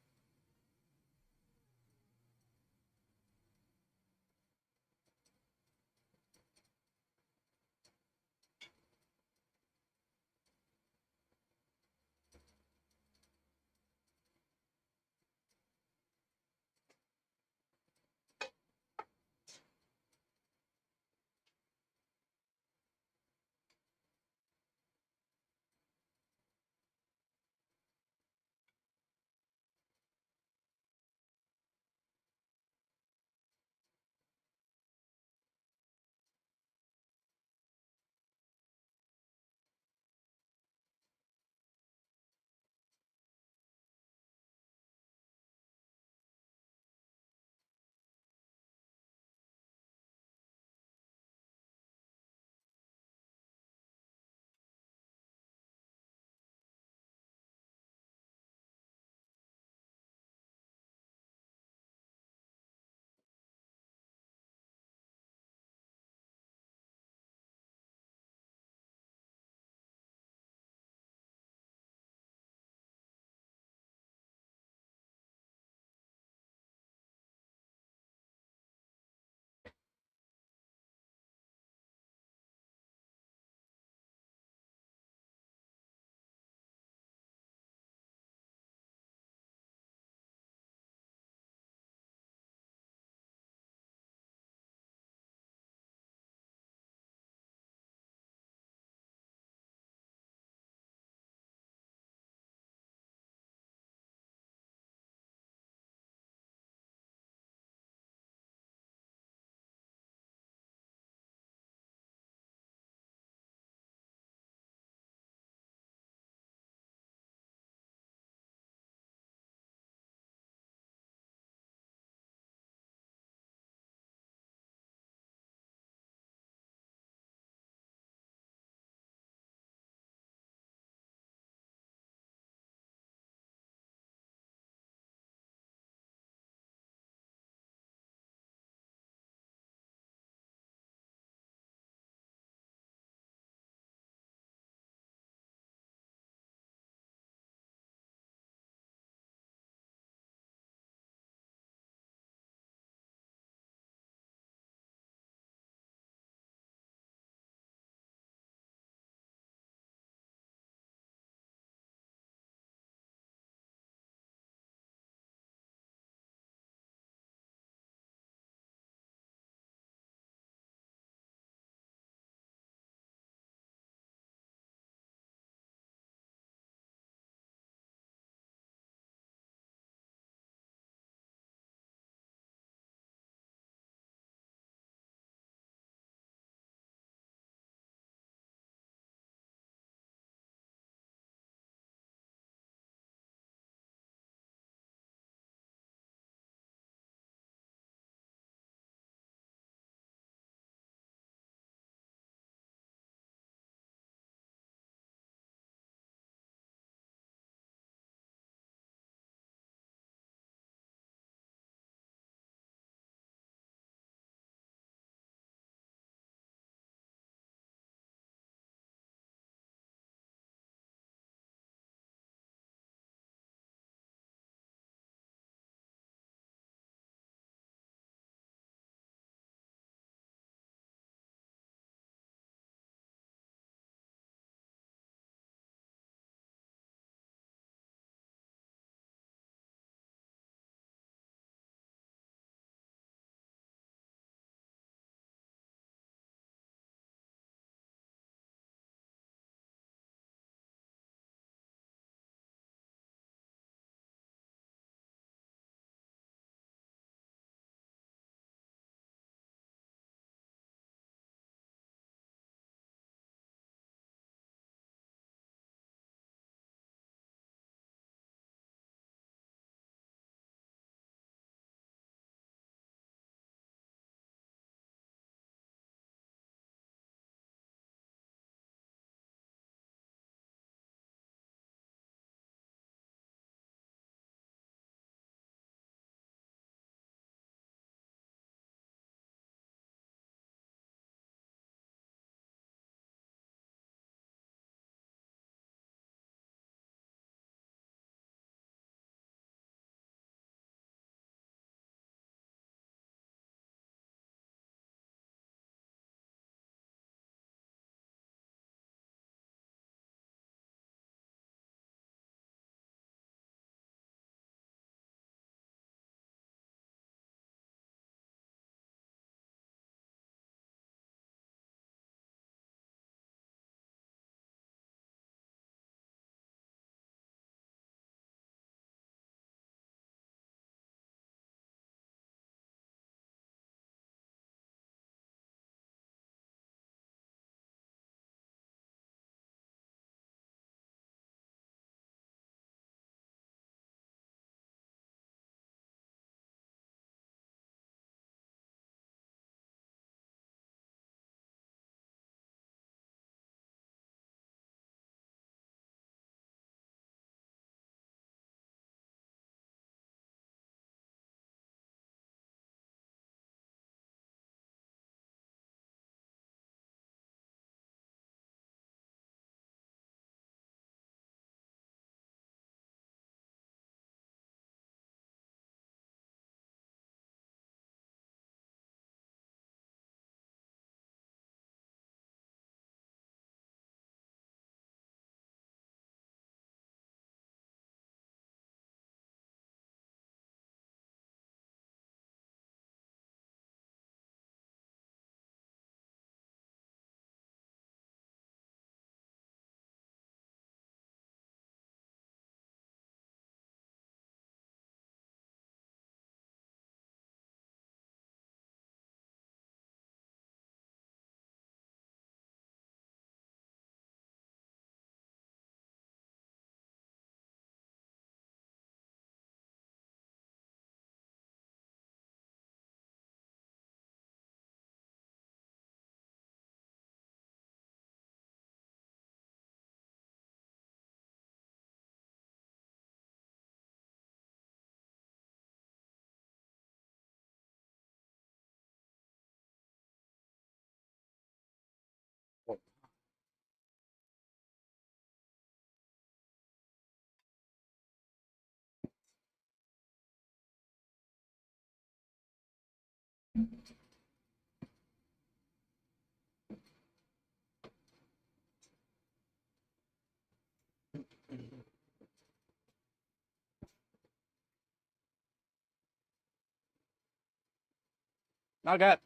Okay.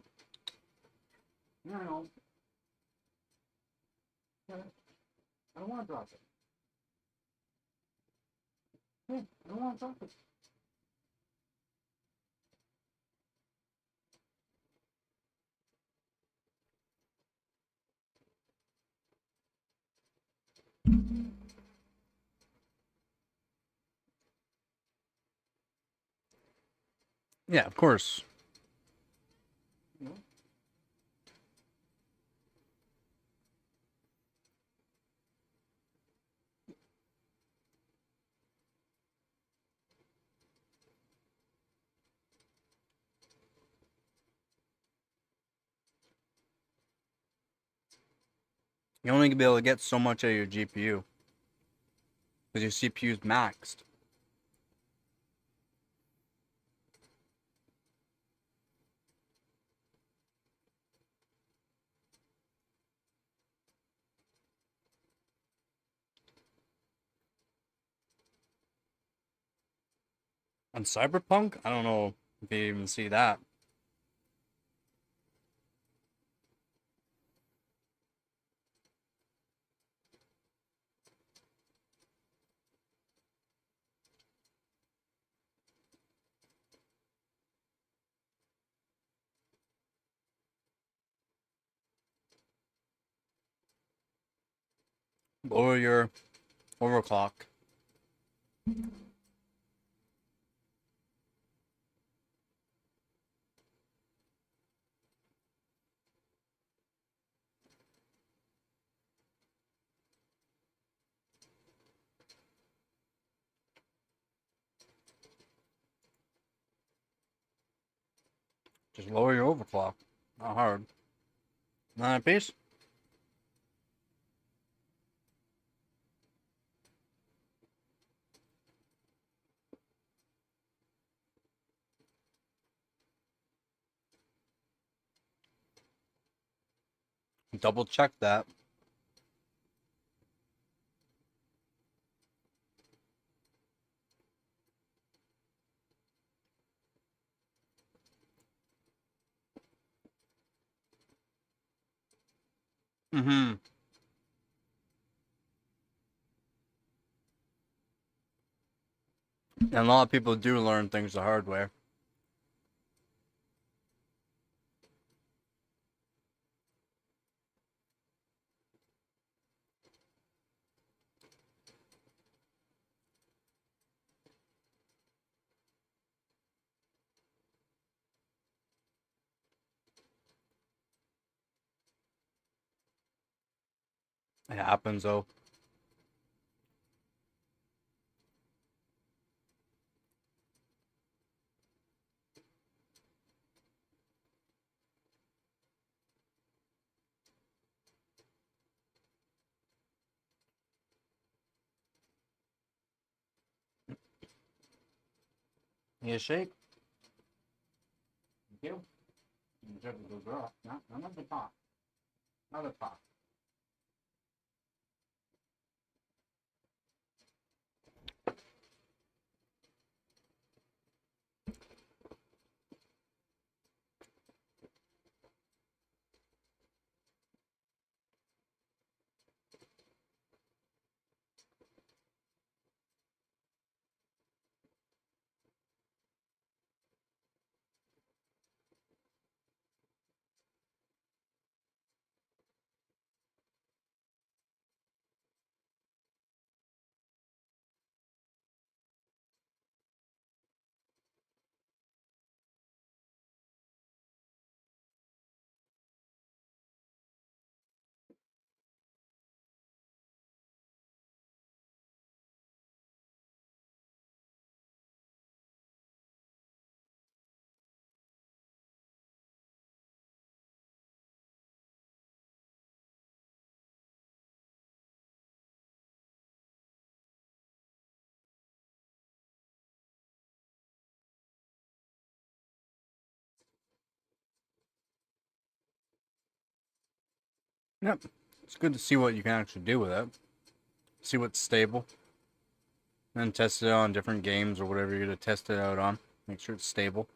No. I don't want to drop it. I don't want to drop it. Yeah, of course. You only gonna be able to get so much out of your GPU because your CPU's maxed. On Cyberpunk, I don't know if you even see that. Lower your overclock. Just lower your overclock. Not hard. Not a piece. Double check that. Mm-hmm. And a lot of people do learn things the hard way. It happens though. You shake? Thank you. Not the top. Not the top. Yep. It's good to see what you can actually do with it. See what's stable. And test it on different games or whatever you're going to test it out on. Make sure it's stable.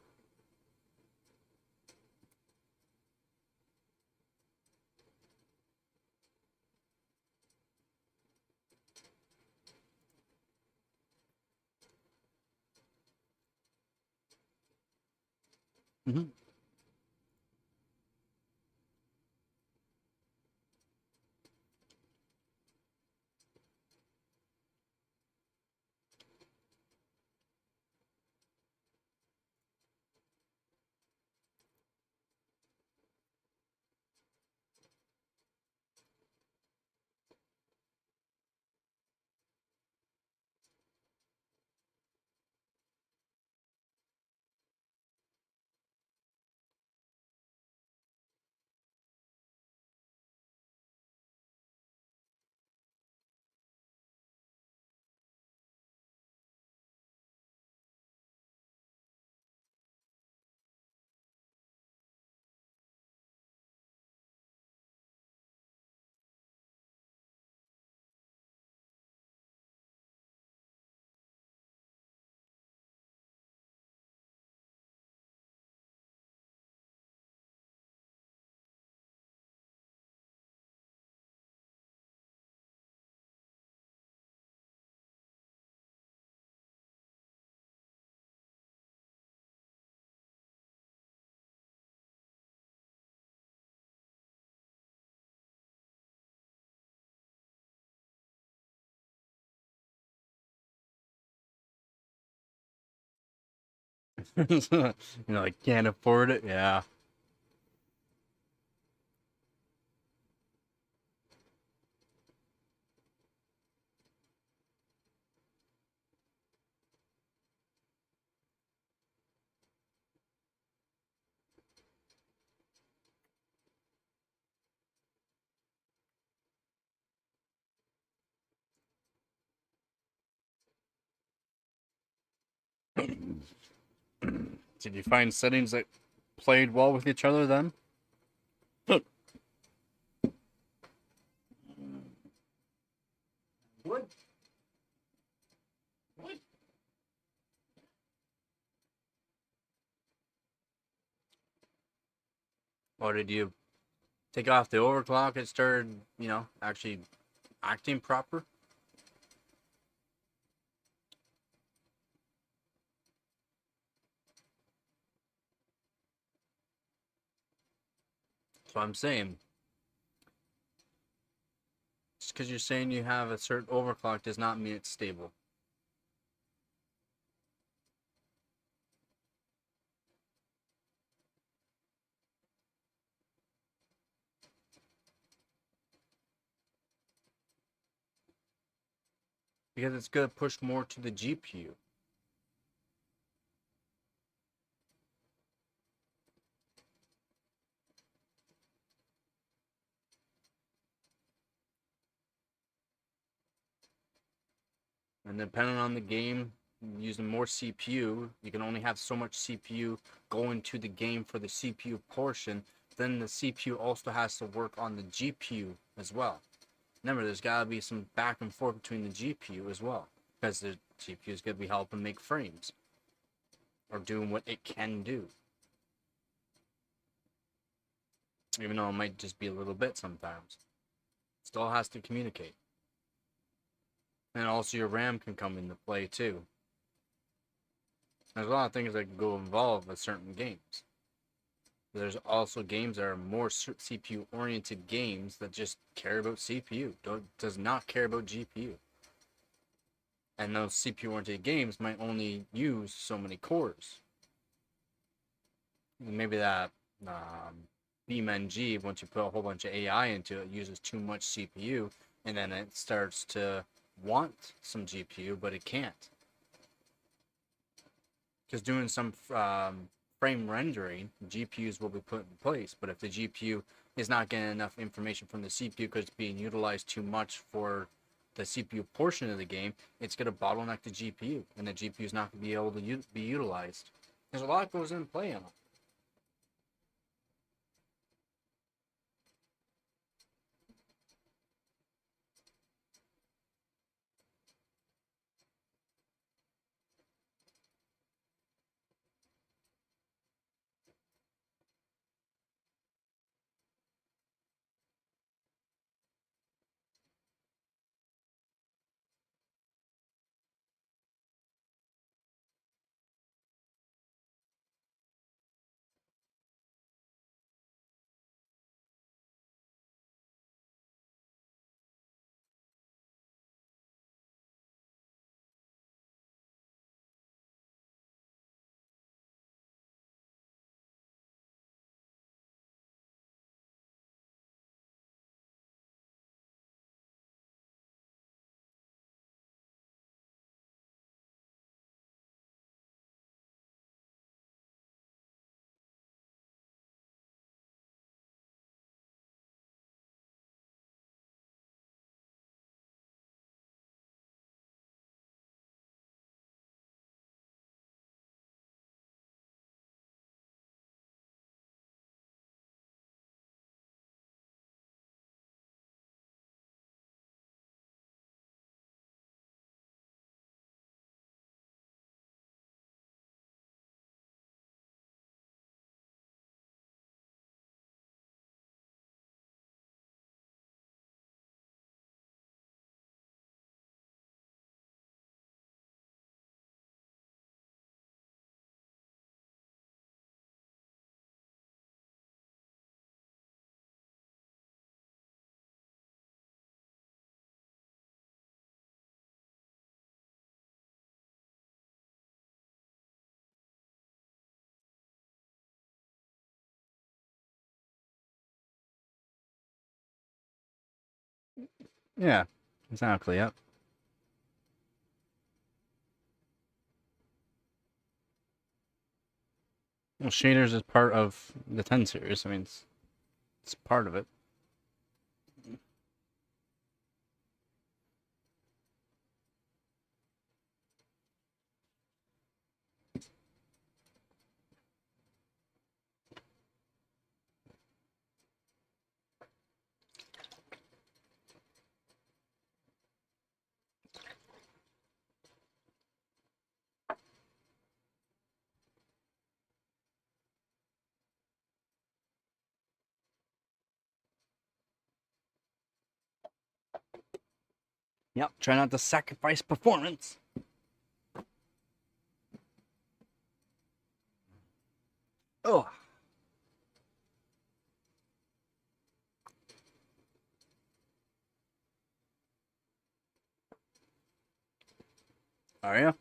Mhm. I can't afford it. Yeah. Did you find settings that played well with each other then? What? What? Or did you take off the overclock and started, actually acting proper? So I'm saying, just because you're saying you have a certain overclock does not mean it's stable. Because it's going to push more to the GPU. And depending on the game, using more CPU, you can only have so much CPU going to the game for the CPU portion. Then the CPU also has to work on the GPU as well. Remember, there's got to be some back and forth between the GPU as well, because the GPU is going to be helping make frames or doing what it can do, even though it might just be a little bit sometimes. Still has to communicate. And also your RAM can come into play too. There's a lot of things that can go involved with certain games. There's also games that are more CPU oriented games that just care about CPU, does not care about GPU. And those CPU oriented games might only use so many cores. Maybe that BeamNG, once you put a whole bunch of AI into it, uses too much CPU, and then it starts to want some GPU, but it can't. Because doing some frame rendering, GPUs will be put in place. But if the GPU is not getting enough information from the CPU because it's being utilized too much for the CPU portion of the game, it's going to bottleneck the GPU, and the GPU is not going to be able to be utilized. There's a lot that goes in play on it. Yeah, exactly. Yep. Well, shaders is part of the 10 series. I mean, it's part of it. Yep. Try not to sacrifice performance. Oh, are you?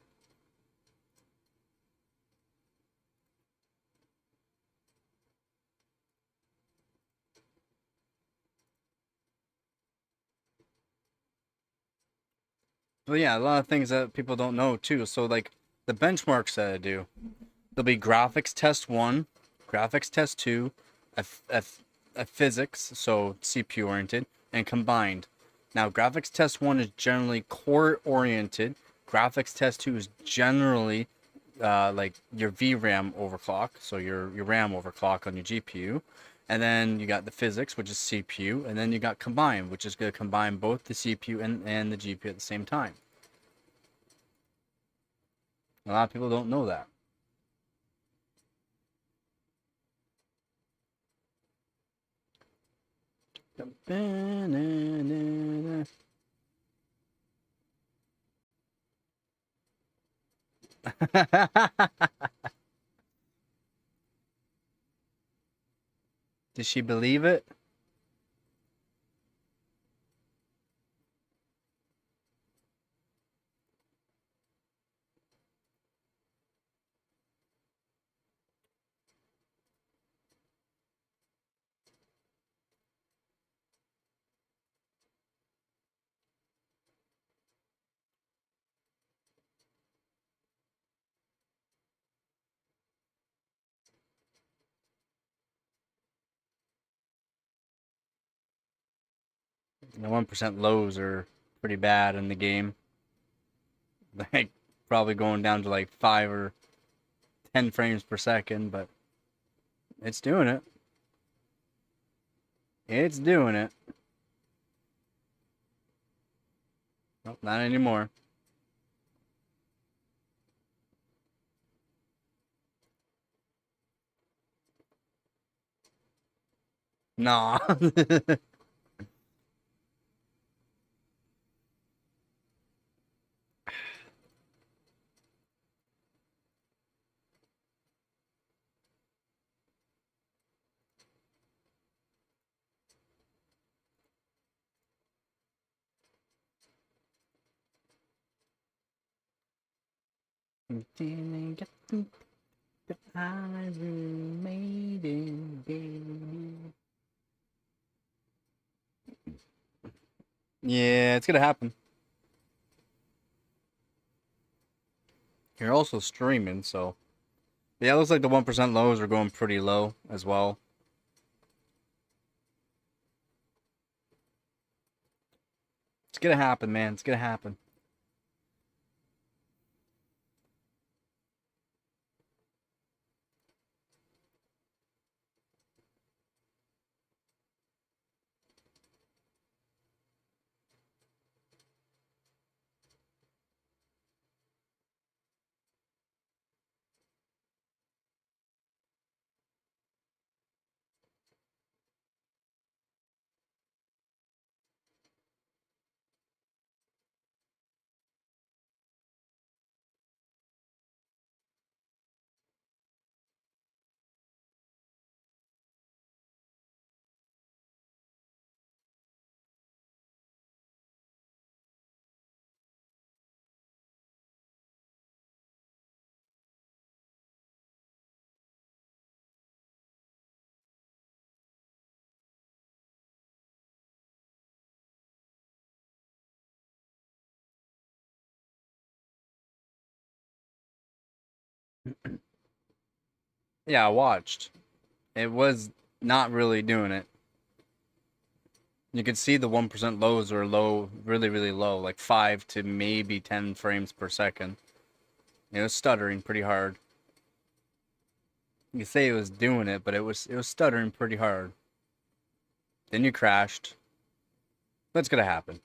But yeah, a lot of things that people don't know too. So like the benchmarks that I do, there'll be graphics test 1, graphics test 2, a physics, so CPU oriented, and combined. Now graphics test 1 is generally core oriented. Graphics test 2 is generally like your VRAM overclock, so your RAM overclock on your GPU. And then you got the physics, which is CPU, and then you got combine, which is going to combine both the CPU and the GPU at the same time. A lot of people don't know that. Did she believe it? The 1% lows are pretty bad in the game. Like probably going down to like 5 or 10 frames per second, but it's doing it. It's doing it. Nope, not anymore. Nah. Didn't get the Iron Maiden, baby. Yeah, it's gonna happen. You're also streaming, so yeah, it looks like the 1% lows are going pretty low as well. It's gonna happen, man. It's gonna happen. Yeah, I watched. It was not really doing it. You could see the 1% lows are low, really, really low, like 5 to maybe 10 frames per second. It was stuttering pretty hard. You could say it was doing it, but it was stuttering pretty hard. Then you crashed. That's gonna happen.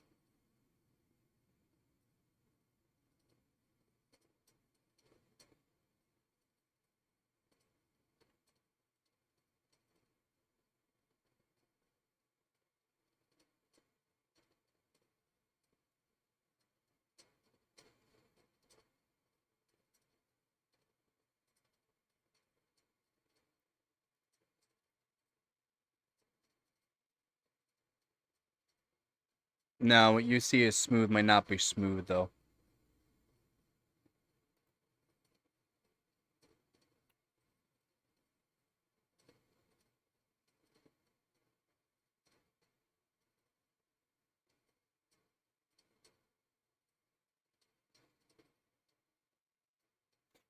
No, what you see as smooth might not be smooth though.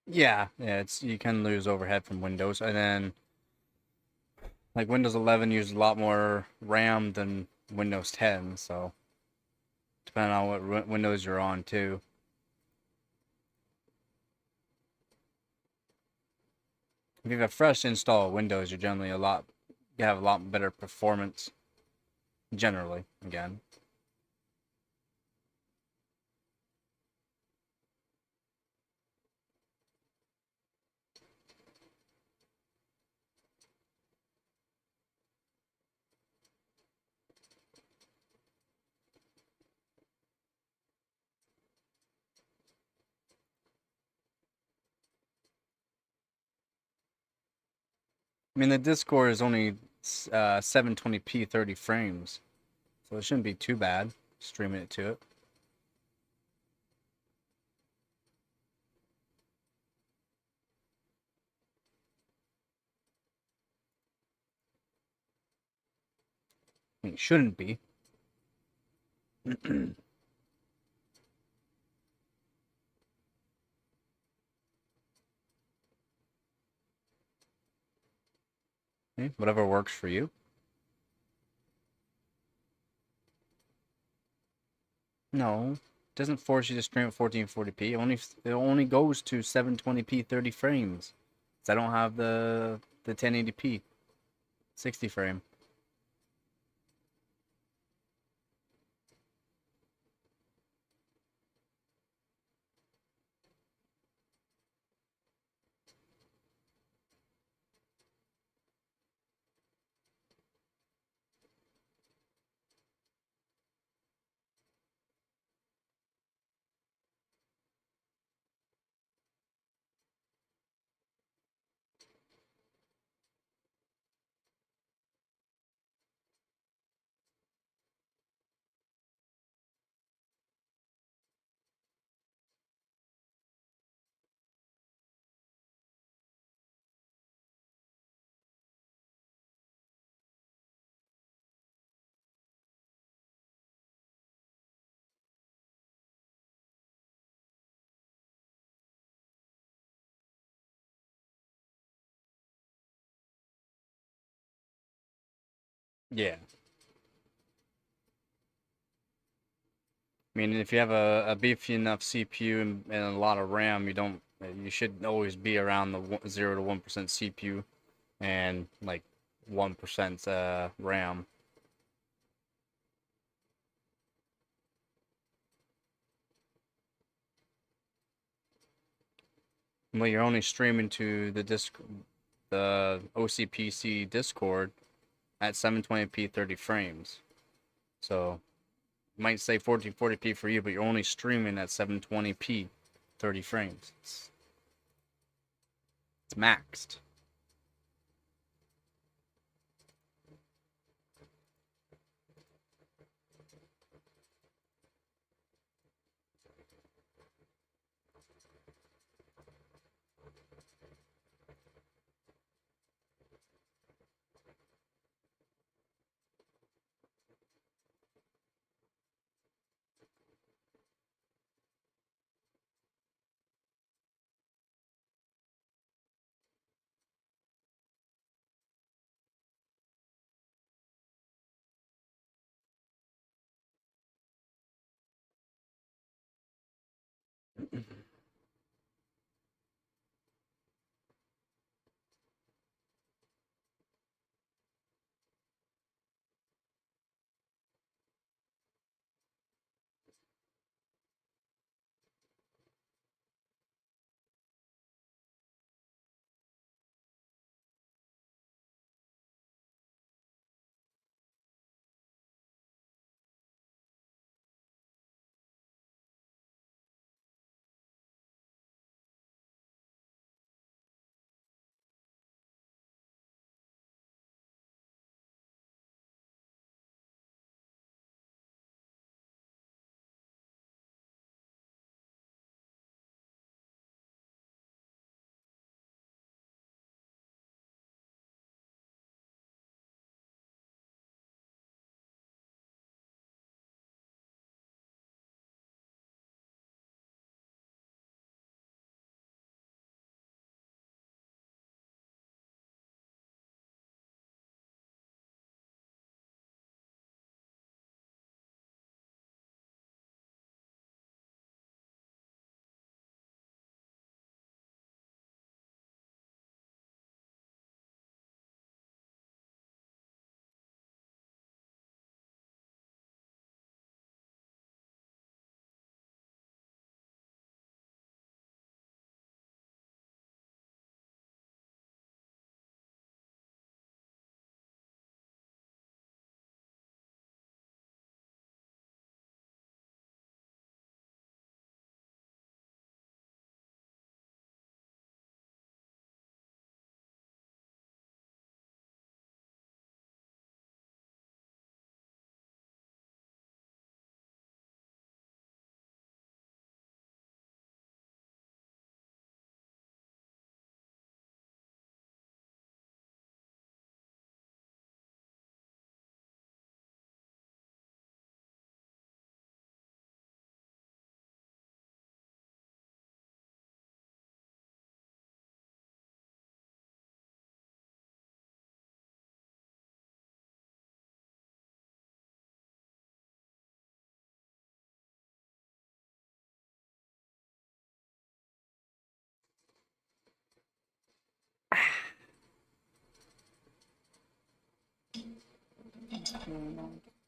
Yeah, it's you can lose overhead from Windows, and then like Windows 11 uses a lot more RAM than Windows 10, so depending on what Windows you're on too. If you have a fresh install of Windows, you're generally you have a lot better performance generally. Again, I mean the Discord is only 720p 30 frames, so it shouldn't be too bad streaming it to it. I mean, it shouldn't be. Whatever works for you. No, it doesn't force you to stream at 1440p. It only goes to 720p 30 frames. 'Cause I don't have the 1080p 60 frame. Yeah. I mean, if you have a beefy enough CPU and a lot of RAM, you should always be around the 0 to 1% CPU and like 1% RAM. Well, you're only streaming to the OCPC Discord at 720p 30 frames. So it might say 1440p for you, but you're only streaming at 720p 30 frames. It's maxed.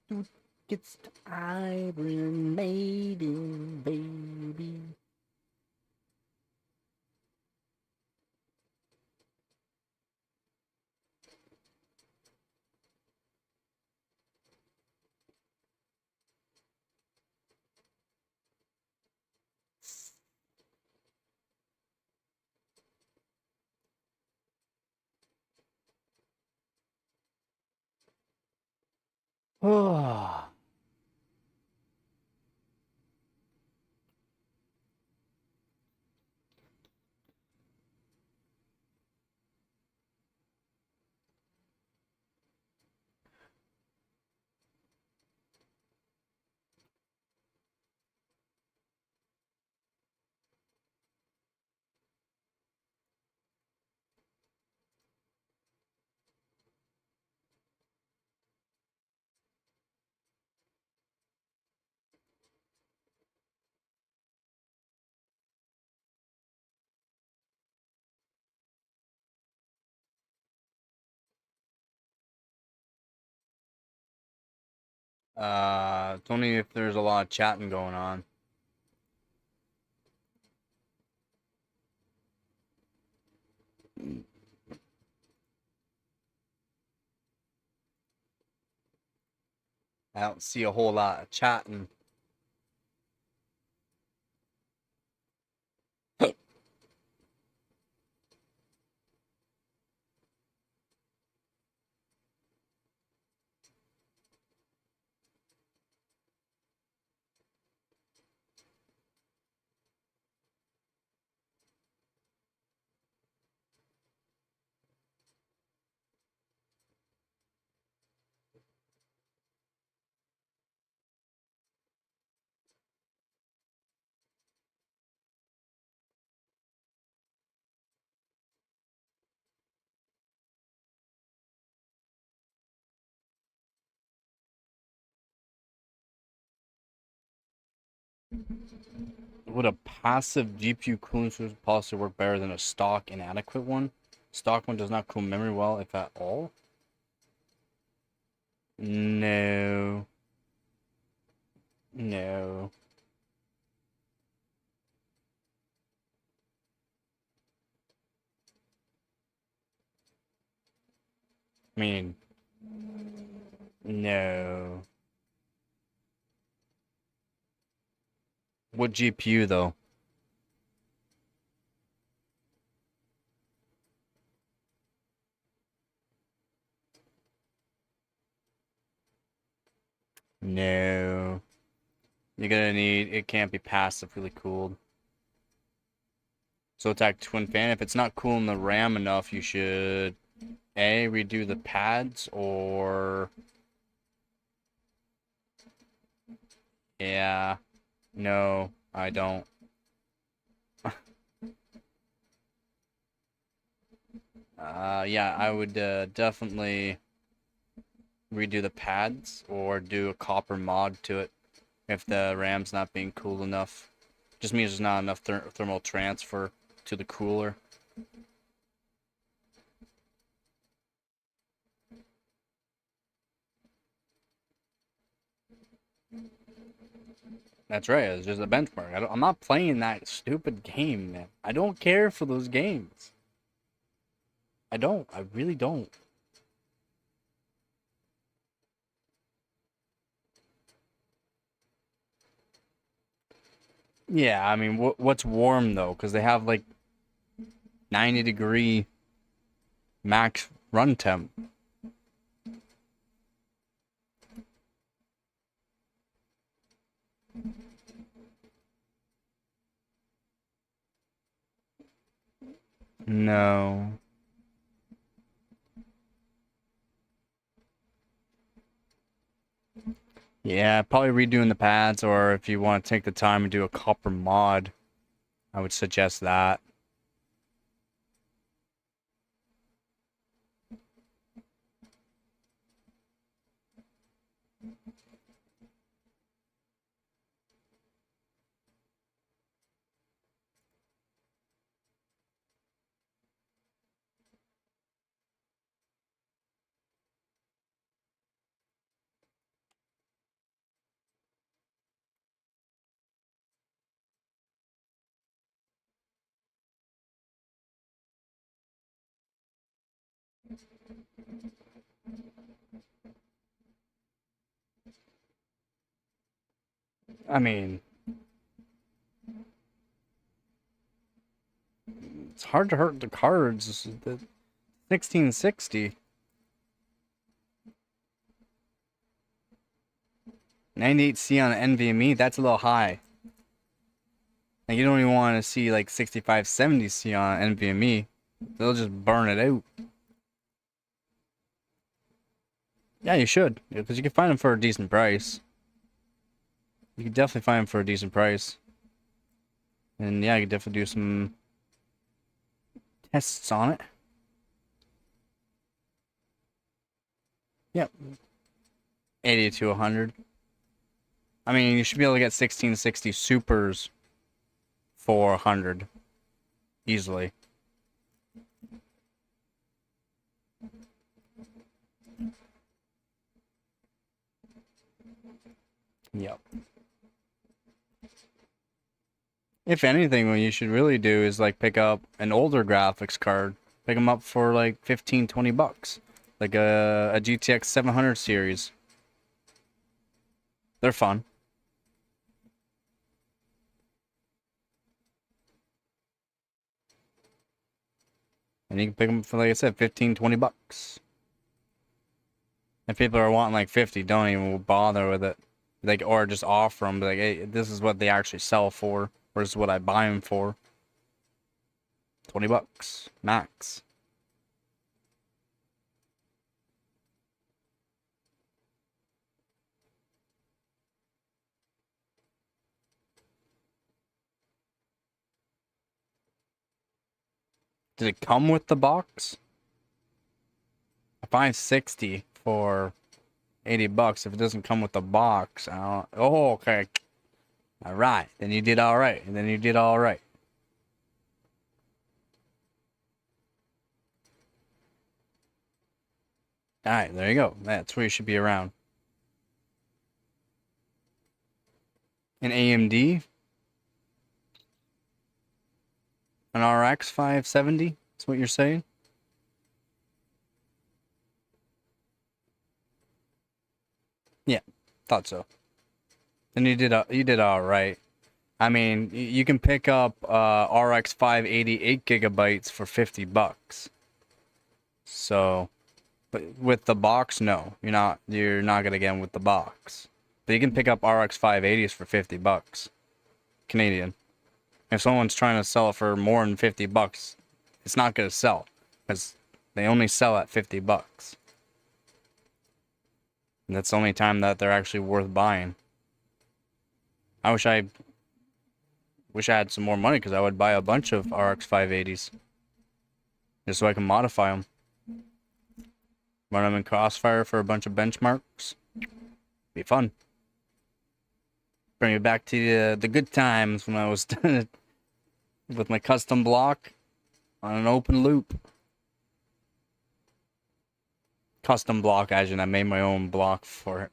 Dude gets the Iron Maiden, baby. Oh. It's only if there's a lot of chatting going on. I don't see a whole lot of chatting. Would a passive GPU cooling solution possibly work better than a stock inadequate one? Stock one does not cool memory well, if at all. No. No. I mean, no. What GPU though? No. You're gonna need, it can't be passively cooled. So attack twin fan. If it's not cooling the RAM enough, you should A, redo the pads, or yeah. No, I don't. Yeah, I would definitely redo the pads or do a copper mod to it if the RAM's not being cooled enough. Just means there's not enough thermal transfer to the cooler. That's right, it's just a benchmark. I'm not playing that stupid game, man. I don't care for those games. I don't. I really don't. Yeah, I mean, what's warm though? Because they have like 90-degree max run temp. No. Yeah, probably redoing the pads, or if you want to take the time and do a copper mod, I would suggest that. I mean, it's hard to hurt the cards. The 1660. 98C on NVMe, that's a little high. Like, you don't even want to see like 6570C on NVMe. They'll just burn it out. Yeah, you should, because you can find them for a decent price. You can definitely find them for a decent price. And yeah, you can definitely do some tests on it. Yep. 80 to 100. I mean, you should be able to get 1660 Supers for 100 easily. Yep. If anything, what you should really do is like pick up an older graphics card. Pick them up for like 15, 20 bucks. Like a GTX 700 series. They're fun. And you can pick them for, like I said, 15, 20 bucks. If people are wanting like 50, don't even bother with it. Like, or just offer them, like, hey, this is what they actually sell for, or this is what I buy them for. 20 bucks, max. Did it come with the box? 560 for 80 bucks. If it doesn't come with the box, I don't. Oh, okay. All right. Then you did all right. And then you did all right. All right. There you go. That's where you should be around. An AMD, an RX 570. That's what you're saying. Yeah, thought so. Then you did all right. I mean, you can pick up RX 580 8 GB for 50 bucks. So, but with the box, no, you're not gonna get them with the box. But you can pick up RX 580s for 50 bucks Canadian. If someone's trying to sell it for more than 50 bucks, it's not gonna sell because they only sell at 50 bucks. And that's the only time that they're actually worth buying. I wish I had some more money because I would buy a bunch of RX 580s just so I can modify them. Run them in Crossfire for a bunch of benchmarks. Be fun. Bring it back to the good times when I was with my custom block on an open loop. Custom block, as in I made my own block for it.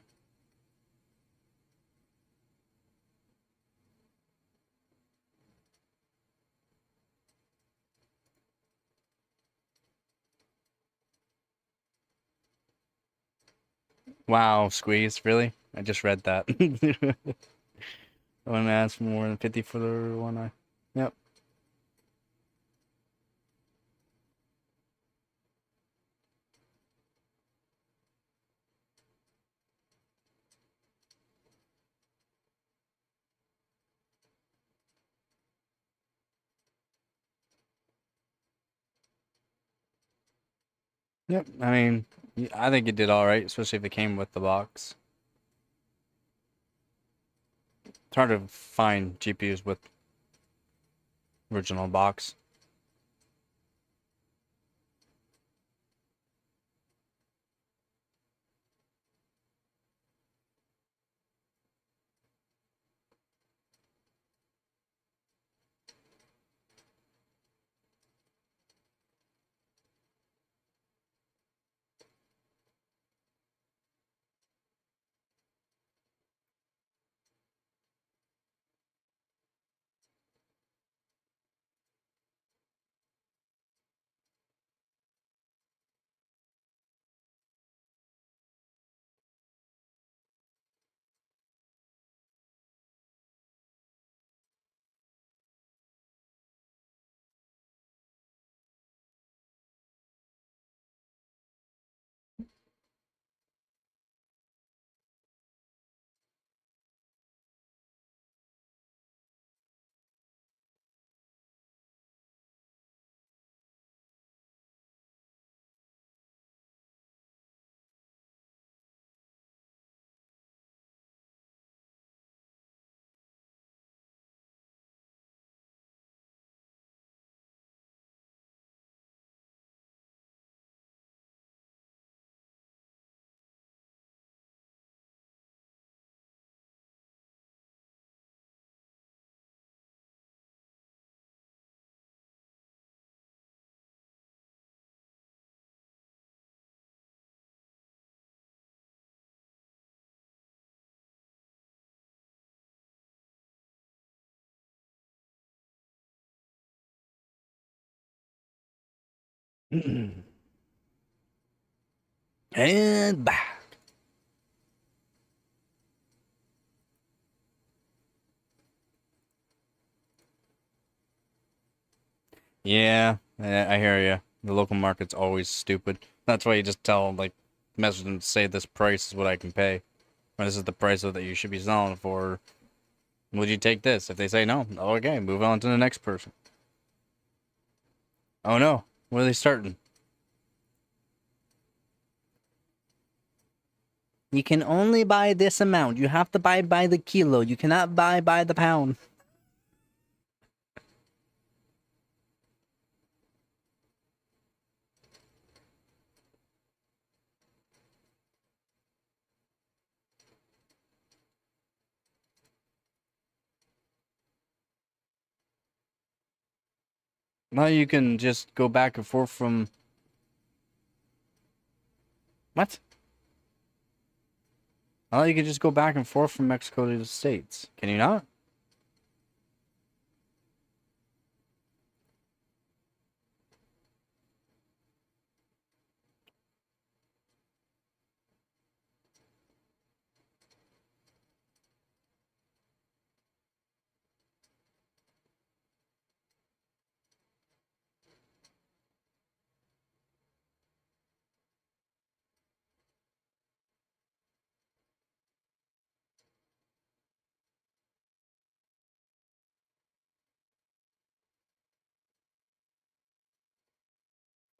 Wow, squeeze, really? I just read that. I want to ask for more than 50 for the one eye. Yep. Yep. I mean, I think it did all right, especially if it came with the box. It's hard to find GPUs with original box. And back. Yeah, I hear you. The local market's always stupid. That's why you just tell, like, message them to say this price is what I can pay. Or this is the price that you should be selling for. Would you take this? If they say no, okay, move on to the next person. Oh no, where are they starting? You can only buy this amount. You have to buy by the kilo. You cannot buy by the pound. Now you can just go back and forth from... What? Now you can just go back and forth from Mexico to the States. Can you not?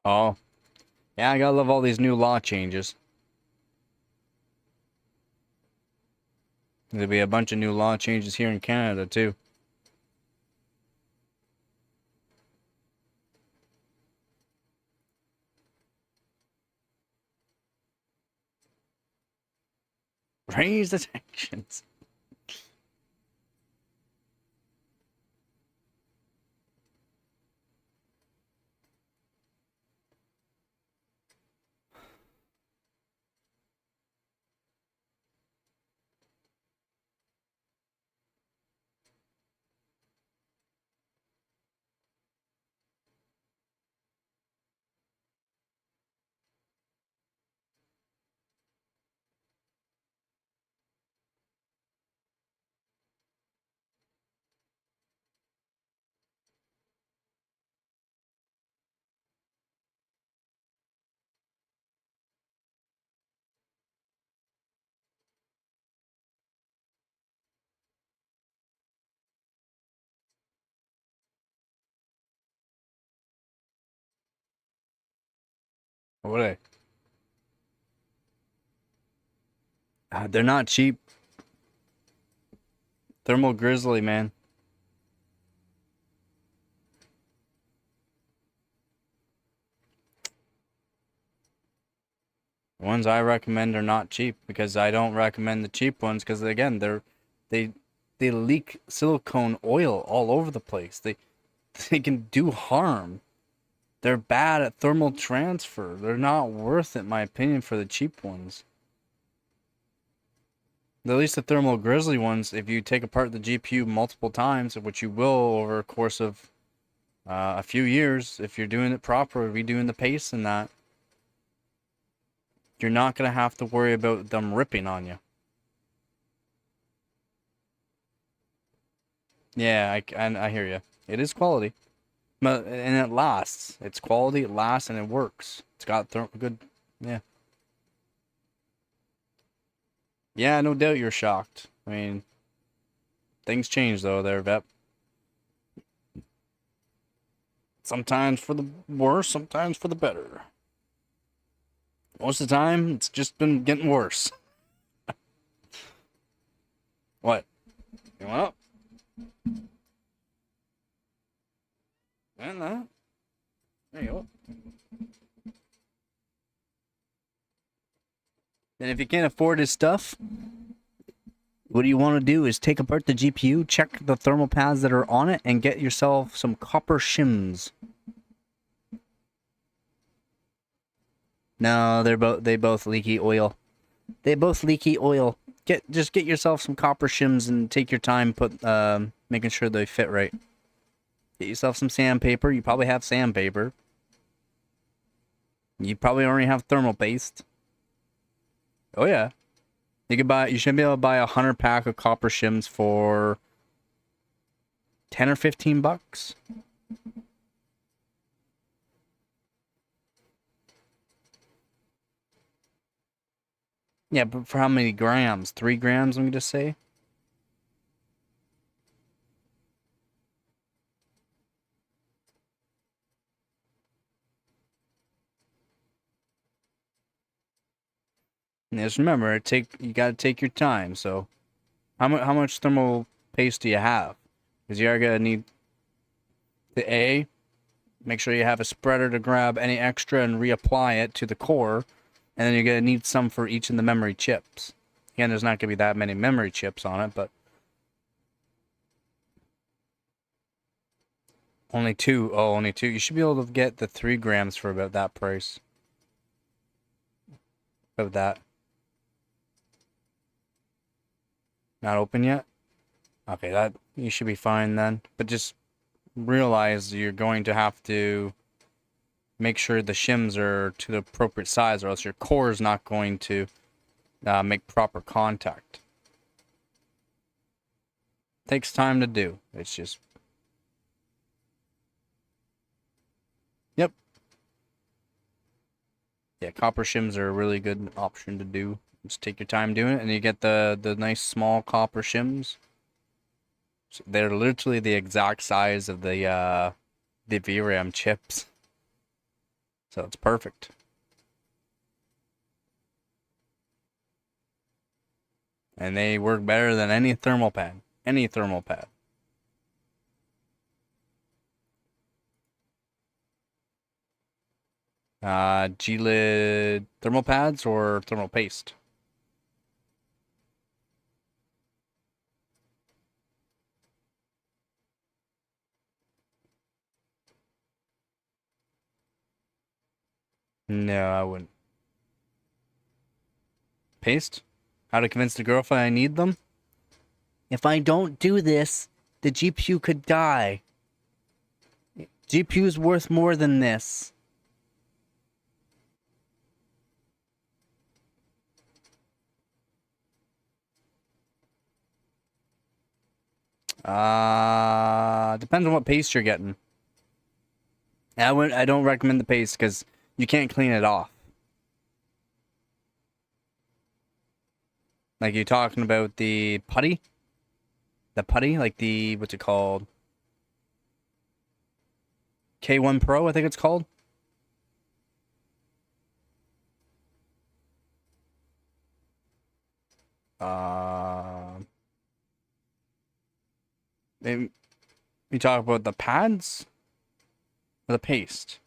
Oh. Yeah, I gotta love all these new law changes. There'll be a bunch of new law changes here in Canada, too. Raise the sanctions. What are they? They're not cheap. Thermal Grizzly, man. The ones I recommend are not cheap because I don't recommend the cheap ones because again they they leak silicone oil all over the place. They can do harm. They're bad at thermal transfer. They're not worth it, in my opinion, for the cheap ones. At least the Thermal Grizzly ones, if you take apart the GPU multiple times, which you will over a course of a few years, if you're doing it proper, redoing the paste and that, you're not going to have to worry about them ripping on you. Yeah, I hear you. It is quality. But, and it lasts. It's quality, it lasts, and it works. It's got good... Yeah. Yeah, no doubt you're shocked. I mean, things change, though, there, Vep. Sometimes for the worse, sometimes for the better. Most of the time, it's just been getting worse. What? You want up? And that. There you go. And if you can't afford his stuff, what you want to do is take apart the GPU, check the thermal pads that are on it, and get yourself some copper shims. No, they both leaky oil. They both leaky oil. Just get yourself some copper shims and take your time making sure they fit right. Get yourself some sandpaper. You probably have sandpaper. You probably already have thermal paste. Oh yeah. You should be able to buy a 100 pack of copper shims for 10 or 15 bucks. Yeah, but for how many grams? 3 grams, I'm going to say? And just remember, you got to take your time. So, how much thermal paste do you have? Because you are going to need the A. Make sure you have a spreader to grab any extra and reapply it to the core. And then you're going to need some for each of the memory chips. Again, there's not going to be that many memory chips on it, but only 2. Oh, only 2. You should be able to get the 3 grams for about that price. About that. Not open yet? Okay, that you should be fine then. But just realize you're going to have to make sure the shims are to the appropriate size, or else your core is not going to make proper contact. Takes time to do. It's just... Yep. Yeah, copper shims are a really good option to do. Just take your time doing it, and you get the nice small copper shims. So they're literally the exact size of the VRAM chips. So it's perfect. And they work better than any thermal pad. Any thermal pad. G-lid thermal pads or thermal paste? No, I wouldn't. Paste? How to convince the girlfriend I need them? If I don't do this, the GPU could die. GPU's worth more than this. Depends on what paste you're getting. I don't recommend the paste because you can't clean it off. Like, you're talking about the putty? The putty? Like the, what's it called? K1 Pro, I think it's called. You talk about the pads? Or the paste?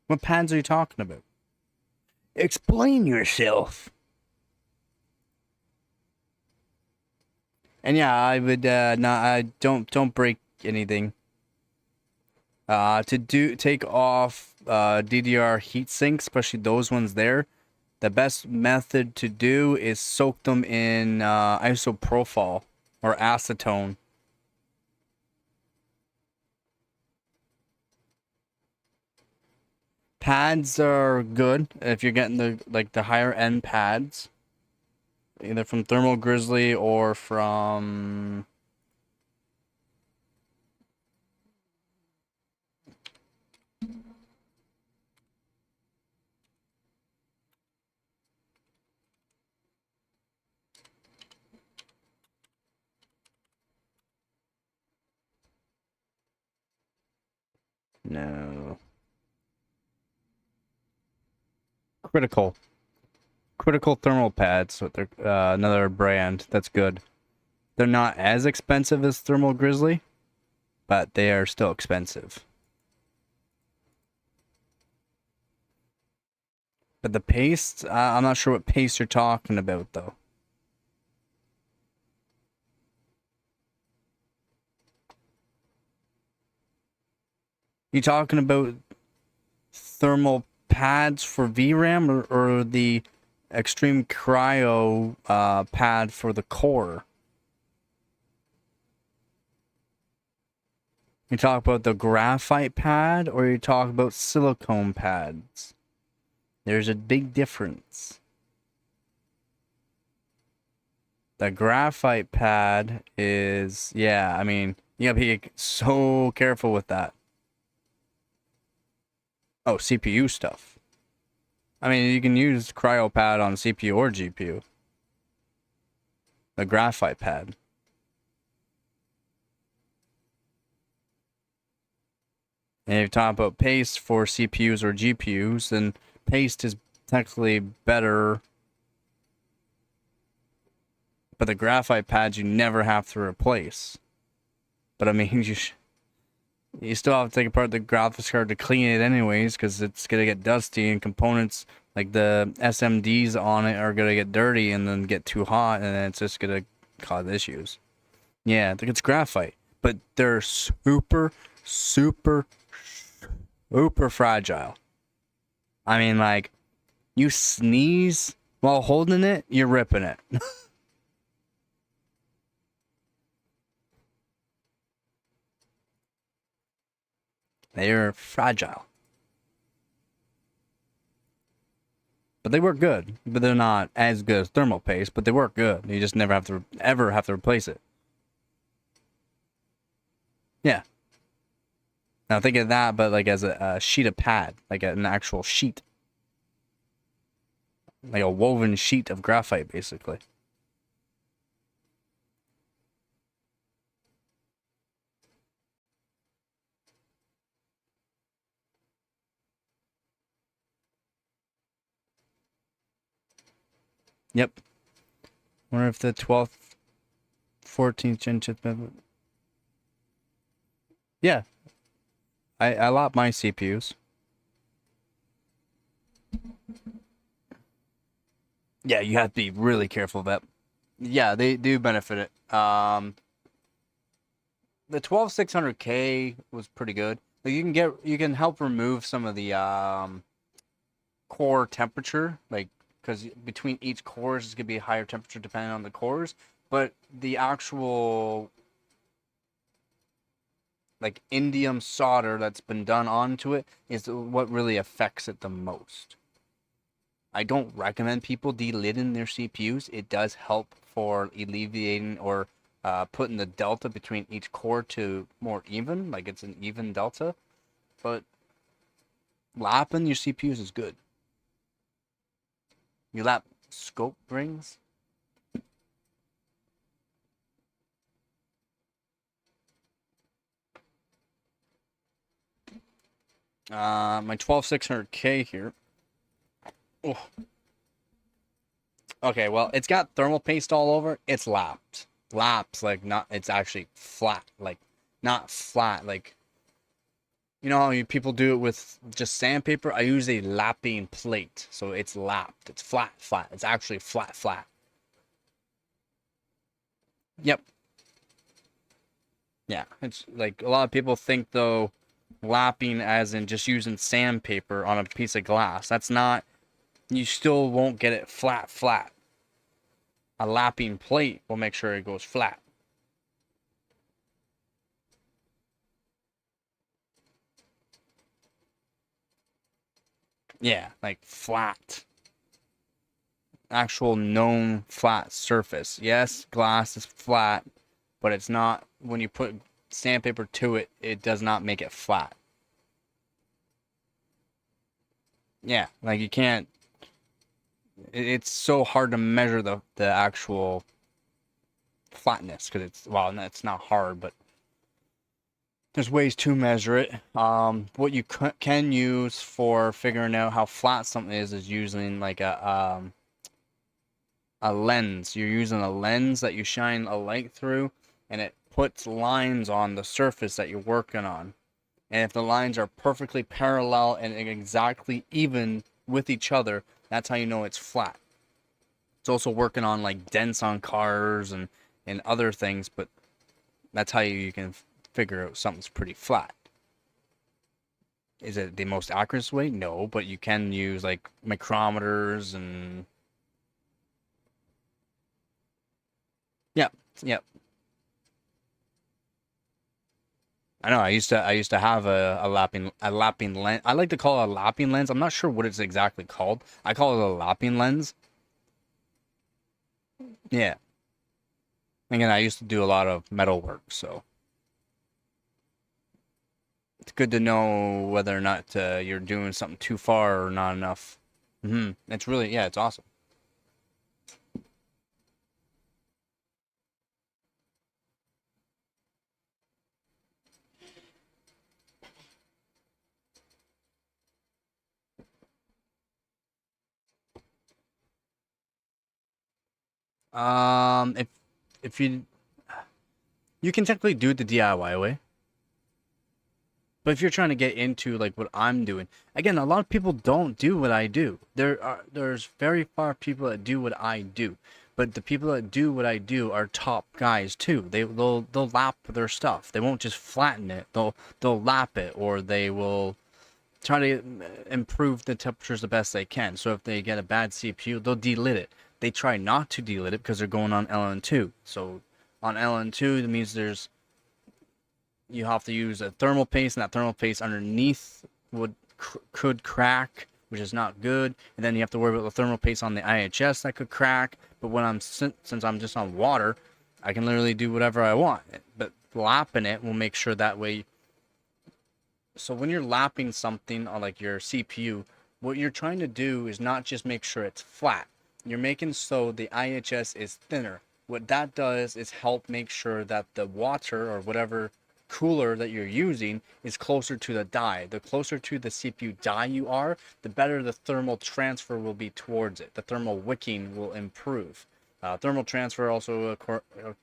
What pads are you talking about? Explain yourself. And yeah, I would I don't break anything. Take off DDR heatsink, especially those ones there. The best method to do is soak them in isopropyl or acetone. Pads are good if you're getting the higher end pads, either from Thermal Grizzly or from no Critical thermal pads. So they're another brand that's good. They're not as expensive as Thermal Grizzly, but they are still expensive. But the paste, I'm not sure what paste you're talking about, though. You talking about thermal pads for VRAM or the Extreme Cryo pad for the core? You talk about the graphite pad or you talk about silicone pads. There's a big difference. The graphite pad is, yeah, I mean, you gotta be so careful with that. Oh, CPU stuff. I mean, you can use cryo pad on CPU or GPU. The graphite pad. And if you talk about paste for CPUs or GPUs, then paste is technically better. But the graphite pads you never have to replace. But I mean, you still have to take apart the graphics card to clean it anyways, because it's gonna get dusty and components like the SMDs on it are gonna get dirty and then get too hot, and then it's just gonna cause issues. Yeah, I think it's graphite, but they're super, super, super fragile. I mean, like, you sneeze while holding it, you're ripping it. They're fragile. But they work good. But they're not as good as thermal paste, but they work good. You just never have to ever have to replace it. Yeah. Now think of that, but like as a sheet of pad, like an actual sheet. Like a woven sheet of graphite, basically. Yep. Wonder if the 12th, 14th gen chip. Yeah. I lap my CPUs. Yeah, you have to be really careful of that. Yeah, they do benefit it. The 12600K was pretty good. Like you can help remove some of the core temperature, like because between each cores is gonna be a higher temperature depending on the cores, but the actual like indium solder that's been done onto it is what really affects it the most. I don't recommend people delidding their CPUs. It does help for alleviating or putting the delta between each core to more even, like it's an even delta. But lapping your CPUs is good. You lap scope rings. My 12600K here. Oh. Okay, well, it's got thermal paste all over. It's lapped. Laps, like, not, it's actually flat. Like, not flat. Like, you know how people do it with just sandpaper? I use a lapping plate. So it's lapped. It's flat, flat. It's actually flat, flat. Yep. Yeah. It's like a lot of people think, though, lapping as in just using sandpaper on a piece of glass. That's not, you still won't get it flat, flat. A lapping plate will make sure it goes flat. Yeah, like flat. Actual known flat surface. Yes, glass is flat, but it's not, when you put sandpaper to it, it does not make it flat. Yeah, like you can't, it's so hard to measure the actual flatness because it's, well, it's not hard, but there's ways to measure it. What you can use for figuring out how flat something is using like a lens. You're using a lens that you shine a light through, and it puts lines on the surface that you're working on. And if the lines are perfectly parallel and exactly even with each other, that's how you know it's flat. It's also working on like dents on cars and other things, but that's how you can figure out something's pretty flat. Is it the most accurate way? No, but you can use like micrometers and yeah, yeah. I know. I used to have a lapping lens. I like to call it a lapping lens. I'm not sure what it's exactly called. I call it a lapping lens. Yeah. Again, I used to do a lot of metal work, so it's good to know whether or not you're doing something too far or not enough. It's really, yeah, it's awesome. If you can technically do it the DIY way, but if you're trying to get into like what I'm doing, again, a lot of people don't do what I do. There's very far people that do what I do, but the people that do what I do are top guys too. They'll lap their stuff. They won't just flatten it. They'll lap it, or they will try to improve the temperatures the best they can. So if they get a bad CPU, they'll delit it. They try not to delit it because they're going on LN2. So on LN2, that means you have to use a thermal paste, and that thermal paste underneath could crack, which is not good. And then you have to worry about the thermal paste on the IHS that could crack. But when since I'm just on water, I can literally do whatever I want. But lapping it will make sure that way. So when you're lapping something on like your CPU, what you're trying to do is not just make sure it's flat. You're making so the IHS is thinner. What that does is help make sure that the water or whatever cooler that you're using is closer to the die. The closer to the CPU die you are, the better the thermal transfer will be towards it. The thermal wicking will improve. Thermal transfer also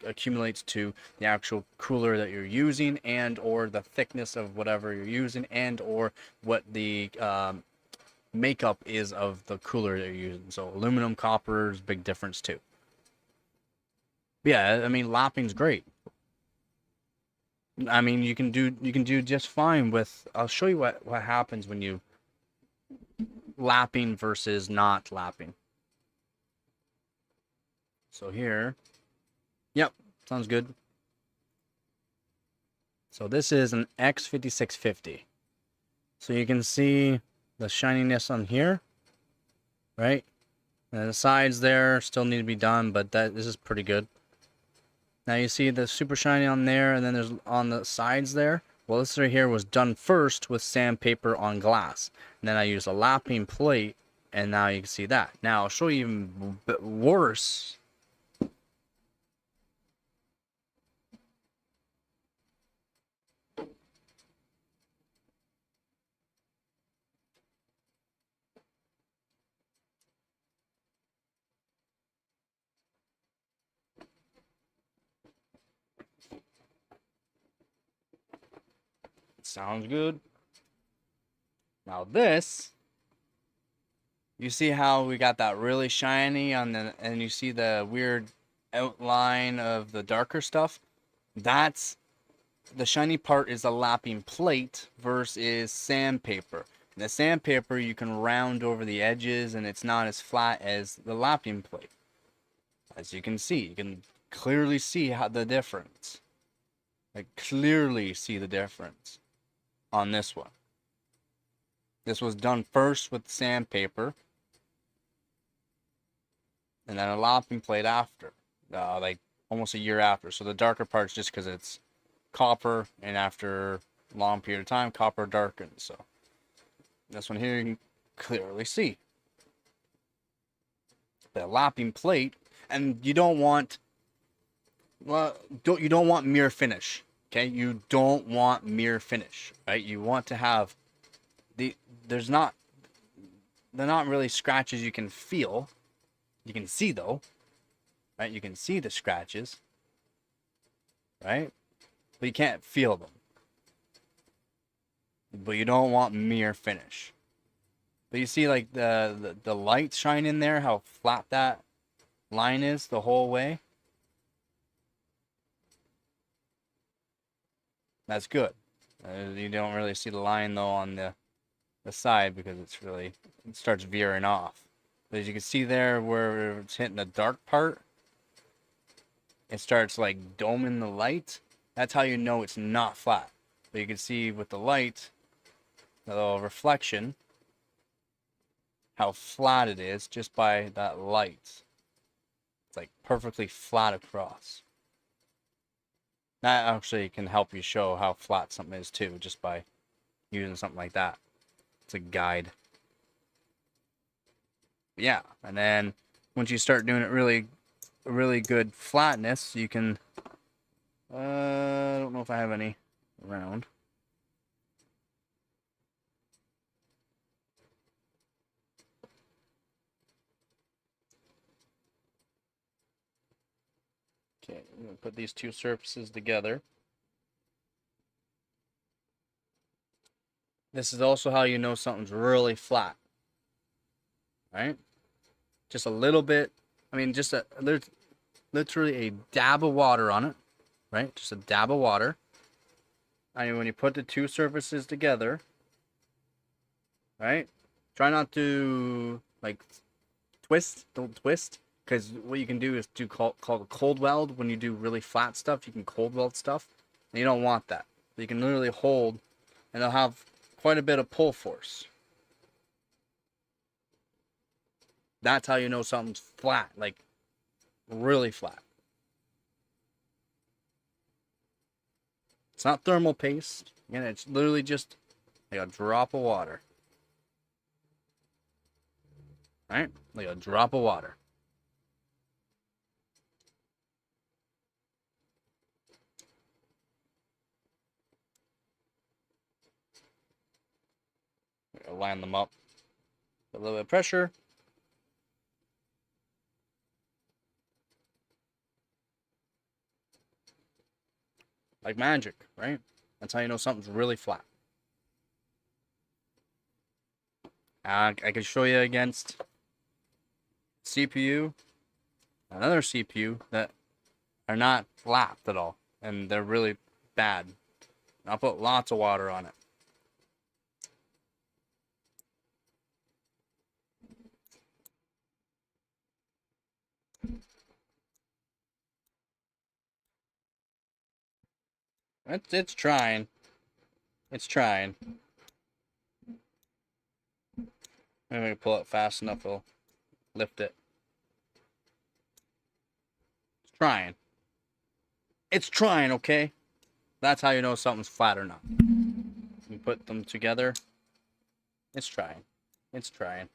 accumulates to the actual cooler that you're using, and or the thickness of whatever you're using, and or what the makeup is of the cooler that you're using. So aluminum, copper is a big difference too. Yeah, I mean lapping's great. I mean you can do just fine with. I'll show you what happens when you lapping versus not lapping. So here, yep, sounds good. So this is an X5650. So you can see the shininess on here, right? And the sides there still need to be done, but this is pretty good. Now you see the super shiny on there, and then there's on the sides there. Well, this right here was done first with sandpaper on glass. And then I used a lapping plate, and now you can see that. Now I'll show you even worse. Sounds good. Now this, you see how we got that really shiny on the, and you see the weird outline of the darker stuff? That's the shiny part is a lapping plate versus sandpaper. The sandpaper you can round over the edges and it's not as flat as the lapping plate. As you can see, you can clearly see how the difference. I clearly see the difference on this one. This was done first with sandpaper, and then a lapping plate after, like almost a year after. So the darker part's just because it's copper, and after a long period of time, copper darkens. So this one here you can clearly see the lapping plate, and you don't want, well, you don't want mirror finish. Okay, you don't want mirror finish, right? You want to have they're not really scratches you can feel. You can see though, right? You can see the scratches, right? But you can't feel them. But you don't want mirror finish. But you see like the light shine in there, how flat that line is the whole way. That's good. You don't really see the line though on the side because it starts veering off. But as you can see there where it's hitting the dark part, it starts like doming the light. That's how you know it's not flat. But you can see with the light, the little reflection, how flat it is just by that light. It's like perfectly flat across. That actually can help you show how flat something is too, just by using something like that. It's a guide. Yeah, and then once you start doing it really good flatness, you can, I don't know if I have any around. Okay, I'm going to put these two surfaces together. This is also how you know something's really flat. Right? Just a little bit. I mean, just literally a dab of water on it. Right? Just a dab of water. And when you put the two surfaces together, right? Try not to, like, twist. Don't twist. Because what you can do is do called cold weld. When you do really flat stuff, you can cold weld stuff. And you don't want that. You can literally hold, and it'll have quite a bit of pull force. That's how you know something's flat, like really flat. It's not thermal paste. Again, it's literally just like a drop of water. Right? Like a drop of water. Line them up. A little bit of pressure. Like magic, right? That's how you know something's really flat. I can show you against CPU, another CPU that are not flat at all, and they're really bad. I'll put lots of water on it. It's trying. It's trying. Maybe we pull it fast enough, it'll lift it. It's trying. It's trying, okay? That's how you know something's flat or not. You put them together. It's trying. It's trying.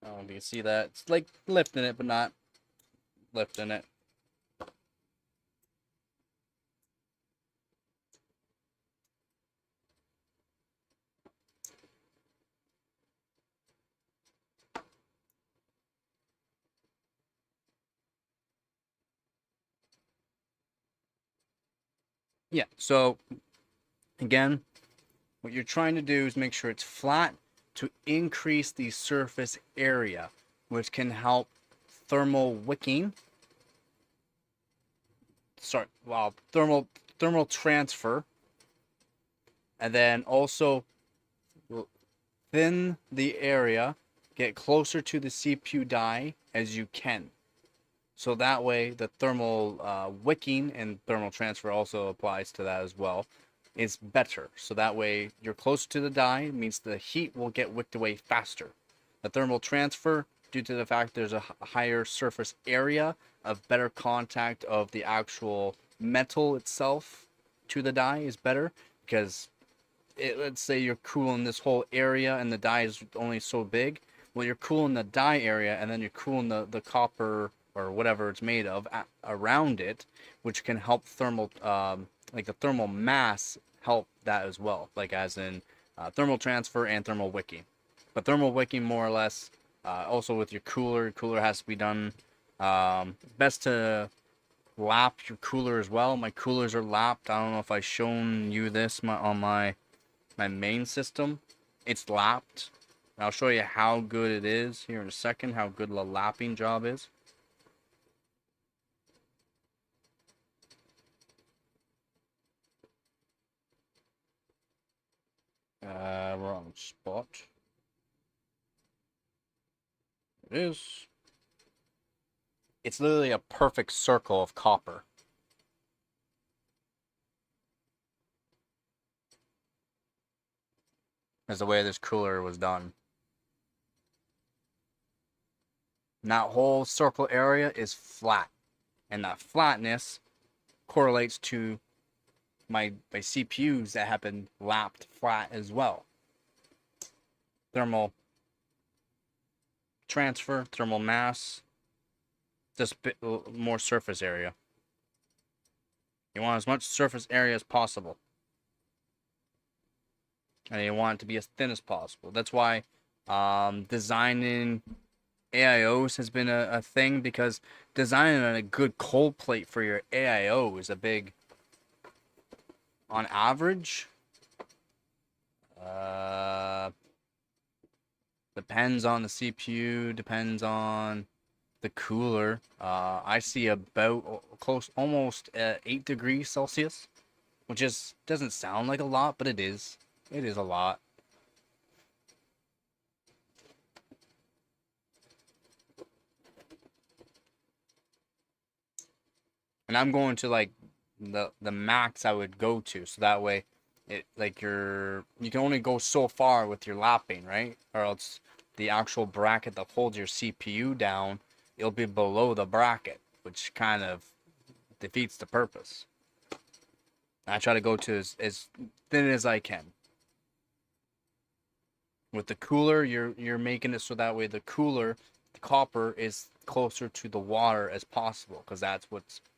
I don't know if you can see that. It's like lifting it, but not lifting it. Yeah, so again, what you're trying to do is make sure it's flat to increase the surface area, which can help thermal wicking. Sorry, well, thermal transfer, and then also thin the area, get closer to the CPU die as you can. So that way, the thermal wicking and thermal transfer also applies to that as well, is better. So that way, you're closer to the die, means the heat will get wicked away faster. The thermal transfer, due to the fact there's a higher surface area of better contact of the actual metal itself to the die, is better because let's say you're cooling this whole area and the die is only so big. Well, you're cooling the die area and then you're cooling the copper or whatever it's made of around it, which can help thermal, like the thermal mass help that as well, like as in thermal transfer and thermal wicking. But thermal wicking more or less, also with your cooler has to be done, best to lap your cooler as well. My coolers are lapped. I don't know if I've shown you this on my main system. It's lapped. I'll show you how good it is here in a second, how good the lapping job is. Wrong spot. It is. It's literally a perfect circle of copper. is the way this cooler was done. And that whole circle area is flat. And that flatness correlates to my CPUs that have been lapped flat as well. Thermal transfer, thermal mass, just more surface area. You want as much surface area as possible. And you want it to be as thin as possible. That's why designing AIOs has been a thing, because designing a good cold plate for your AIO is a big, on average, depends on the CPU, depends on the cooler. I see about almost 8 degrees Celsius, which doesn't sound like a lot, but it is. It is a lot. And I'm going to like the max I would go to, so that way it like you can only go so far with your lapping, right? Or else the actual bracket that holds your CPU down, it'll be below the bracket, which kind of defeats the purpose. I try to go to as thin as I can. With the cooler, you're making it so that way the copper is closer to the water as possible, because that's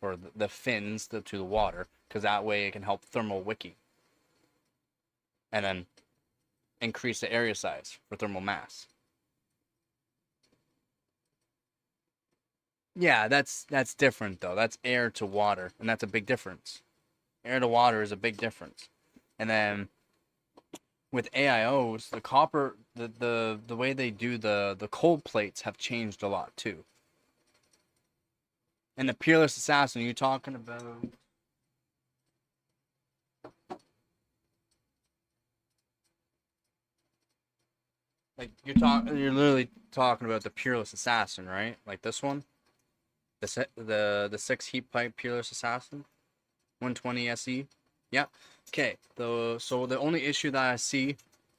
or the fins to the water, because that way it can help thermal wicking. And then increase the area size for thermal mass. Yeah, that's different though. That's air to water, and that's a big difference. Air to water is a big difference. And then with AIOs, the copper, the way they do the cold plates have changed a lot too. And the Peerless Assassin, are you talking about? Like you're literally talking about the Peerless Assassin, right? Like this one, the 6 heat pipe Peerless Assassin, 120 SE. Yeah. Okay. So the only issue that I see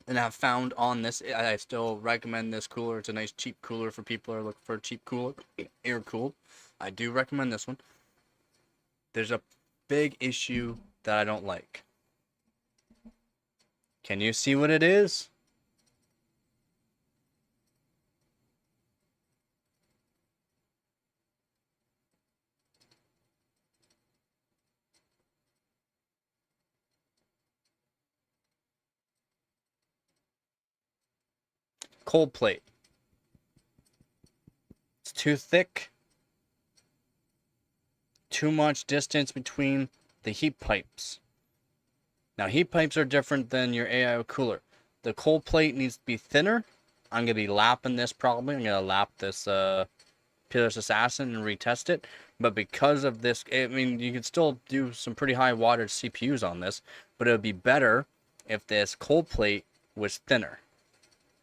and I've found on this, I still recommend this cooler. It's a nice cheap cooler for people who are looking for a cheap cooler, air cooled. I do recommend this one. There's a big issue that I don't like. Can you see what it is? Cold plate. It's too thick. Too much distance between the heat pipes. Now, heat pipes are different than your AIO cooler. The cold plate needs to be thinner. I'm going to be lapping this probably. I'm going to lap this Peerless Assassin and retest it. But because of this, I mean, you can still do some pretty high wattage CPUs on this, but it would be better if this cold plate was thinner.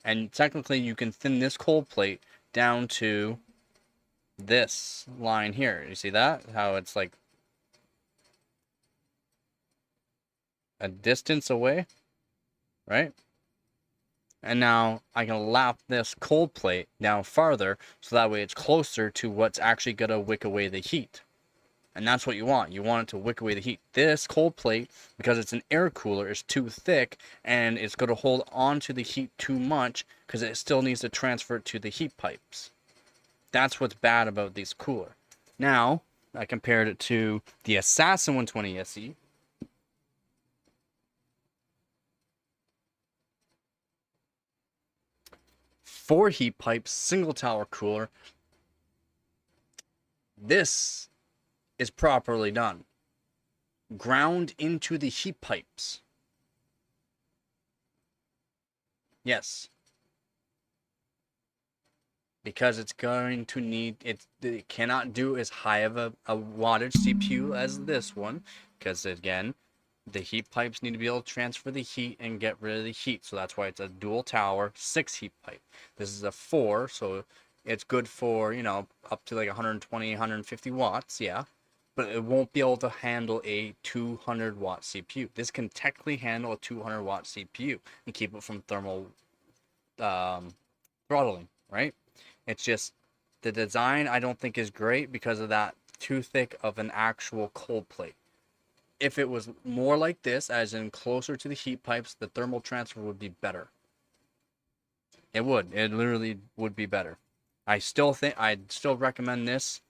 And technically, you can thin this cold plate down to this line here. You see that? How it's like a distance away, right? And now I can lap this cold plate down farther, so that way it's closer to what's actually going to wick away the heat. And that's what you want. You want it to wick away the heat. This cold plate, because it's an air cooler, is too thick, and it's going to hold on to the heat too much, because it still needs to transfer it to the heat pipes. That's what's bad about this cooler. Now, I compared it to the Assassin 120 SE. Four heat pipes, single tower cooler. This is properly done. Ground into the heat pipes. Yes. Because it's going to need, it cannot do as high of a wattage CPU as this one. Because again, the heat pipes need to be able to transfer the heat and get rid of the heat. So that's why it's a dual tower, 6 heat pipe. This is a 4, so it's good for, you know, up to like 120, 150 watts, yeah. but it won't be able to handle a 200-watt CPU. This can technically handle a 200-watt CPU and keep it from thermal throttling, right? It's just the design I don't think is great because of that too thick of an actual cold plate. If it was more like this, as in closer to the heat pipes, the thermal transfer would be better. It would. It literally would be better. I'd still recommend this.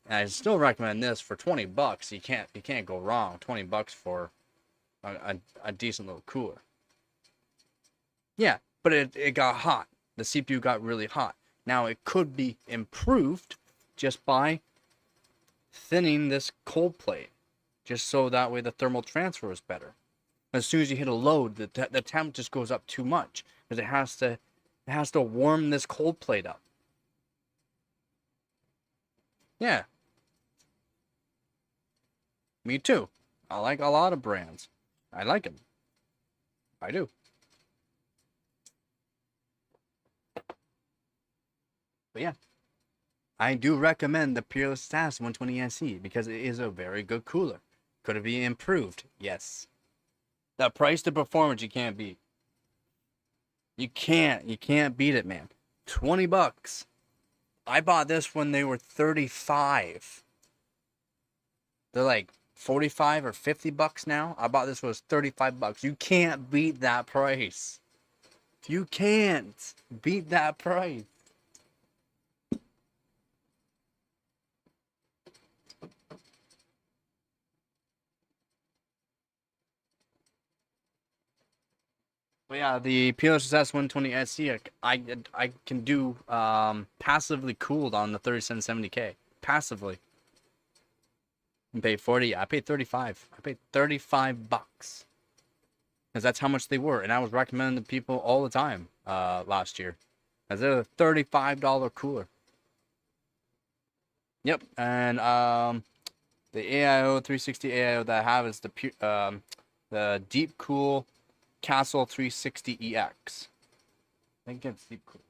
And I still recommend this for $20. You can't go wrong. $20 for a decent little cooler. Yeah, but it got hot. The CPU got really hot. Now it could be improved just by thinning this cold plate, just so that way the thermal transfer is better. As soon as you hit a load, the temp just goes up too much because it has to warm this cold plate up. Yeah. Me too. I like a lot of brands. I like them. I do. But yeah, I do recommend the Peerless SAS 120 SE because it is a very good cooler. Could it be improved? Yes. The price to performance you can't beat. You can't beat it, man. $20. I bought this when they were 35. They're like 45 or $50 now. I bought this when it was $35. You can't beat that price. You can't beat that price. But yeah, the Peerless S120 SE, I can do passively cooled on the 3770K. Passively. And pay 40. Yeah, I paid 35. I paid $35. Because that's how much they were. And I was recommending to people all the time last year. As they're a $35 cooler. Yep. And the AIO 360 AIO that I have is the Deep Cool Castle 360EX. I think it's Deep Cool.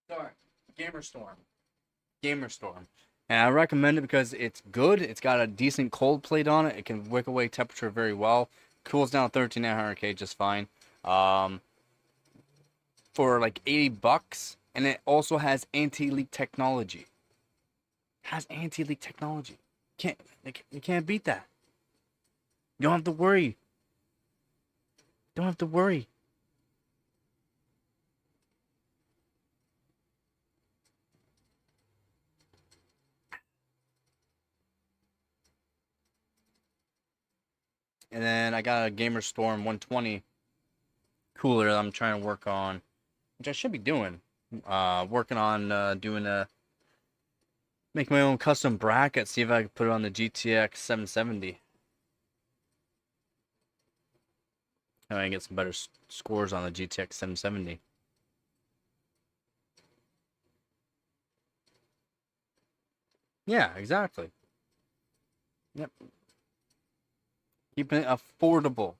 Sorry, Gamer Storm. And I recommend it because it's good. It's got a decent cold plate on it. It can wick away temperature very well. Cools down 13900K just fine. For like $80, and it also has anti-leak technology. You can't beat that. You don't have to worry. Don't have to worry. And then I got a Gamer Storm 120 cooler that I'm trying to work on, which I should be doing. Working on doing make my own custom bracket, see if I can put it on the GTX 770. And I can get some better scores on the GTX 770. Yeah, exactly. Yep. Keeping it affordable.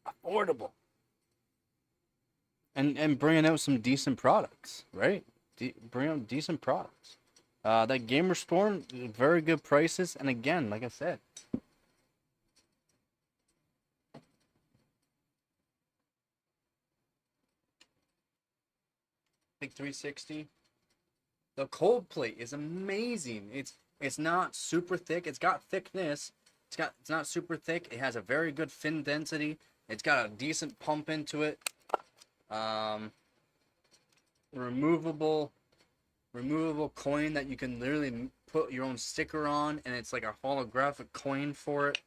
Affordable. And bringing out some decent products, right? Bring out decent products. That Gamer Storm, very good prices, and again, like I said, big 360. The cold plate is amazing. It's not super thick. It's got thickness. It's not super thick. It has a very good fin density. It's got a decent pump into it. Removable coin that you can literally put your own sticker on, and it's like a holographic coin for it.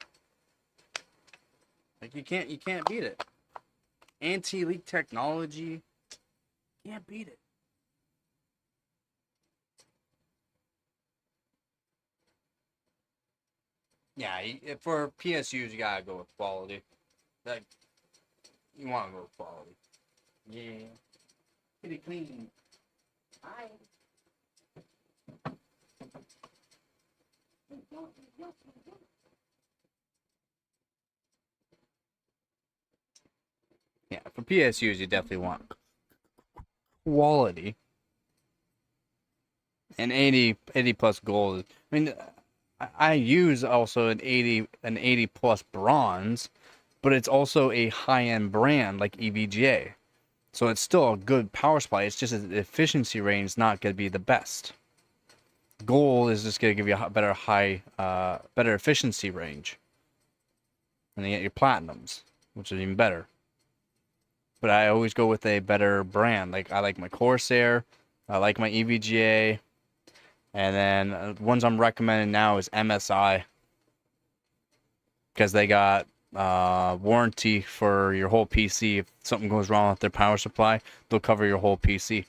Like you can't beat it. Anti-leak technology, can't beat it. Yeah, for PSUs you gotta go with quality. Like you want to go with quality. Yeah, pretty clean. Hi. PSUs, you definitely want quality. And 80 plus gold. I mean, I use also an 80 plus bronze, but it's also a high end brand like EVGA. So it's still a good power supply. It's just the efficiency range is not going to be the best. Gold is just going to give you a better better efficiency range. And then you get your platinums, which is even better. But I always go with a better brand. Like I like my Corsair, I like my EVGA, and then ones I'm recommending now is MSI because they got warranty for your whole PC. If something goes wrong with their power supply, they'll cover your whole PC.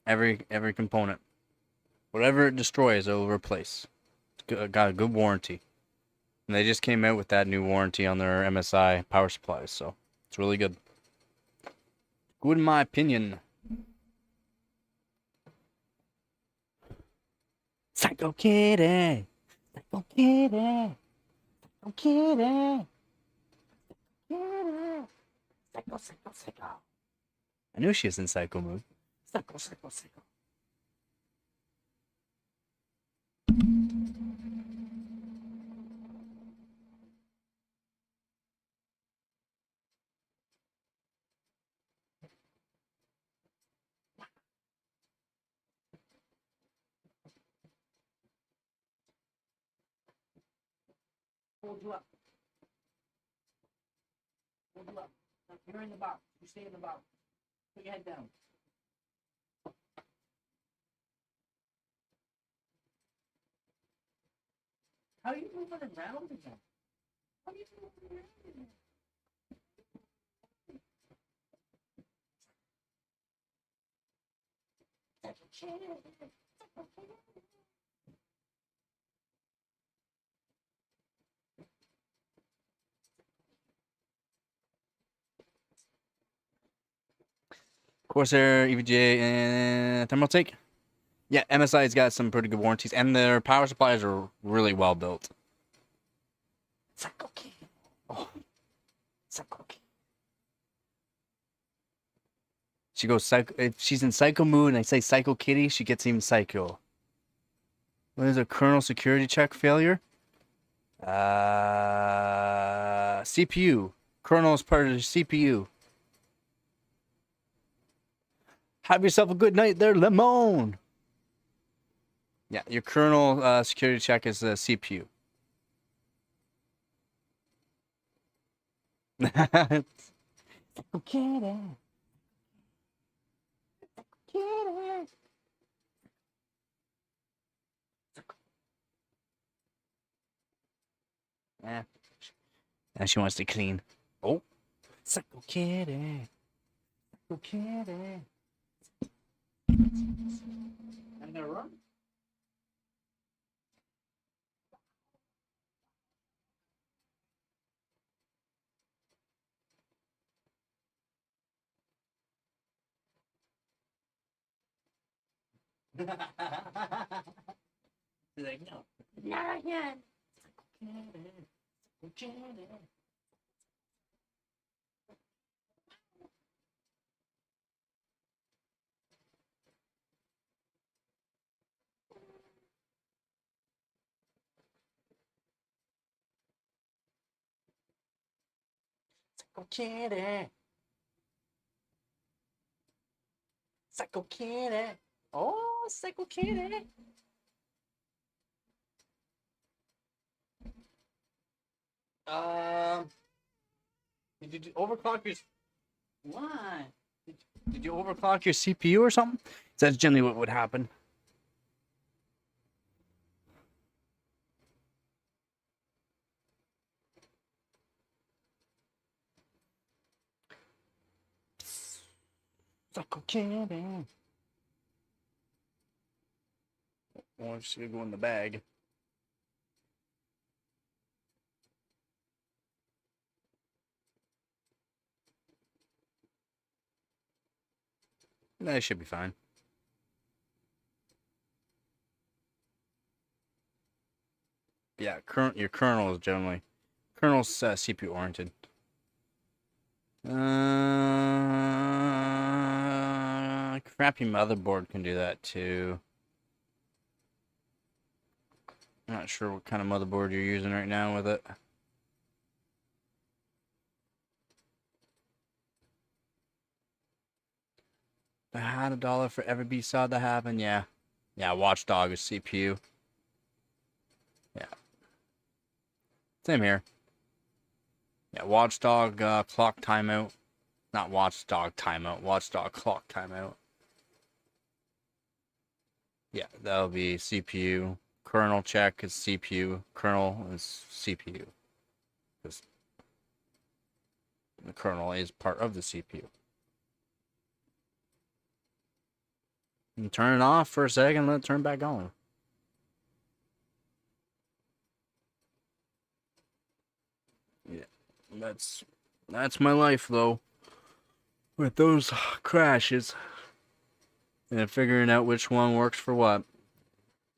Every component, whatever it destroys, they'll replace. Got a good warranty, and they just came out with that new warranty on their MSI power supplies, so it's really good. Good in my opinion. Psycho Kitty, Psycho Kitty, Psycho Kitty, Kitty, Psycho, Psycho, Psycho. I knew she was in psycho mood. Psycho, Psycho, Psycho. Hold you up. Hold you up. You're in the box. You stay in the box. Put your head down. How are you moving around again? How are you moving around again? Corsair, EVGA, and Thermaltake. Yeah, MSI's got some pretty good warranties, and their power supplies are really well built. Psycho Kitty. Oh, Psycho Kitty. She goes psycho. If she's in psycho mood and I say Psycho Kitty, she gets even psycho. What is a kernel security check failure? CPU. Kernel is part of the CPU. Have yourself a good night there, Lemon. Yeah, your kernel security check is the CPU. Kitty. Kitty. Yeah. And she wants to clean. Oh. Psycho Kitty. Psycho Kitty. I'm gonna run. She's like, no. Not again. Psycho Kitty. Psycho Kitty. Psycho Kitty. Oh, Psycho Kitty. Um, did you overclock your? Why? Did you overclock your CPU or something? That's generally what would happen. Psycho Kitty. Oh, I'm just gonna go in the bag. That should be fine. Yeah, your kernel is generally CPU oriented. Crappy motherboard can do that too. I'm not sure what kind of motherboard you're using right now with it. I had $1 for every B-SOD that happened. Yeah. Yeah, Watchdog is CPU. Yeah. Same here. Yeah, Watchdog clock timeout. Not Watchdog timeout. Watchdog clock timeout. Yeah, that'll be CPU. Kernel check is CPU. Kernel is CPU. Because the kernel is part of the CPU. And turn it off for a second, let it turn back on. Yeah, that's my life though. With those crashes and figuring out which one works for what.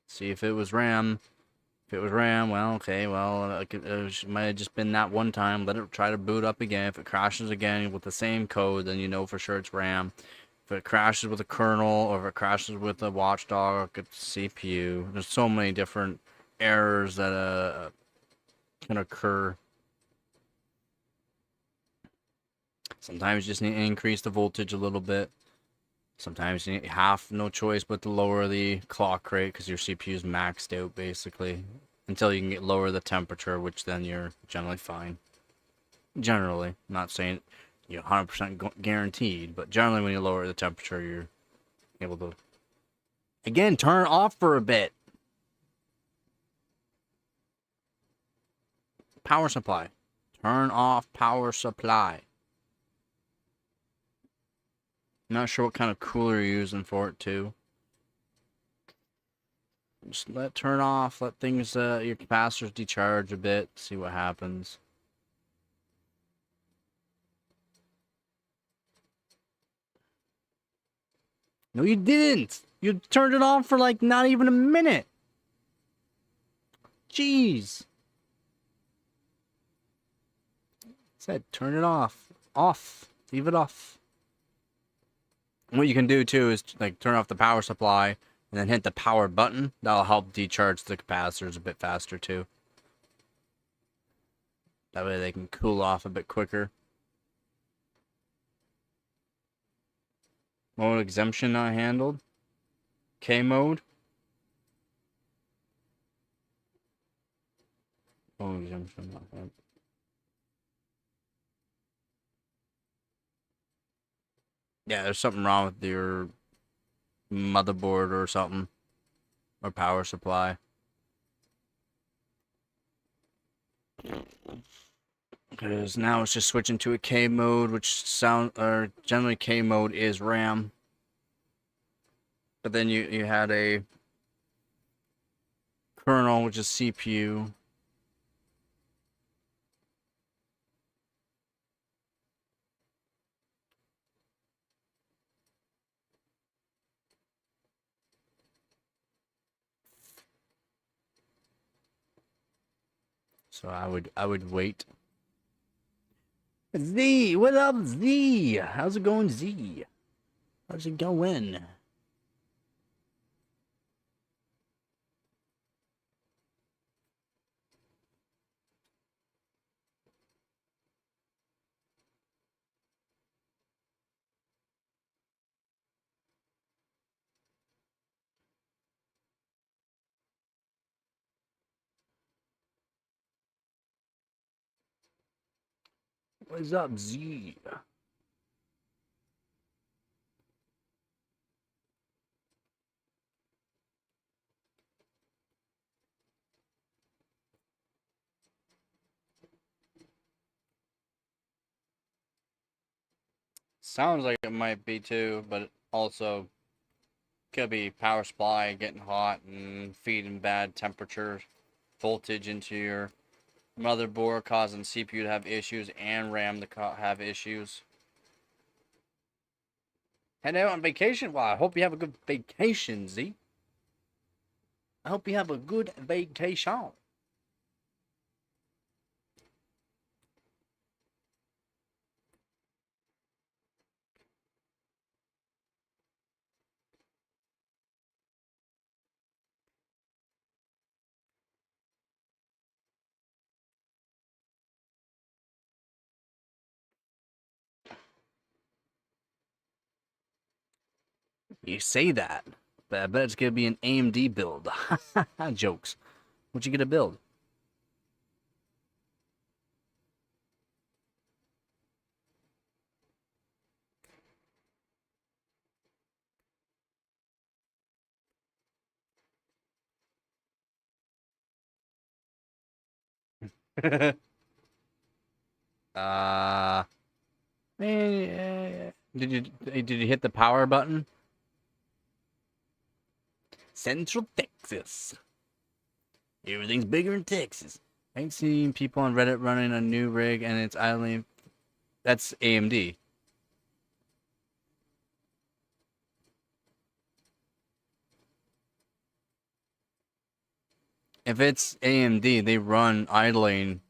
See if it was RAM. If it was RAM, well, okay, well, it might have just been that one time. Let it try to boot up again. If it crashes again with the same code, then you know for sure it's RAM. If it crashes with a kernel, or if it crashes with a watchdog, it's CPU. There's so many different errors that can occur. Sometimes you just need to increase the voltage a little bit. Sometimes you have no choice but to lower the clock rate because your CPU is maxed out basically until you can lower the temperature, which then you're generally fine. Generally, I'm not saying you're 100% guaranteed, but generally when you lower the temperature, you're able to again turn off for a bit. Power supply. Turn off power supply. I'm not sure what kind of cooler you're using for it too. Just turn off, let things, your capacitors decharge a bit, see what happens. No, you didn't! You turned it on for like not even a minute! Jeez! Said turn it off. Off. Leave it off. And what you can do too is like turn off the power supply and then hit the power button. That'll help decharge the capacitors a bit faster too. That way they can cool off a bit quicker. Mode exemption not handled. K mode. Mode exemption not handled. Yeah, there's something wrong with your motherboard or something. Or power supply. Because now it's just switching to a K mode, which generally K mode is RAM. But then you had a kernel, which is CPU. So I would wait. Z, what up, Z? How's it going, Z? How's it going? What's up, Z? Sounds like it might be too, but also could be power supply getting hot and feeding bad temperature voltage into your motherboard, causing CPU to have issues and RAM to have issues. Head out on vacation? Well, I hope you have a good vacation, Z. I hope you have a good vacation. You say that, but I bet it's gonna be an AMD build. Jokes. What you gonna build? uh, did you hit the power button? Central Texas. Everything's bigger in Texas. I ain't seen people on Reddit running a new rig and it's idling. That's AMD. If it's AMD, they run idling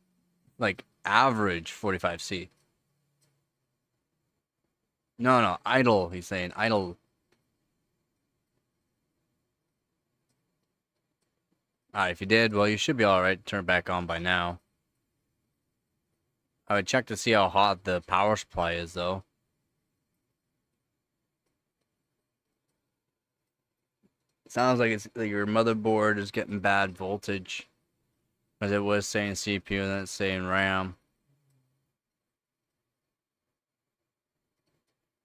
like average 45C. No, idle, he's saying. Idle. Alright, if you did, well, you should be alright. Turn it back on by now. I would check to see how hot the power supply is, though. Sounds like it's like your motherboard is getting bad voltage. As it was saying CPU and then it's saying RAM.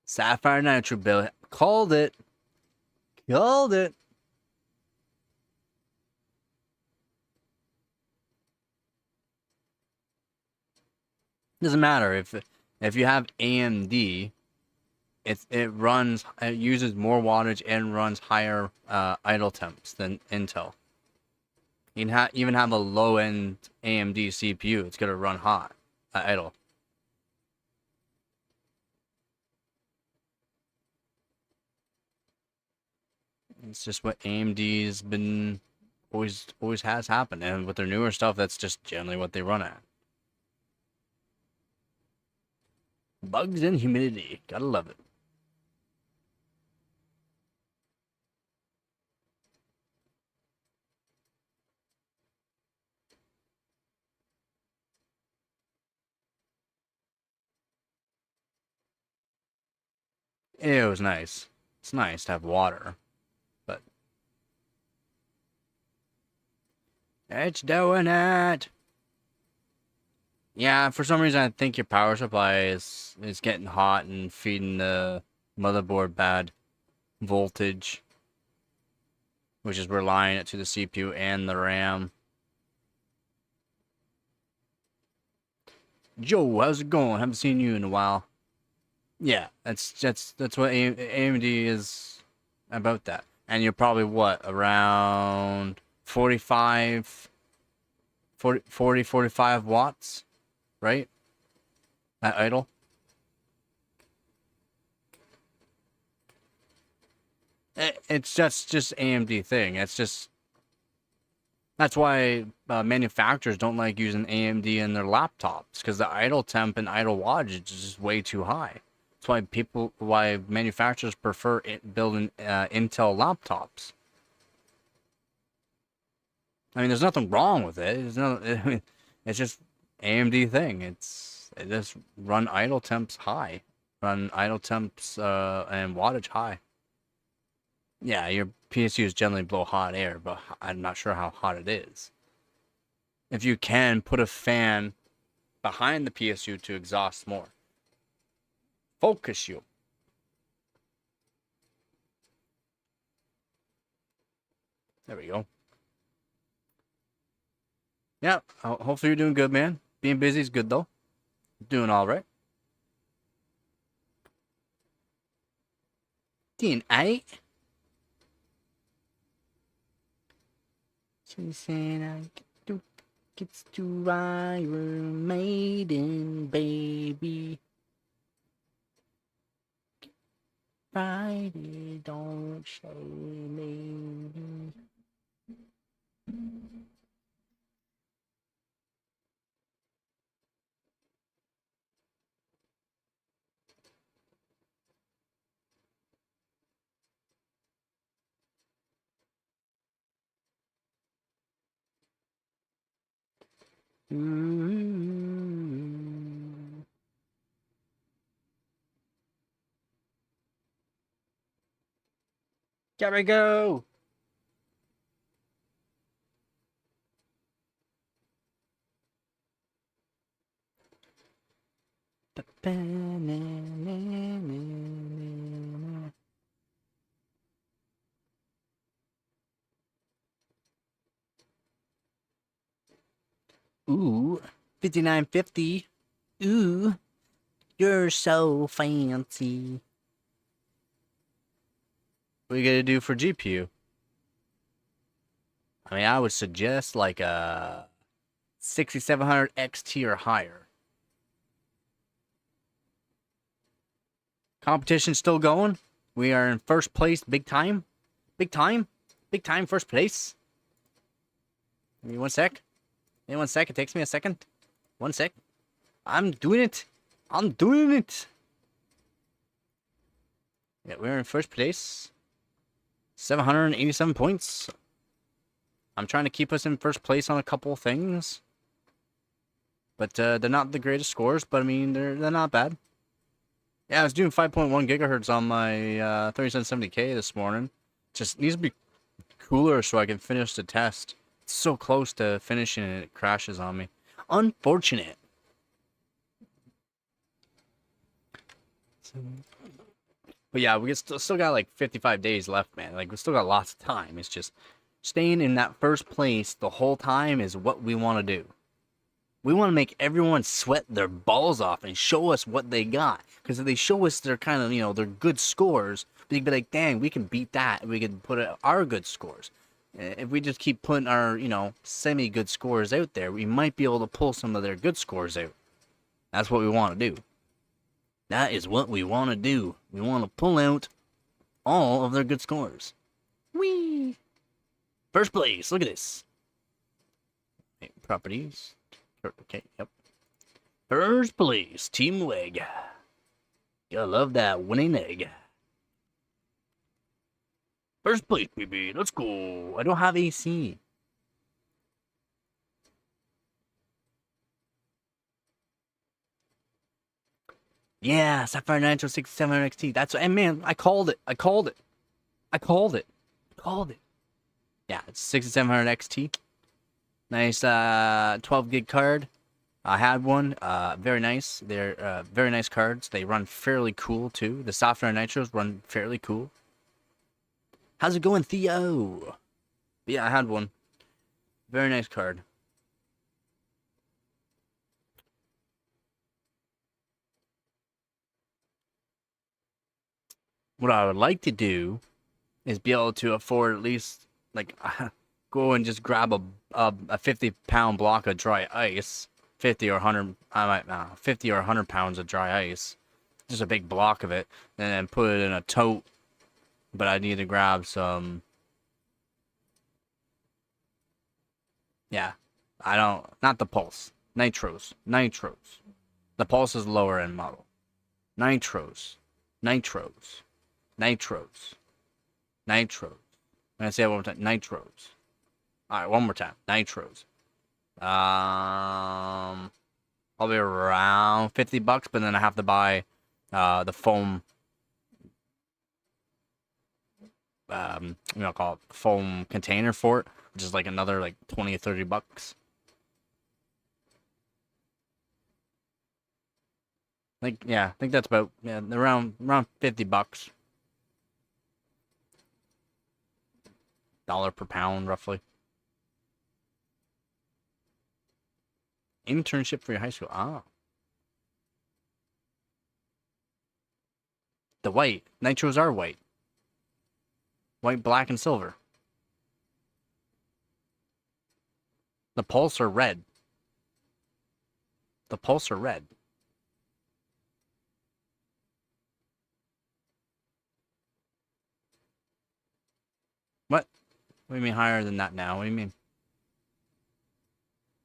Sapphire Nitro build. Called it. Called it. Doesn't matter if you have AMD, it uses more wattage and runs higher idle temps than Intel. You can even have a low end AMD CPU, it's gonna run hot idle. It's just what AMD's been always has happened, and with their newer stuff, that's just generally what they run at. Bugs and humidity, gotta love it. It was nice. It's nice to have water, but it's doing it. Yeah, for some reason I think your power supply is getting hot and feeding the motherboard bad voltage, which is relying it to the CPU and the RAM. Joe, how's it going? Haven't seen you in a while. Yeah, that's what AMD is about that. And you're probably what, around 45 45 watts, right? At idle. It's just AMD thing. That's why manufacturers don't like using AMD in their laptops, because the idle temp and idle wattage is just way too high. That's why manufacturers prefer building Intel laptops. I mean, there's nothing wrong with it. I mean, it's just AMD thing. It just run idle temps high, run idle temps and wattage high. Yeah, your PSUs generally blow hot air, but I'm not sure how hot it is. If you can, put a fan behind the PSU to exhaust more. Focus you. There we go. Yeah, hopefully you're doing good, man. Being busy is good, though. Doing all right. Doing eight. She said I gets to Iron Maiden, baby. Friday, don't say maybe. Mm-hmm. Gotta go. Ooh, 5950. Ooh, you're so fancy. What are you gonna do for GPU? I mean, I would suggest like a 6700 XT or higher. Competition still going. We are in first place, big time. Big time. Big time, first place. Give me 1 sec. Give me 1 sec. It takes me a second. 1 sec. I'm doing it. I'm doing it. Yeah, we're in first place. 787 points. I'm trying to keep us in first place on a couple things. But they're not the greatest scores, but I mean, they're not bad. Yeah, I was doing 5.1 gigahertz on my 3770K this morning. Just needs to be cooler so I can finish the test. It's so close to finishing and it crashes on me. Unfortunate. But yeah, we still got like 55 days left, man. Like, we still got lots of time. It's just staying in that first place the whole time is what we want to do. We want to make everyone sweat their balls off and show us what they got. Because if they show us their kind of, you know, their good scores, they'd be like, dang, we can beat that. And we can put our good scores. If we just keep putting our, you know, semi-good scores out there, we might be able to pull some of their good scores out. That's what we want to do. That is what we want to do. We want to pull out all of their good scores. Whee! First place. Look at this. Okay, properties. Okay, yep. First place, Team Leg. Gotta love that winning egg. First place, baby. Let's go. I don't have AC. Yeah, Sapphire Nitro 6700 XT. That's, and man, I called it. I called it. I called it. Called it. Yeah, it's 6700 XT. Nice 12 gig card. I had one. Very nice. They're very nice cards. They run fairly cool too. The Sapphire Nitros run fairly cool. How's it going, Theo? Yeah, I had one. Very nice card. What I would like to do is be able to afford at least, like, go and just grab a 50-pound block of dry ice. 50 or 100, 50 or 100 pounds of dry ice. Just a big block of it. And then put it in a tote. But I need to grab some... Yeah. I don't... Not the Pulse. Nitros. Nitros. The Pulse is lower end model. Nitros. Nitros. Nitros. Nitros. I'm gonna say it one more time. Nitros. Alright, one more time. Nitros. Probably around 50 bucks, but then I have to buy the foam, you know, call it foam container for it, which is like another like 20 or 30 bucks. Like, yeah, I think that's about, yeah, around 50 bucks. $1 per pound, roughly. Internship for your high school. Ah. The white. Nitros are white. White, black, and silver. The Pulse are red. The Pulse are red. What? What do you mean higher than that now? What do you mean?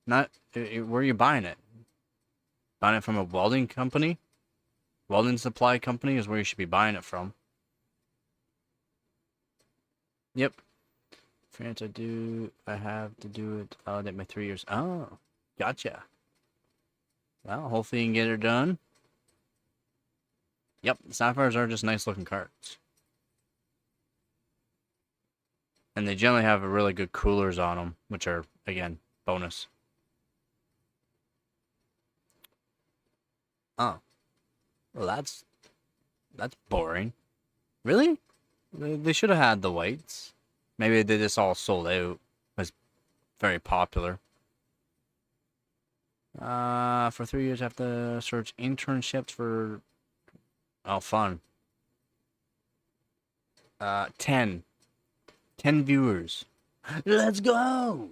Not... Where are you buying it? Buying it from a welding company? Welding supply company is where you should be buying it from. Yep. France, I have to do it. Oh, that my 3 years. Oh, gotcha. Well, hopefully you can get it done. Yep, Sapphires are just nice looking cards. And they generally have really good coolers on them, which are, again, bonus. Oh. Well, that's boring. Really? They should have had the whites. Maybe they just all sold out. It was very popular. For 3 years, I have to search internships for... Oh, fun. 10. 10 viewers. Let's go!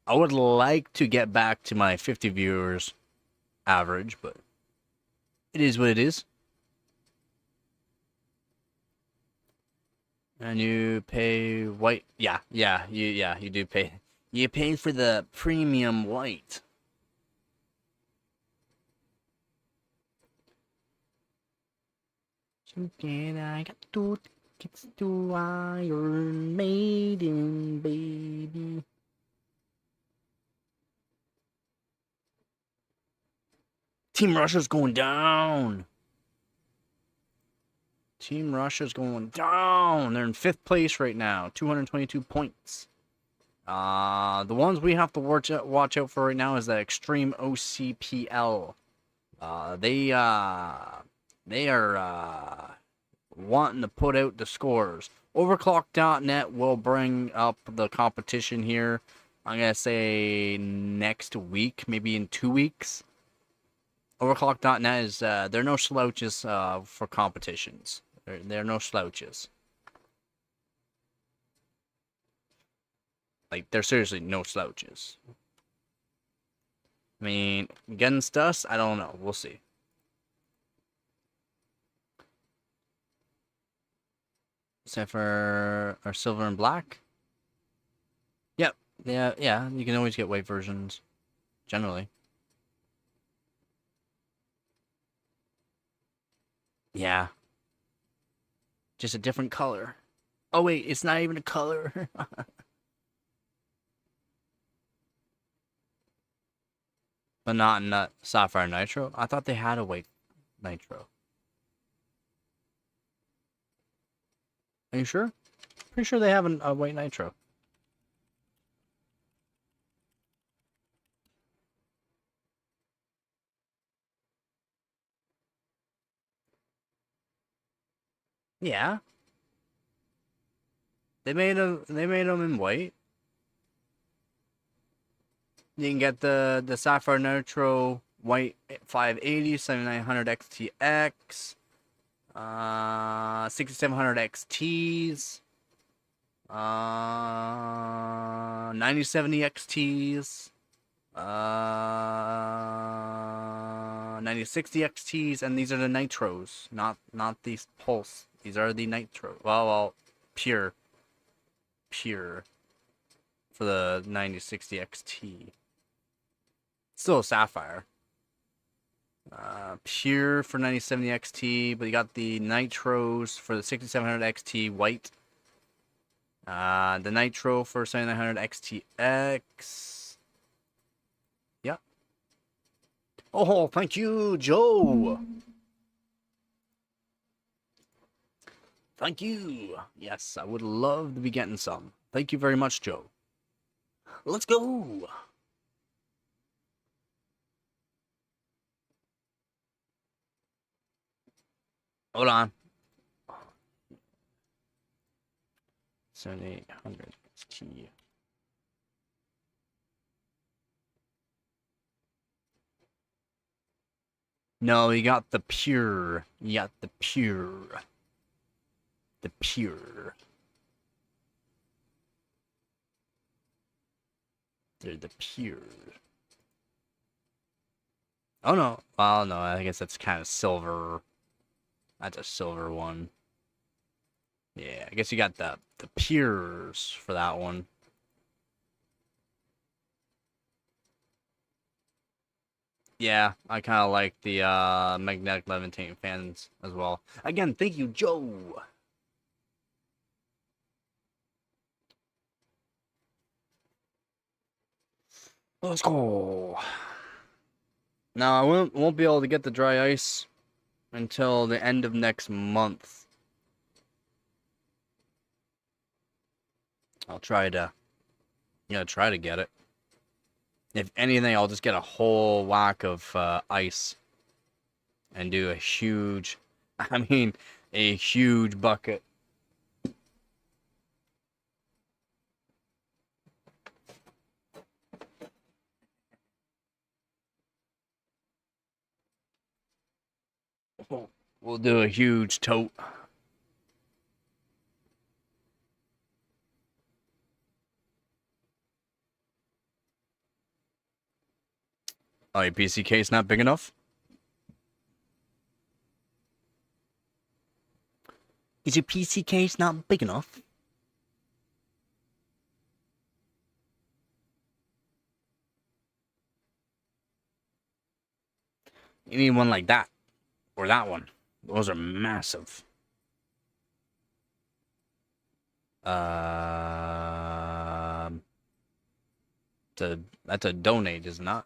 I would like to get back to my 50 viewers average, but it is what it is. And you pay white. Yeah, you do pay. You pay for the premium white. I got two tickets to Iron Maiden, baby. Team Russia's going down. Team Russia's going down. They're in 5th place right now, 222 points. The ones we have to watch out for right now is the Extreme OCPL. They are wanting to put out the scores. Overclock.net will bring up the competition here. I'm gonna say next week, maybe in 2 weeks. Overclock.net is they're no slouches for competitions. They're no slouches. Like, they're seriously no slouches. I mean, against us, I don't know. We'll see. Except for our silver and black. Yep. Yeah. You can always get white versions. Generally. Yeah. Just a different color. Oh, wait. It's not even a color. But not in Sapphire Nitro? I thought they had a white Nitro. Are you sure? Pretty sure they have a white Nitro. Yeah. They made them in white. You can get the Sapphire Nitro white 580, 7900 XTX, 6700 XTs, 9070 XTs, 9060 XTs, and these are the Nitros, not these Pulse. These are the Nitro. Well, pure for the 9060 XT. Still a Sapphire. Pure for 9070 XT, but you got the Nitros for the 6700 XT white. The Nitro for 7900 XTX. Yeah. Oh, thank you, Joe. Thank you. Yes, I would love to be getting some. Thank you very much, Joe. Let's go. Hold on. 7800 XT. No, you got the pure. You got the pure. The pure. They're the pure. Oh no. Well, no, I guess that's kind of silver. That's a silver one. Yeah, I guess you got the pures for that one. Yeah, I kind of like the magnetic levitating fans as well. Again, thank you, Joe. Let's go. Now, I won't be able to get the dry ice until the end of next month. I'll try to, try to get it. If anything, I'll just get a whole whack of ice and do a huge, a huge bucket. We'll do a huge tote. Oh, your PC case not big enough? Is your PC case not big enough? You need one like that. Or that one. Those are massive. That's a donate, is it not?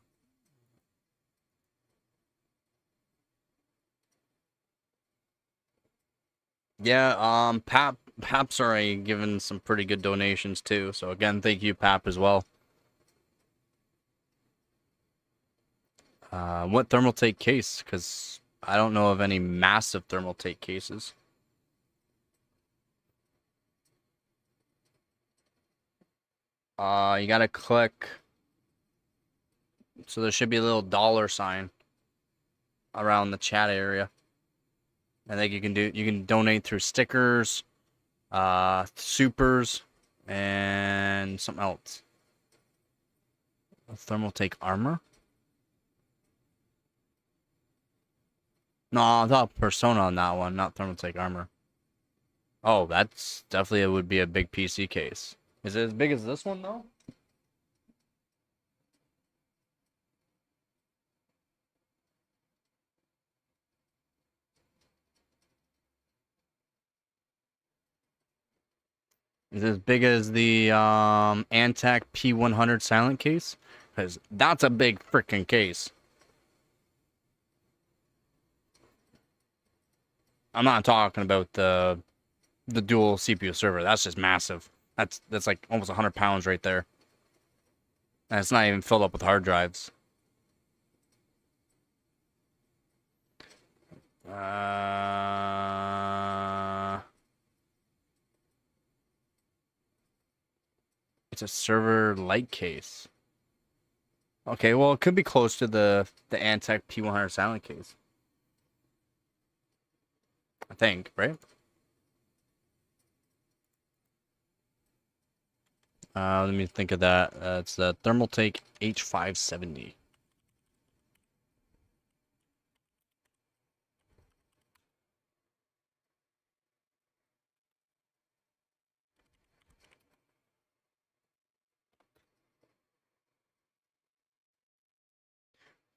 Yeah, Pap's already given some pretty good donations too. So again, thank you, Pap, as well. What Thermaltake case? Because I don't know of any massive Thermaltake cases. You gotta click. So there should be a little dollar sign around the chat area. I think you can donate through stickers, supers, and something else. Thermaltake armor? No, I thought Persona on that one, not Thermaltake armor. Oh, that's definitely it would be a big PC case. Is it as big as this one though? Is it as big as the Antec P100 silent case? Because that's a big freaking case. I'm not talking about the dual CPU server. That's just massive. That's like almost 100 pounds right there. And it's not even filled up with hard drives. It's a server light case. Okay, well it could be close to the Antec P100 silent case. I think, right? Let me think of that. It's the Thermaltake H570.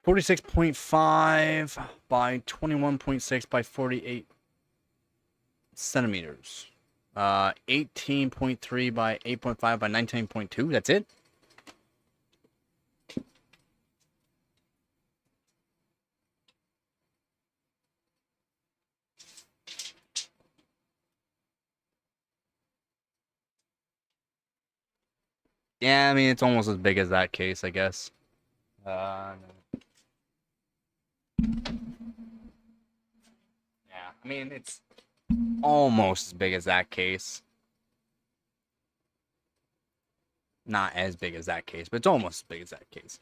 .5 by 21.6 by 48 centimeters. 18.3 by 8.5 by 19.2. That's it. Yeah, I mean it's almost as big as that case, I guess. Yeah, I mean it's almost as big as that case. Not as big as that case, but it's almost as big as that case.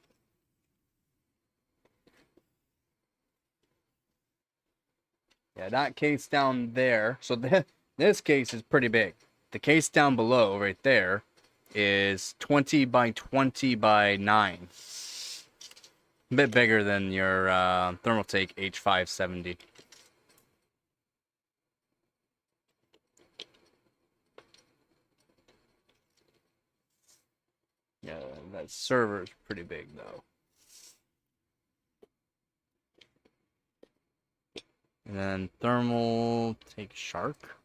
Yeah, that case down there. So this case is pretty big. The case down below, right there, is 20 by 20 by 9. A bit bigger than your Thermaltake H570. Yeah, that server is pretty big though. And then Thermaltake Shark.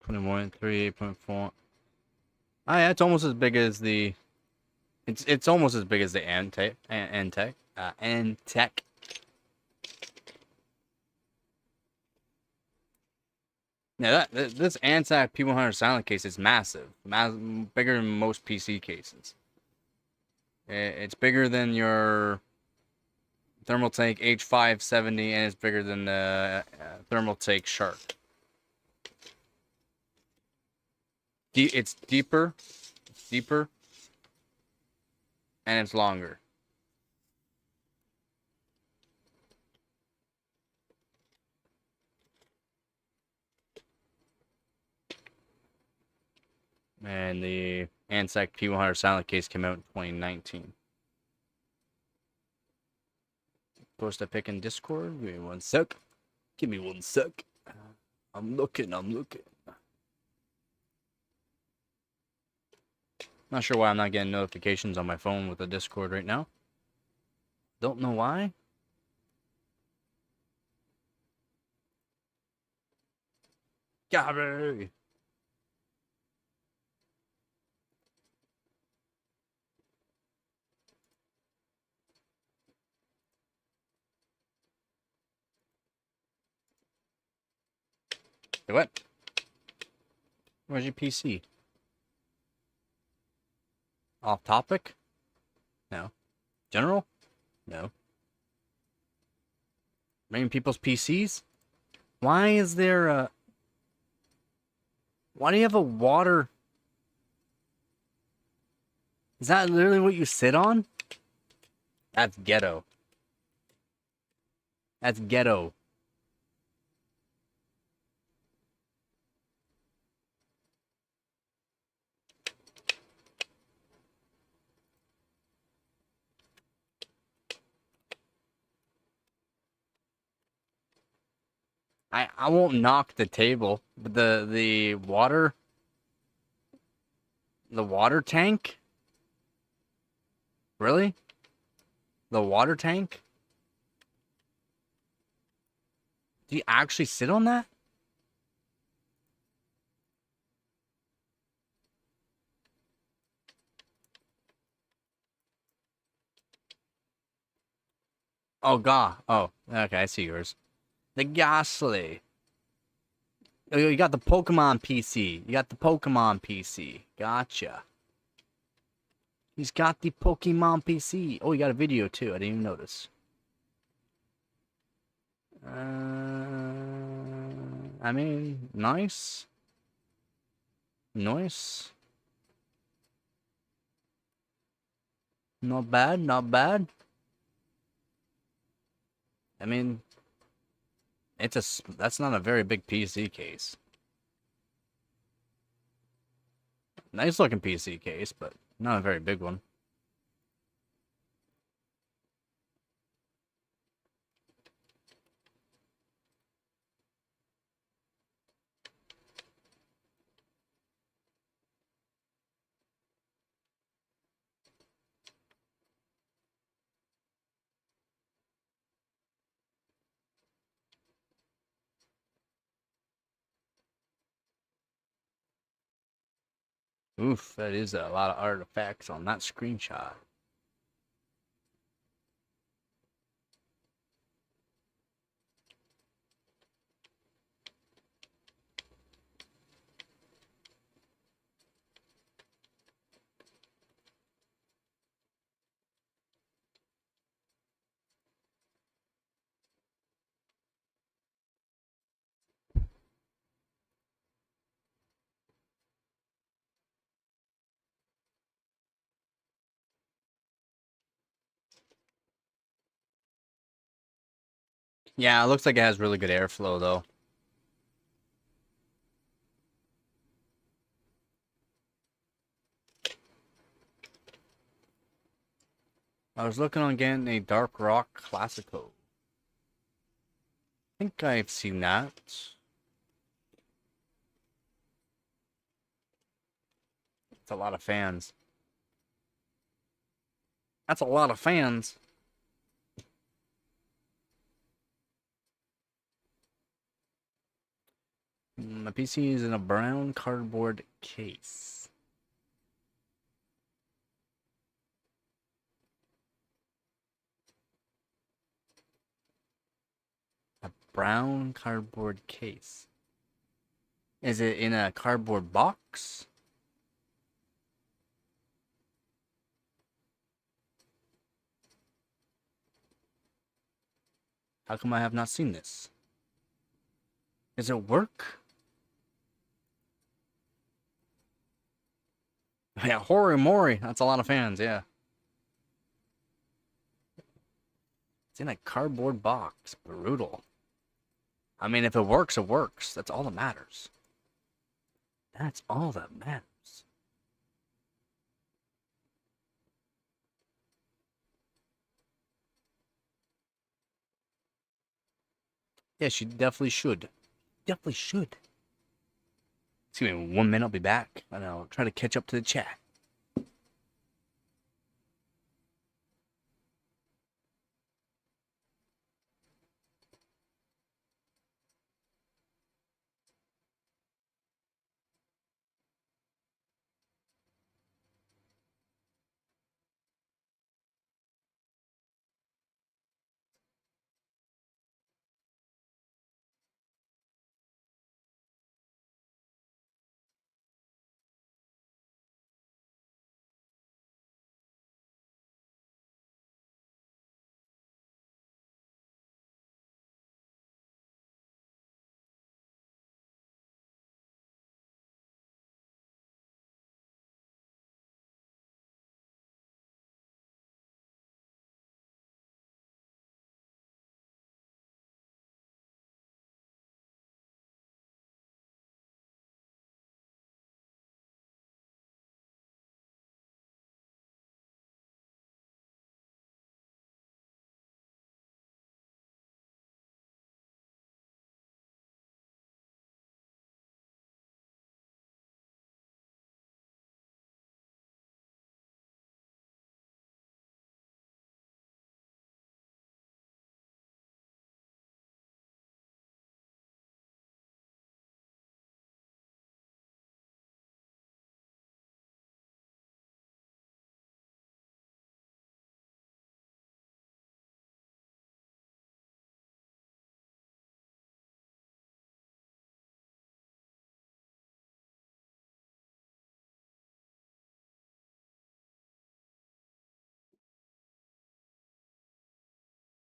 21.3, 8.4. Oh yeah, it's almost as big as the. It's almost as big as the Antec. Antec. Yeah, this Antec P100 silent case is massive, bigger than most PC cases. It's bigger than your Thermaltake H570, and it's bigger than the Thermaltake Shark. It's deeper, and it's longer. And the Ansec P100 silent case came out in 2019. Post a pic in Discord. Give me one sec. Give me one sec. I'm looking. Not sure why I'm not getting notifications on my phone with the Discord right now. Don't know why. Gabby! Hey, what? Where's your PC? Off topic? No. General? No. Bringing people's PCs? Why is there a... Why do you have a water... Is that literally what you sit on? That's ghetto. That's ghetto. I won't knock the table, but the water tank? Really? The water tank? Do you actually sit on that? Oh god. Oh, okay, I see yours. The Ghastly. Oh, you got the Pokemon PC. You got the Pokemon PC. Gotcha. He's got the Pokemon PC. Oh, you got a video too. I didn't even notice. I mean, nice. Nice. Not bad, not bad. I mean, that's not a very big PC case. Nice looking PC case, but not a very big one. Oof, that is a lot of artifacts on that screenshot. Yeah, it looks like it has really good airflow, though. I was looking on getting a Dark Rock Classico. I think I've seen that. It's a lot of fans. That's a lot of fans. My PC is in a brown cardboard case. A brown cardboard case. Is it in a cardboard box? How come I have not seen this? Does it work? Yeah, Hori Mori. That's a lot of fans, yeah. It's in a cardboard box. Brutal. I mean, if it works, it works. That's all that matters. That's all that matters. Yeah, she definitely should. Definitely should. Excuse me, 1 minute, I'll be back. And I'll try to catch up to the chat.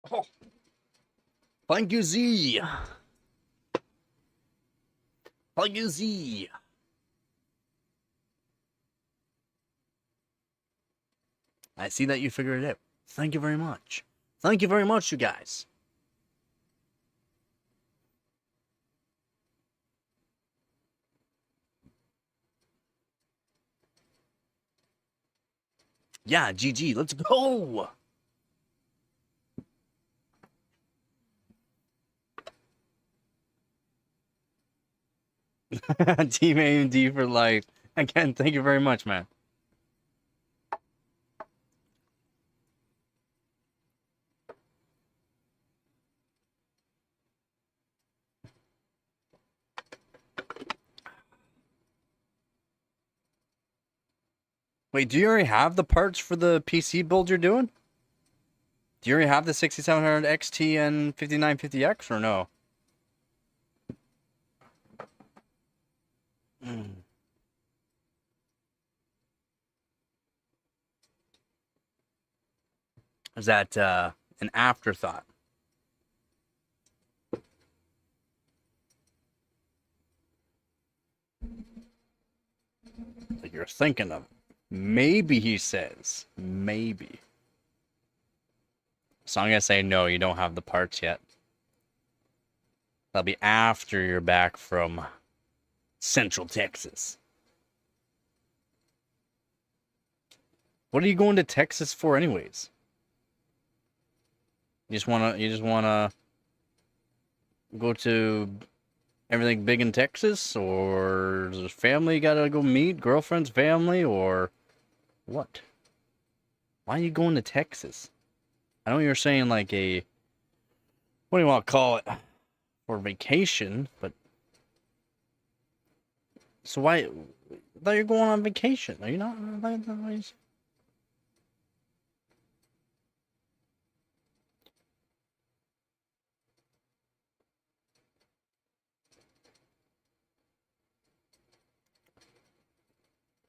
Oh, thank you, Z. Thank you, Z. I see that you figured it out. Thank you very much. Thank you very much, you guys. Yeah, GG, let's go. Team AMD for life. Again, thank you very much, man. Wait, do you already have the parts for the PC build you're doing? Do you already have the 6700 XT and 5950X or no? Is that an afterthought? Like you're thinking of it. Maybe, he says. Maybe. So I'm going to say no, you don't have the parts yet. That'll be after you're back from Central Texas. What are you going to Texas for anyways? You just wanna go to everything big in Texas, or is there family you gotta go meet, girlfriend's family, or what? Why are you going to Texas? I know you're saying like a, what do you want to call it, for vacation, but So why? I thought you're going on vacation. Are you not?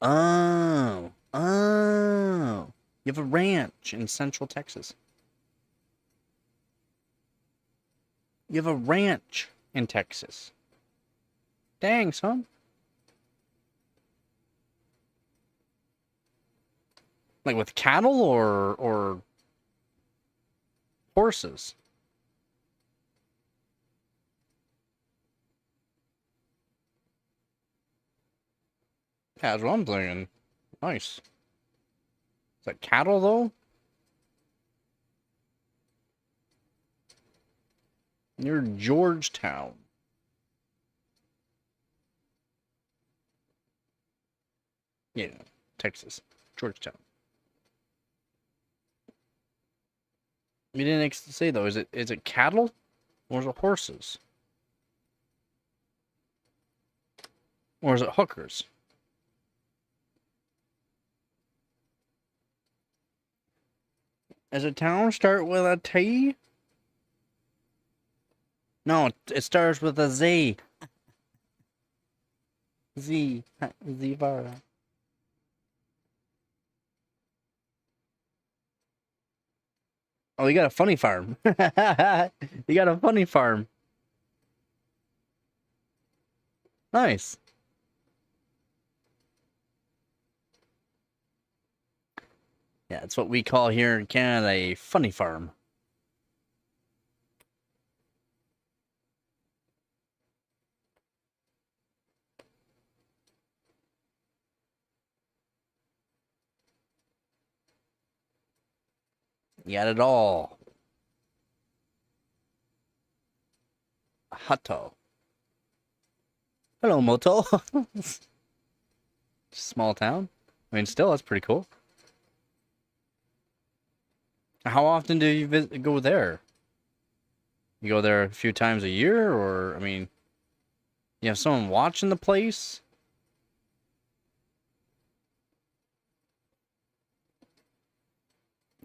Oh, oh. You have a ranch in Central Texas. You have a ranch in Texas. Dang, son. Like with cattle or horses? Yeah, that's what I'm thinking. Nice. Is that cattle though? Near Georgetown. Yeah, Texas. Georgetown. You didn't say though. Is it cattle or is it horses? Or is it hookers? Does a town start with a T? No, it starts with a Z. Z. Zivara. Oh, you got a funny farm. You got a funny farm. Nice. Yeah, it's what we call here in Canada a funny farm. You got it all. Hutto. Hello, Moto. Small town. I mean, still, that's pretty cool. How often do you go there? You go there a few times a year, or, I mean, you have someone watching the place?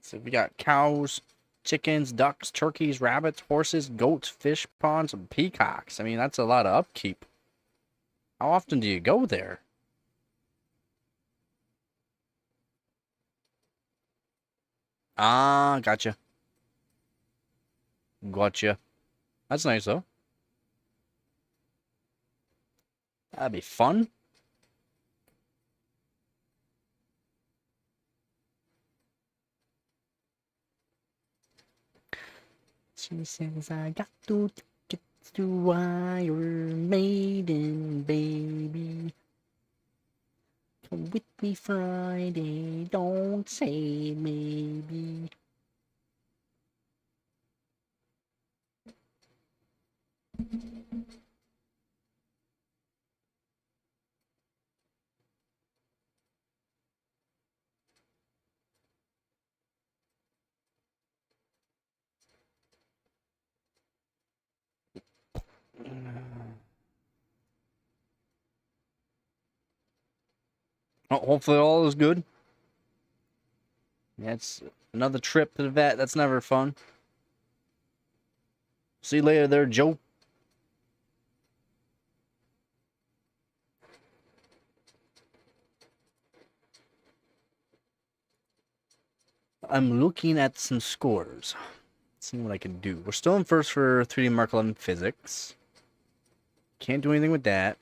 So we got cows, chickens, ducks, turkeys, rabbits, horses, goats, fish ponds, and peacocks. I mean, that's a lot of upkeep. How often do you go there? Ah, gotcha. Gotcha. That's nice, though. That'd be fun. She says, I got 2 tickets to Iron Maiden, baby. Come with me Friday, don't say maybe. Oh, hopefully all is good. That's another trip to the vet. That's never fun. See you later there, Joe. I'm looking at some scores. Seeing what I can do. We're still in first for 3D Mark 11 physics. Can't do anything with that.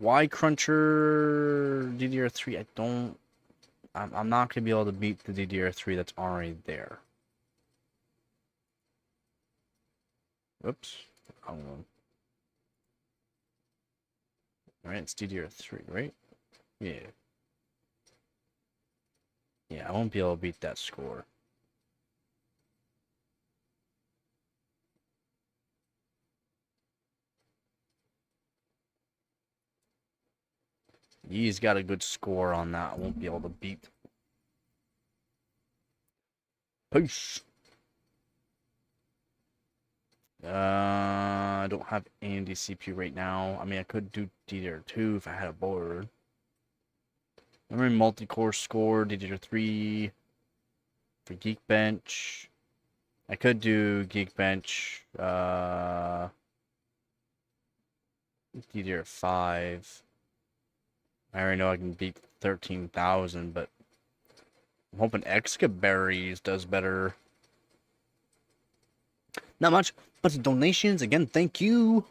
Y Cruncher DDR3. I don't. I'm not gonna be able to beat the DDR3 that's already there. Oops. Wrong one. Alright, it's DDR3, right? Yeah. Yeah, I won't be able to beat that score. He's got a good score on that. I won't be able to beat. Peace. I don't have AMD CPU right now. I mean, I could do DDR2 if I had a board. Memory multi-core score, DDR3 for Geekbench. I could do Geekbench, DDR5. I already know I can beat 13,000, but I'm hoping Excaberries does better. Not much, but donations. Again, thank you.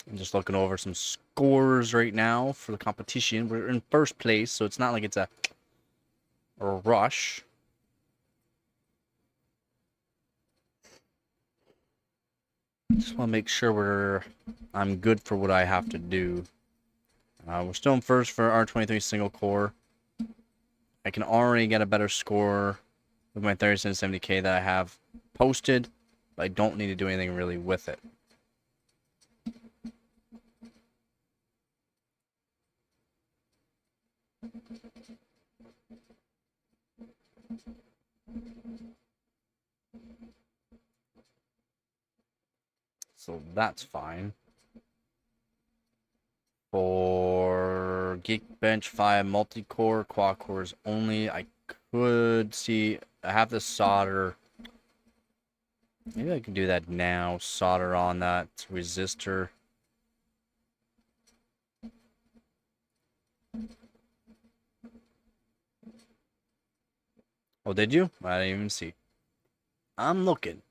I'm just looking over some scores right now for the competition. We're in first place, so it's not like it's a rush. Just want to make sure I'm good for what I have to do. We're still in first for R23 single core. I can already get a better score with my 3770K that I have posted, but I don't need to do anything really with it. So that's fine. For Geekbench 5 multi-core, quad cores only, I could see, I have to solder. Maybe I can do that now, solder on that resistor. Oh, did you? I didn't even see. I'm looking.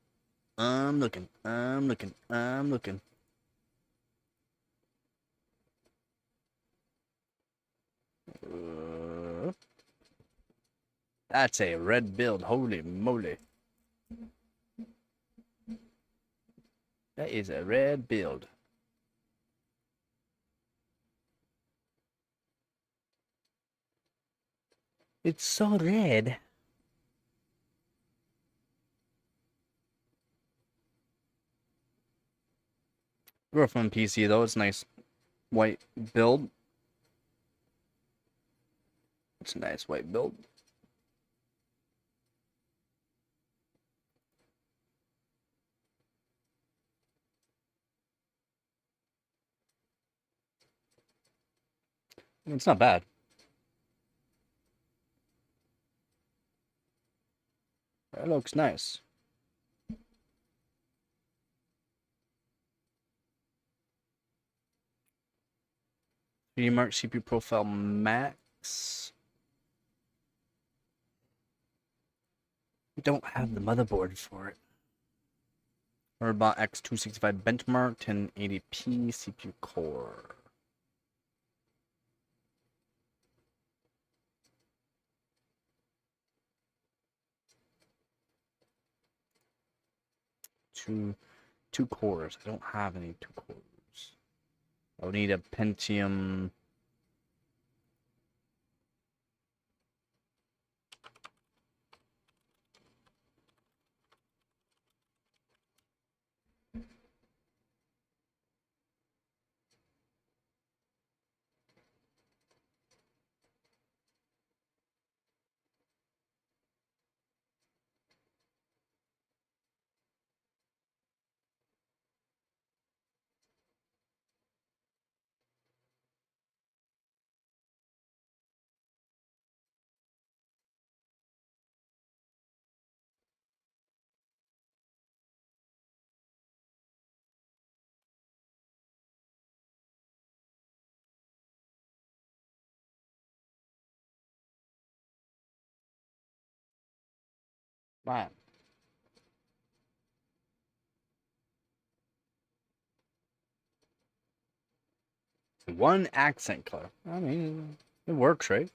I'm looking. I'm looking. I'm looking. That's a red build. Holy moly. That is a red build. It's so red. We're from PC though. It's a nice white build. It's a nice white build. It's not bad. That looks nice. 3D Mark CPU Profile Max. We don't have the motherboard for it. Robot X265 benchmark, 1080p CPU core. Two cores. I don't have any 2 cores. I would need a Pentium. Man. One accent color. I mean, it works, right?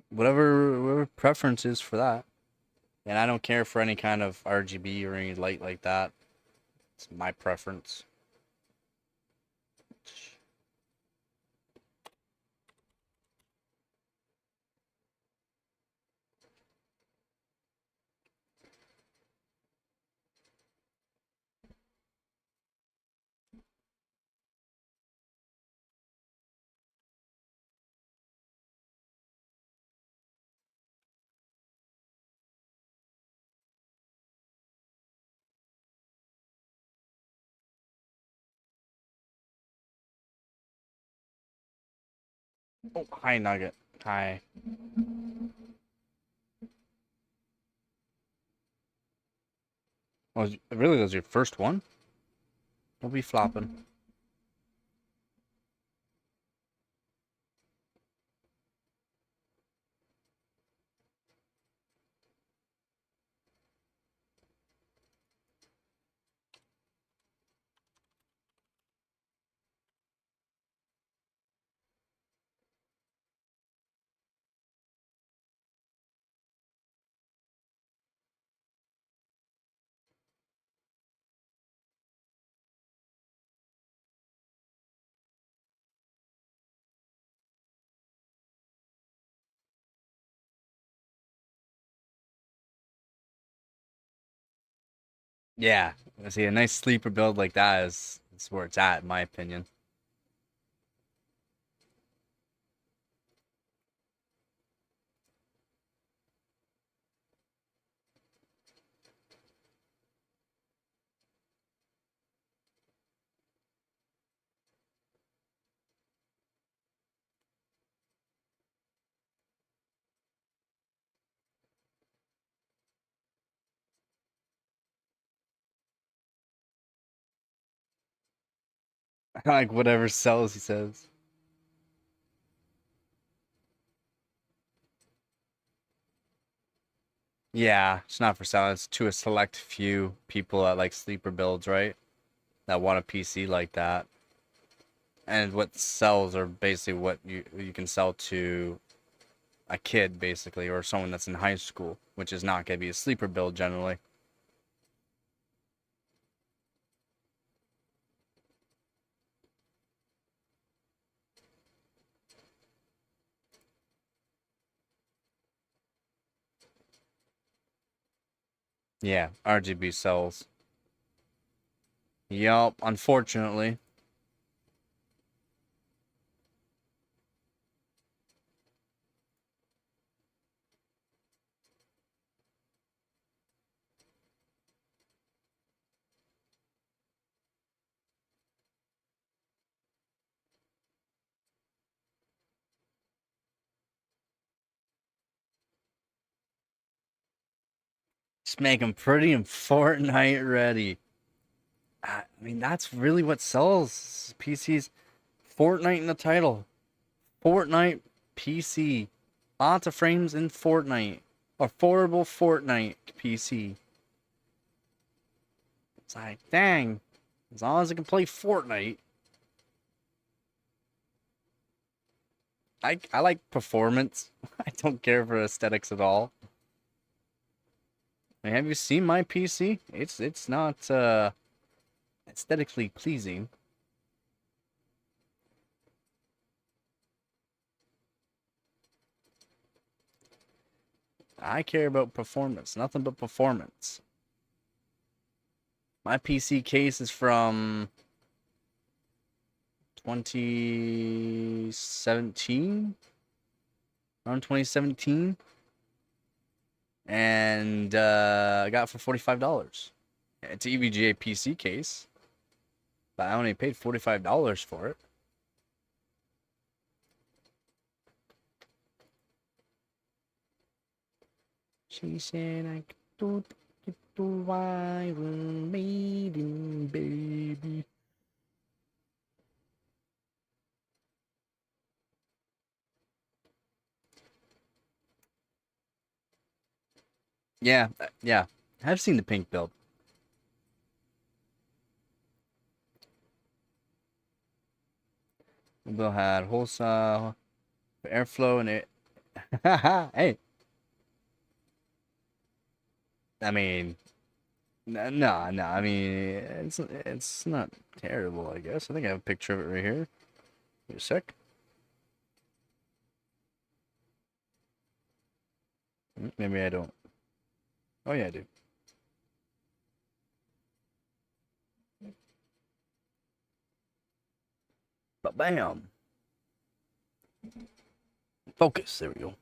Whatever preference is for that. And I don't care for any kind of RGB or any light like that. It's my preference. Oh, hi, Nugget. Hi. Was really was your first one? Don't be flopping. Yeah. See, a nice sleeper build like that is where it's at, in my opinion. Like whatever sells, he says. Yeah, it's not for sale. It's to a select few people that like sleeper builds, right? That want a PC like that. And what sells are basically what you can sell to a kid, basically, or someone that's in high school, which is not going to be a sleeper build generally. Yeah, RGB sells. Yup, unfortunately. Just make them pretty and Fortnite ready. I mean, that's really what sells PCs. Fortnite in the title. Fortnite PC. Lots of frames in Fortnite. Affordable Fortnite PC. It's like, dang. As long as I can play Fortnite. I like performance. I don't care for aesthetics at all. I mean, have you seen my PC? It's not aesthetically pleasing. I care about performance, nothing but performance. My PC case is from 2017, around 2017, and I got it for $45. It's an EVGA PC case, but I only paid $45 for it. She said I could get the Iron Maiden, baby. Yeah, yeah. I've seen the pink build. The build had wholesale airflow and it. Hey, I mean, no, no. I mean, it's not terrible. I guess. I think I have a picture of it right here. Wait a sec. Maybe I don't. Oh yeah, I do. But bam, focus. There we go.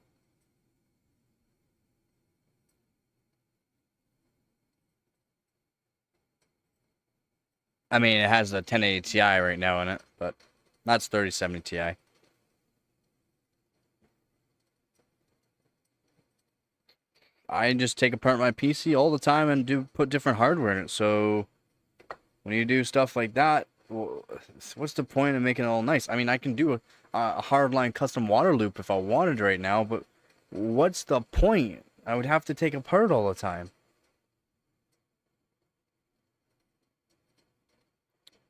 I mean, it has a 1080 Ti right now in it, but that's 3070 Ti. I just take apart my PC all the time and put different hardware in it. So when you do stuff like that, what's the point of making it all nice? I mean, I can do a hardline custom water loop if I wanted right now, but what's the point? I would have to take apart all the time.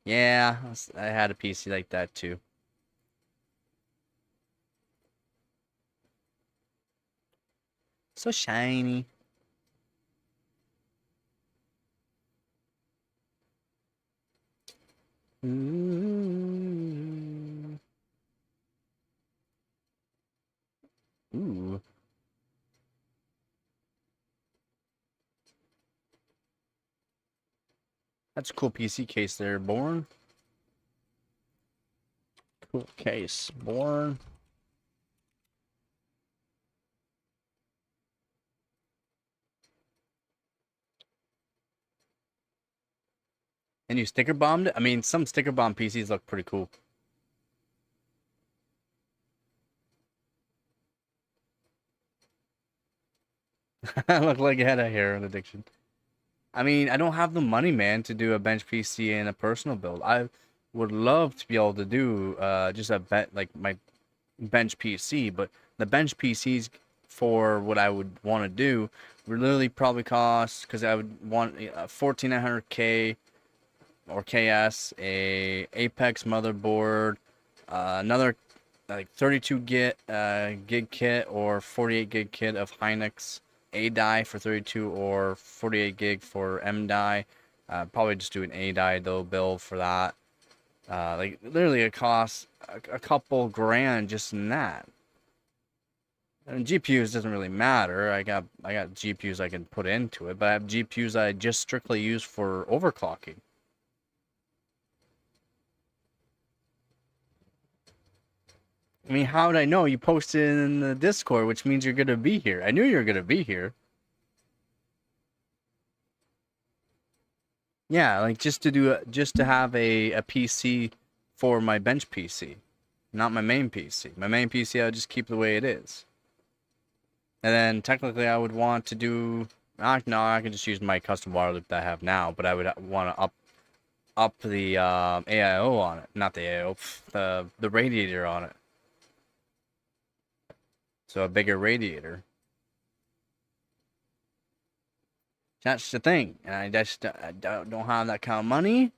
Yeah, I had a PC like that too. So shiny. Ooh. Ooh. That's a cool PC case there, Born. Cool case, Born. And you sticker bombed it? I mean, some sticker bomb PCs look pretty cool. I look like I had a heroin addiction. I mean, I don't have the money, man, to do a bench PC and a personal build. I would love to be able to do just like my bench PC, but the bench PCs for what I would want to do would literally probably cost, because I would want a 14900K or KS, a Apex motherboard, another like 32 gig kit or 48 gig kit of Hynix A die for 32 or 48 gig for M die. Probably just do an A die though build for that. Like literally it costs a couple grand just in that. And GPUs doesn't really matter. I got GPUs I can put into it, but I have GPUs I just strictly use for overclocking. I mean, how would I know? You posted in the Discord, which means you're gonna be here. I knew you were gonna be here. Yeah, like just to have a PC for my bench PC, not my main PC. My main PC I'll just keep the way it is. And then technically I would want to do no, I can just use my custom water loop that I have now, but I would want to up the AIO on it, not the AIO, the radiator on it. So a bigger radiator. That's the thing, and I don't have that kind of money.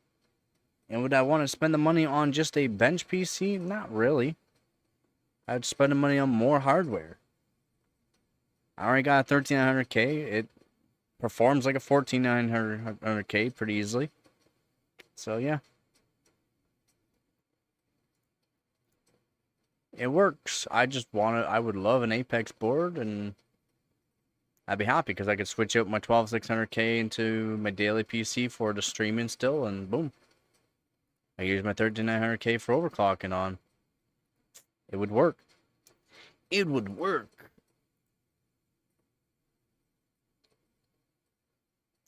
And would I want to spend the money on just a bench PC? Not really. I'd spend the money on more hardware. I already got a 13900K. It performs like a 14900K pretty easily. So yeah, it works. I would love an Apex board, and I'd be happy because I could switch out my 12600K into my daily PC for the streaming still, and boom. I use my 13900K for overclocking on. It would work. It would work.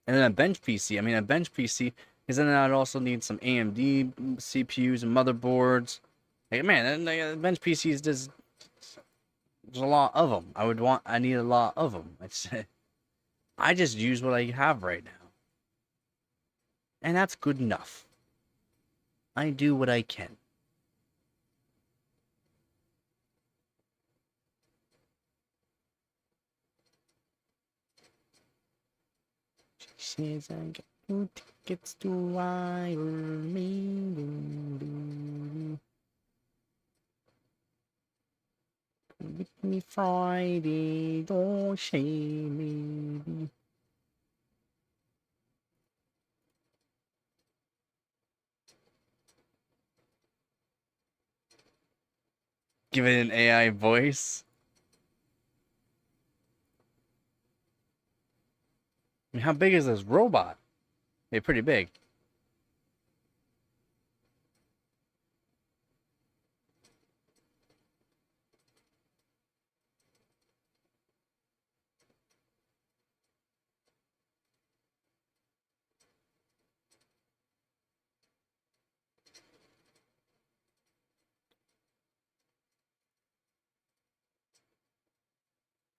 And then a bench PC. I mean, a bench PC, because then I'd also need some AMD CPUs and motherboards. Like, man, the bench PCs, there's a lot of them. I need a lot of them. I just use what I have right now. And that's good enough. I do what I can. She says I got 2 tickets to Iron Maiden. With me Friday, don't shame me. Give it an AI voice. I mean, how big is this robot? They're pretty big.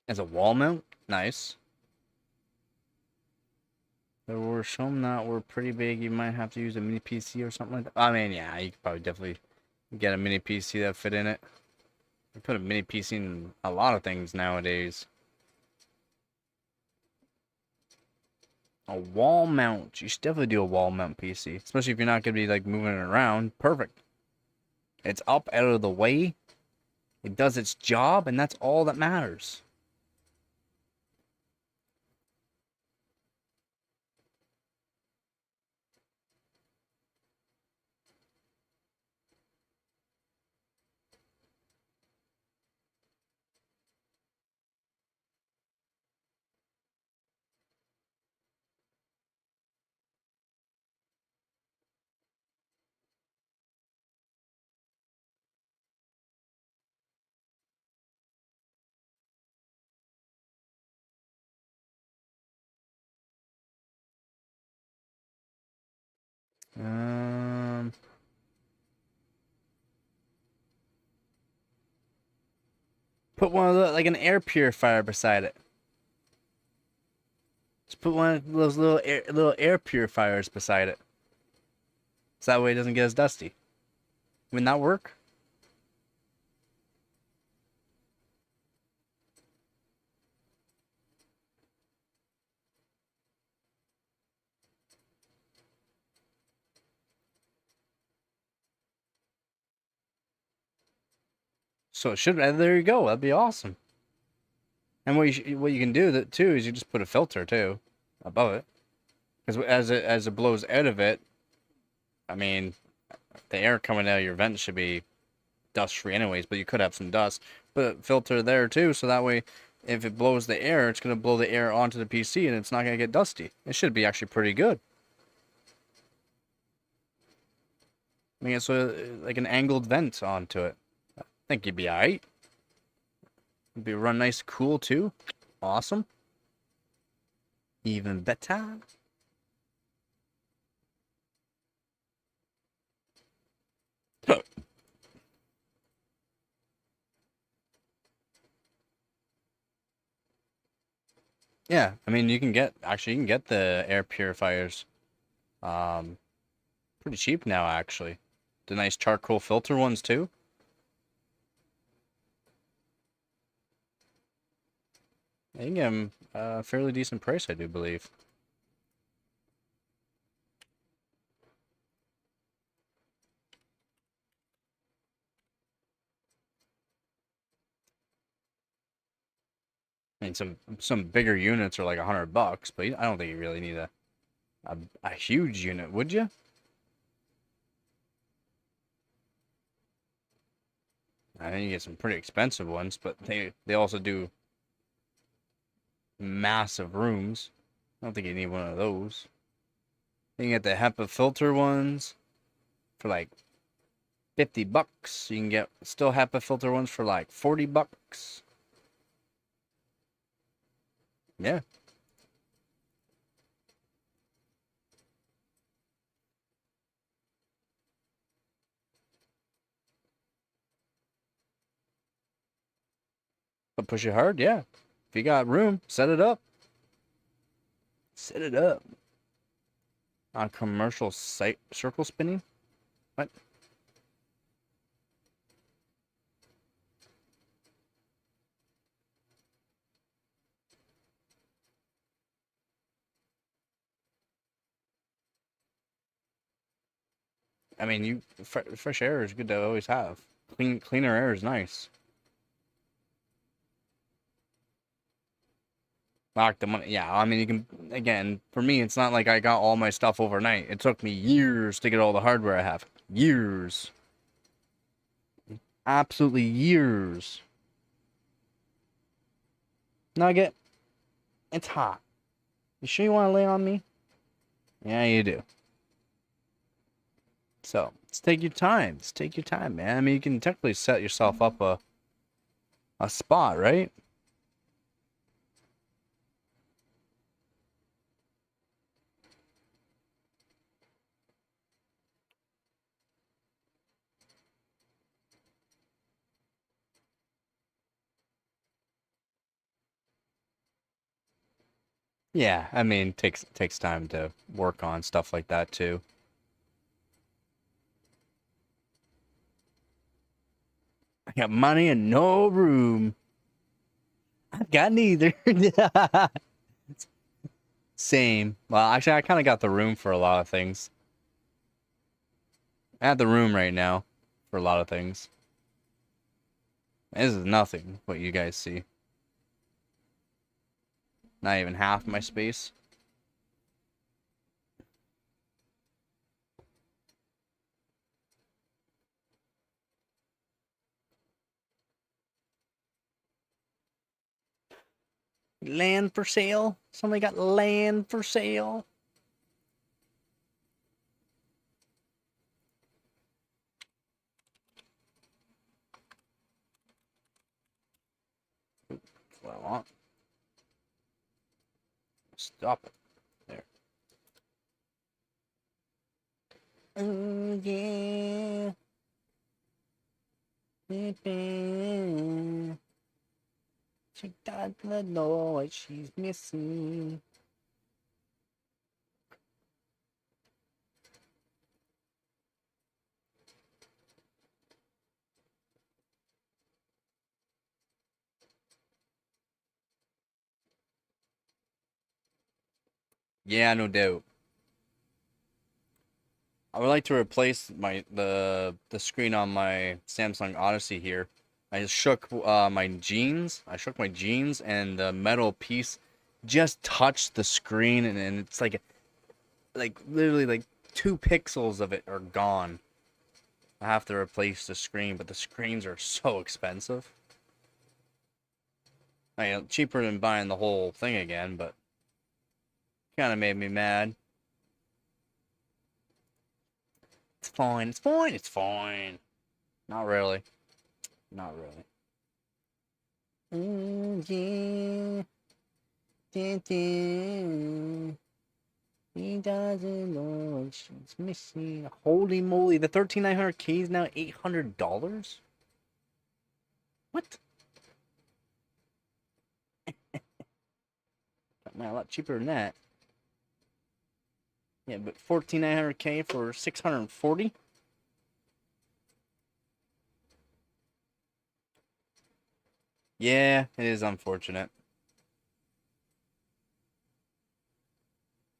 As a wall mount? Nice. There were some that were pretty big. You might have to use a mini PC or something like that. I mean, yeah, you could probably definitely get a mini PC that fit in it. You put a mini PC in a lot of things nowadays. A wall mount. You should definitely do a wall mount PC, especially if you're not gonna be like moving it around. Perfect. It's up out of the way. It does its job, and that's all that matters. Um, put one of the like an air purifier beside it. Just put one of those little air purifiers beside it, so that way it doesn't get as dusty. Wouldn't that work? So it should. There you go. That'd be awesome. And what you can do that too is you just put a filter too above it, because as it blows out of it, I mean, the air coming out of your vent should be dust free anyways, but you could have some dust. Put a filter there too, so that way, if it blows the air, it's gonna blow the air onto the PC and it's not gonna get dusty. It should be actually pretty good. I mean, it's like an angled vent onto it. I think you'd be alright. It'd be run nice, cool too. Awesome. Even better. Yeah, I mean, you can get the air purifiers, um, pretty cheap now actually. The nice charcoal filter ones too. I can get them a fairly decent price, I do believe. I mean, some bigger units are like $100, but I don't think you really need a huge unit, would you? I think you get some pretty expensive ones, but they also do massive rooms. I don't think you need one of those. You can get the HEPA filter ones for like $50. You can get still HEPA filter ones for like $40. Yeah. But push it hard, yeah. If you got room, set it up. Set it up. On commercial site circle spinning? What? I mean, fresh air is good to always have. Cleaner air is nice. Lock the money. Yeah, I mean, you can, again, for me, it's not like I got all my stuff overnight. It took me years to get all the hardware I have. Years. Absolutely years. Nugget, it's hot. You sure you want to lay on me? Yeah, you do. So, let's take your time. Let's take your time, man. I mean, you can technically set yourself up a spot, right? Yeah, I mean, takes time to work on stuff like that too. I got money and no room. I've got neither. Same. Well, actually, I kind of got the room for a lot of things. I have the room right now for a lot of things. This is nothing what you guys see. Not even half my space. Land for sale? Somebody got land for sale? That's what I want. Stop it. There. Oh, yeah. She doesn't know what she's missing. Yeah, no doubt. I would like to replace the screen on my Samsung Odyssey here. I just shook my jeans. I shook my jeans, and the metal piece just touched the screen, and it's like literally like 2 pixels of it are gone. I have to replace the screen, but the screens are so expensive. I mean, cheaper than buying the whole thing again, but kind of made me mad. It's fine. It's fine. It's fine. Not really. Not really. Yeah. Dun, dun. He doesn't know what she's missing. Holy moly! The 13900K is now $800. What? Man, a lot cheaper than that. Yeah, but 14900K for 640. Yeah, it is unfortunate.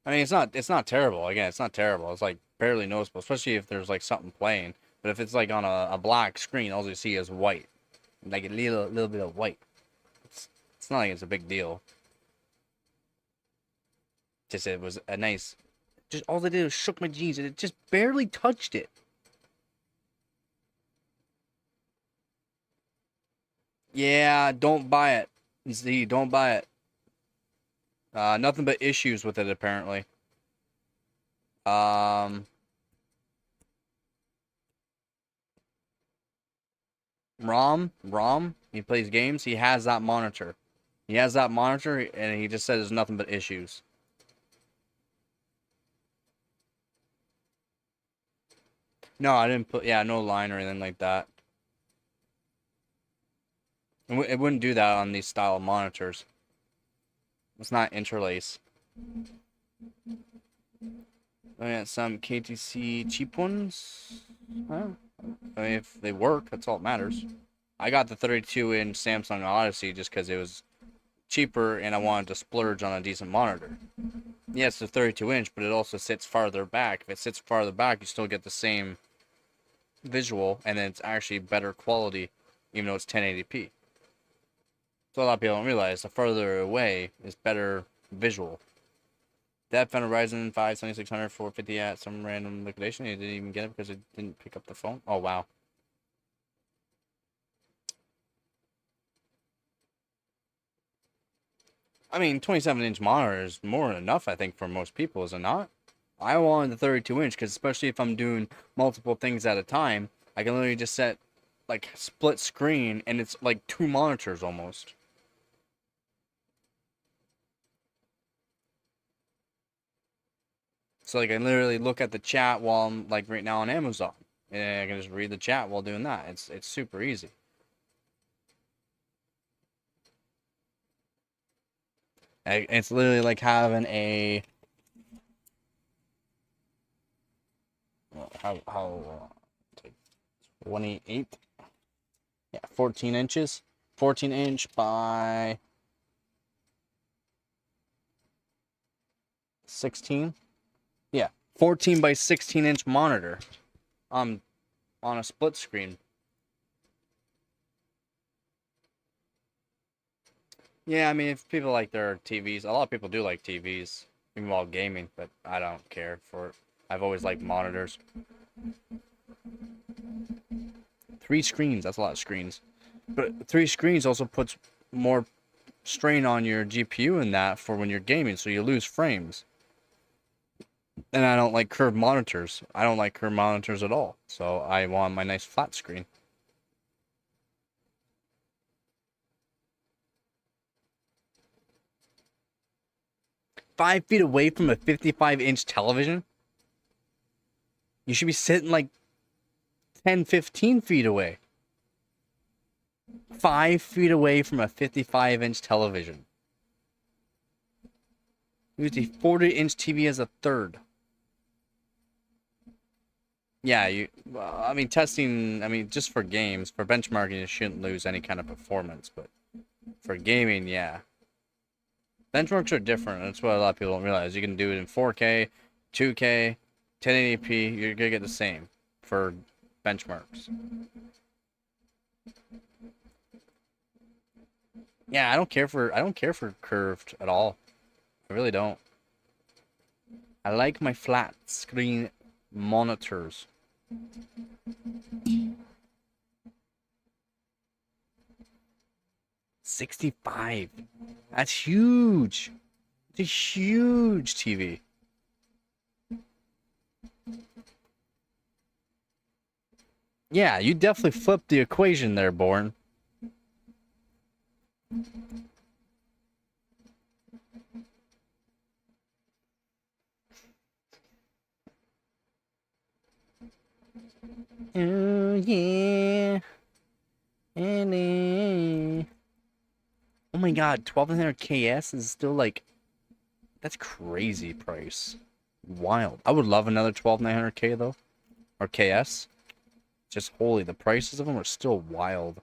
I mean, it's not terrible. Again, it's not terrible. It's like barely noticeable, especially if there's like something playing. But if it's like on a black screen, all you see is white, like a little bit of white. It's not like it's a big deal. Just it was a nice. Just all they did was shook my jeans, and it just barely touched it. Yeah, don't buy it. Z, don't buy it. Nothing but issues with it apparently. Um, Rom, he plays games. He has that monitor. He has that monitor, and he just says there's nothing but issues. No, I didn't put. Yeah, no line or anything like that. It wouldn't do that on these style of monitors. It's not interlace. I mean, some KTC cheap ones. I mean, if they work, that's all that matters. I got the 32-inch Samsung Odyssey just because it was cheaper and I wanted to splurge on a decent monitor. Yes, it's a 32-inch, but it also sits farther back. If it sits farther back, you still get the same visual, and then it's actually better quality, even though it's 1080p. So a lot of people don't realize the further away is better visual. That found a Ryzen 5 7600 450 at some random liquidation. He didn't even get it because it didn't pick up the phone. Oh, wow. I mean, 27-inch monitor is more than enough, I think, for most people, is it not? I wanted the 32-inch because especially if I'm doing multiple things at a time, I can literally just set, like, split screen, and it's like 2 monitors almost. So, like, I literally look at the chat while I'm, like, right now on Amazon. And I can just read the chat while doing that. It's super easy. It's literally like having a how 28, yeah, 14 inches, 14-inch by 16, yeah, 14 by 16-inch monitor on a split screen. Yeah, I mean, if people like their TVs, a lot of people do like TVs, even while gaming, but I don't care for it. I've always liked monitors. 3 screens, that's a lot of screens. But 3 screens also puts more strain on your GPU in that for when you're gaming, so you lose frames. And I don't like curved monitors. I don't like curved monitors at all. So I want my nice flat screen. Five feet away from a 55-inch television? You should be sitting like 10, 15 feet away. 5 feet away from a 55-inch television. Use a 40-inch TV as a third. Yeah, I mean, testing, I mean, just for games, for benchmarking, you shouldn't lose any kind of performance, but for gaming, yeah. Benchmarks are different. That's what a lot of people don't realize. You can do it in 4K, 2K, 1080p. You're gonna get the same for benchmarks. Yeah, I don't care for curved at all. I really don't. I like my flat screen monitors. $65. That's huge. It's a huge TV. Yeah, you definitely flipped the equation there, Born. Oh yeah. LA. Oh my god, 1200 KS is still like, that's crazy price. Wild. I would love another 12900K though, or KS. Just holy, the prices of them are still wild.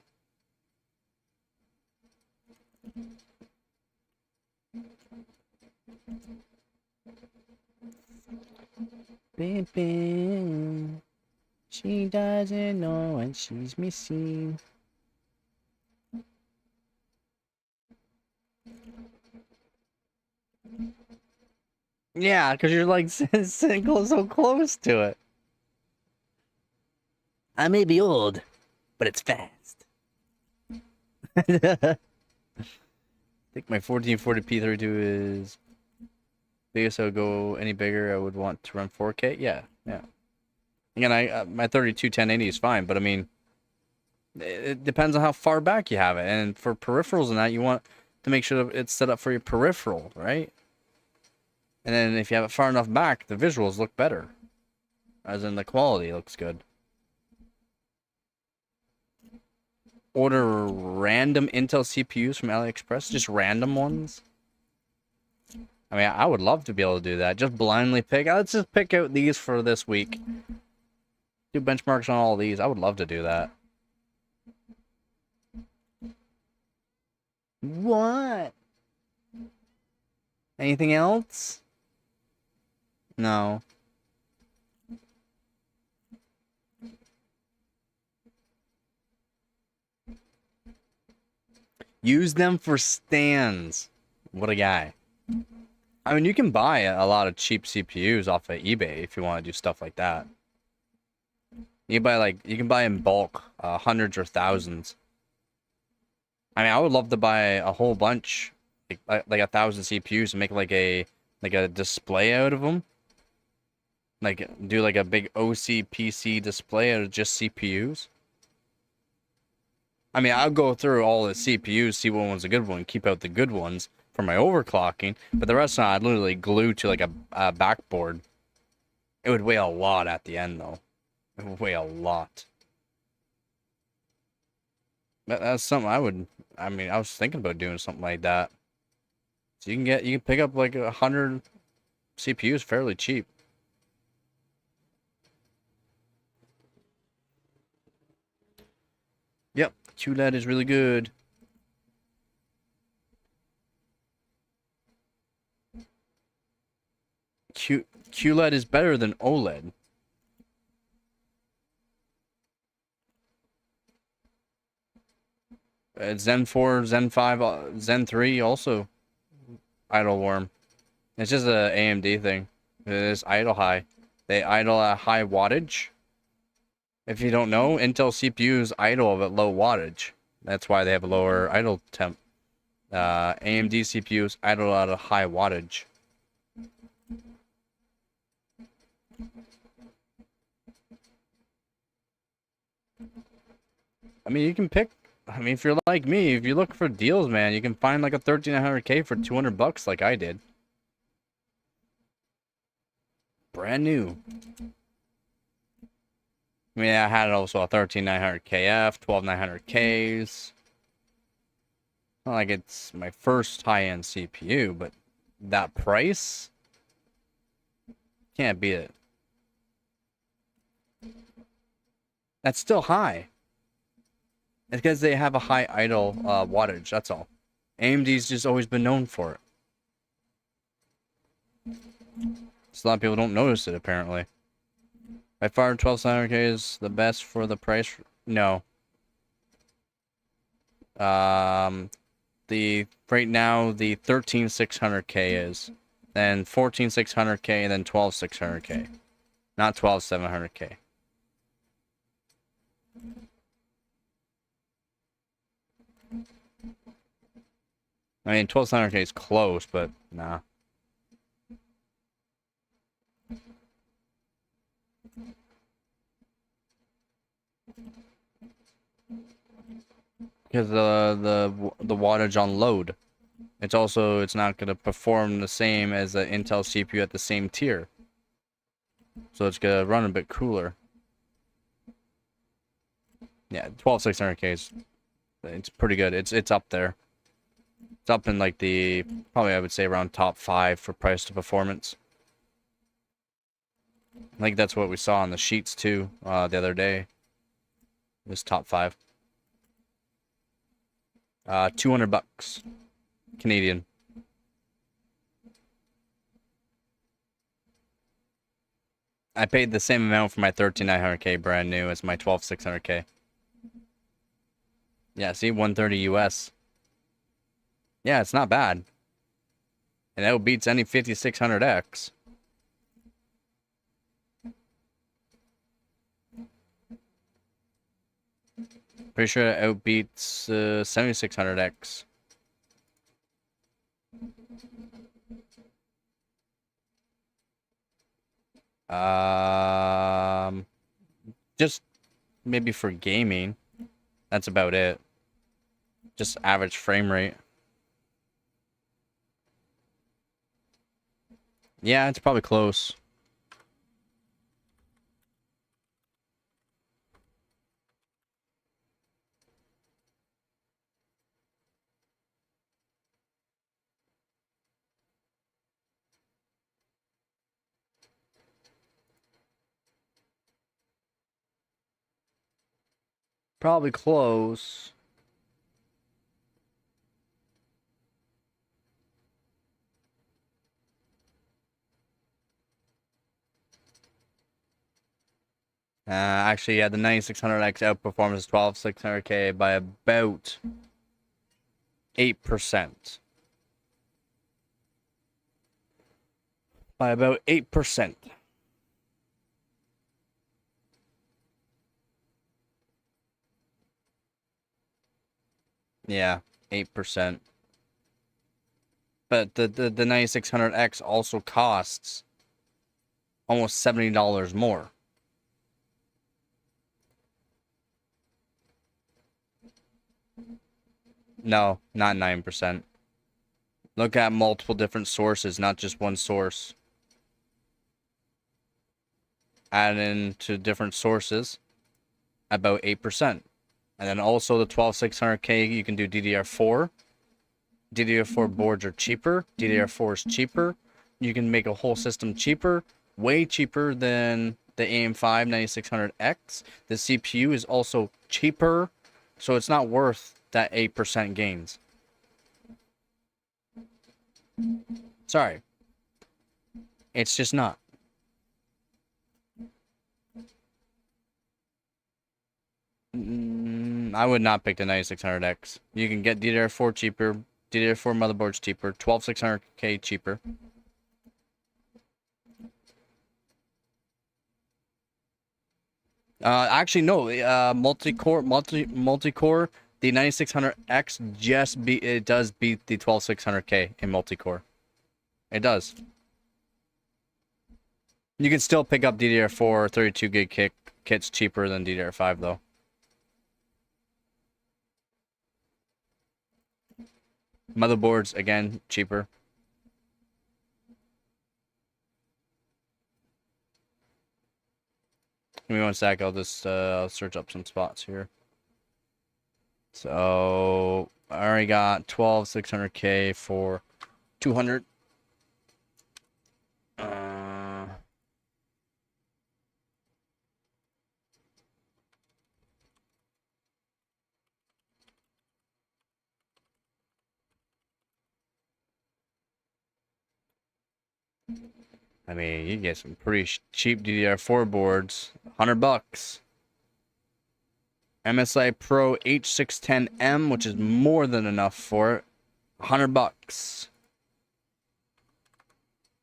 Baby, she doesn't know what she's missing. Yeah, because you're like sitting so close to it. I may be old, but it's fast. I think my 1440p32 is big, so go any bigger. I would want to run 4K. Yeah, yeah. Again, my 321080 is fine, but I mean, it depends on how far back you have it. And for peripherals and that, you want to make sure that it's set up for your peripheral, right? And then if you have it far enough back, the visuals look better. As in the quality looks good. Order random Intel CPUs from AliExpress, just random ones. I mean, I would love to be able to do that. Just blindly pick. Let's just pick out these for this week. Do benchmarks on all these. I would love to do that. What? Anything else? No. Use them for stands. What a guy. I mean, you can buy a lot of cheap CPUs off of eBay if you want to do stuff like that. You can buy in bulk, hundreds or thousands. I mean, I would love to buy a whole bunch, like 1,000 CPUs and make like a display out of them. Like do like a big OCPC display out of just CPUs. I mean, I'll go through all the CPUs, see what one's a good one, keep out the good ones for my overclocking, but the rest of it I'd literally glue to like a backboard. It would weigh a lot at the end though. It would weigh a lot. That's something I was thinking about doing something like that. So you can pick up like 100 CPUs fairly cheap. Yep, QLED is really good. QLED is better than OLED. Zen 4, Zen 5, Zen 3 also idle warm. It's just a AMD thing. It is idle high. They idle at high wattage. If you don't know, Intel CPUs idle at low wattage. That's why they have a lower idle temp. AMD CPUs idle at a high wattage. I mean, you can pick. I mean, if you're like me, if you look for deals, man, you can find like a 1300K for $200 like I did. Brand new. I mean, I had also a 13900KF, 12900Ks. Not like it's my first high-end CPU, but that price can't beat it. That's still high. It's because they have a high idle wattage, that's all. AMD's just always been known for it. So a lot of people don't notice it, apparently. By far, 12700K is the best for the price. No. Right now, the 13600K is. Then 14600K, and then 12600K. Not 12700K. I mean, 12700K is close, but nah. Because the wattage on load, it's not gonna perform the same as the Intel CPU at the same tier, so it's gonna run a bit cooler. Yeah, 12600K is it's pretty good. It's up there. It's up in like the probably I would say around top 5 for price to performance. I think that's what we saw on the sheets too the other day. It was top 5. $200 Canadian. I paid the same amount for my 13900K brand new as my 12600K. Yeah, see, 130 US. Yeah, it's not bad. And that beats any 5600X. Pretty sure it outbeats 7600X. Just maybe for gaming. That's about it. Just average frame rate. Yeah, it's probably close. Probably close. Actually, yeah, the 9600X outperforms 12600K by about 8%. By about 8%. Yeah, 8%. But the 9600X also costs almost $70 more. No, not 9%. Look at multiple different sources, not just one source. Add into different sources, about 8%. And then also the 12600K, you can do DDR4. DDR4 boards are cheaper. DDR4 is cheaper. You can make a whole system cheaper, way cheaper than the AM5 9600X. The CPU is also cheaper, so it's not worth that 8% gains. Sorry. It's just not. I would not pick the 9600X. You can get DDR4 cheaper, DDR4 motherboards cheaper, 12600K cheaper. Actually, no. Multi-core. The 9600X it does beat the 12600K in multi-core. It does. You can still pick up DDR4 32 gig kits cheaper than DDR5 though. Motherboards again cheaper. Give me one sec. I'll just I'll search up some spots here. So I already got 12600K for 200. I mean, you can get some pretty cheap DDR4 boards, $100. MSI Pro H610M, which is more than enough for it, $100.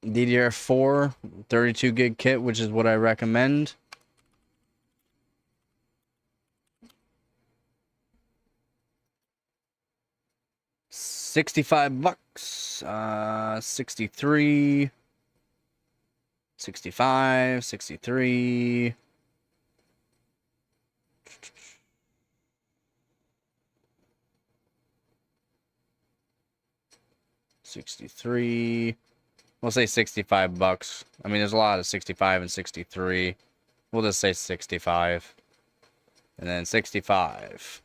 DDR4 32 gig kit, which is what I recommend. $65. 63. 65, 63. $63. We'll say $65. I mean, there's a lot of 65 and 63. We'll just say 65. And then 65.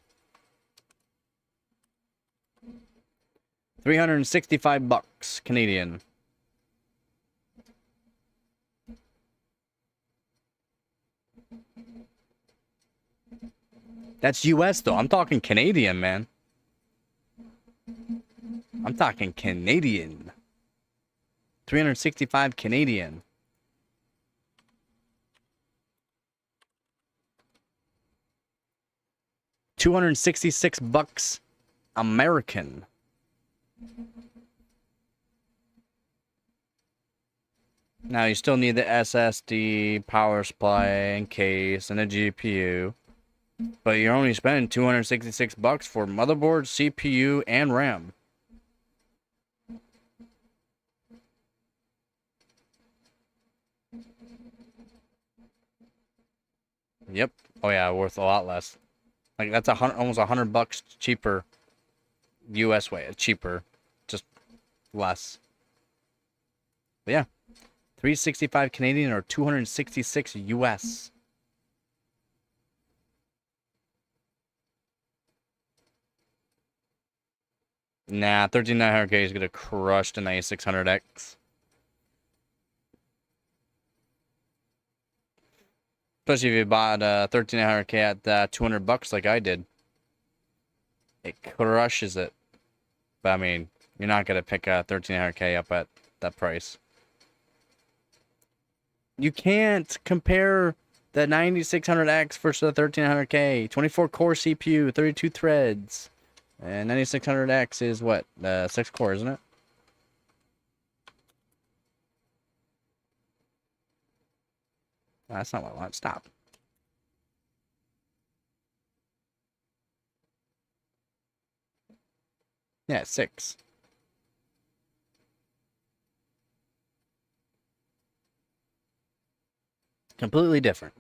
$365 Canadian. That's US though. I'm talking Canadian, man. I'm talking Canadian. 365 Canadian. $266 American. Now you still need the SSD, power supply, and case, and a GPU. But you're only spending $266 for motherboard, CPU, and RAM. Yep. Oh yeah, worth a lot less. Like that's almost $100 cheaper. US way, cheaper, just less. But yeah, 365 Canadian or 266 US. Nah, 13900K is gonna crush the 9600X. Especially if you bought 13900K at $200 like I did. It crushes it. But I mean, you're not gonna pick a 13900K up at that price. You can't compare the 9600X versus the 13900K. 24 core CPU, 32 threads. And 9600X is what? 6 core, isn't it? That's not what I want. Stop. Yeah, 6. Completely different.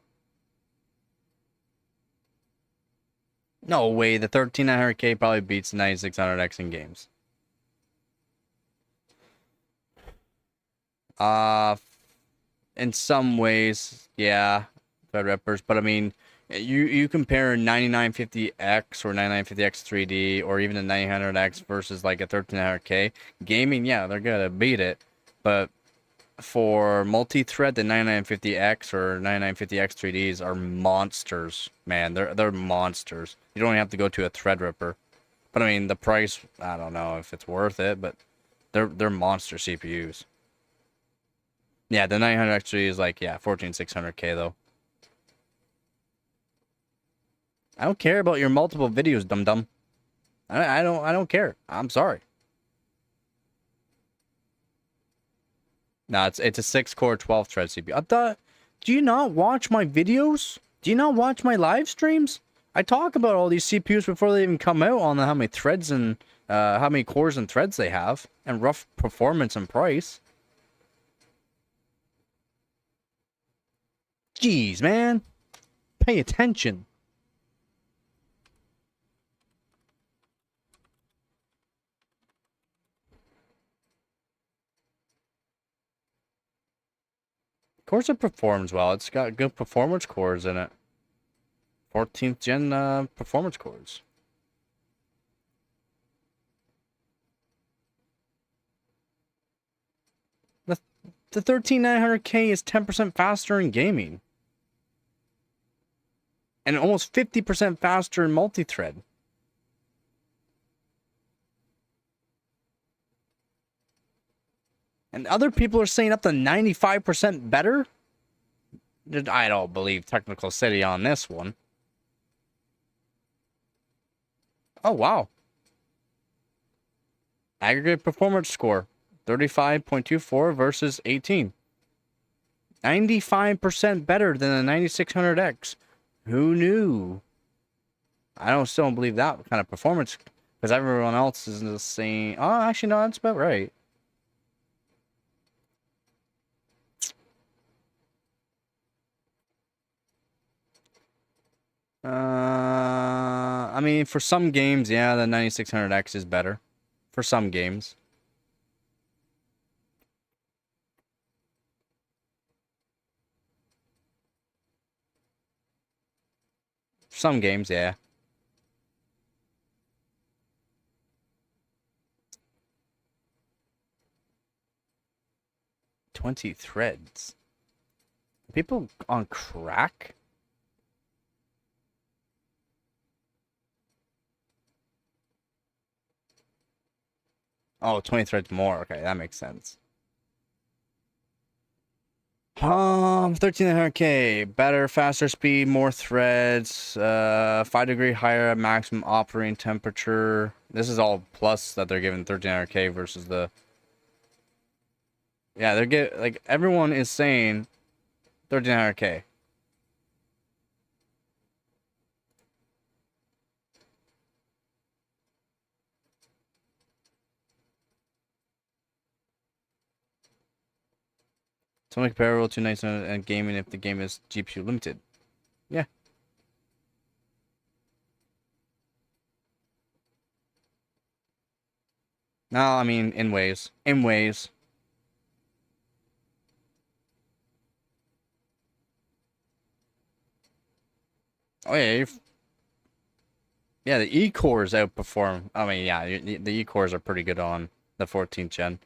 No way, the 13900K probably beats the 9600X in games. In some ways, yeah, Threadrippers, but I mean, You compare 9950X or 9950X 3D or even a 900X versus like a 1300K gaming, yeah, they're gonna beat it. But for multi-thread, the 9950X or 9950X 3Ds are monsters, man. They're monsters. You don't have to go to a Threadripper. But I mean, the price, I don't know if it's worth it, but they're monster CPUs. Yeah, the 900X3 is like, yeah, 14600K though. I don't care about your multiple videos, dum dum. I don't care. I'm sorry. No, it's a 6-core 12-thread CPU. I thought, do you not watch my videos? Do you not watch my live streams? I talk about all these CPUs before they even come out on how many threads and how many cores and threads they have and rough performance and price. Jeez, man. Pay attention. Corsa performs well. It's got good performance cores in it. 14th gen performance cores. The 13900K is 10% faster in gaming. And almost 50% faster in multi-thread. And other people are saying up to 95% better? I don't believe Technical City on this one. Oh, wow. Aggregate performance score, 35.24 versus 18. 95% better than the 9600X. Who knew? I still don't believe that kind of performance because everyone else is the same. Oh, actually, no, that's about right. I mean, for some games, yeah, the 9600X is better. For some games. Some games, yeah. $20 threads. People on crack? Oh, 20 threads more. Okay, that makes sense. 1300K, better, faster speed, more threads, 5-degree higher maximum operating temperature. This is all plus that they're giving 1300K versus the. Yeah, like everyone is saying 1300K. It's only comparable to 900 and gaming if the game is GPU limited. Yeah. No, I mean in ways. In ways. Oh yeah, yeah, the E-cores outperform. I mean, yeah, the E-cores are pretty good on the 14th gen.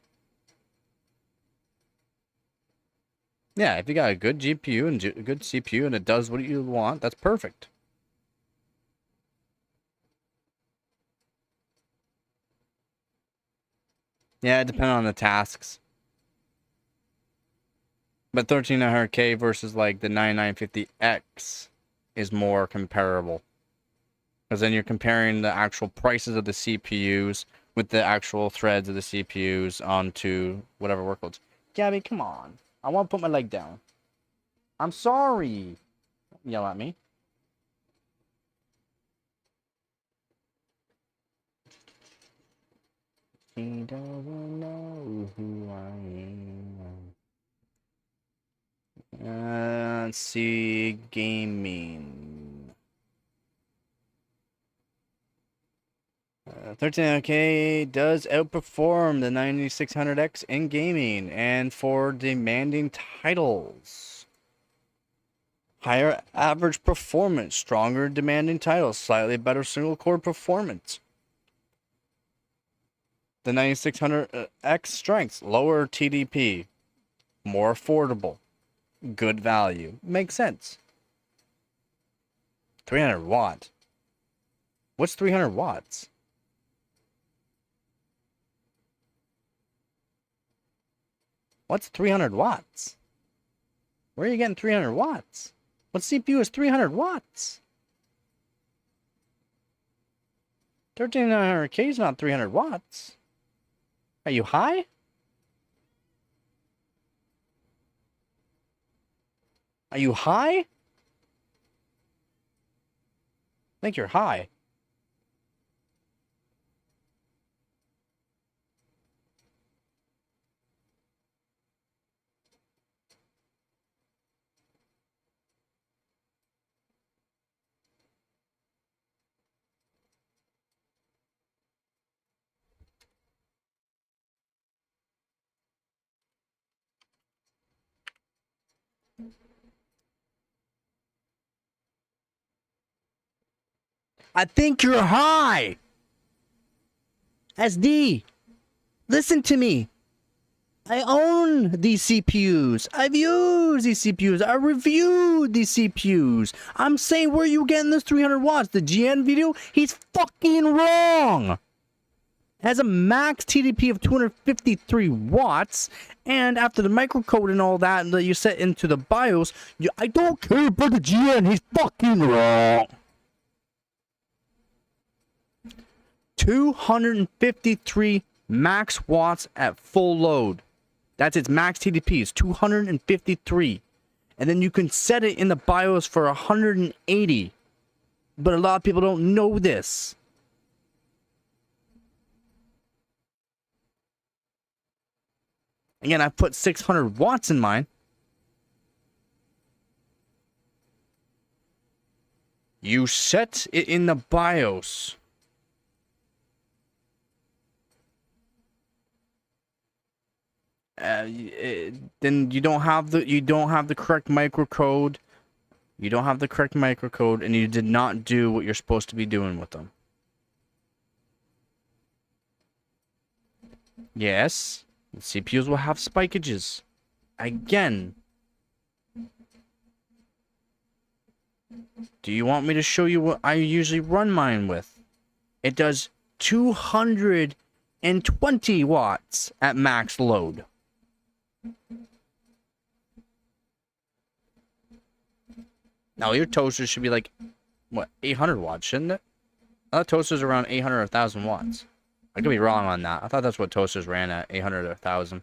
Yeah, if you got a good GPU and a good CPU and it does what you want, that's perfect. Yeah, it depends on the tasks. But 1300K versus like the 9950X is more comparable. Because then you're comparing the actual prices of the CPUs with the actual threads of the CPUs onto whatever workloads. Gabby, come on. I want to put my leg down. I'm sorry. Yell at me. He doesn't know who I am. Let's see. Gaming. 1300K does outperform the 9600X in gaming and for demanding titles. Higher average performance, stronger demanding titles, slightly better single core performance. The 9600X strengths, lower TDP, more affordable, good value. Makes sense. 300 watt. What's 300 watts? What's 300 watts? Where are you getting 300 watts? What CPU is 300 watts? 13900K is not 300 watts. Are you high? Are you high? I think you're high. I think you're high. SD, listen to me. I own these CPUs. I've used these CPUs. I reviewed these CPUs. I'm saying, where are you getting this 300 watts? The GN video? He's fucking wrong. It has a max TDP of 253 watts. And after the microcode and all that you set into the BIOS, I don't care about the GN. He's fucking wrong. 253 max watts at full load. That's its max TDP is 253. And then you can set it in the BIOS for 180. But a lot of people don't know this. Again, I put 600 watts in mine. You set it in the BIOS. Then you don't have the correct microcode. You don't have the correct microcode, and you did not do what you're supposed to be doing with them. Yes, CPUs will have spikeages. Again. Do you want me to show you what I usually run mine with? It does 220 watts at max load. Now your toaster should be like, what, 800 watts, shouldn't it? I thought toasters are around 800 or 1,000 watts. I could be wrong on that. I thought that's what toasters ran at, 800 or 1,000.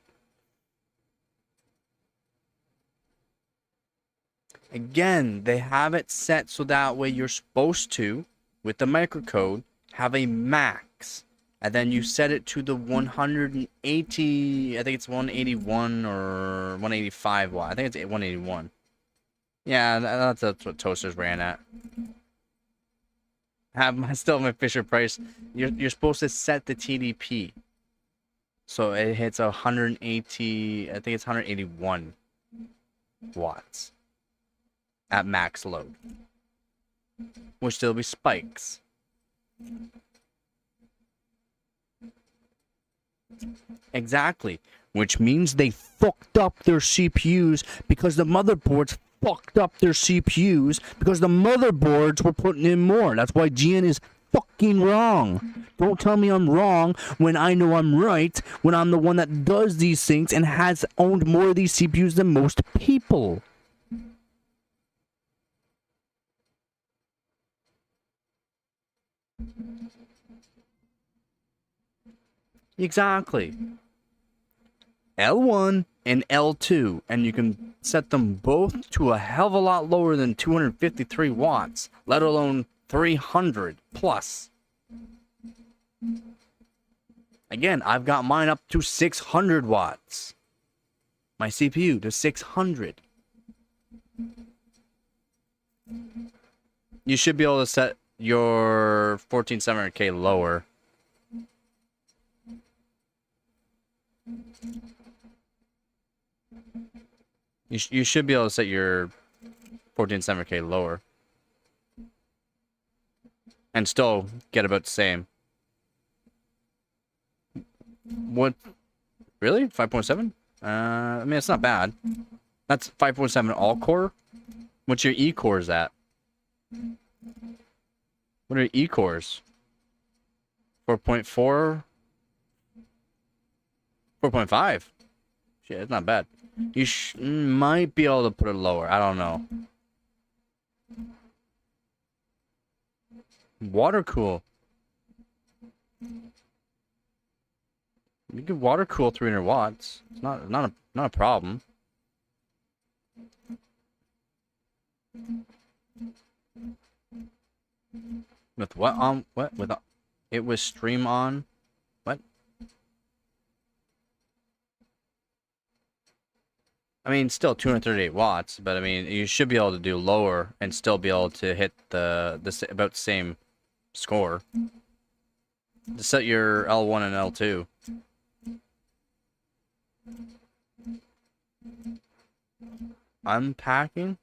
Again, they have it set so that way you're supposed to, with the microcode, have a max. And then you set it to the 180, I think it's 181 or 185 watt. I think it's 181. Yeah, that's what toasters ran at. I still have my Fisher Price. You're supposed to set the TDP. So it hits 180, I think it's 181 watts at max load. Which still be spikes. Exactly. Which means they fucked up their CPUs because the motherboards fucked up their CPUs because the motherboards were putting in more. That's why GN is fucking wrong. Don't tell me I'm wrong when I know I'm right, when I'm the one that does these things and has owned more of these CPUs than most people. Exactly. L1 and L2, and you can set them both to a hell of a lot lower than 253 watts, let alone 300 plus. Again, I've got mine up to 600 watts. My CPU to 600. You should be able to set your 14700K lower. You should be able to set your 14.7K lower. And still get about the same. What? Really? 5.7? I mean, it's not bad. That's 5.7 all-core? What's your E-cores at? What are E-cores? 4.4? 4.5? Shit, it's not bad. You might be able to put it lower. I don't know. Water cool. You can water cool 300 watts. It's not a problem. With what on what with it was stream on what? I mean, still 238 watts, but I mean, you should be able to do lower and still be able to hit the about the same score. To set your L1 and L2. Unpacking?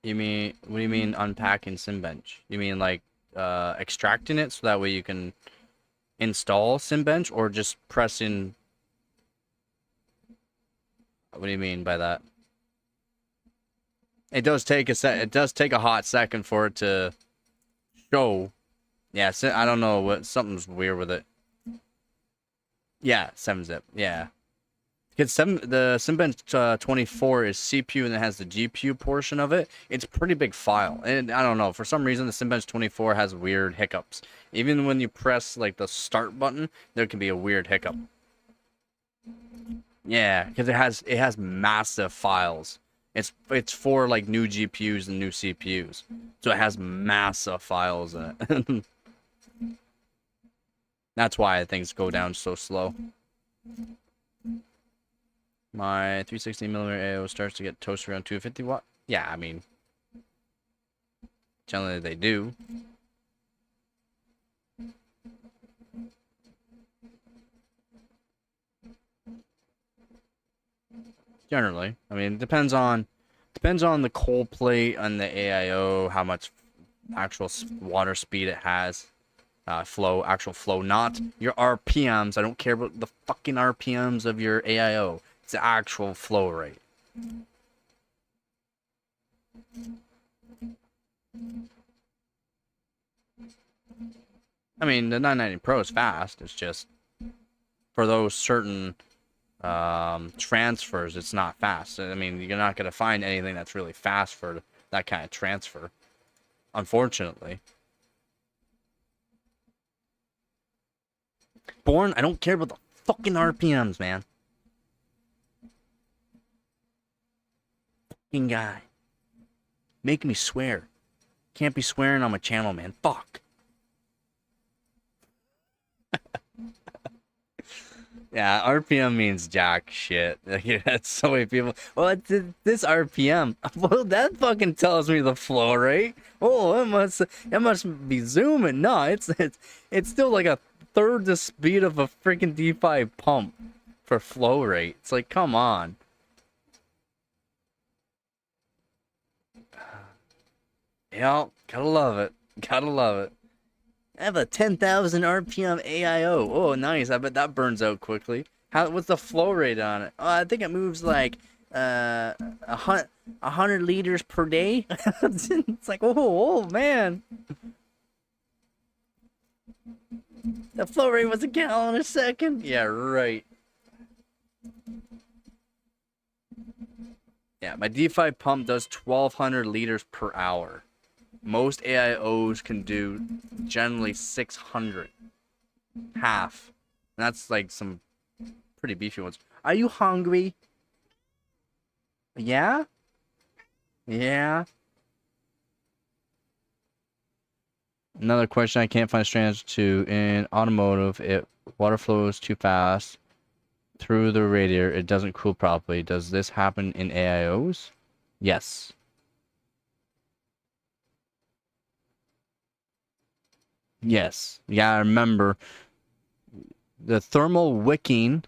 You mean, what do you mean unpacking SimBench? You mean like extracting it so that way you can install SimBench, or just pressing? What do you mean by that? It does take a hot second for it to show. Yeah, I don't know what, something's weird with it. Yeah, 7-zip. Yeah. Because the SimBench 24 is CPU and it has the GPU portion of it. It's a pretty big file. And I don't know, for some reason the SimBench 24 has weird hiccups. Even when you press like the start button, there can be a weird hiccup. Yeah, because it has massive files. It's for like new GPUs and new CPUs. So it has massive files in it. That's why things go down so slow. My 360mm AO starts to get toasted around 250 watt. Yeah, I mean, generally they do. Generally, I mean, it depends on the cold plate and the AIO, how much actual water speed it has. Actual flow, not your RPMs. I don't care about the fucking RPMs of your AIO. It's the actual flow rate. I mean, the 990 Pro is fast. It's just for those certain transfers, it's not fast. I mean, you're not going to find anything that's really fast for that kind of transfer, unfortunately. Born, I don't care about the fucking RPMs, man. Fucking guy. Making me swear. Can't be swearing on my channel, man. Fuck. Yeah, RPM means jack shit. That's so many people. Well, it's this RPM. Well, that fucking tells me the flow rate. Oh, it must be zooming. No, it's still like a third the speed of a freaking D5 pump for flow rate. It's like, come on. Yeah, gotta love it. Gotta love it. I have a 10,000 RPM AIO. Oh, nice. I bet that burns out quickly. What's the flow rate on it? Oh, I think it moves like 100 liters per day. It's like, oh man. The flow rate was a gallon a second. Yeah, right. Yeah, my D5 pump does 1,200 liters per hour. Most AIOs can do generally 600. Half. And that's like some pretty beefy ones. Are you hungry? Yeah? Yeah? Another question I can't find strange to in automotive, water flows too fast through the radiator. It doesn't cool properly. Does this happen in AIOs? Yes. Yes. Yeah, I remember the thermal wicking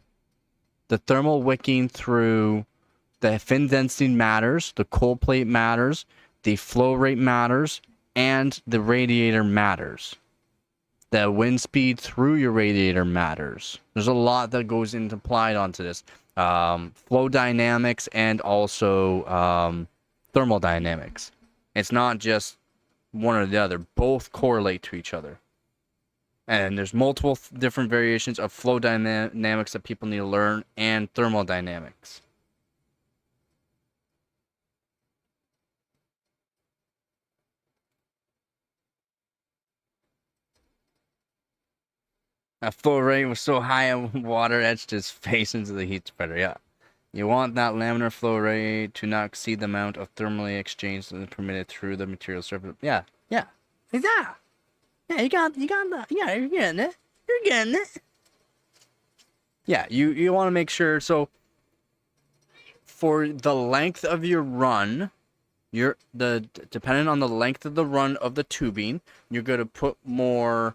through The fin density matters, the cold plate matters, the flow rate matters, and the radiator matters. The wind speed through your radiator matters. There's a lot that goes into applied onto this. Flow dynamics and also thermodynamics. It's not just one or the other. Both correlate to each other. And there's multiple different variations of flow dynamics that people need to learn and thermodynamics. A flow rate was so high and water etched his face into the heat spreader. Yeah. You want that laminar flow rate to not exceed the amount of thermally exchanged that is permitted through the material surface. Yeah. Yeah. Yeah. Yeah, you got that. Yeah, you're getting it. You're getting it. Yeah, you want to make sure. So for the length of your run, depending on the length of the run of the tubing, you're going to put more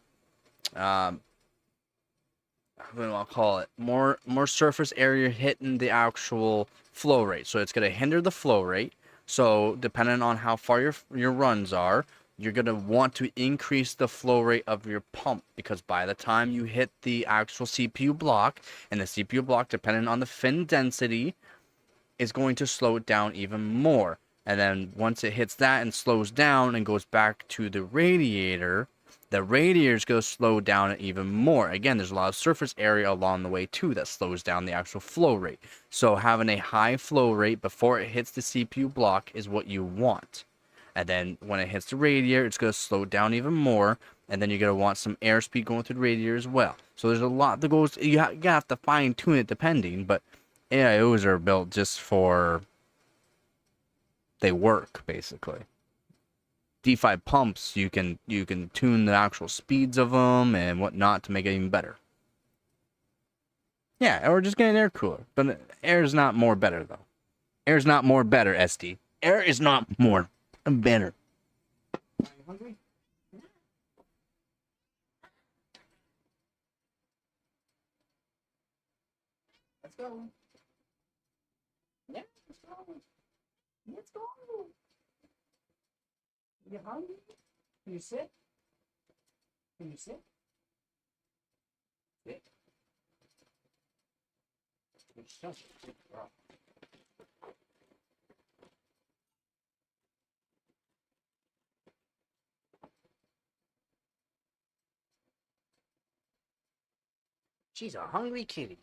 what do I call it? More surface area hitting the actual flow rate. So it's going to hinder the flow rate. So depending on how far your runs are, you're going to want to increase the flow rate of your pump, because by the time you hit the actual CPU block, and the CPU block, depending on the fin density, is going to slow it down even more. And then once it hits that and slows down and goes back to the radiator is going to slow down even more. Again, there's a lot of surface area along the way too that slows down the actual flow rate. So having a high flow rate before it hits the CPU block is what you want. And then when it hits the radiator, it's going to slow down even more. And then you're going to want some airspeed going through the radiator as well. So there's a lot that goes, you have to fine tune it depending, but AIOs are built just for, they work basically. D5 pumps, you can tune the actual speeds of them and whatnot to make it even better. Yeah, or just get an air cooler. But air is not more better, though. Air is not more better, SD. Air is not more better. Are you hungry? Let's go. Yeah, let's go. Let's go. You hungry? Can you sit? Can you sit? Sit. She's a hungry kitty.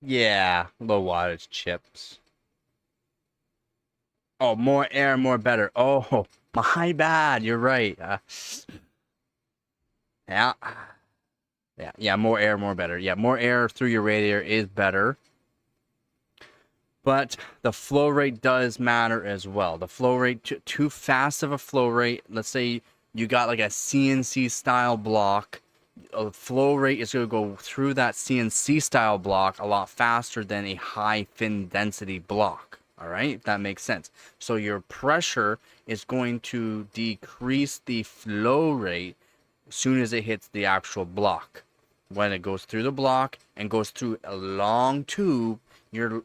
Yeah, low wattage chips. Oh, more air, more better. Oh, my bad. You're right. Yeah. Yeah, more air, more better. Yeah, more air through your radiator is better. But the flow rate does matter as well. The flow rate, too fast of a flow rate. Let's say you got like a CNC style block. A flow rate is going to go through that CNC style block a lot faster than a high fin density block. All right, if that makes sense. So your pressure is going to decrease the flow rate as soon as it hits the actual block. When it goes through the block and goes through a long tube, you're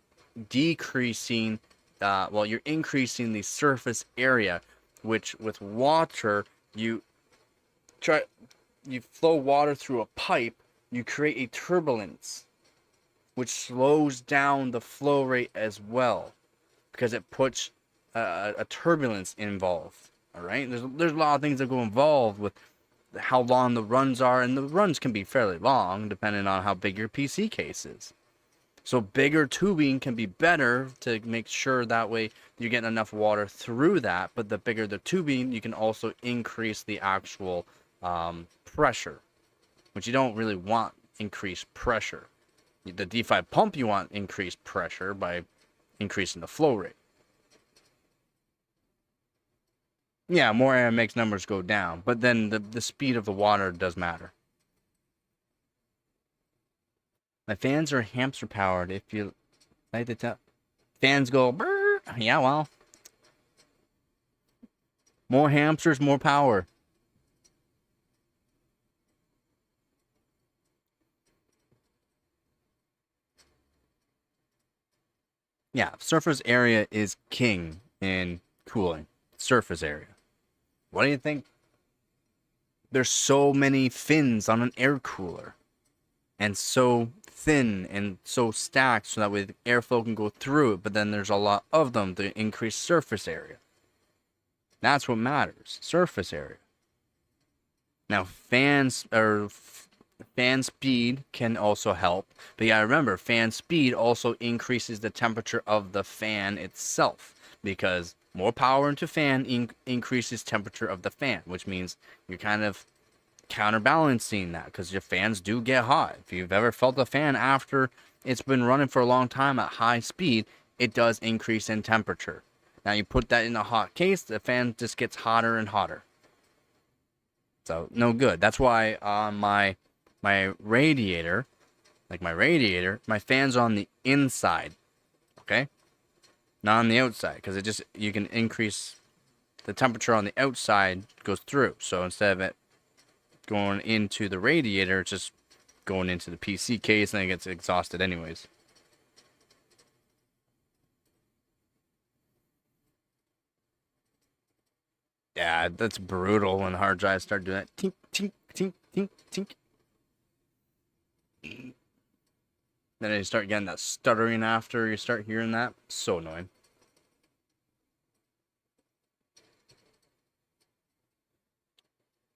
decreasing, you're increasing the surface area, which with water, you flow water through a pipe, you create a turbulence, which slows down the flow rate as well, because it puts a turbulence involved. All right, there's a lot of things that go involved with how long the runs are, and the runs can be fairly long depending on how big your PC case is. So bigger tubing can be better to make sure that way you're getting enough water through that, but the bigger the tubing, you can also increase the actual pressure, which you don't really want increased pressure. The D5 pump, you want increased pressure by increasing the flow rate. Yeah, more air makes numbers go down, but then the speed of the water does matter. My fans are hamster powered. If you like to tell, fans go brrr. Yeah, well, more hamsters, more power. Yeah, surface area is king in cooling. Surface area. What do you think? There's so many fins on an air cooler. And so thin and so stacked so that way the airflow can go through it, but then there's a lot of them to increase surface area. That's what matters. Surface area. Now fans or fan speed can also help, but you gotta remember fan speed also increases the temperature of the fan itself, because more power into fan increases temperature of the fan, which means you're kind of counterbalancing that, because your fans do get hot. If you've ever felt a fan after it's been running for a long time at high speed, it does increase in temperature. Now you put that in a hot case, the fan just gets hotter and hotter. So no good. That's why on my radiator, my fan's on the inside, okay? Not on the outside, because it just, you can increase the temperature on the outside, goes through. So instead of it going into the radiator, it's just going into the PC case, and it gets exhausted anyways. Yeah, that's brutal when hard drives start doing that. Tink, tink, tink, tink, tink. Then you start getting that stuttering after you start hearing that. So annoying.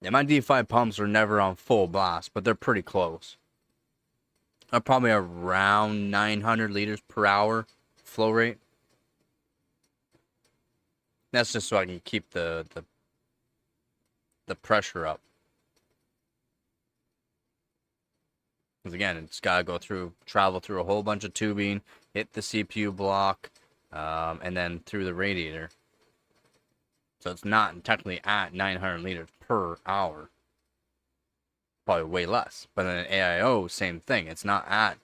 Yeah, my D5 pumps are never on full blast, but they're pretty close. I'm probably around 900 liters per hour flow rate. That's just so I can keep the pressure up. Because again, it's got to go through, travel through a whole bunch of tubing, hit the CPU block, and then through the radiator. So it's not technically at 900 liters per hour. Probably way less. But in an AIO, same thing. It's not at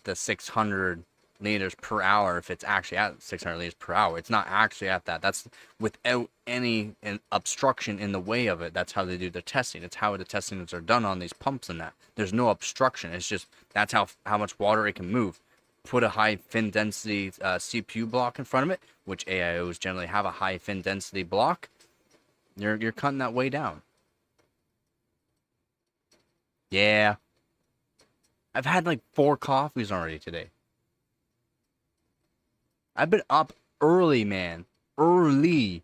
the 600 liters per hour if it's actually at 600 liters per hour. It's not actually at that. That's without any obstruction in the way of it. That's how they do their testing. It's how the testings are done on these pumps and that. There's no obstruction. It's just, that's how much water it can move. Put a high fin density CPU block in front of it, which AIOs generally have a high fin density block. You're cutting that way down. Yeah. I've had like 4 coffees already today. I've been up early, man. Early.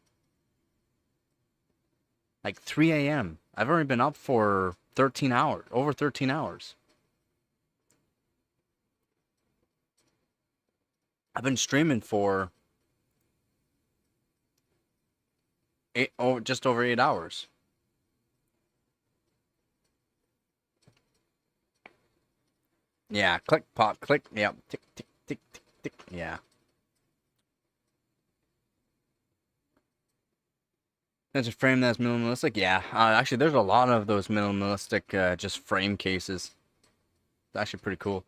Like 3 a.m. I've already been up for 13 hours. Over 13 hours. I've been streaming for just over 8 hours. Yeah, click, pop, click. Yeah, tick, tick, tick, tick, tick. Yeah. That's a frame that's minimalistic? Yeah. Actually, there's a lot of those minimalistic just frame cases. It's actually pretty cool.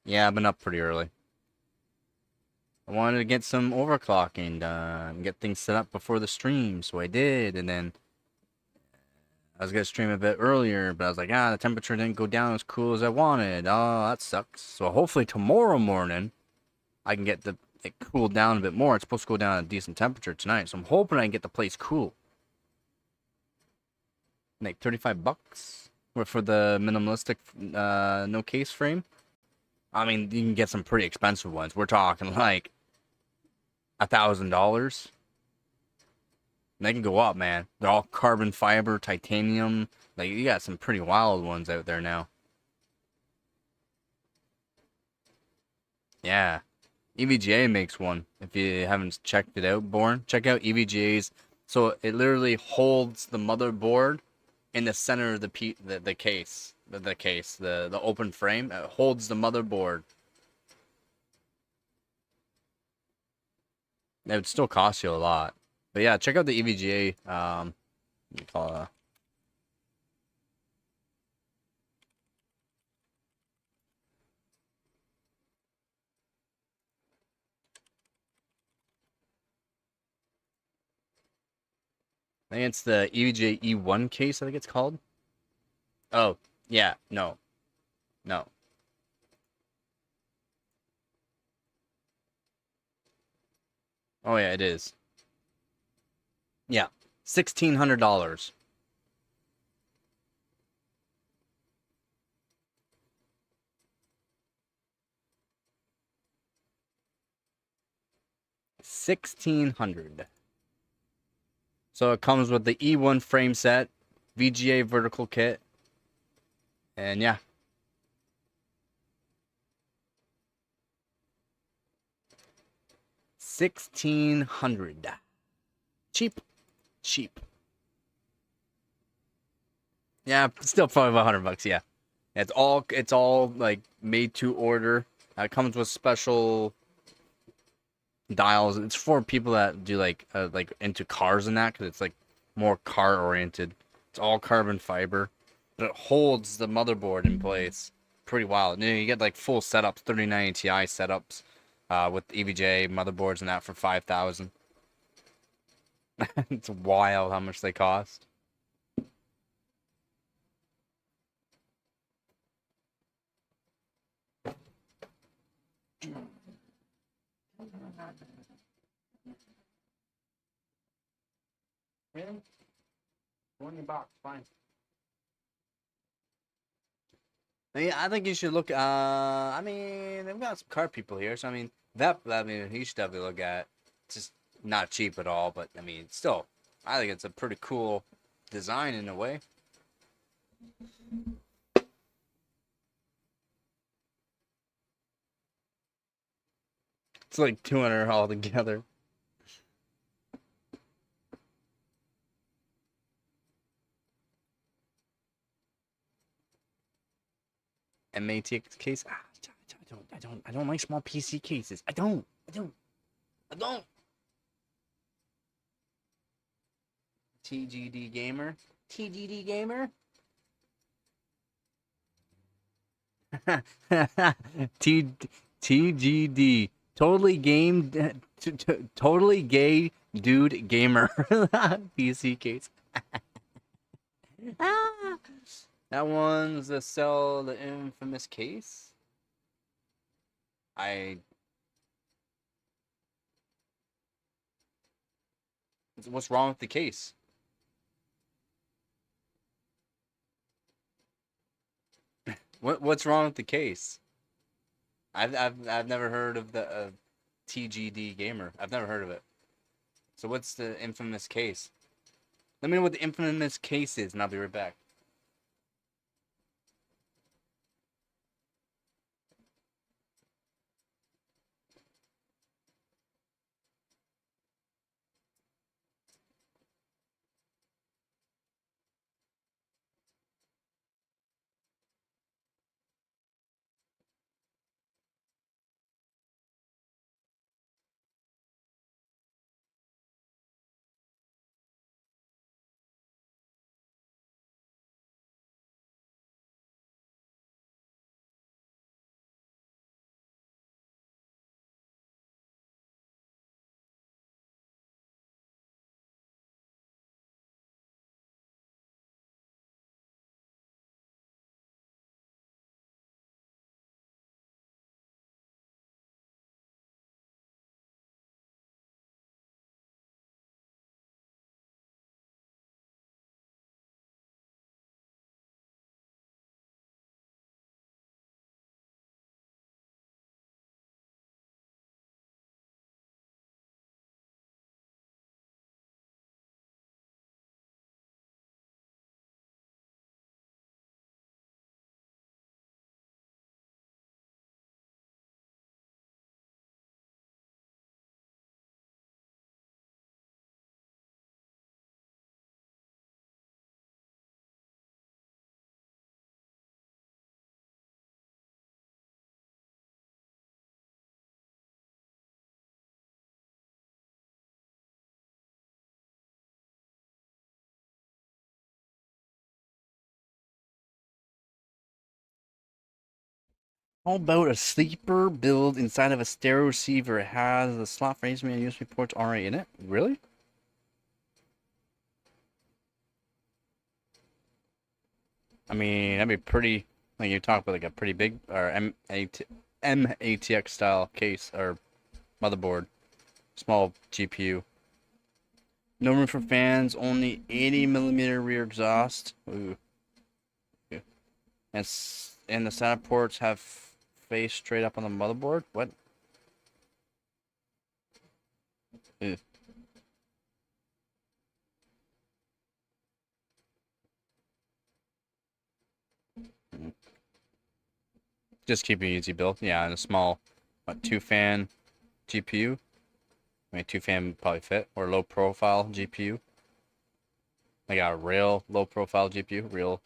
Yeah, I've been up pretty early. I wanted to get some overclocking done, and get things set up before the stream, so I did, and then I was gonna stream a bit earlier, but I was like, the temperature didn't go down as cool as I wanted. Oh, that sucks. So hopefully tomorrow morning, I can get it cooled down a bit more. It's supposed to go down at a decent temperature tonight, so I'm hoping I can get the place cool. Like $35 for the minimalistic no case frame. I mean, you can get some pretty expensive ones. We're talking like $1,000. They can go up, man. They're all carbon fiber, titanium. Like, you got some pretty wild ones out there now. Yeah. EVGA makes one. If you haven't checked it out, Born, check out EVGA's. So it literally holds the motherboard in the center of the case. The open frame. It holds the motherboard. It would still cost you a lot. But yeah, check out the EVGA. I think it's the EVGA E1 case, I think it's called. Oh, yeah, no. Oh yeah, it is. Yeah, $1,600. $1,600. So it comes with the E1 frame set, VGA vertical kit, and yeah. $1,600. Cheap. Cheap. Yeah, still probably about $100, yeah. It's all like made to order. It comes with special dials. It's for people that do like into cars and that, because it's like more car oriented. It's all carbon fiber, but it holds the motherboard in place. Pretty wild. You get like full setups, 3090 Ti setups, with EVGA motherboards and that for 5,000. It's wild how much they cost. Really? Go in your box, fine. Yeah, I think you should look. I mean, they've got some car people here, so I mean, I mean, you should definitely look at. It's just not cheap at all, but I mean, still, I think it's a pretty cool design in a way. It's like 200 all together. MATX case. I don't like small PC cases. I don't. TGD gamer. TGD gamer. T TGD. Totally game. Totally gay dude gamer. PC case. Ah. That one's the sell the infamous case. What's wrong with the case? What's wrong with the case? I've never heard of the TGD gamer. I've never heard of it. So what's the infamous case? Let me know what the infamous case is, and I'll be right back. How about a sleeper build inside of a stereo receiver? It has a slot for HDMI and USB ports already in it. Really? I mean, that'd be pretty. Like you talk about, like a pretty big or MATX style case or motherboard. Small GPU. No room for fans. Only 80mm rear exhaust. Ooh. Yeah. And the SATA ports have face straight up on the motherboard. What? Ew. Just keep it easy build. Yeah, and a small, what, 2-fan GPU. I mean, 2-fan would probably fit, or low profile GPU. Like a real low profile GPU,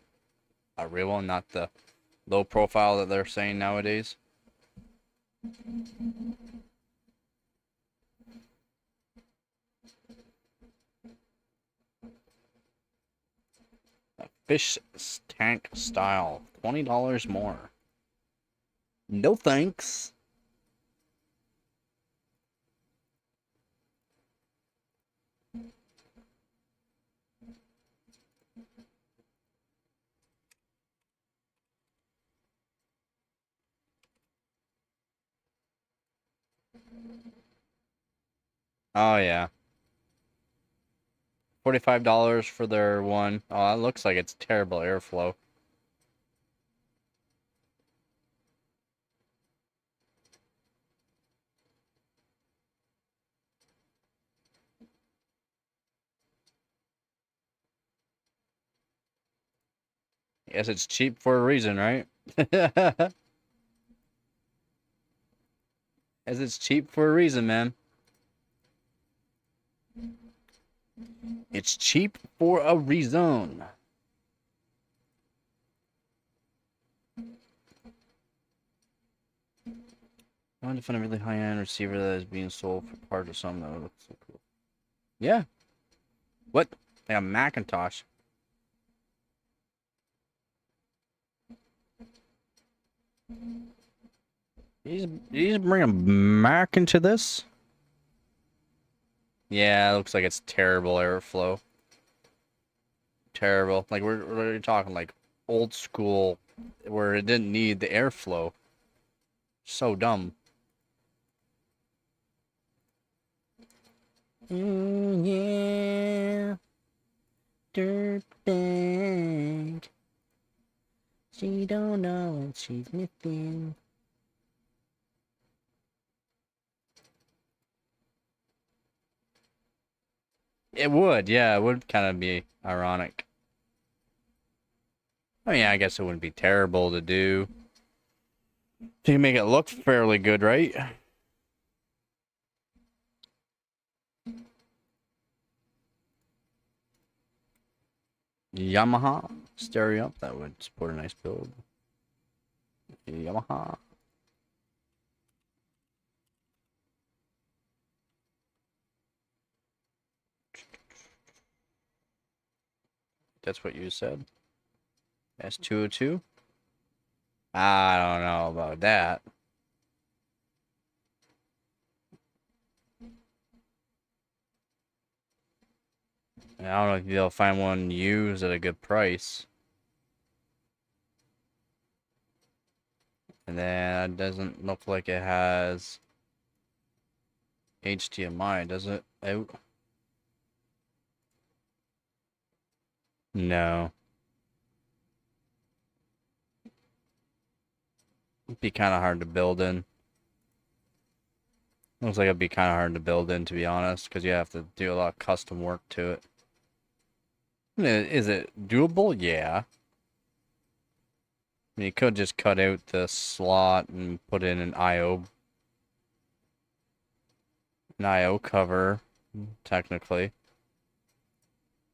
a real one, not the low profile that they're saying nowadays. A fish tank style, $20 more. No thanks. Oh yeah, $45 for their one. Oh, that looks like it's terrible airflow. Yes, it's cheap for a reason, right? As it's cheap for a reason, man. It's cheap for a reason. I want to find a really high-end receiver that is being sold for part of something that would look so cool. Yeah. What? Like a Macintosh. You just bring a Mac into this? Yeah, it looks like it's terrible airflow. Terrible. Like we're talking like old school, where it didn't need the airflow. So dumb. Yeah. Dirtbag. She don't know what she's missing. It would, yeah, it would kind of be ironic. I mean, I guess it wouldn't be terrible to do. You can make it look fairly good, right? Yamaha stereo, that would support a nice build. Yamaha. That's what you said. S202? I don't know about that. I don't know if you'll find one used at a good price. And then it doesn't look like it has HDMI, does it? Out? No. It'd be kind of hard to build in. Looks like it'd be kind of hard to build in, to be honest, because you have to do a lot of custom work to it. Is it doable? Yeah. I mean, you could just cut out the slot and put in an IO cover, technically.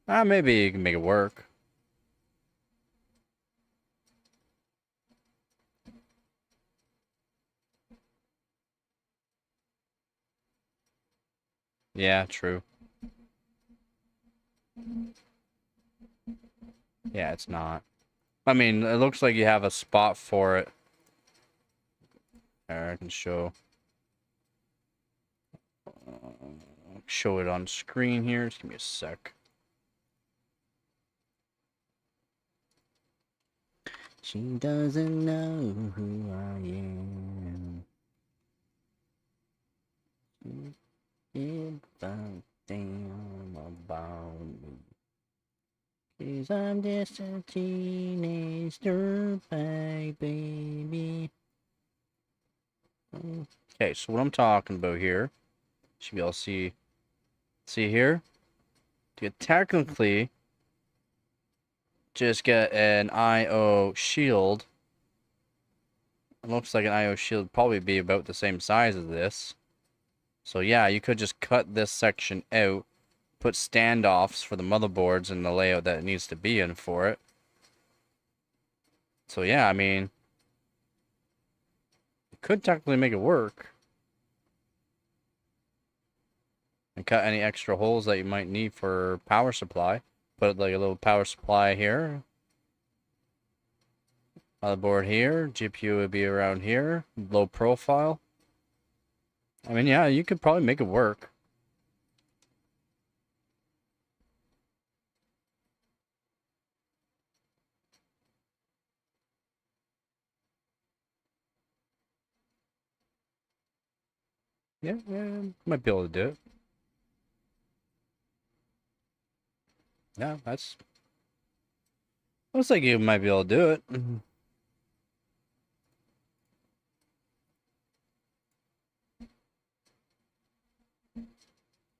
Maybe you can make it work. Yeah, true. Yeah, it's not. I mean, it looks like you have a spot for it. There, I can show it on screen here. Just give me a sec. She doesn't know who I am. Give a damn about me. 'Cause I'm just a teenage dirtbag baby. Okay, so what I'm talking about here, should be able to see here? You could technically just get an IO shield. It looks like an IO shield would probably be about the same size as this. So yeah, you could just cut this section out, put standoffs for the motherboards and the layout that it needs to be in for it. So yeah, I mean, you could technically make it work. And cut any extra holes that you might need for power supply. Put like a little power supply here. Motherboard here. GPU would be around here. Low profile. I mean, yeah, you could probably make it work. Yeah, might be able to do it. Yeah, looks like you might be able to do it.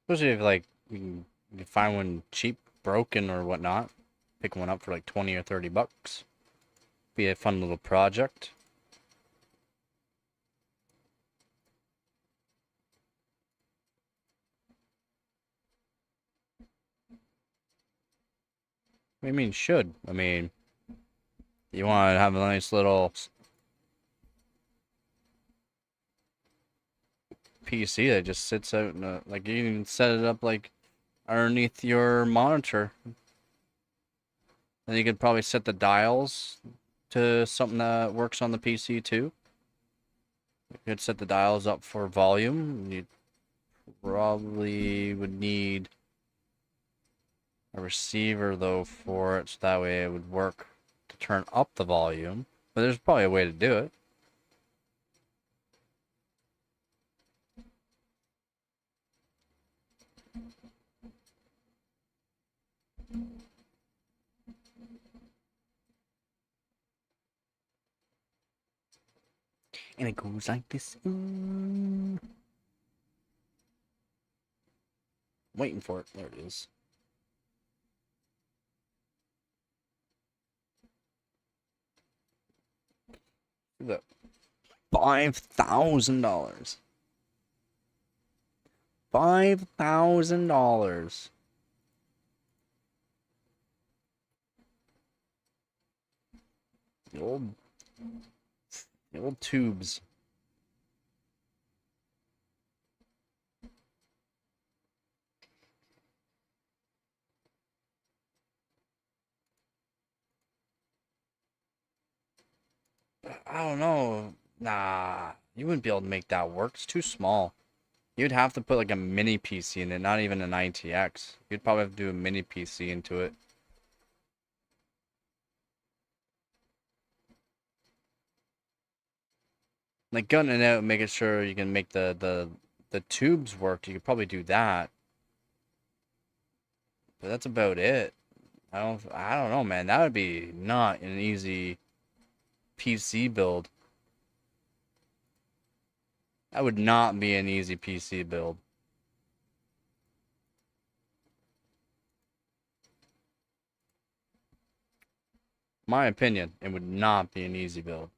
Especially if like you find one cheap, broken or whatnot. Pick one up for like 20 or 30 bucks. Be a fun little project. What do you mean should? I mean, you want to have a nice little PC that just sits out in a, like you can set it up like underneath your monitor. And you could probably set the dials to something that works on the PC too. You could set the dials up for volume. You probably would need a receiver though for it, so that way it would work to turn up the volume. But there's probably a way to do it. And it goes like this. Waiting for it. There it is. Look. $5,000. $5,000. The old tubes. I don't know. Nah, you wouldn't be able to make that work. It's too small. You'd have to put like a mini PC in it, not even an ITX. You'd probably have to do a mini PC into it. Like gunning it out and making sure you can make the tubes work. You could probably do that. But that's about it. I don't know, man. That would be not an easy PC build. That would not be an easy PC build. My opinion, it would not be an easy build.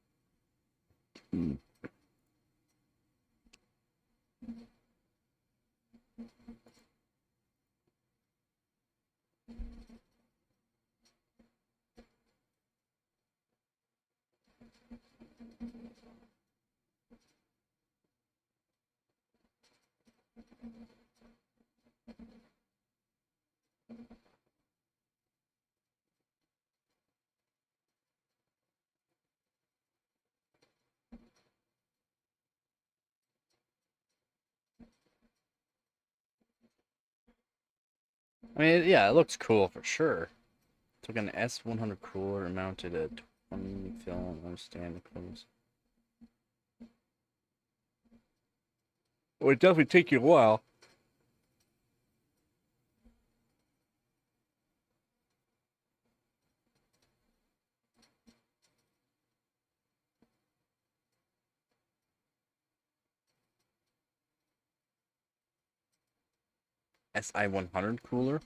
I mean, yeah, it looks cool for sure. Took an S100 cooler and mounted a 20 film stand close. It would definitely take you a while. SI100 cooler.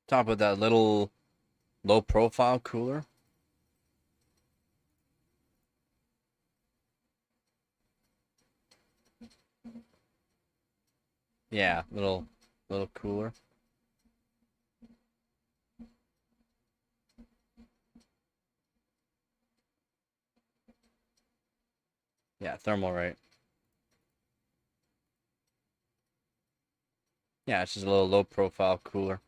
Top of that little low profile cooler. Yeah, little cooler. Yeah, thermal, right? Yeah, it's just a little low profile cooler.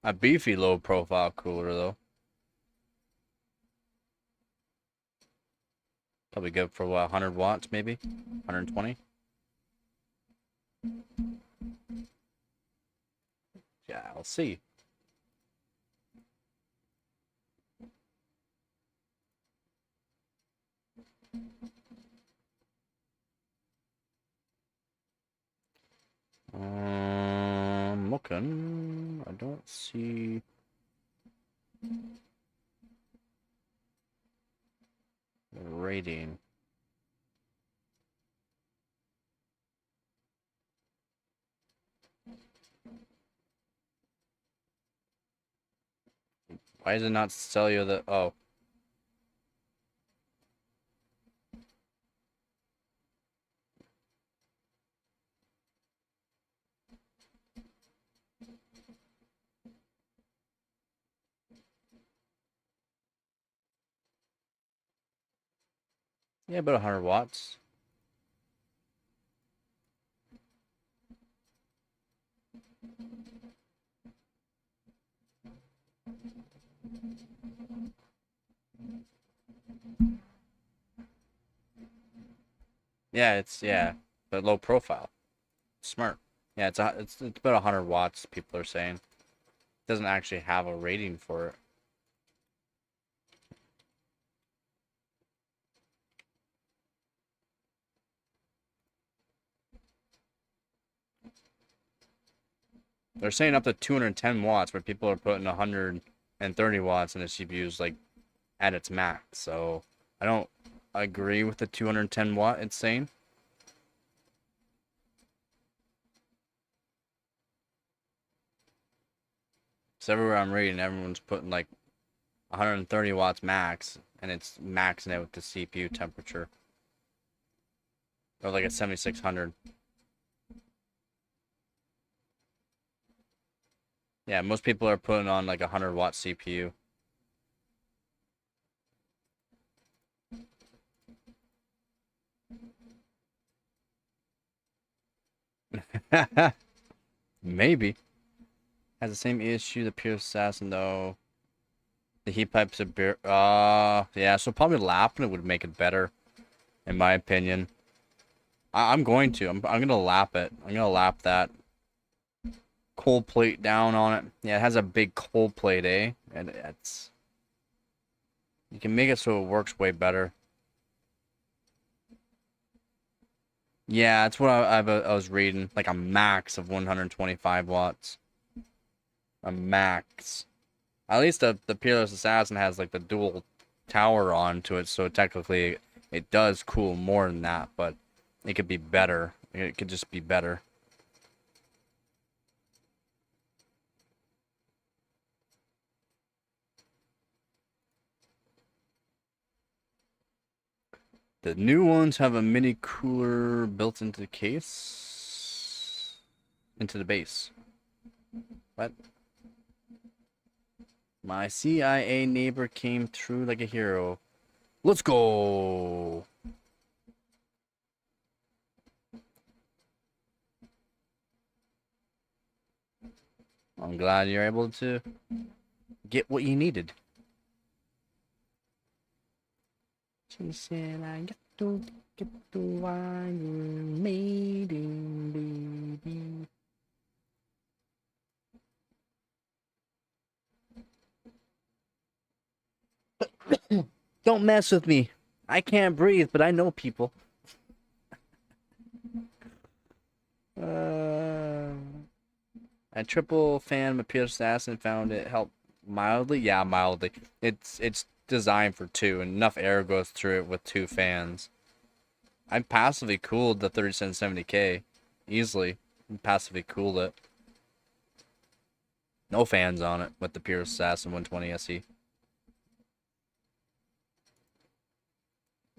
A beefy low profile cooler though. Probably good for what, 100 watts maybe? 120? Yeah, I'll see. Looking. I don't see. Rating. Why does it not tell you that? Oh. Yeah, about 100 watts. Yeah, but low profile. Smart. Yeah, it's about 100 watts. People are saying. It doesn't actually have a rating for it. They're saying up to 210 watts, but people are putting 130 watts in the CPUs like at its max. So I don't agree with the 210 watt it's saying. So everywhere I'm reading, everyone's putting like 130 watts max, and it's maxing it with the CPU temperature. Or like a 7600. Yeah, most people are putting on like a 100-watt CPU. Maybe. Has the same issue the pure assassin though. The heat pipes are yeah, so probably lapping it would make it better, in my opinion. I'm going to. I'm gonna lap it. I'm gonna lap that cold plate down on it. Yeah, it has a big cold plate, eh? And it's you can make it so it works way better. Yeah, that's what I was reading. Like a max of 125 watts. A max. At least the Peerless Assassin has like the dual tower onto it, so technically it does cool more than that, but it could be better. It could just be better. The new ones have a mini cooler built into the case. Into the base. What? My CIA neighbor came through like a hero. Let's go! I'm glad you're able to get what you needed. She said, I got to get the wine maiden, baby. Don't mess with me. I can't breathe, but I know people. A triple fan with Pierce Assassin found it helped mildly. Yeah, mildly. It's designed for two, and enough air goes through it with two fans. I passively cooled the 3770K easily. Passively cooled it. No fans on it with the Pierce Assassin 120 SE.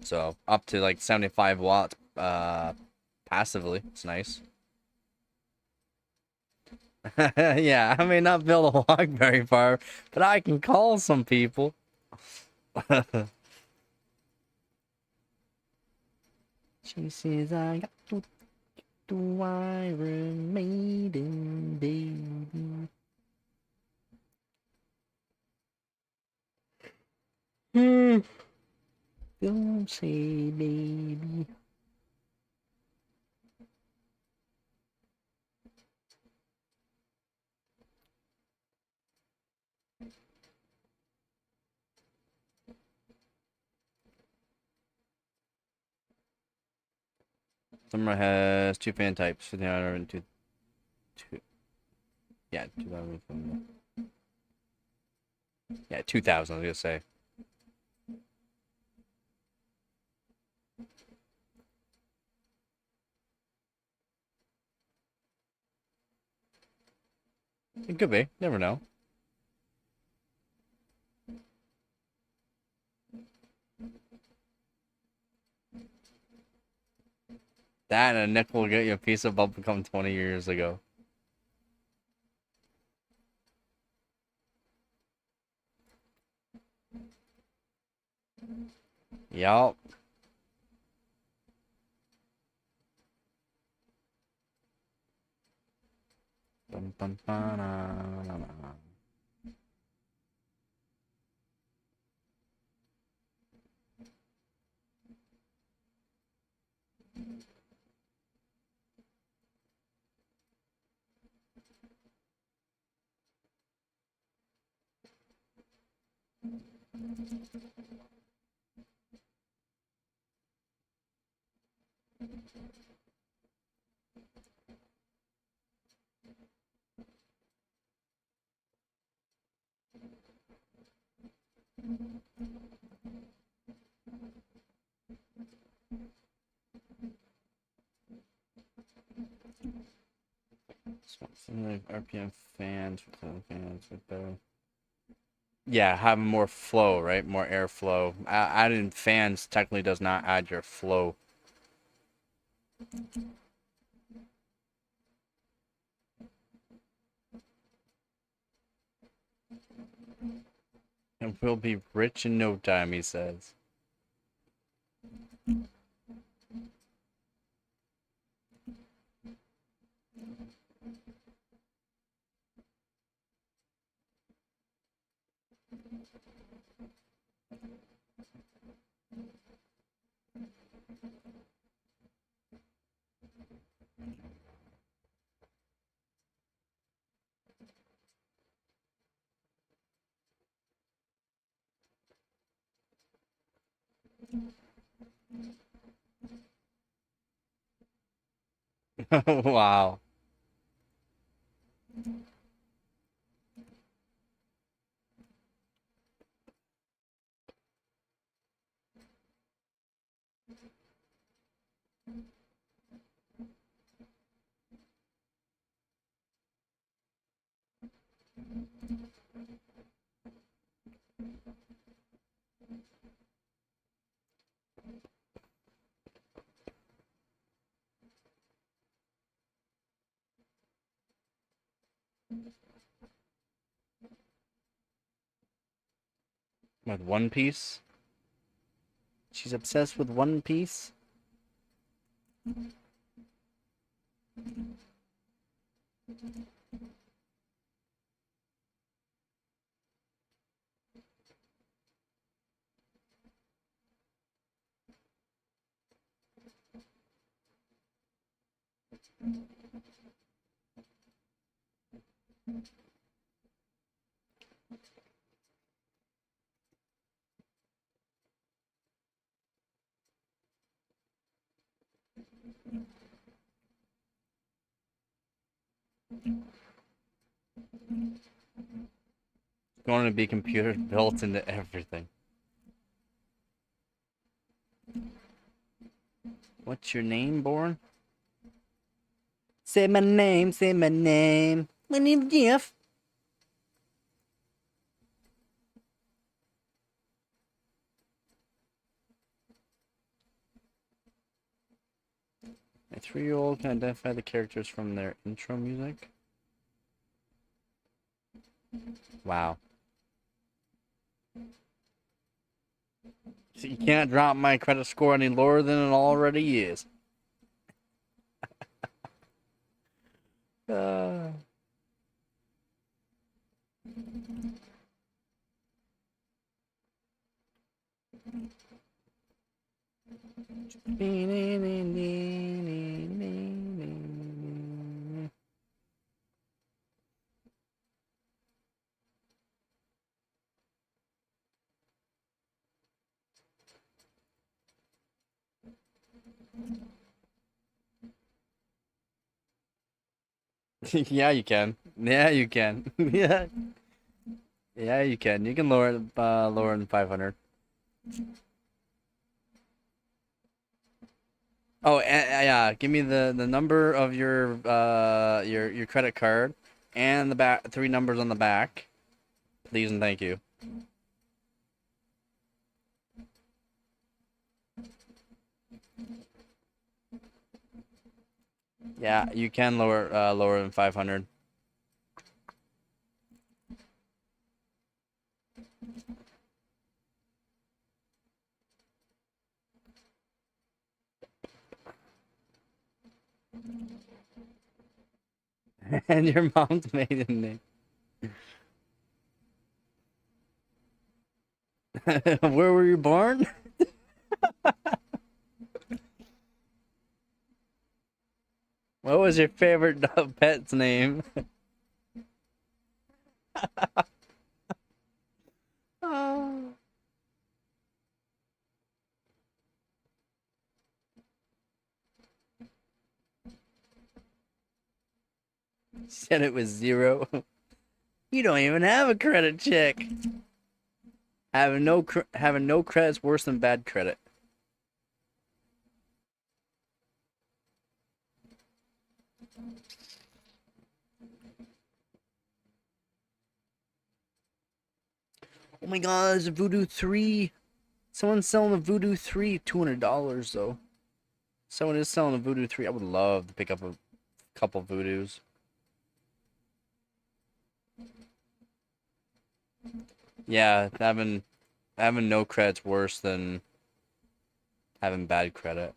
So up to like 75 watts passively. It's nice. Yeah, I may not be able to walk very far, but I can call some people. She says I got to Iron Maiden, baby. Don't say baby. Summer has two fan types, 1500 and two. Yeah, 2000. Yeah, 2000. I was gonna say. It could be. Never know. That and a nickel will get you a piece of bubblegum 20 years ago. Yup. Bum, bum, ba-na-na-na. Some RPM fans with better. Yeah, having more flow, right? More airflow. Adding fans technically does not add your flow. And we'll be rich in no time, he says. Wow. With One Piece? She's obsessed with One Piece? going to be computers built into everything. What's your name, Born? Say my name, say my name. My name's Jeff. A 3-year-old can identify the characters from their intro music. Wow. So you can't drop my credit score any lower than it already is. Uh... Yeah, you can. Yeah, you can. Yeah. Yeah, you can. You can lower it, lower than 500. Oh, yeah. Give me the number of your credit card and the back 3 numbers on the back, please and thank you. Yeah, you can lower than 500. And your mom's maiden name. Where were you born? What was your favorite pet's name? Oh. Said it was 0. You don't even have a credit check. Having no credit's worse than bad credit. Oh my god, there's a Voodoo 3. Someone's selling a Voodoo 3, $200 though. Someone is selling a Voodoo 3. I would love to pick up a couple Voodoos. Yeah, having no credit's worse than having bad credit.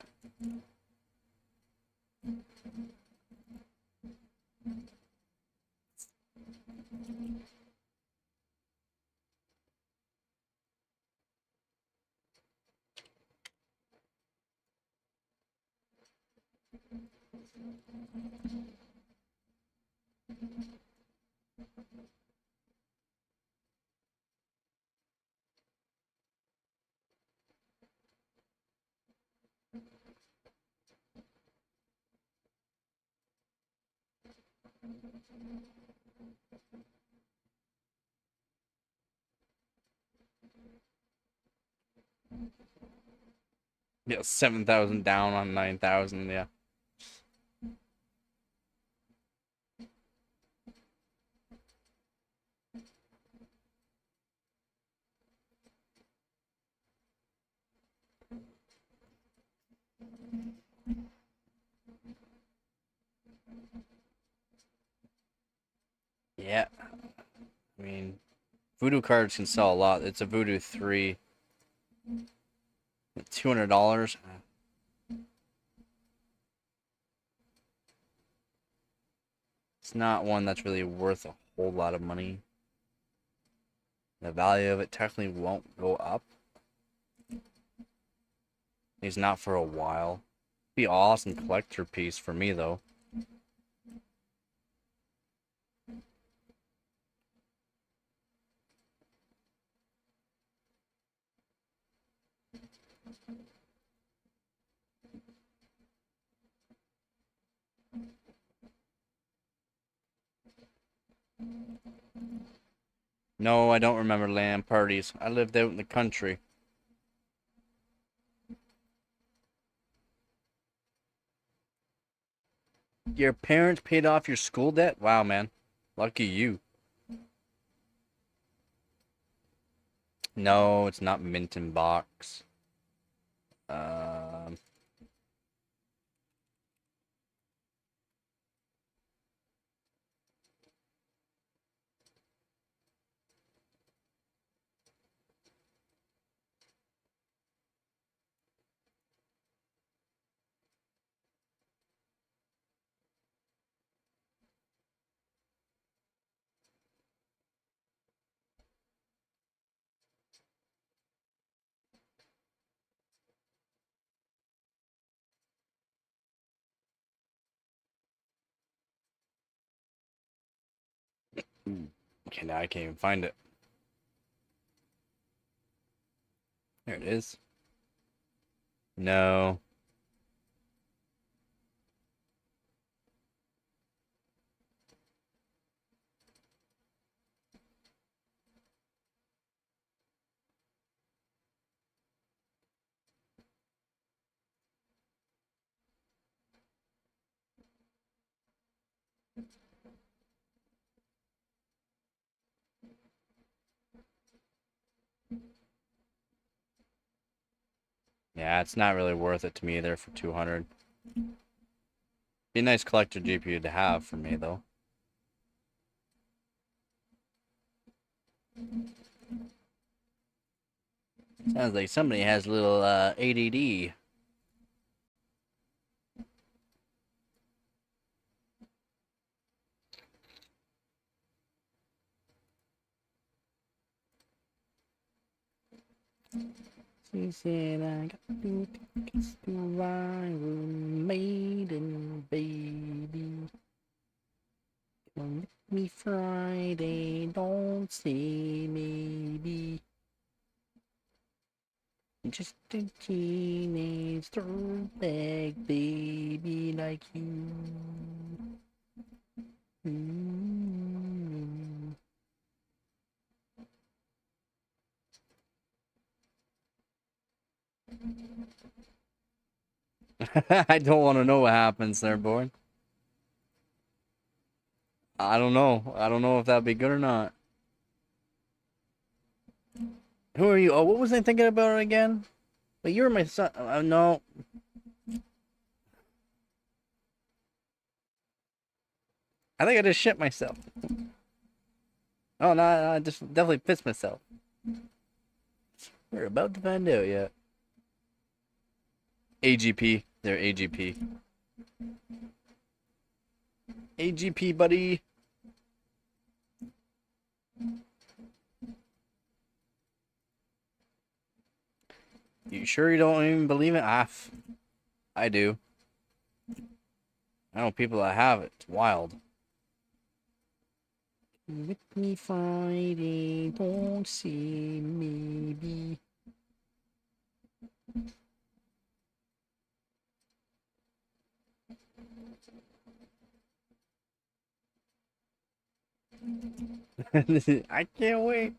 Yeah, 7,000 down on 9,000, yeah. Yeah. I mean, Voodoo cards can sell a lot. It's a Voodoo 3. $200. It's not one that's really worth a whole lot of money. The value of it technically won't go up. It's not for a while. Be awesome collector piece for me though. No, I don't remember LAN parties. I lived out in the country. Your parents paid off your school debt? Wow, man. Lucky you. No, it's not Mint in Box. Um, okay, now I can't even find it. There it is. No. Yeah, it's not really worth it to me either for 200. Be a nice collector GPU to have for me, though. Sounds like somebody has a little ADD. She said I got 2 tickets to Iron Maiden, baby. Come with me Friday, don't say maybe. Just a teenage dirtbag baby like you. Mm. I don't want to know what happens there, boy. I don't know. I don't know if that'd be good or not. Who are you? Oh, what was I thinking about again? But you're my son. No. I think I just shit myself. Oh, no, I just definitely pissed myself. We're about to find out yet. AGP. They're AGP. AGP, buddy. You sure you don't even believe it? I do. I know people that have it. It's wild. With me Friday, don't see maybe. I can't wait.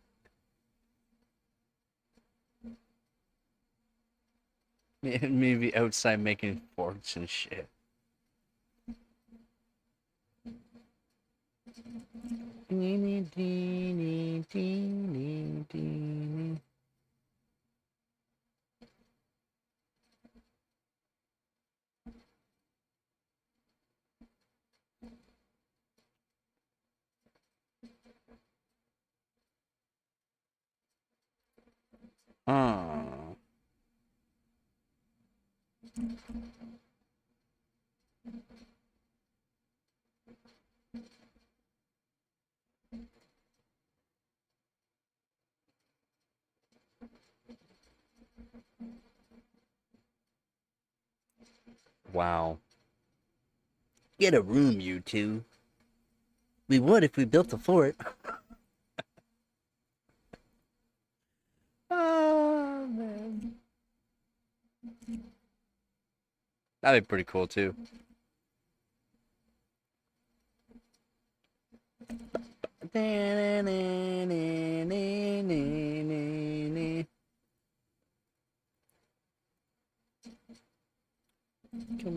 Maybe outside making forks and shit. Oh. Wow. Get a room, you two. We would if we built a fort. Oh, man. That'd be pretty cool, too. Come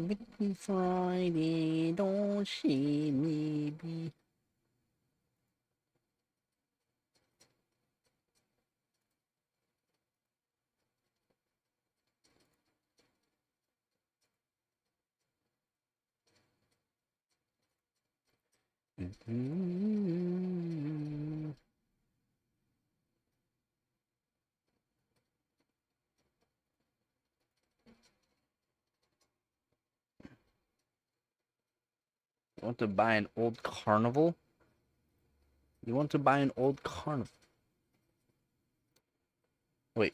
with me Friday, don't see me be. Want to buy an old carnival? You want to buy an old carnival? Wait,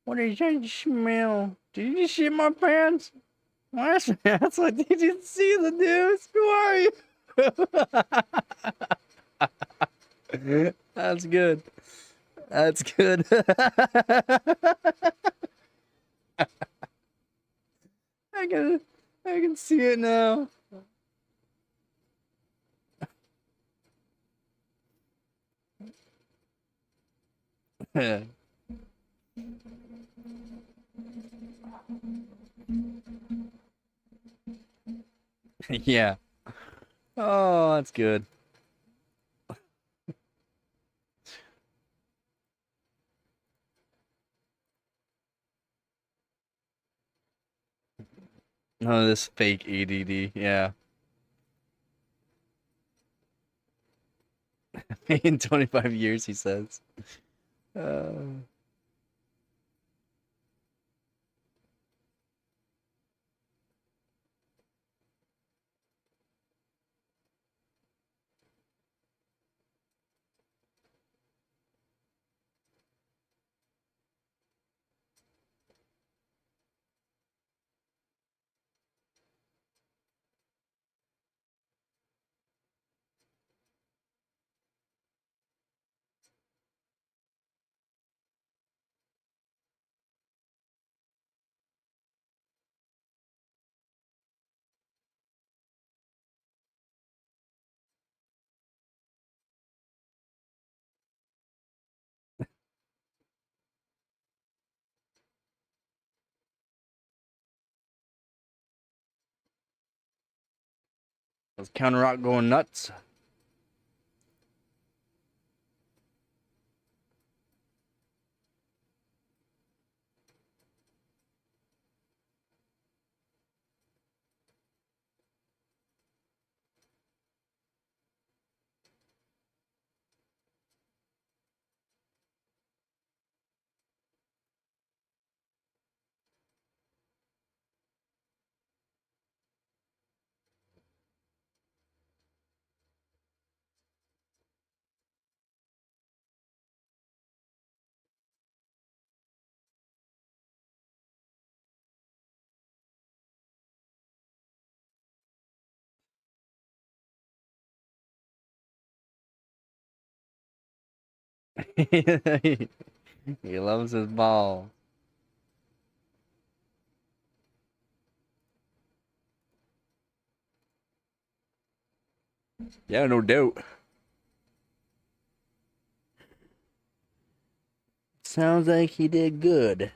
what is that smell? Did you shit my pants? That's what did you see the news? Who are you? That's good. That's good. I can I can see it now. Yeah. Oh, that's good. Oh, this fake ADD. Yeah. In 25 years, he says. Uh, was Counter Rock going nuts? He loves his ball. Yeah, no doubt. Sounds like he did good.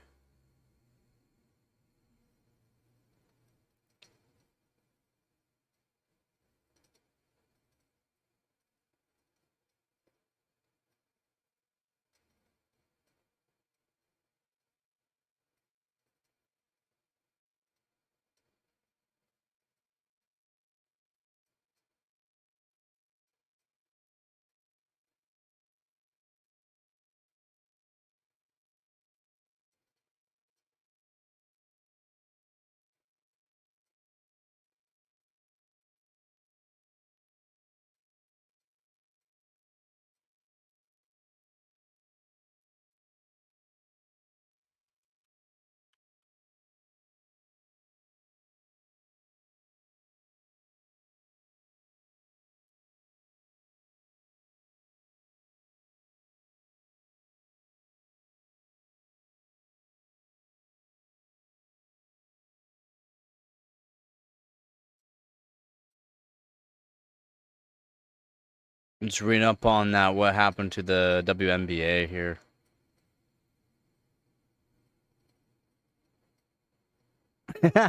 Just reading up on that. What happened to the WNBA here?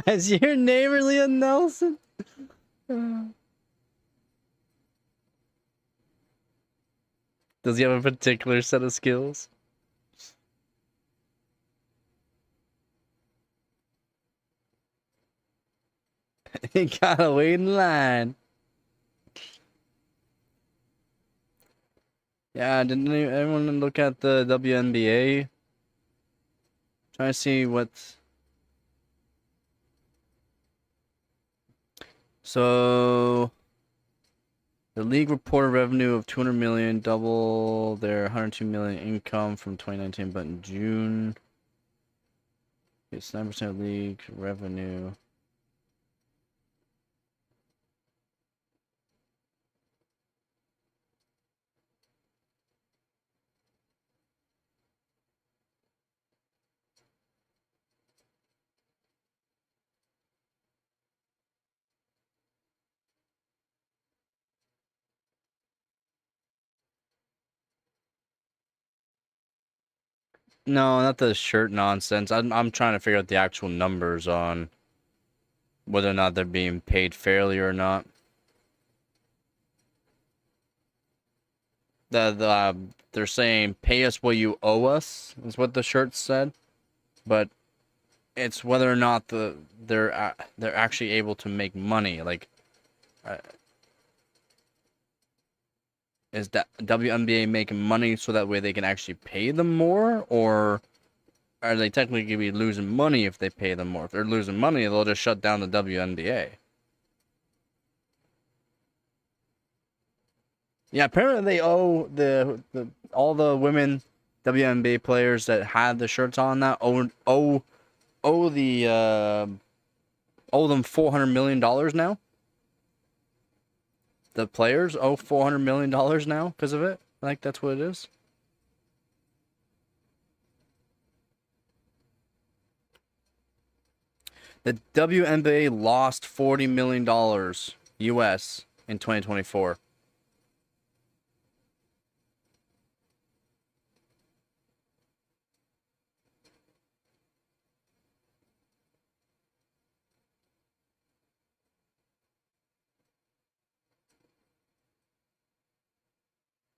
Is your name really Nelson? Does he have a particular set of skills? He gotta wait in line. Yeah, didn't everyone look at the WNBA? Trying to see what's... So... The league reported revenue of 200 million, double their 102 million income from 2019, but in June... It's 9% league revenue. No, not the shirt nonsense. I'm trying to figure out the actual numbers on whether or not they're being paid fairly or not. They're saying pay us what you owe us is what the shirt said, but it's whether or not they're actually able to make money. Like, uh, is that WNBA making money so that way they can actually pay them more, or are they technically gonna be losing money if they pay them more? If they're losing money, they'll just shut down the WNBA. Yeah, apparently they owe the all the women WNBA players that had the shirts on that owe the owe them $400 million now. The players owe $400 million now because of it. I think that's what it is. The WNBA lost $40 million US in 2024.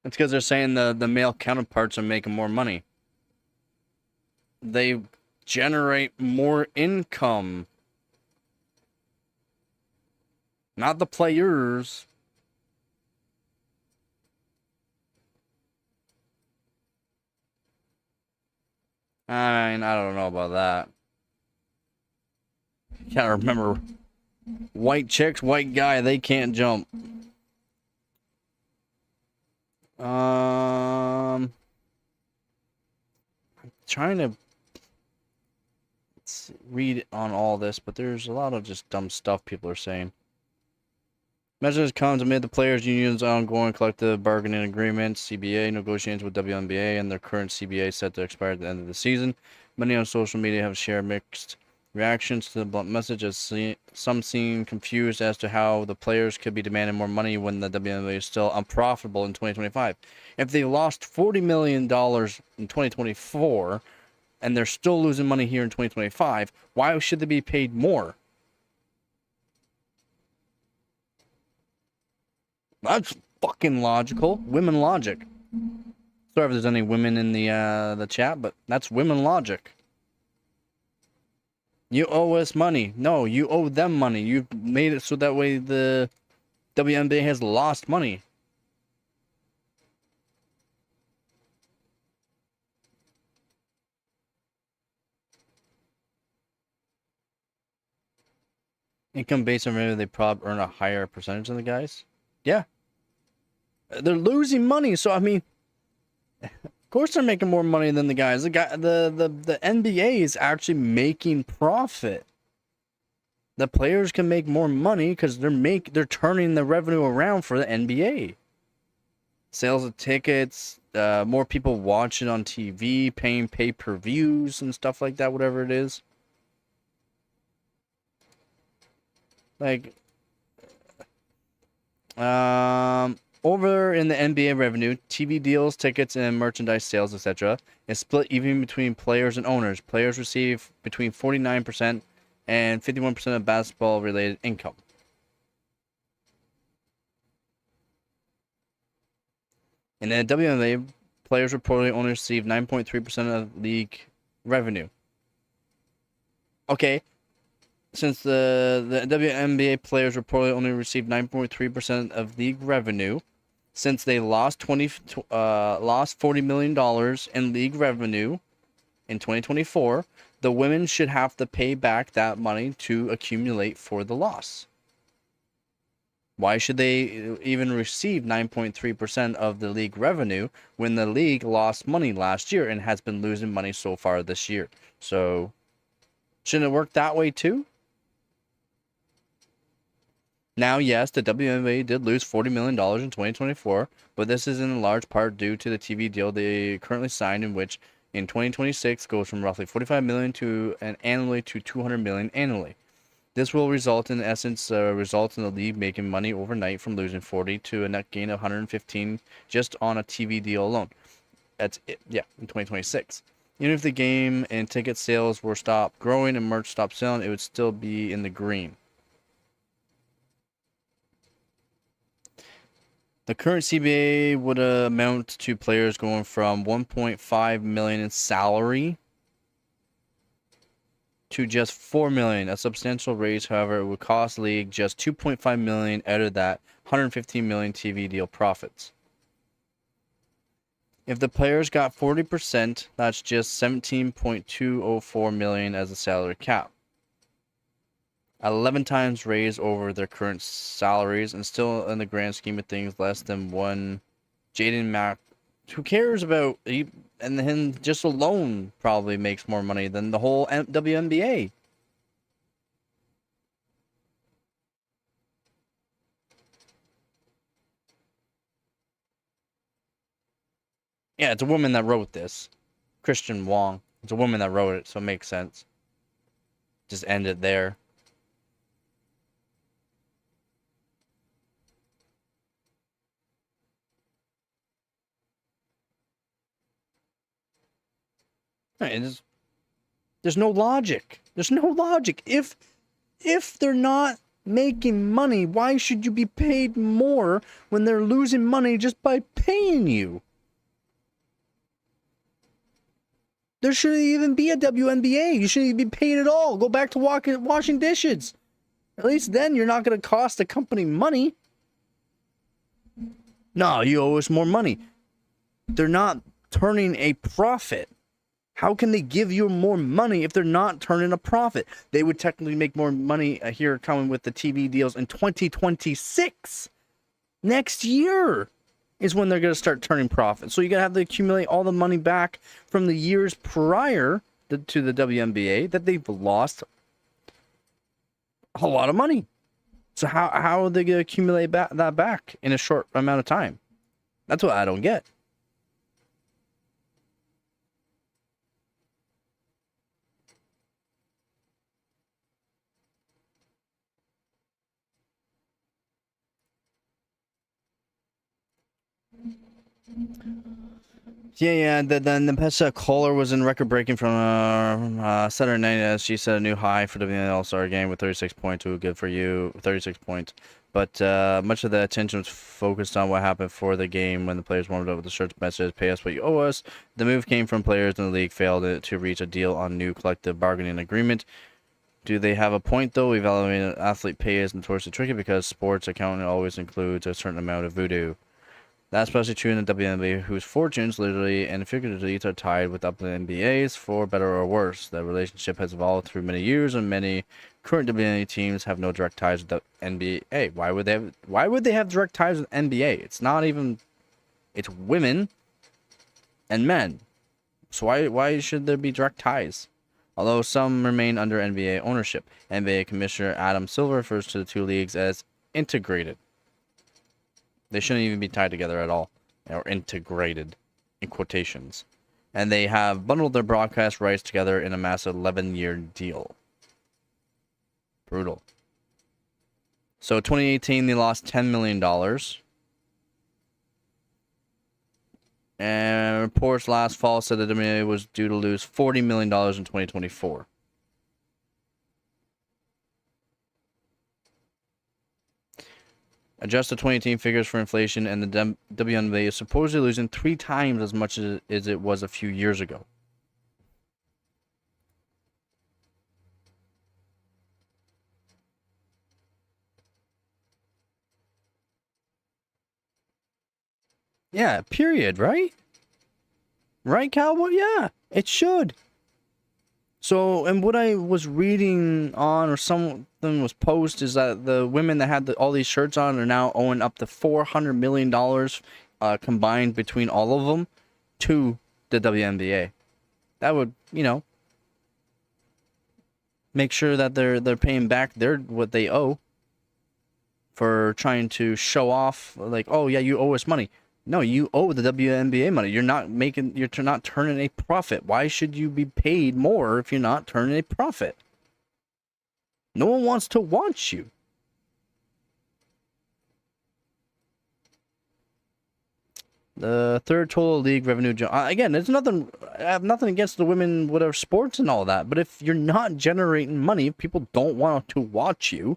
It's because they're saying the male counterparts are making more money. They generate more income. Not the players. I mean, I don't know about that. Gotta remember, white chicks, white guy, they can't jump. I'm trying to read on all this, but there's a lot of just dumb stuff people are saying. Measures comes amid the players' unions' ongoing collective bargaining agreements, CBA negotiations with WNBA, and their current CBA set to expire at the end of the season. Many on social media have shared mixed reactions to the blunt message, as some seem confused as to how the players could be demanding more money when the WNBA is still unprofitable in 2025. If they lost $40 million in 2024 and they're still losing money here in 2025, why should they be paid more? That's fucking logical. Women logic. Sorry if there's any women in the chat, but that's women logic. You owe us money. No, you owe them money. You've made it so that way the WNBA has lost money. Income based on revenue, they probably earn a higher percentage than the guys. Yeah. They're losing money, so I mean, of course they're making more money than the guys. The NBA is actually making profit. The players can make more money because they're turning the revenue around for the NBA. Sales of tickets, more people watching on TV, paying pay-per-views and stuff like that, whatever it is. Like, over share in the NBA revenue, TV deals, tickets, and merchandise sales, etc., is split even between players and owners. Players receive between 49% and 51% of basketball-related income. In the WNBA, players reportedly only receive 9.3% of league revenue. Okay, since the WNBA players reportedly only received 9.3% of league revenue, since they lost $40 million in league revenue in 2024, the women should have to pay back that money to accumulate for the loss. Why should they even receive 9.3% of the league revenue when the league lost money last year and has been losing money so far this year? So, shouldn't it work that way too? Now, yes, the WNBA did lose $40 million in 2024, but this is in large part due to the TV deal they currently signed, in which in 2026 goes from roughly $45 million annually to $200 million annually. This will result in essence result in the league making money overnight from losing 40 to a net gain of 115 just on a TV deal alone. That's it, yeah, in 2026. Even if the game and ticket sales were stopped growing and merch stopped selling, it would still be in the green. The current CBA would amount to players going from $1.5 million in salary to just $4 million, a substantial raise. However, it would cost the league just $2.5 million out of that $115 million TV deal profits. If the players got 40%, that's just $17.204 million as a salary cap. 11 times raised over their current salaries, and still in the grand scheme of things less than one Jaden Mack. Who cares about he, and him just alone probably makes more money than the whole WNBA. Yeah, it's a woman that wrote this. Christian Wong. It's a woman that wrote it, so it makes sense. Just end it there. There's no logic. There's no logic. If they're not making money, why should you be paid more when they're losing money just by paying you? There shouldn't even be a WNBA. You shouldn't even be paid at all. Go back to washing dishes. At least then you're not going to cost the company money. No, you owe us more money. They're not turning a profit. How can they give you more money if they're not turning a profit? They would technically make more money here coming with the TV deals in 2026. Next year is when they're going to start turning profit. So you're going to have to accumulate all the money back from the years prior to the WNBA that they've lost a lot of money. So how are they going to accumulate that back in a short amount of time? That's what I don't get. Yeah. Then the best caller was in record breaking from Saturday night as she set a new high for the All-Star game with 36 points. Good for you, 36 points. But much of the attention was focused on what happened for the game when the players warmed up with the shirts message, "Pay us what you owe us." The move came from players in the league failed to reach a deal on new collective bargaining agreement. Do they have a point though? Evaluating athlete pay is notoriously tricky because sports accounting always includes a certain amount of voodoo. That's especially true in the WNBA, whose fortunes literally and figuratively are tied with WNBA's, for better or worse. The relationship has evolved through many years, and many current WNBA teams have no direct ties with the NBA. Why would they have direct ties with NBA? It's not even. It's women and men. So why should there be direct ties? Although some remain under NBA ownership, NBA Commissioner Adam Silver refers to the two leagues as integrated. They shouldn't even be tied together at all, or integrated, in quotations. And they have bundled their broadcast rights together in a massive 11-year deal. Brutal. So 2018, they lost $10 million. And reports last fall said the WNBA was due to lose $40 million in 2024. Adjust the 2018 figures for inflation, and the WNBA is supposedly losing 3 times as much as it was a few years ago. Yeah, period, right? Right, Cowboy? Yeah, it should. So, and what I was reading on, or something was posted, is that the women that had all these shirts on are now owing up to $400 million combined between all of them to the WNBA. That would, make sure that they're paying back what they owe for trying to show off, like, oh yeah, you owe us money. No, you owe the WNBA money. You're not turning a profit. Why should you be paid more if you're not turning a profit? No one wants to watch you. The third total league revenue jump. Again, there's nothing. I have nothing against the women, whatever sports and all that. But if you're not generating money, if people don't want to watch you,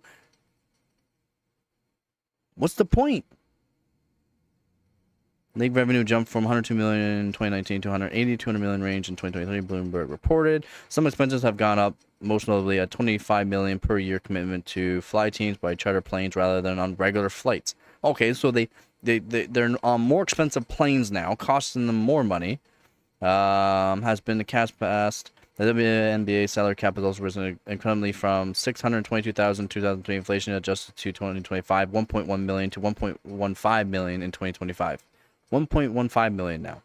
what's the point? League revenue jumped from 102 million in 2019 to 200 million range in 2023. Bloomberg reported some expenses have gone up, most notably a 25 million per year commitment to fly teams by charter planes rather than on regular flights. Okay, so they're on more expensive planes now, costing them more money. Has been the cast past. The WNBA salary cap has also risen incrementally from 622,000 in 2003 inflation adjusted to 2025, 1.1 million to 1.15 million in 2025. 1.15 million now.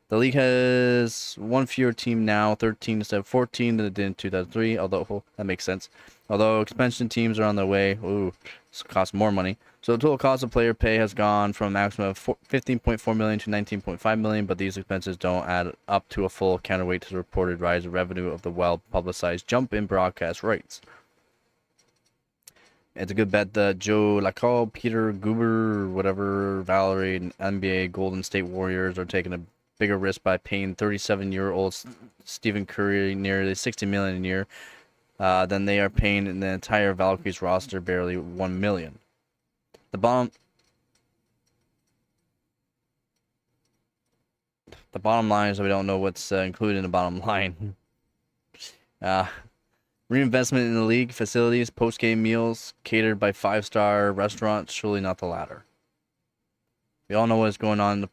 The league has one fewer team now, 13 instead of 14 than it did in 2003, although that makes sense. Although expansion teams are on their way, this costs more money. So the total cost of player pay has gone from a maximum of 15.4 million to 19.5 million, but these expenses don't add up to a full counterweight to the reported rise in revenue of the well-publicized jump in broadcast rights. It's a good bet that Joe Lacoste, Peter Guber, whatever, Valerie, and NBA Golden State Warriors are taking a bigger risk by paying 37-year-old Stephen Curry nearly $60 million a year than they are paying in the entire Valkyries roster barely $1 million. The bottom line is that we don't know what's included in the bottom line. Reinvestment in the league facilities, post-game meals catered by 5-star restaurants, surely not the latter. We all know what's going on.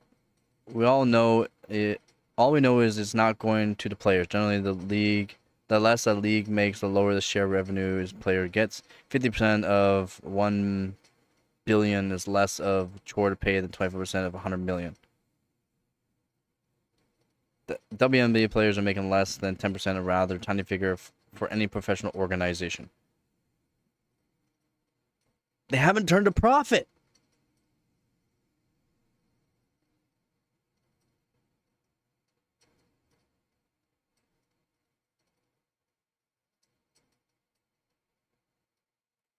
We all know it. All we know is it's not going to the players. Generally, the less a league makes, the lower the share revenue his player gets. 50% of 1 billion is less of chore to pay than 25% of 100 million. The WNBA players are making less than 10% of rather tiny figure for any professional organization. They haven't turned a profit.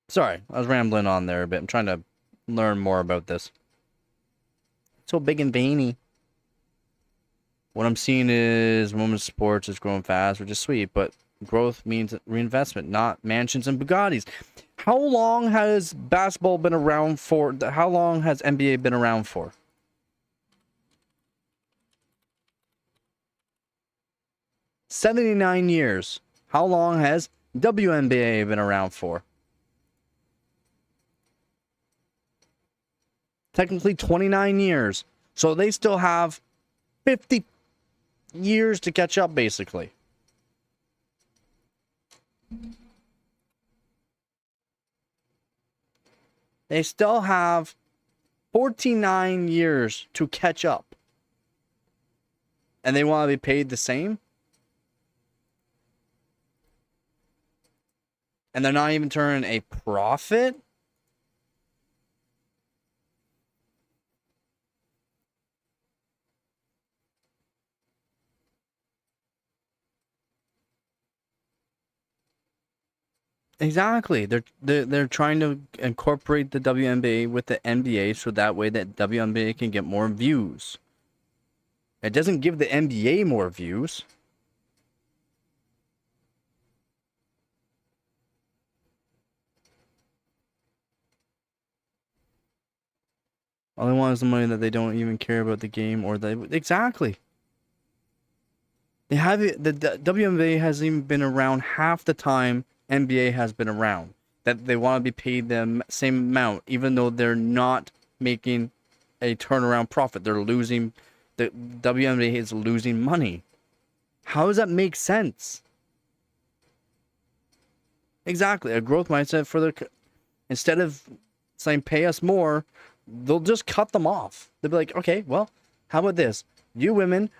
Sorry, I was rambling on there a bit. I'm trying to learn more about this. So big and veiny. What I'm seeing is women's sports is growing fast, which is sweet, but growth means reinvestment, not mansions and Bugattis. How long has basketball been around for? How long has NBA been around for? $79 years. How long has WNBA been around for? Technically 29 years. So they still have 50 years to catch up, basically. They still have 49 years to catch up. And they want to be paid the same? And they're not even turning a profit? Exactly. They're trying to incorporate the WNBA with the NBA so that way that WNBA can get more views. It doesn't give the NBA more views. All they want is the money that they don't even care about the game or the exactly. They have it. The WNBA hasn't even been around half the time NBA has been around. That they want to be paid the same amount, even though they're not making a turnaround profit. They're losing. The WNBA is losing money. How does that make sense? Exactly, a growth mindset for the instead of saying pay us more, they'll just cut them off. They'll be like, okay, well, how about this? You women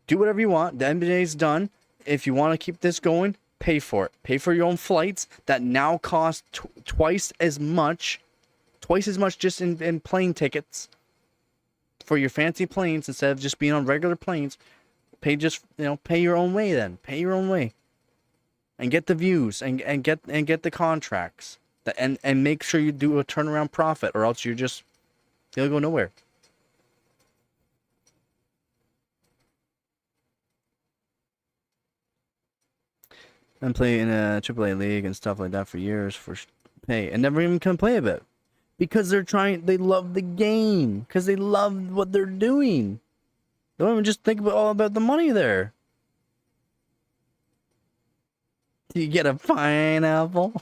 do whatever you want. The NBA's done. If you want to keep this going, pay for it. Pay for your own flights that now cost twice as much just in plane tickets for your fancy planes instead of just being on regular planes. Pay pay your own way then. Pay your own way. And get the views and get the contracts. And make sure you do a turnaround profit or else you'll go nowhere. And play in a AAA league and stuff like that for years for pay and never even complain about it. Because they love the game. Because they love what they're doing. They don't even just think all about the money there. You get a pineapple?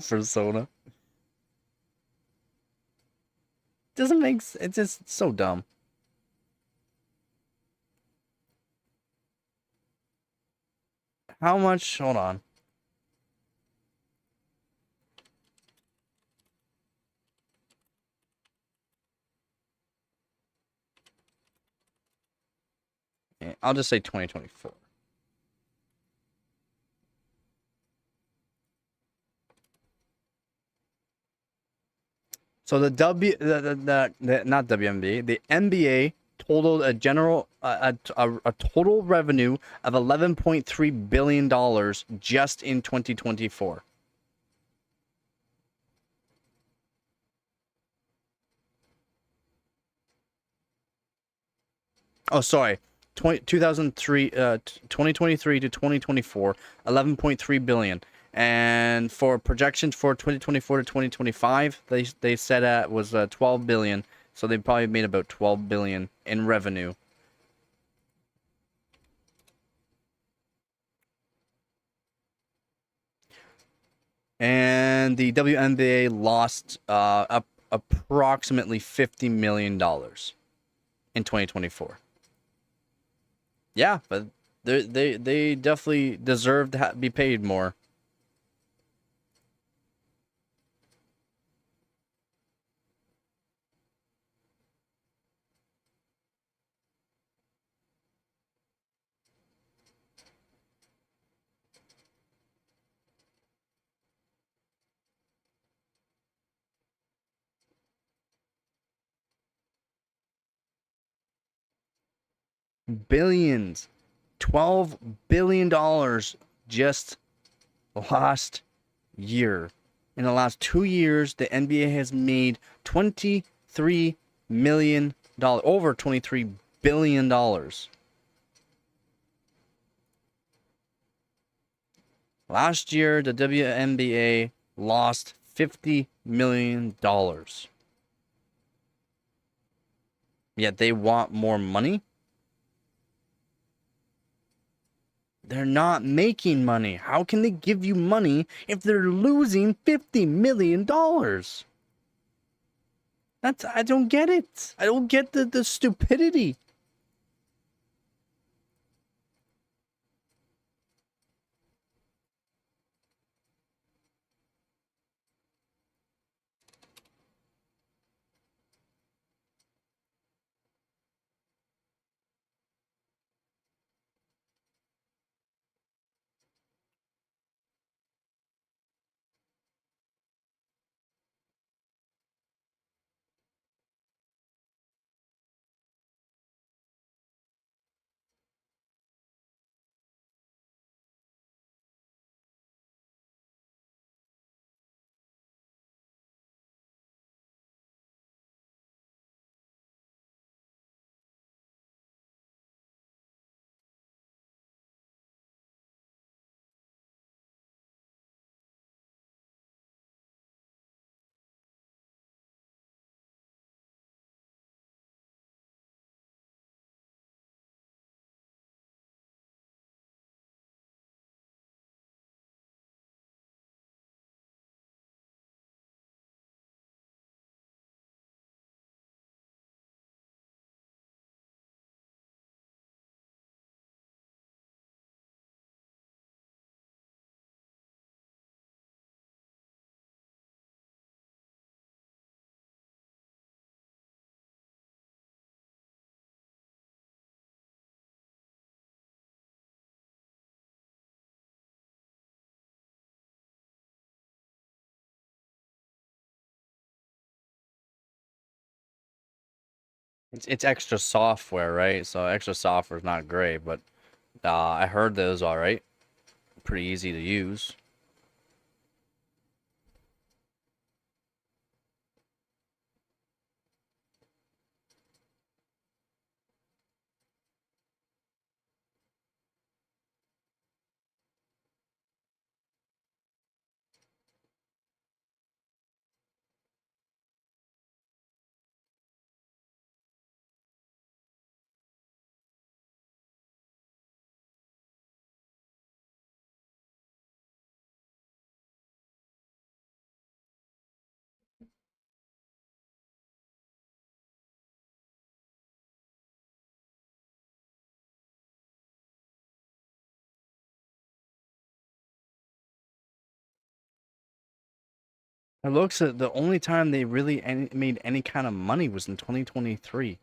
Persona. Doesn't make sense. It's just so dumb. How much? Hold on. I'll just say 2024. So the not WNBA, the NBA totaled a total revenue of $11.3 billion just in 2024. Oh, sorry. 2023 to 2024, 11.3 billion. And for projections for 2024 to 2025, they said was 12 billion. So they probably made about 12 billion in revenue. And the WNBA lost approximately $50 million in 2024. Yeah, but they definitely deserve to be paid more. Billions. $12 billion just last year. In the last 2 years, the NBA has made $23 million, over $23 billion. Last year, the WNBA lost $50 million. Yet they want more money? They're not making money. How can they give you money if they're losing $50 million? I don't get it. I don't get the stupidity. It's extra software, right? So extra software is not great, but I heard those all right. Pretty easy to use. It looks at the only time they really made any kind of money was in 2023.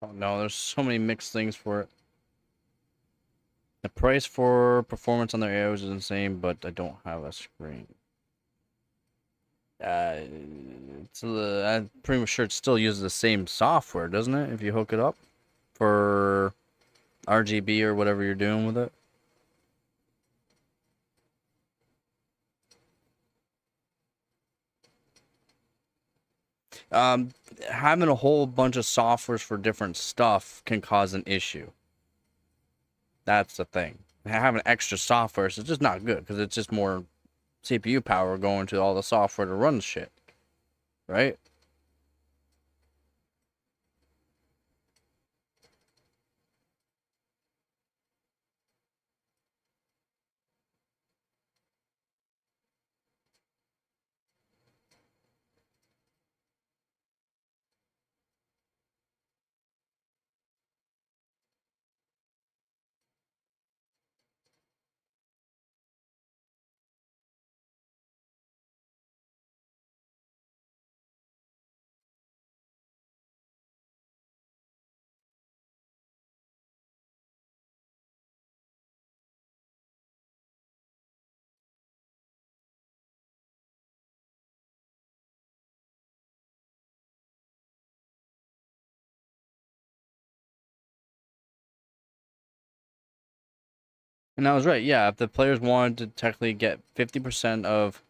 Oh no, there's so many mixed things for it. The price for performance on their AOs is insane, but I don't have a screen. Uh, I'm pretty sure it still uses the same software, doesn't it? If you hook it up for RGB or whatever you're doing with it. Um, Having a whole bunch of softwares for different stuff can cause an issue. That's the thing. Having extra software is just not good because it's just more CPU power going to all the software to run shit, right? And I was right. Yeah, if the players wanted to technically get 50% of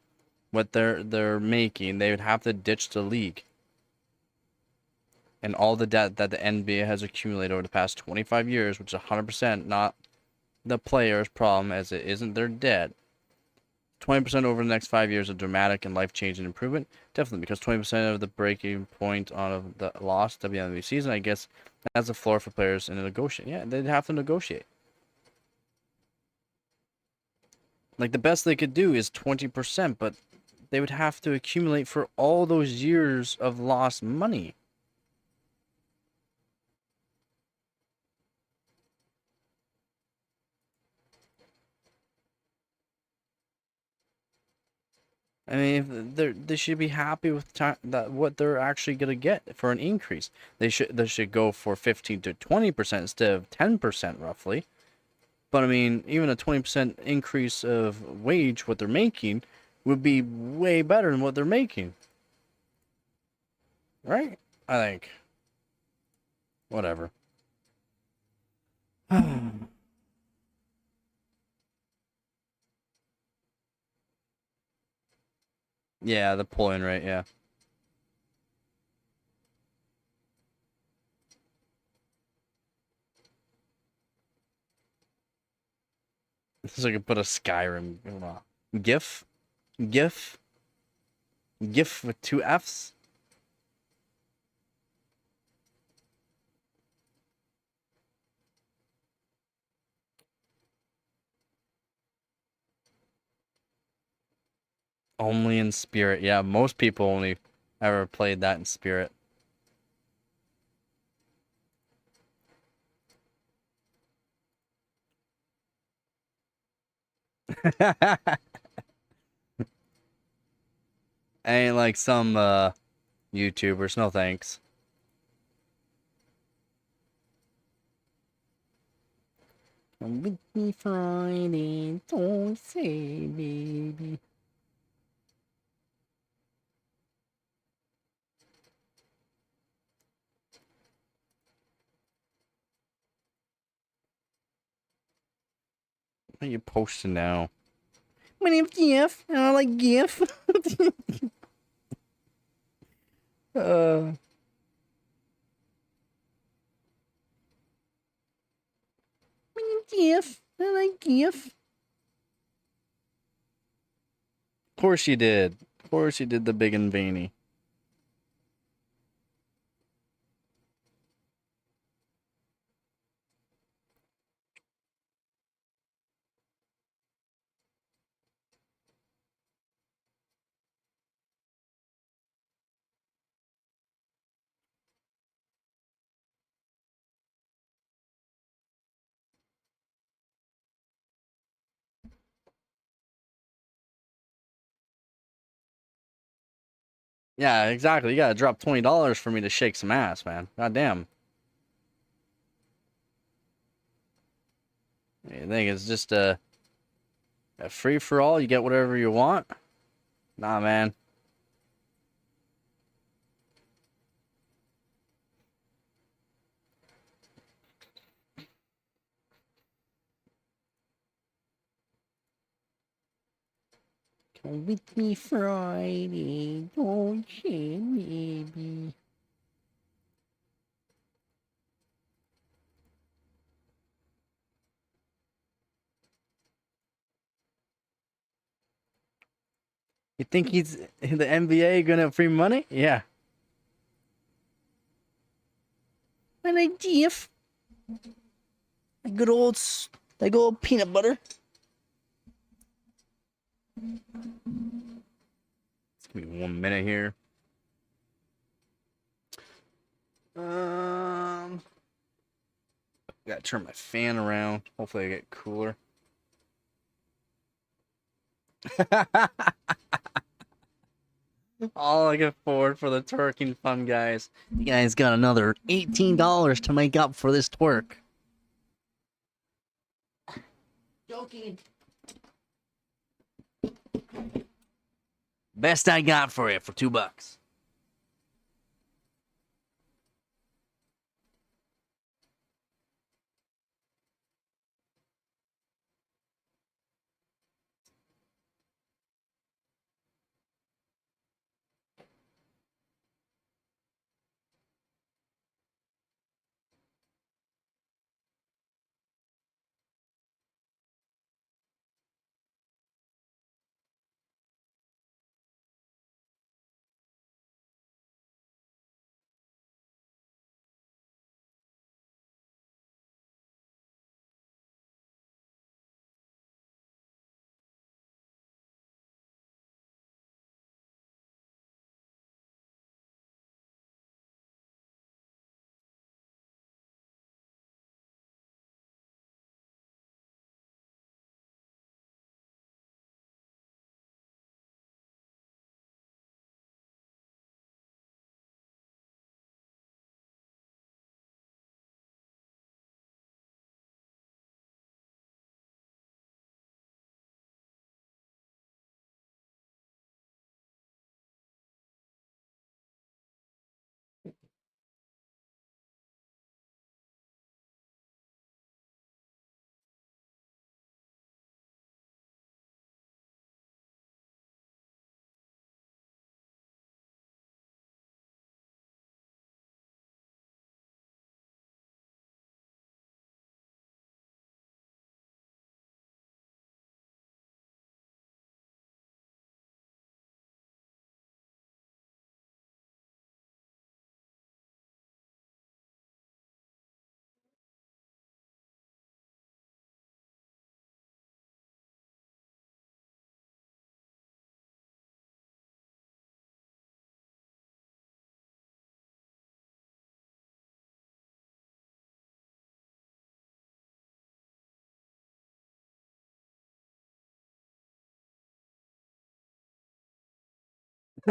what they're making, they would have to ditch the league and all the debt that the NBA has accumulated over the past 25 years, which is 100% not the players' problem, as it isn't their debt. 20% over the next 5 years of dramatic and life-changing improvement. Definitely, because 20% of the breaking point on the lost WNBA season, I guess, that's a floor for players in a negotiate. Yeah, they'd have to negotiate. Like, the best they could do is 20%, but they would have to accumulate for all those years of lost money. I mean, they should be happy with that what they're actually gonna get for an increase. They should go for 15 to 20% instead of 10% roughly. But I mean, even a 20% increase of wage, what they're making, would be way better than what they're making, right? I think. Whatever. Yeah, the pulling rate. Yeah. So I could put a Skyrim GIF, GIF, GIF with two Fs. Only in spirit. Yeah, most people only ever played that in spirit. Ain't like some YouTubers. No thanks. Come with me Friday, don't say baby. What are you posting now? My name's GIF. I like GIF. uh, my name's GIF. I like GIF. Of course you did. Of course you did the big and veiny. Yeah, exactly. You gotta drop $20 for me to shake some ass, man. God damn. You think it's just a free for all? You get whatever you want? Nah, man. Come with me Friday, don't you, baby? You think he's the NBA gonna have free money? Yeah. I like GIF. Good old, like old peanut butter. Give me 1 minute here. Gotta turn my fan around. Hopefully I get cooler. All I can afford for the twerking fun, guys. You guys got another $18 to make up for this twerk. Joking. Best I got for you for $2.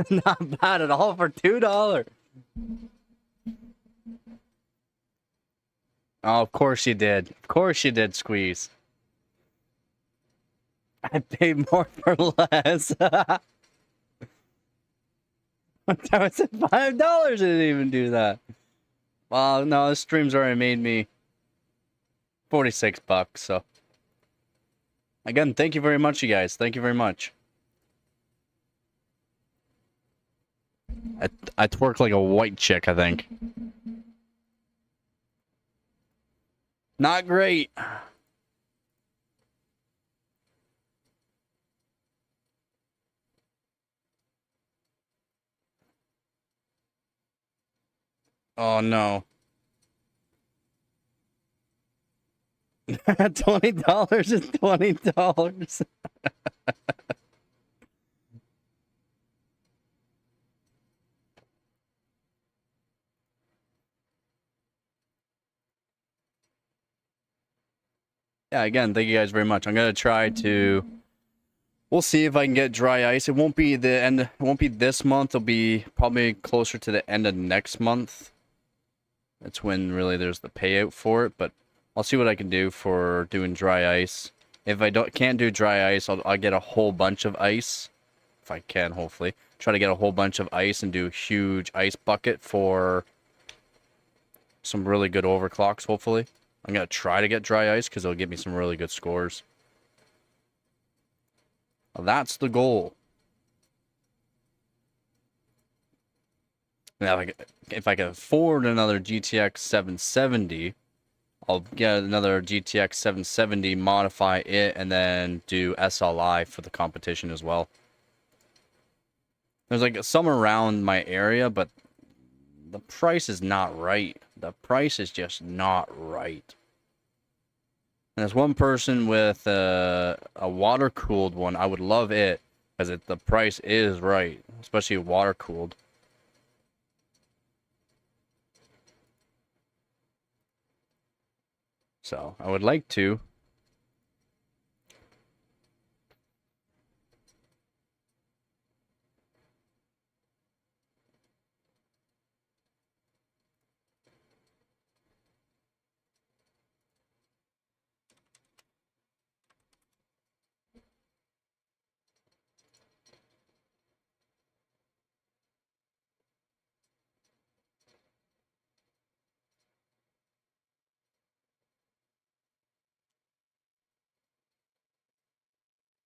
Not bad at all for $2. Oh, of course you did. Of course you did, Squeeze. I paid more for less. One time I said $5, it didn't even do that. Well, no, this stream's already made me 46 bucks, so. Again, thank you very much, you guys. Thank you very much. I twerk like a white chick, I think. Not great. Oh no. $20 is $20. Yeah, again, thank you guys very much. I'm gonna try to. We'll see if I can get dry ice. It won't be the end. It won't be this month. It'll be probably closer to the end of next month. That's when really there's the payout for it. But I'll see what I can do for doing dry ice. If I can't do dry ice, I'll get a whole bunch of ice. If I can, hopefully. Try to get a whole bunch of ice and do a huge ice bucket for some really good overclocks, hopefully. I'm going to try to get dry ice because it'll give me some really good scores. Well, that's the goal. Now, if I can afford another GTX 770, I'll get another GTX 770, modify it, and then do SLI for the competition as well. There's like some around my area, but the price is not right. The price is just not right. And there's one person with a water-cooled one. I would love it, because the price is right, especially water-cooled. So, I would like to.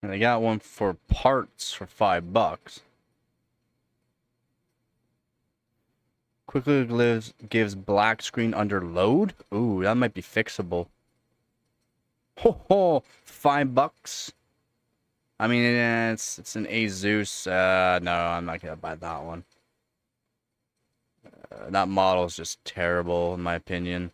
And they got one for parts for $5. Quickly gives black screen under load. Ooh, that might be fixable. Ho ho, $5. I mean, it's an Asus. No, I'm not gonna buy that one. That model is just terrible, in my opinion.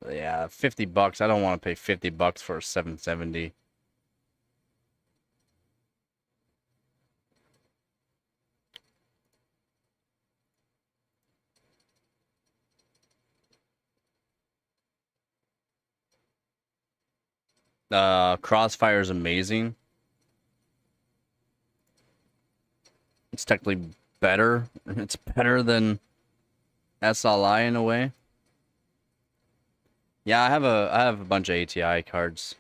But yeah, $50. I don't want to pay $50 for a 770. Crossfire is amazing. It's technically better. It's better than SLI in a way. Yeah, I have a bunch of ATI cards.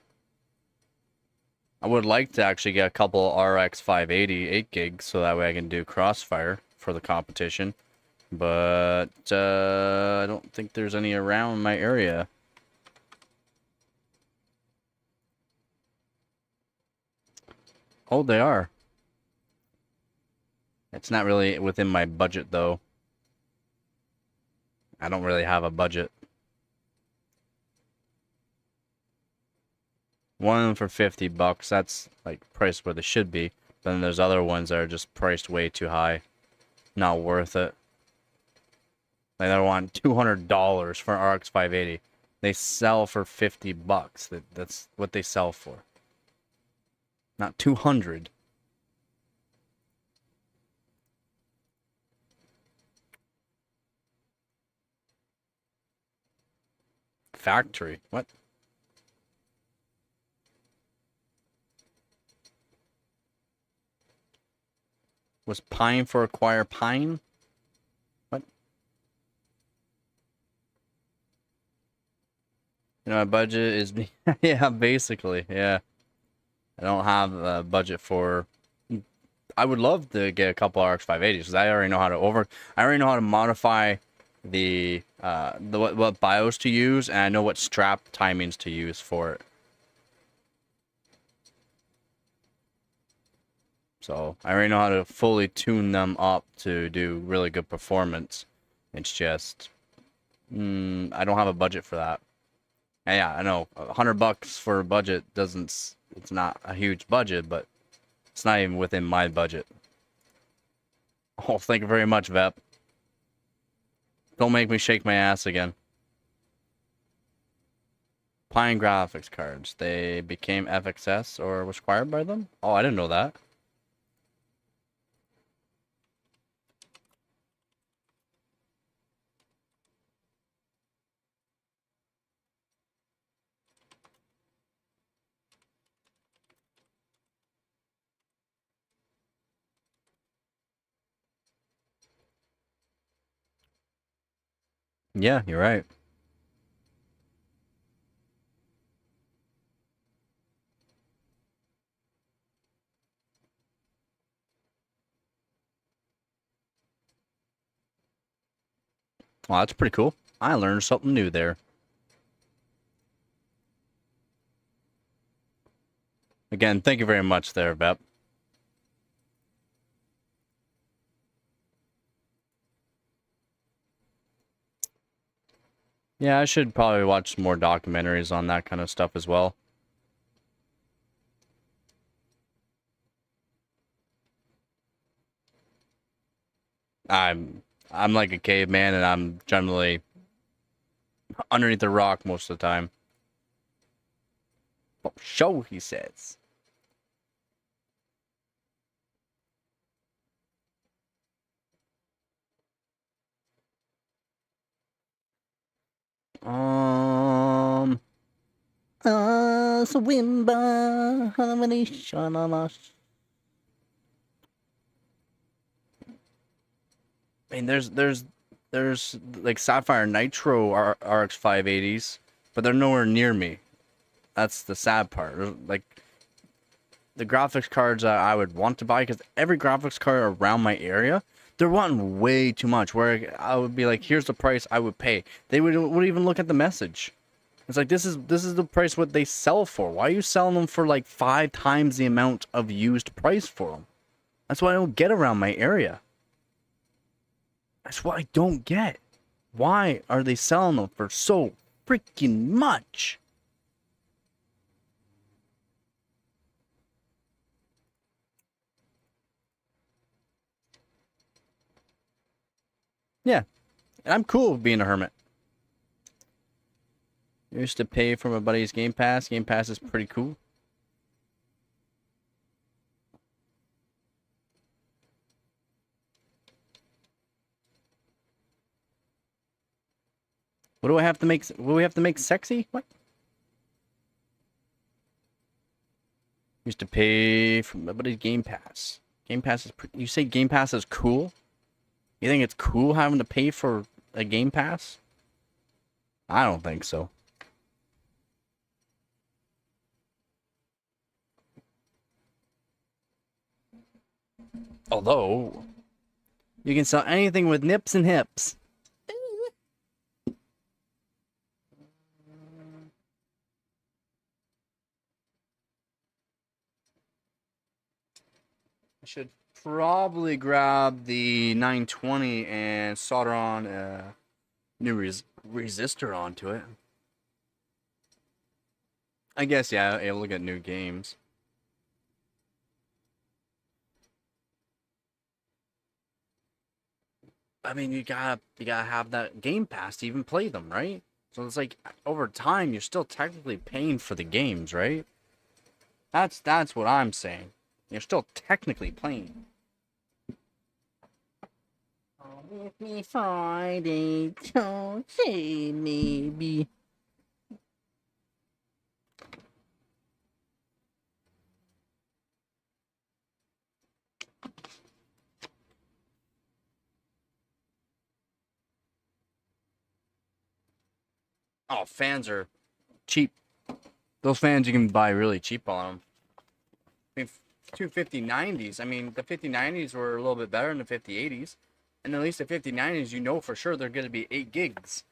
I would like to actually get a couple RX 580 8 gigs so that way I can do Crossfire for the competition. But I don't think there's any around my area. Oh, they are. It's not really within my budget though. I don't really have a budget. One for $50, that's like priced where they should be. But then there's other ones that are just priced way too high. Not worth it. Like I want $200 for an RX 580. They sell for $50. That's what they sell for. Not 200. Factory. What? Was Pine for acquire Pine? What? You know, my budget is yeah, basically, yeah. I don't have a budget for. I would love to get a couple RX 580s because I already know how to I already know how to modify the what BIOS to use, and I know what strap timings to use for it. So I already know how to fully tune them up to do really good performance. It's just I don't have a budget for that. And yeah, I know $100 for a budget doesn't. It's not a huge budget, but it's not even within my budget. Oh, thank you very much, Vep. Don't make me shake my ass again. Pine graphics cards. They became FXS or was acquired by them? Oh, I didn't know that. Yeah, you're right. Well, that's pretty cool. I learned something new there. Again, thank you very much there, Vep. Yeah, I should probably watch more documentaries on that kind of stuff as well. I'm like a caveman, and I'm generally underneath the rock most of the time. Oh, show, he says. Swimba, I mean, there's like Sapphire Nitro RX 580s, but they're nowhere near me. That's the sad part. Like the graphics cards that I would want to buy, because every graphics card around my area, they're wanting way too much. Where I would be like, here's the price I would pay. They would even look at the message. It's like this is the price what they sell for. Why are you selling them for like 5 times the amount of used price for them? That's what I don't get around my area. That's what I don't get. Why are they selling them for so freaking much? Yeah, and I'm cool with being a hermit. I used to pay for my buddy's Game Pass. Game Pass is pretty cool. What do I have to make? What do we have to make sexy? What? Used to pay for my buddy's Game Pass. Game Pass is. You say Game Pass is cool? You think it's cool having to pay for a Game Pass? I don't think so. Although, you can sell anything with nips and hips. I should probably grab the 920 and solder on a new resistor onto it. I guess, yeah, able to get new games. I mean, you gotta have that Game Pass to even play them, right? So it's like over time, you're still technically paying for the games, right? That's what I'm saying. You're still technically playing. Oh, with me Friday, don't say maybe. Oh, fans are cheap. Those fans you can buy really cheap on them. I mean, 25090s. I mean, the 5090s were a little bit better than the 5080s. And at least the 5090s, you know for sure they're going to be 8 gigs.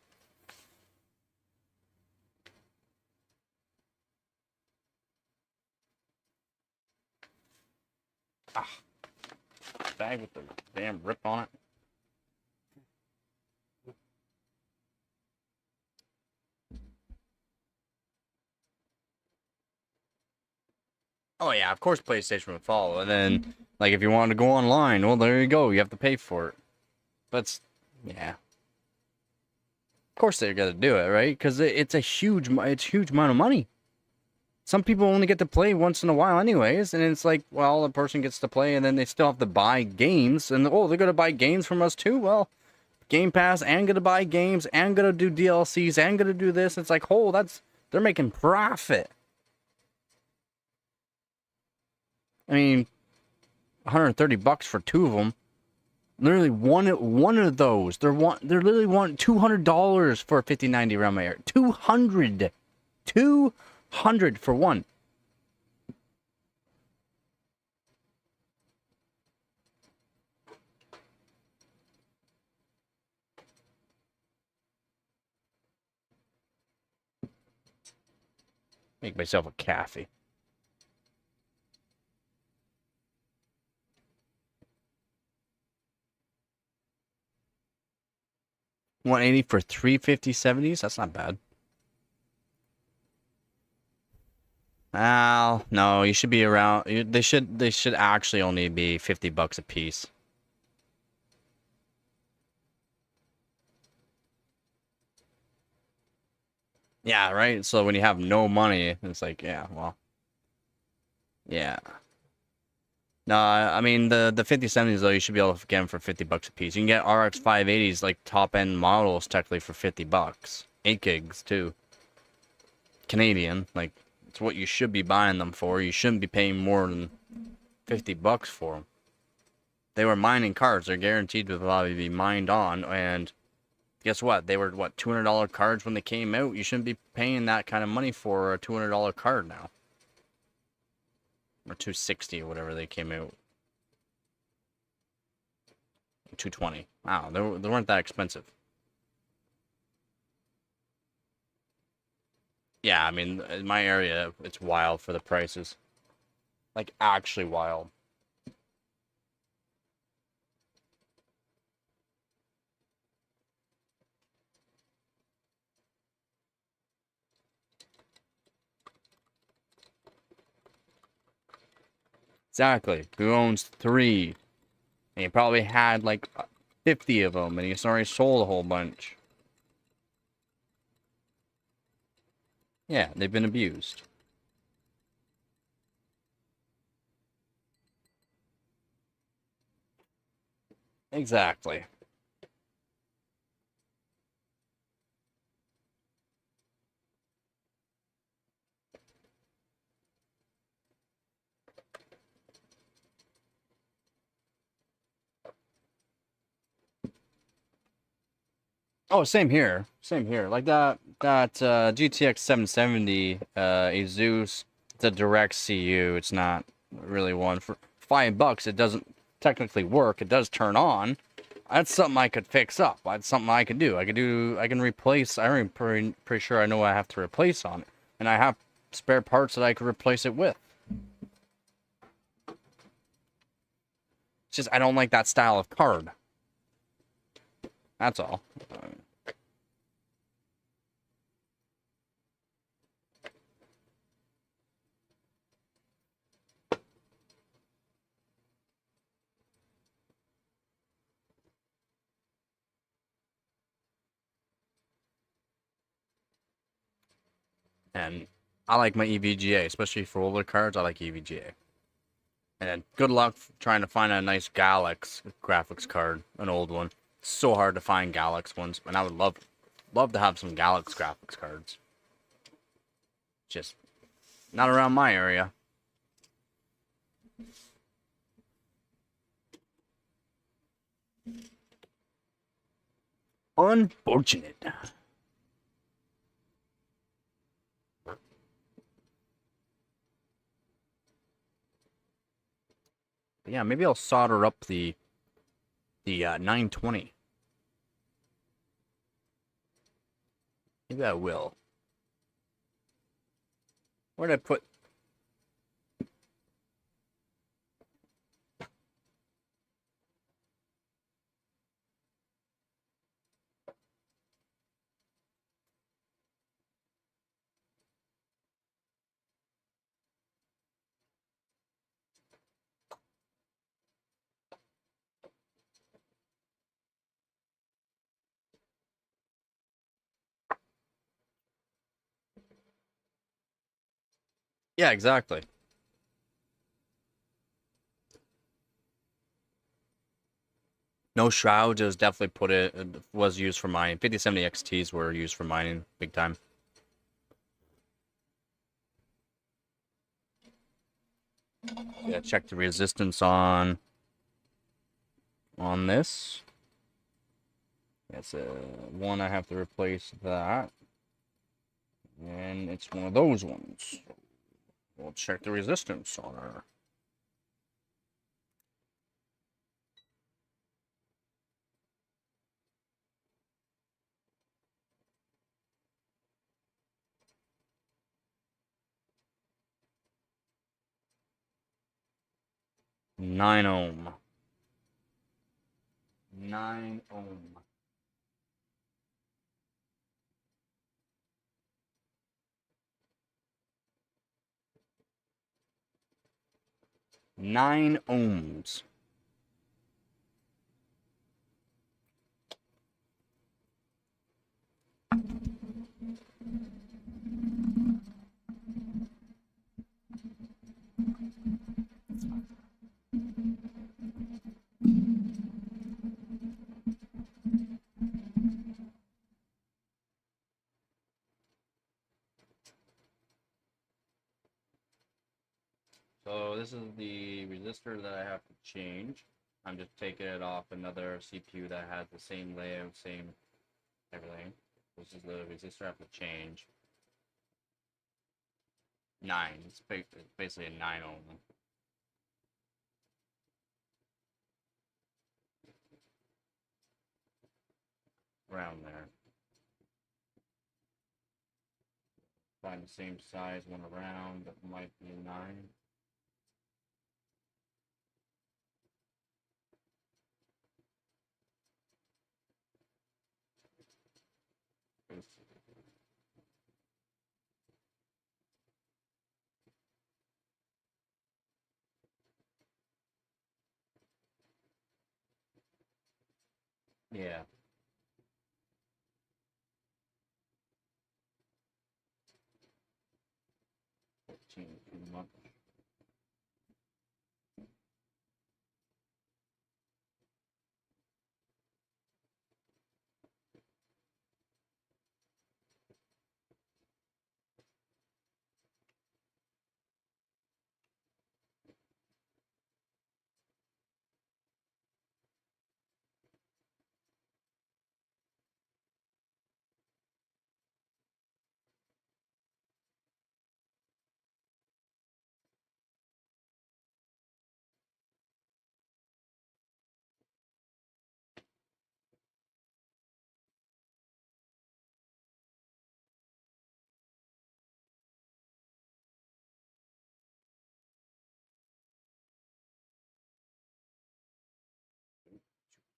Ah, bag with the damn rip on it. Oh yeah, of course PlayStation would follow. And then, like, if you wanted to go online, well, there you go. You have to pay for it. But, yeah. Of course they're gonna do it, right? Because it's a huge amount of money. Some people only get to play once in a while anyways, and it's like, well, a person gets to play and then they still have to buy games, and oh, they're gonna buy games from us too? Well, Game Pass and gonna buy games and gonna do DLCs and gonna do this. It's like, oh, they're making profit. I mean, $130 for 2 of them. Literally one of those. They're literally want $200 for a 5090 RAM air. 200 for one. Make myself a coffee. $180 for 35070s? That's not bad. No, you should be around. They should actually only be $50 a piece. Yeah, right. So when you have no money, it's like, yeah, well, yeah. No, I mean the 5070s though, you should be able to get them for $50 a piece. You can get RX 580s like top end models technically for $50, 8 gigs too. Canadian, like it's what you should be buying them for. You shouldn't be paying more than $50 for them. They were mining cards. They're guaranteed to probably be mined on. And guess what? They were what, $200 cards when they came out. You shouldn't be paying that kind of money for a $200 card now, or 260 or whatever they came out. 220. Wow, they weren't that expensive. Yeah, I mean, in my area, it's wild for the prices. Like, actually wild. Exactly. Who owns 3? And you probably had like 50 of them, and you already sold a whole bunch. Yeah, they've been abused. Exactly. Oh, same here. Same here. Like that GTX 770 Asus, it's a direct CU. It's not really one for $5. It doesn't technically work. It does turn on. That's something I could fix up. That's something I could do. I can replace. I'm pretty sure I know what I have to replace on it, and I have spare parts that I could replace it with. It's just I don't like that style of card. That's all. And I like my EVGA, especially for older cards. I like EVGA. And then good luck trying to find a nice Galax graphics card, an old one. It's so hard to find Galax ones, and I would love to have some Galax graphics cards. Just not around my area. Unfortunate. But yeah, maybe I'll solder up the 920. Maybe I will. Where did I put? Yeah, exactly. No shrouds is definitely put it was used for mining. 5070 XTs were used for mining big time. Yeah, check the resistance on this. That's a one I have to replace that. And it's one of those ones. We'll check the resistance on her. Nine ohm. 9 ohm. Nine ohms. So this is the resistor that I have to change. I'm just taking it off another CPU that has the same layout, same everything. This is the resistor I have to change. 9. It's basically a 9 ohm. Around there. Find the same size one around that might be 9. Yeah. 14 too much.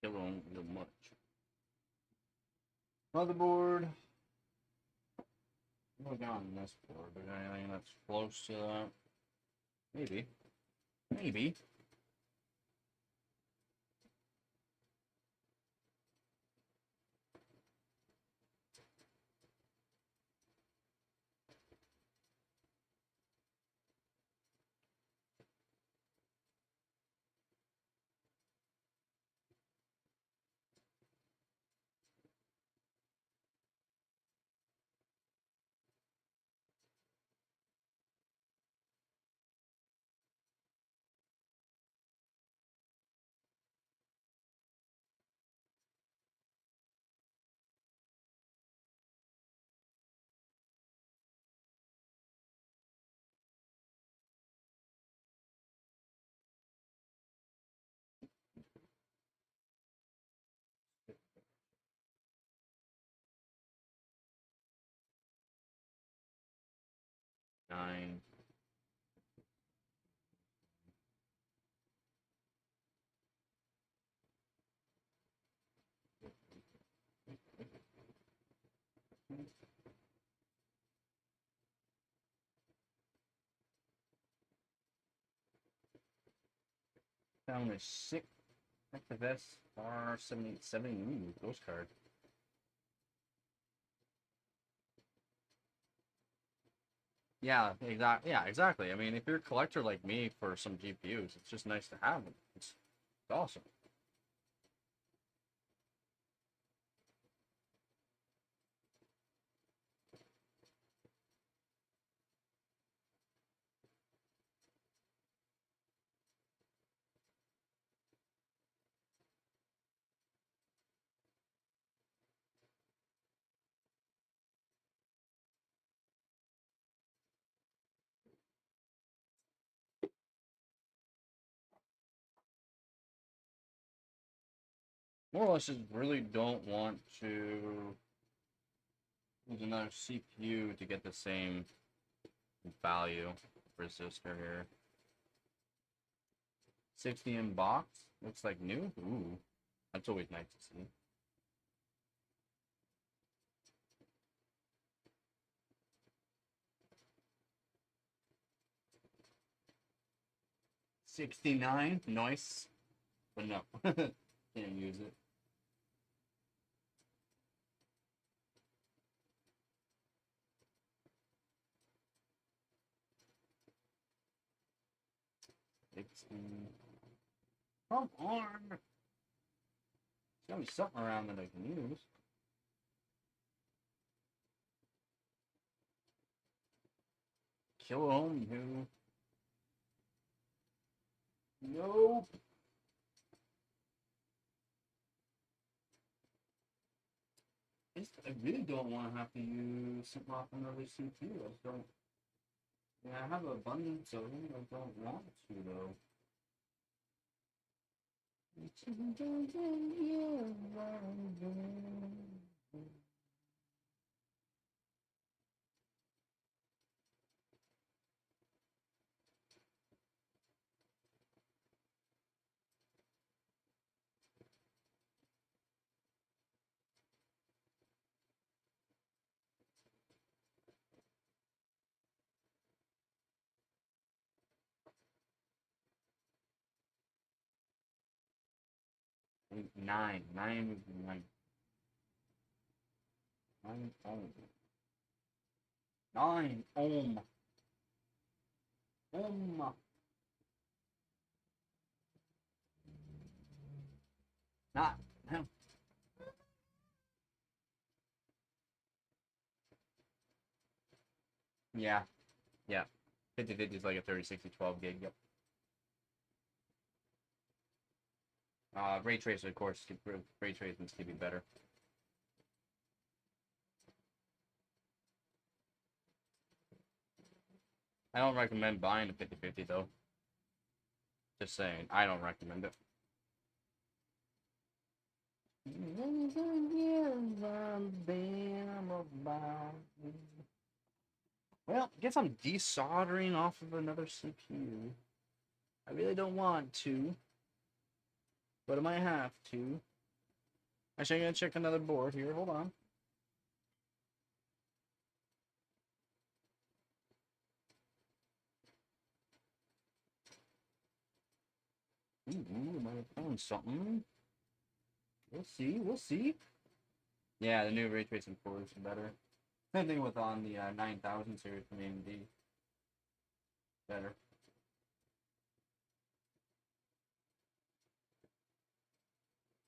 Still don't do much. Motherboard. What we got on this board? Is there anything that's close to that? Maybe. Maybe. 9. Found a 6. Active S R7870. Ooh, ghost card. Yeah, exactly. I mean, if you're a collector like me for some GPUs, it's just nice to have them. It's awesome. More or less, just really don't want to use another CPU to get the same value resistor here. 60 in box. Looks like new. Ooh, that's always nice to see. $69. Nice. But no. Can't use it. Come on. There's gotta be something around that I can use. Kill home, who? Nope. I really don't want to have to use something off another CPU. I just don't. Yeah, I have an abundance of them. I don't want to though. Nine. 9 would be nice. 9 ohm. 9 ohm. Ohm. Not. Yeah. Yeah. 5050 is like a 3060 12 gig. Yep. Ray tracer, of course. Ray tracing can be better. I don't recommend buying a 5050 though. Just saying, I don't recommend it. Well, I guess I'm desoldering off of another CPU. I really don't want to, but I might have to. Actually, I'm gonna check another board here. Hold on. Ooh, I might have found something. We'll see. We'll see. Yeah, the new ray tracing cores are better. Same thing with on the 9000 series from AMD. Better.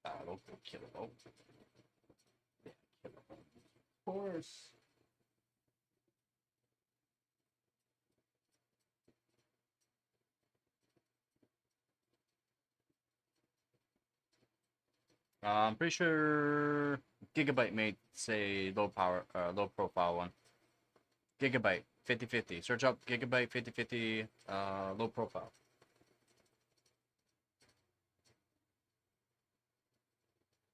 That'll go kill it. Oh. Yeah, kill it. Of course. I'm pretty sure Gigabyte made say low power, low profile one. Gigabyte 5050. Search up Gigabyte 5050 low profile.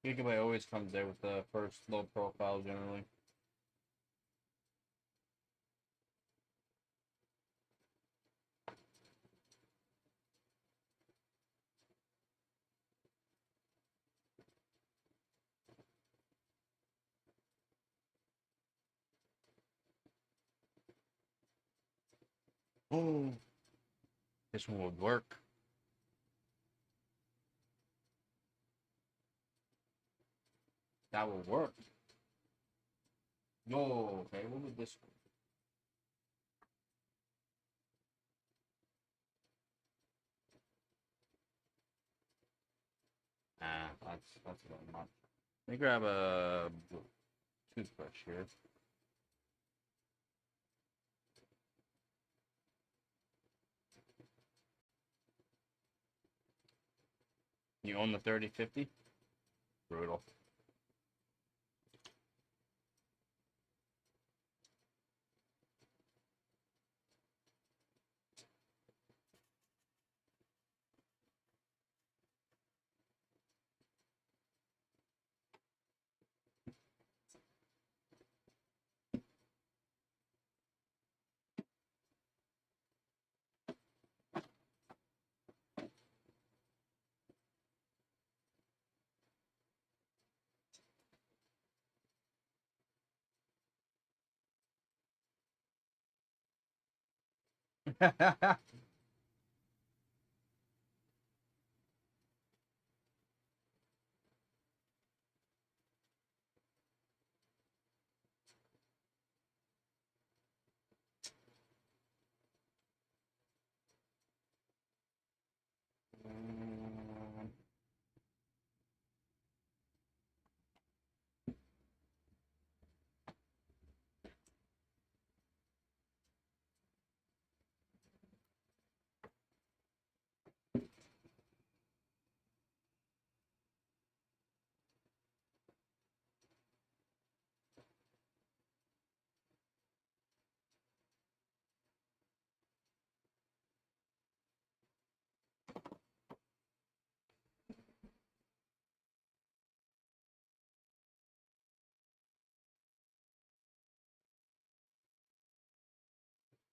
Gigabyte always comes there with the first low profile generally. Oh, this one would work. That will work. No, okay, what would this one? That's a little much. Let me grab a toothbrush here. You own the 3050? Brutal.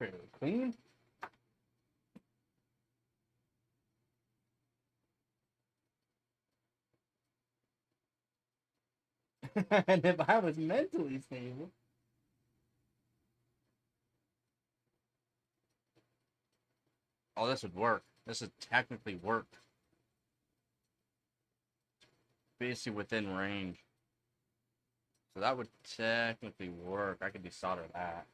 Pretty clean. And if I was mentally stable. Oh, this would work. This would technically work. Basically within range. So that would technically work. I could desolder that.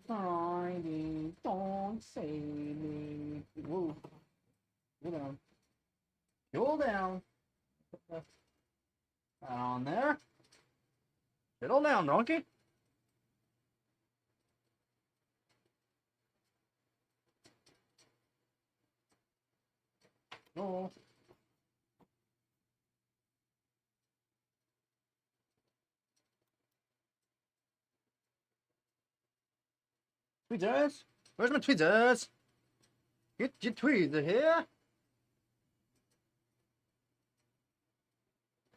Friday, don't say me. Whoa. Cool down. Cool down. Put that on there. Settle down, donkey. No. Tweezers? Where's my tweezers? Get your tweezer here.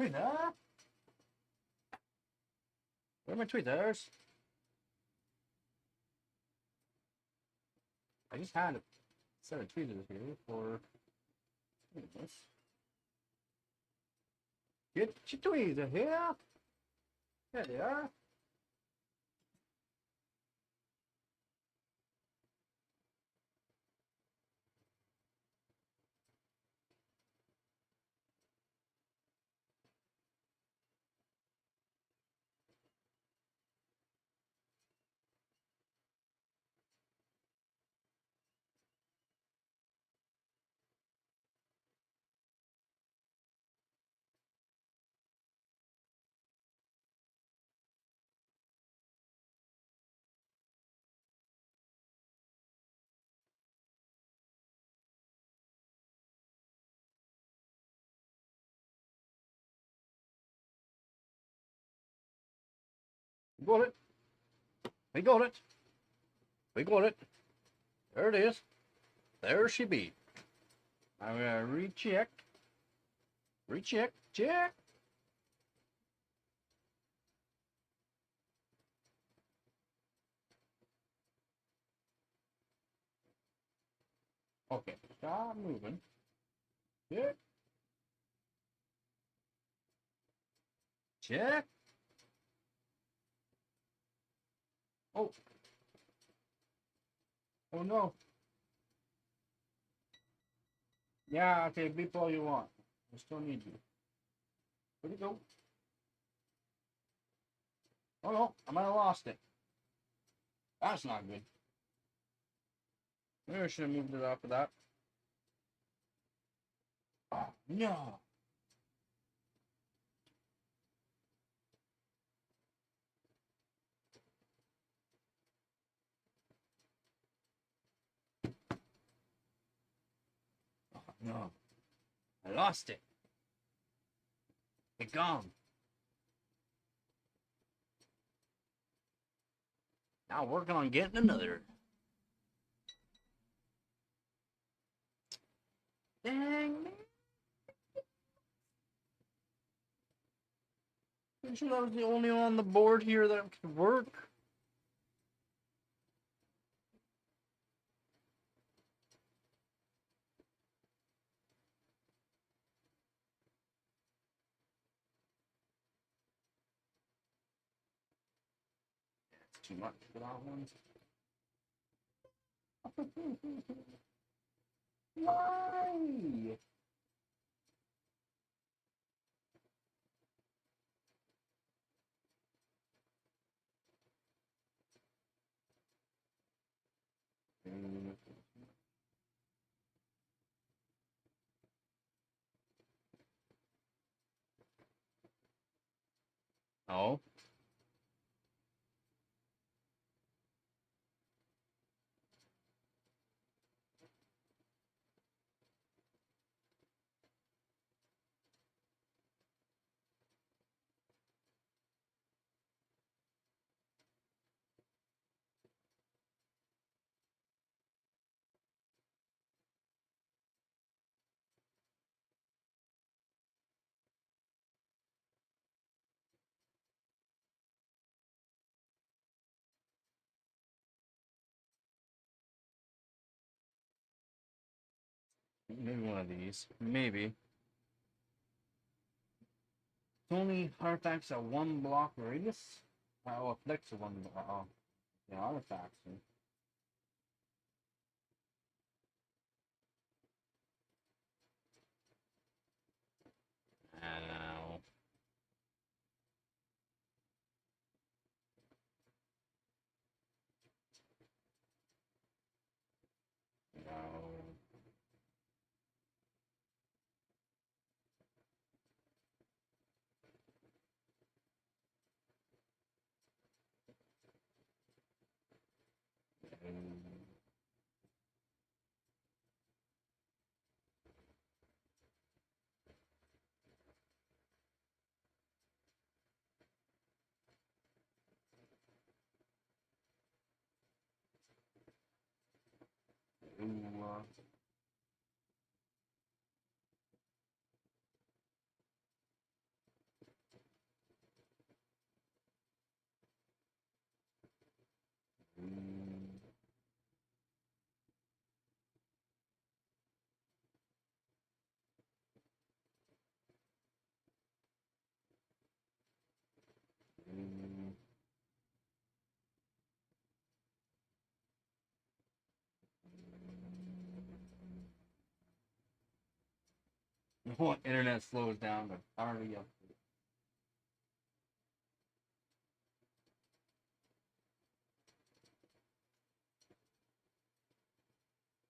Tweezer? Where are my tweezers? I just had a set of tweezers here for this. Get your tweezer here. There they are. We got it. We got it. We got it. There it is. There she be. I'm gonna recheck. Recheck. Check. Okay. Stop moving. Check. Check. Oh. Oh no. Yeah, okay, beep all you want. I still need you. Where'd it go? Oh no, I might have lost it. That's not good. Maybe I should have moved it off of that. Oh, no. Oh, no. I lost it. It gone. Now working on getting another. Dang, man. Pretty sure I was the only one on the board here that could work. It's too much for that one. Why? Oh. Maybe one of these. Maybe. It's only artifacts at one block radius. Oh, it flicks at one block. Oh, yeah, artifacts. I don't know. No. Ooh, What internet slows down, but already up.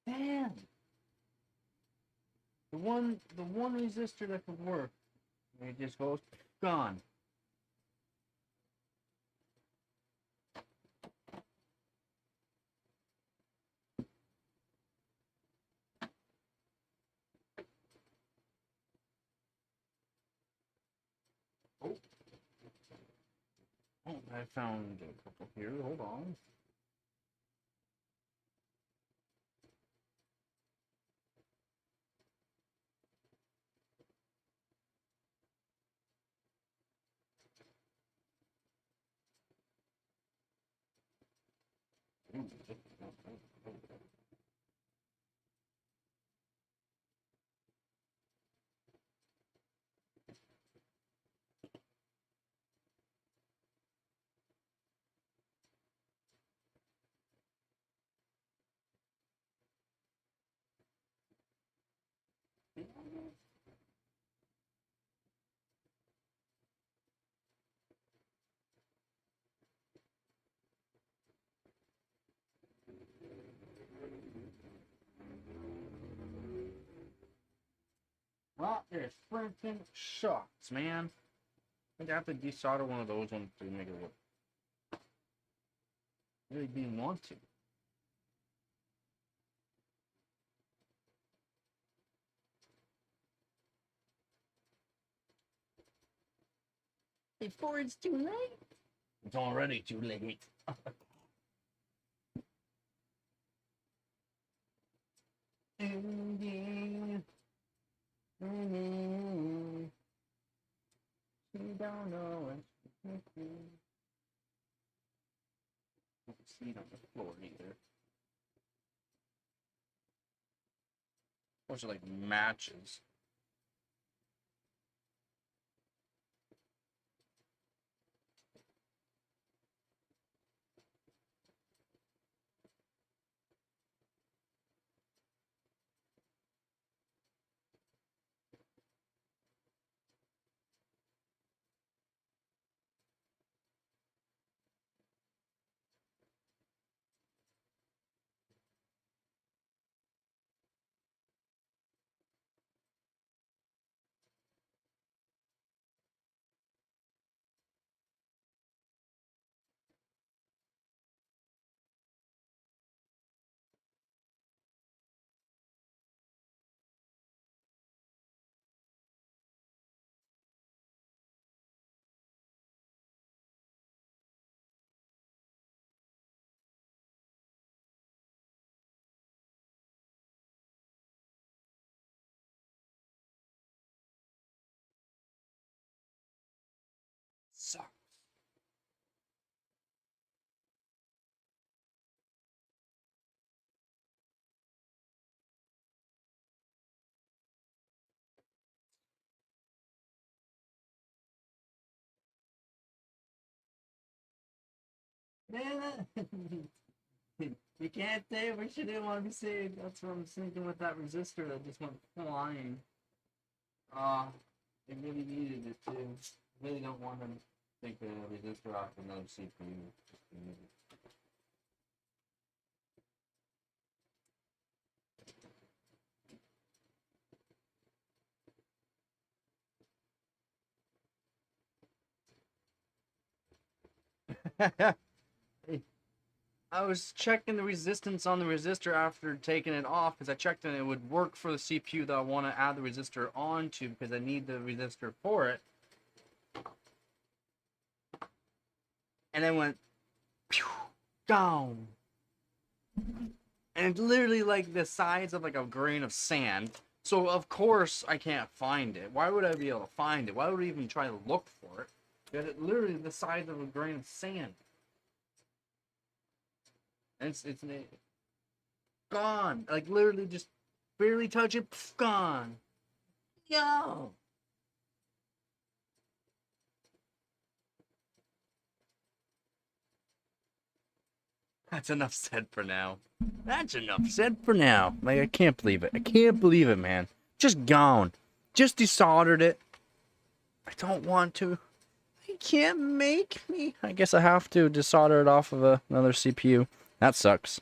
Damn. The one resistor that could work, it just goes gone. Oh, oh, I found a couple here. Hold on. Well, it freaking sucks, man. I think I have to desolder one of those ones to make it work. Really didn't want to. Before it's too late. It's already too late. She don't know what she's missing. Don't see it on the floor either. Bunch of like matches. Sucks. Man, you can't say what you didn't want to be said. That's what I'm thinking with that resistor that just went flying. It really needed it too. Really don't want to take the resistor off another CPU. I was checking the resistance on the resistor after taking it off because I checked and it would work for the CPU that I want to add the resistor onto because I need the resistor for it. And then went pew, down. And it's literally like the size of like a grain of sand. So of course I can't find it. Why would I be able to find it? Why would I even try to look for it? Because it's literally the size of a grain of sand. And it's gone. Like literally just barely touch it, pff, gone. Yo. That's enough said for now. That's enough said for now. Like, I can't believe it. I can't believe it, man. Just gone. Just desoldered it. I don't want to. You can't make me. I guess I have to desolder it off of another CPU. That sucks.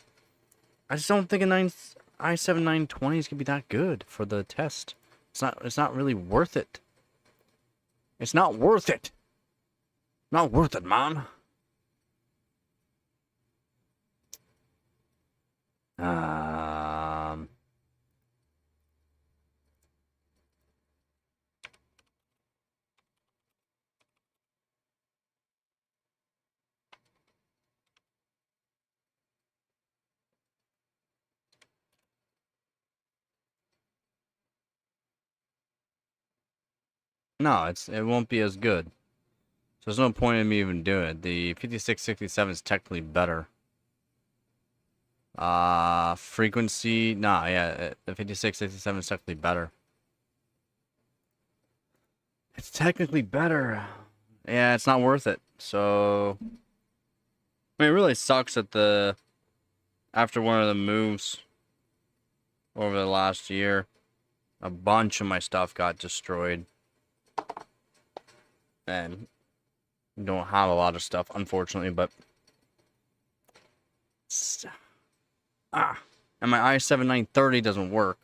I just don't think a i7 920 is gonna be that good for the test. It's not really worth it. It's not worth it. Not worth it, man. No, it won't be as good. So there's no point in me even doing it. The 5667 is technically better. Frequency, nah, yeah, the 5667 is technically better. It's technically better. Yeah, it's not worth it. So, I mean, it really sucks that after one of the moves over the last year, a bunch of my stuff got destroyed. And don't have a lot of stuff, unfortunately, but and my i7 930 doesn't work.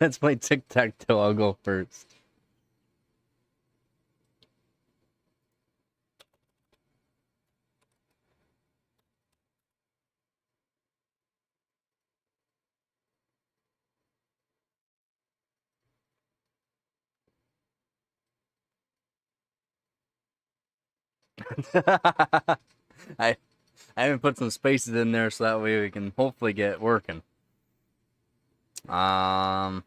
Let's play tic-tac-toe. I'll go first. I I haven't put some spaces in there so that way we can hopefully get it working. I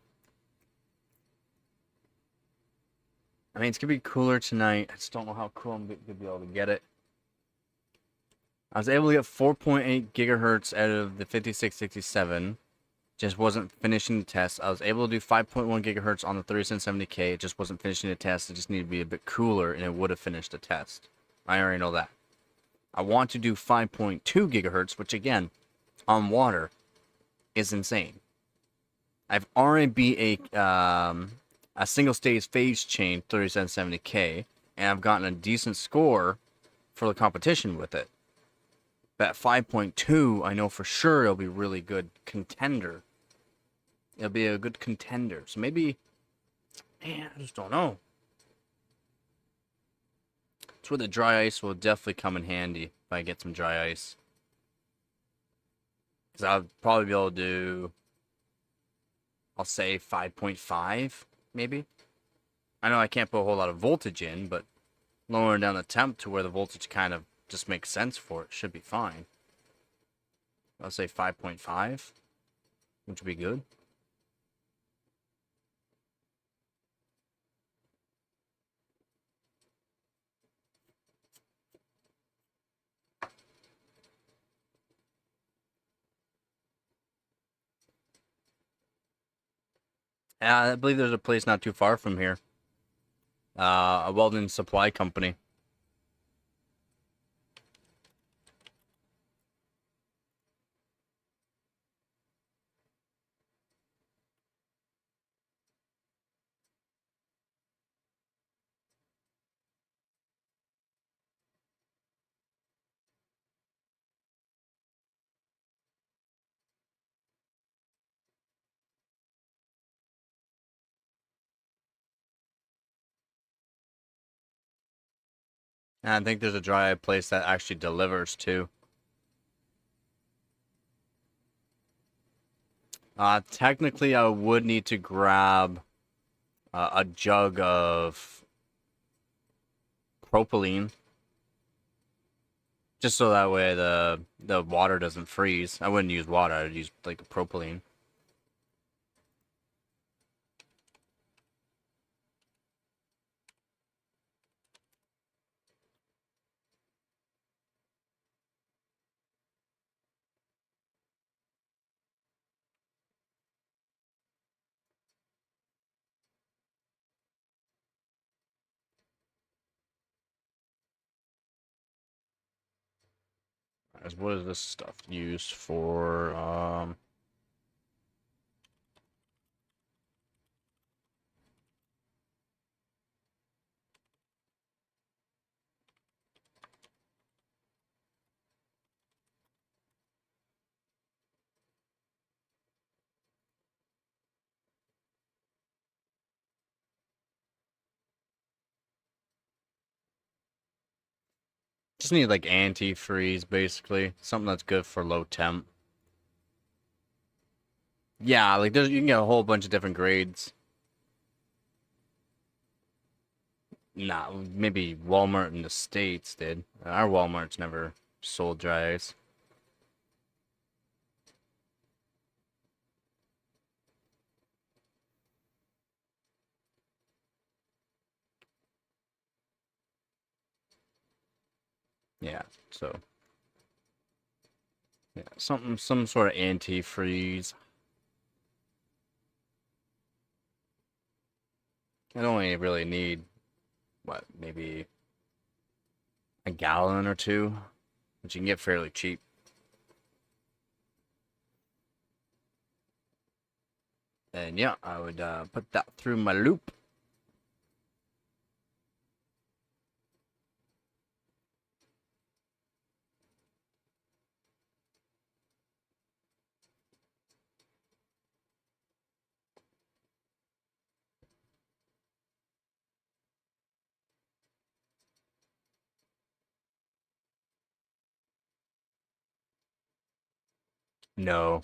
mean, it's gonna be cooler tonight. I just don't know how cool I'm gonna be able to get it. I was able to get 4.8 gigahertz out of the 5667. Just wasn't finishing the test. I was able to do 5.1 gigahertz on the 3770K. It just wasn't finishing the test. It just needed to be a bit cooler, and it would have finished the test. I already know that. I want to do 5.2 gigahertz, which again, on water, is insane. I've already beat a single stage phase change 3770K, and I've gotten a decent score for the competition with it. But at 5.2, I know for sure it'll be really good contender. It'll be a good contender. So maybe, man, I just don't know. It's where the dry ice will definitely come in handy if I get some dry ice. Because I'll probably be able to do, I'll say 5.5, maybe. I know I can't put a whole lot of voltage in, but lowering down the temp to where the voltage kind of just makes sense for it should be fine. I'll say 5.5, which would be good. I believe there's a place not too far from here. A welding supply company. And I think there's a dry place that actually delivers too. Technically, I would need to grab a jug of propylene, just so that way the water doesn't freeze. I wouldn't use water. I'd use like a propylene. As what is this stuff used for? Just need like antifreeze, basically. Something that's good for low temp. Yeah, like you can get a whole bunch of different grades. Nah, maybe Walmart in the States did. Our Walmart's never sold dry ice. Yeah, so yeah, some sort of antifreeze. I only really need what, maybe a gallon or two, which you can get fairly cheap. And yeah, I would put that through my loop. No.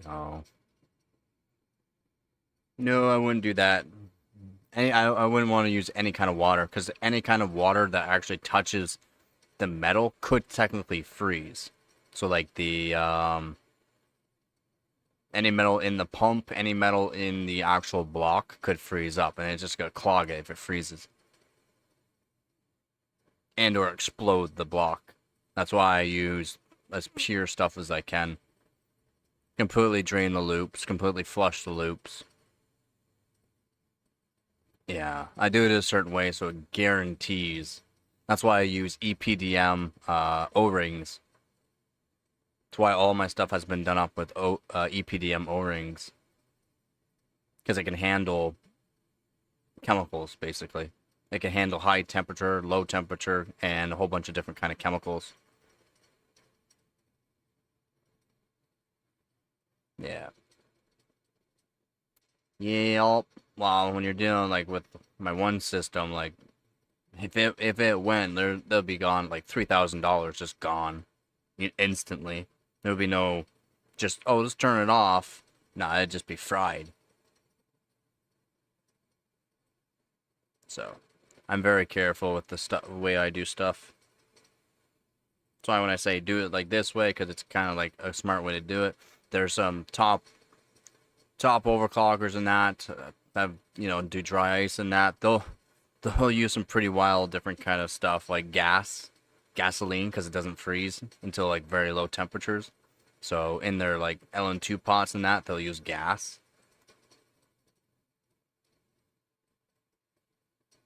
No. No, I wouldn't do that. I wouldn't want to use any kind of water because any kind of water that actually touches the metal could technically freeze. So like the any metal in the pump, any metal in the actual block could freeze up, and it's just gonna clog it if it freezes, and or explode the block. That's why I use as pure stuff as I can. Completely drain the loops, completely flush the loops. Yeah, I do it a certain way so it guarantees. That's why I use EPDM O-rings. That's why all my stuff has been done up with EPDM O-rings. Because it can handle chemicals, basically. It can handle high temperature, low temperature, and a whole bunch of different kind of chemicals. Yeah. Yeah. Well, when you're dealing like with my one system, like if it went, they'll be gone like $3,000 just gone instantly. There'll be no just let's turn it off. Nah, it'd just be fried. So I'm very careful with the stuff way I do stuff. That's why when I say do it like this way, because it's kind of like a smart way to do it. There's some top overclockers and that have do dry ice and that they'll use some pretty wild different kind of stuff like gasoline because it doesn't freeze until like very low temperatures. So in their like LN2 pots and that they'll use gas.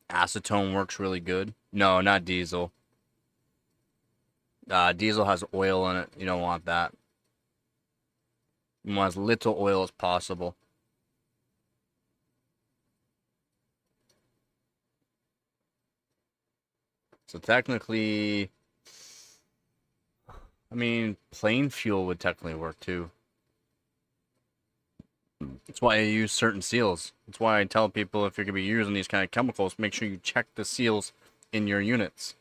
Acetone works really good. No, not diesel. Diesel has oil in it. You don't want that. You want as little oil as possible. So technically, I mean, plain fuel would technically work too. That's why I use certain seals. That's why I tell people if you're going to be using these kind of chemicals, make sure you check the seals in your units.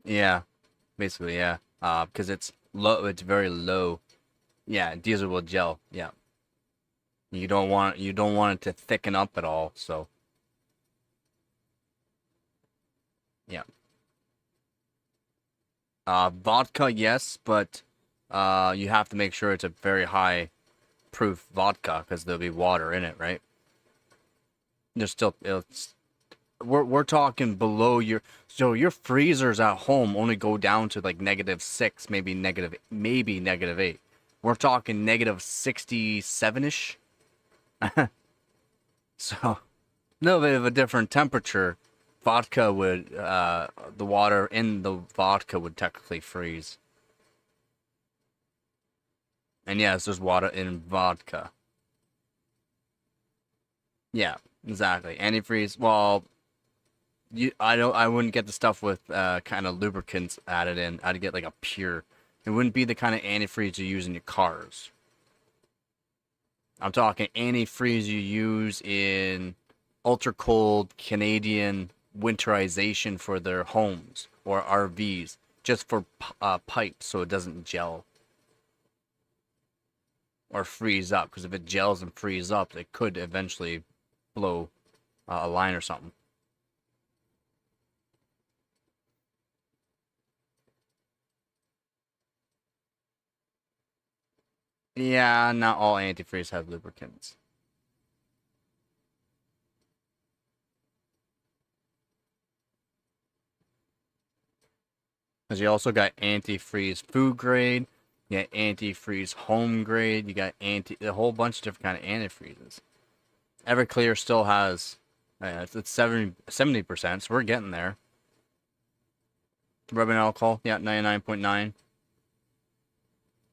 Yeah, basically, yeah. Because it's low, it's very low. Yeah, diesel will gel. Yeah, you don't want it to thicken up at all. So yeah. Vodka, yes, but you have to make sure it's a very high proof vodka because there'll be water in it, right? There's still we're talking below your freezers at home only go down to like -6, maybe -8. We're talking -67-ish. So a little bit of a different temperature. Vodka would the water in the vodka would technically freeze. And yes, there's water in vodka. Yeah, exactly. Antifreeze. Well, I wouldn't get the stuff with kind of lubricants added in. I'd get like a pure. It wouldn't be the kind of antifreeze you use in your cars. I'm talking antifreeze you use in ultra cold Canadian winterization for their homes or RVs, just for pipes so it doesn't gel or freeze up. Because if it gels and freeze up, it could eventually blow a line or something. Yeah, not all antifreeze have lubricants. Because you also got antifreeze food grade, you got antifreeze home grade, you got a whole bunch of different kind of antifreezes. Everclear still has, it's 70%, so we're getting there. Rubbing alcohol, yeah, 99.9.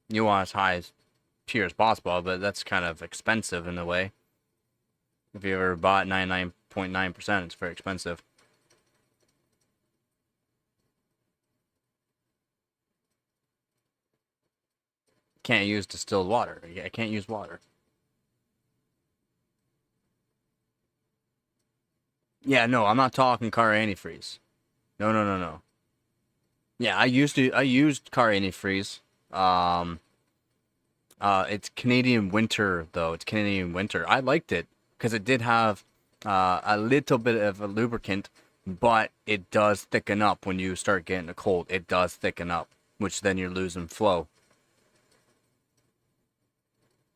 You want as high as pure as possible, but that's kind of expensive in a way. If you ever bought 99.9%, it's very expensive. Can't use distilled water. I can't use water. Yeah, no, I'm not talking car antifreeze. No, no, no, no. Yeah, I used car antifreeze. Um, it's Canadian winter though. It's Canadian winter. I liked it because it did have a little bit of a lubricant, but it does thicken up when you start getting a cold. It does thicken up, which then you're losing flow.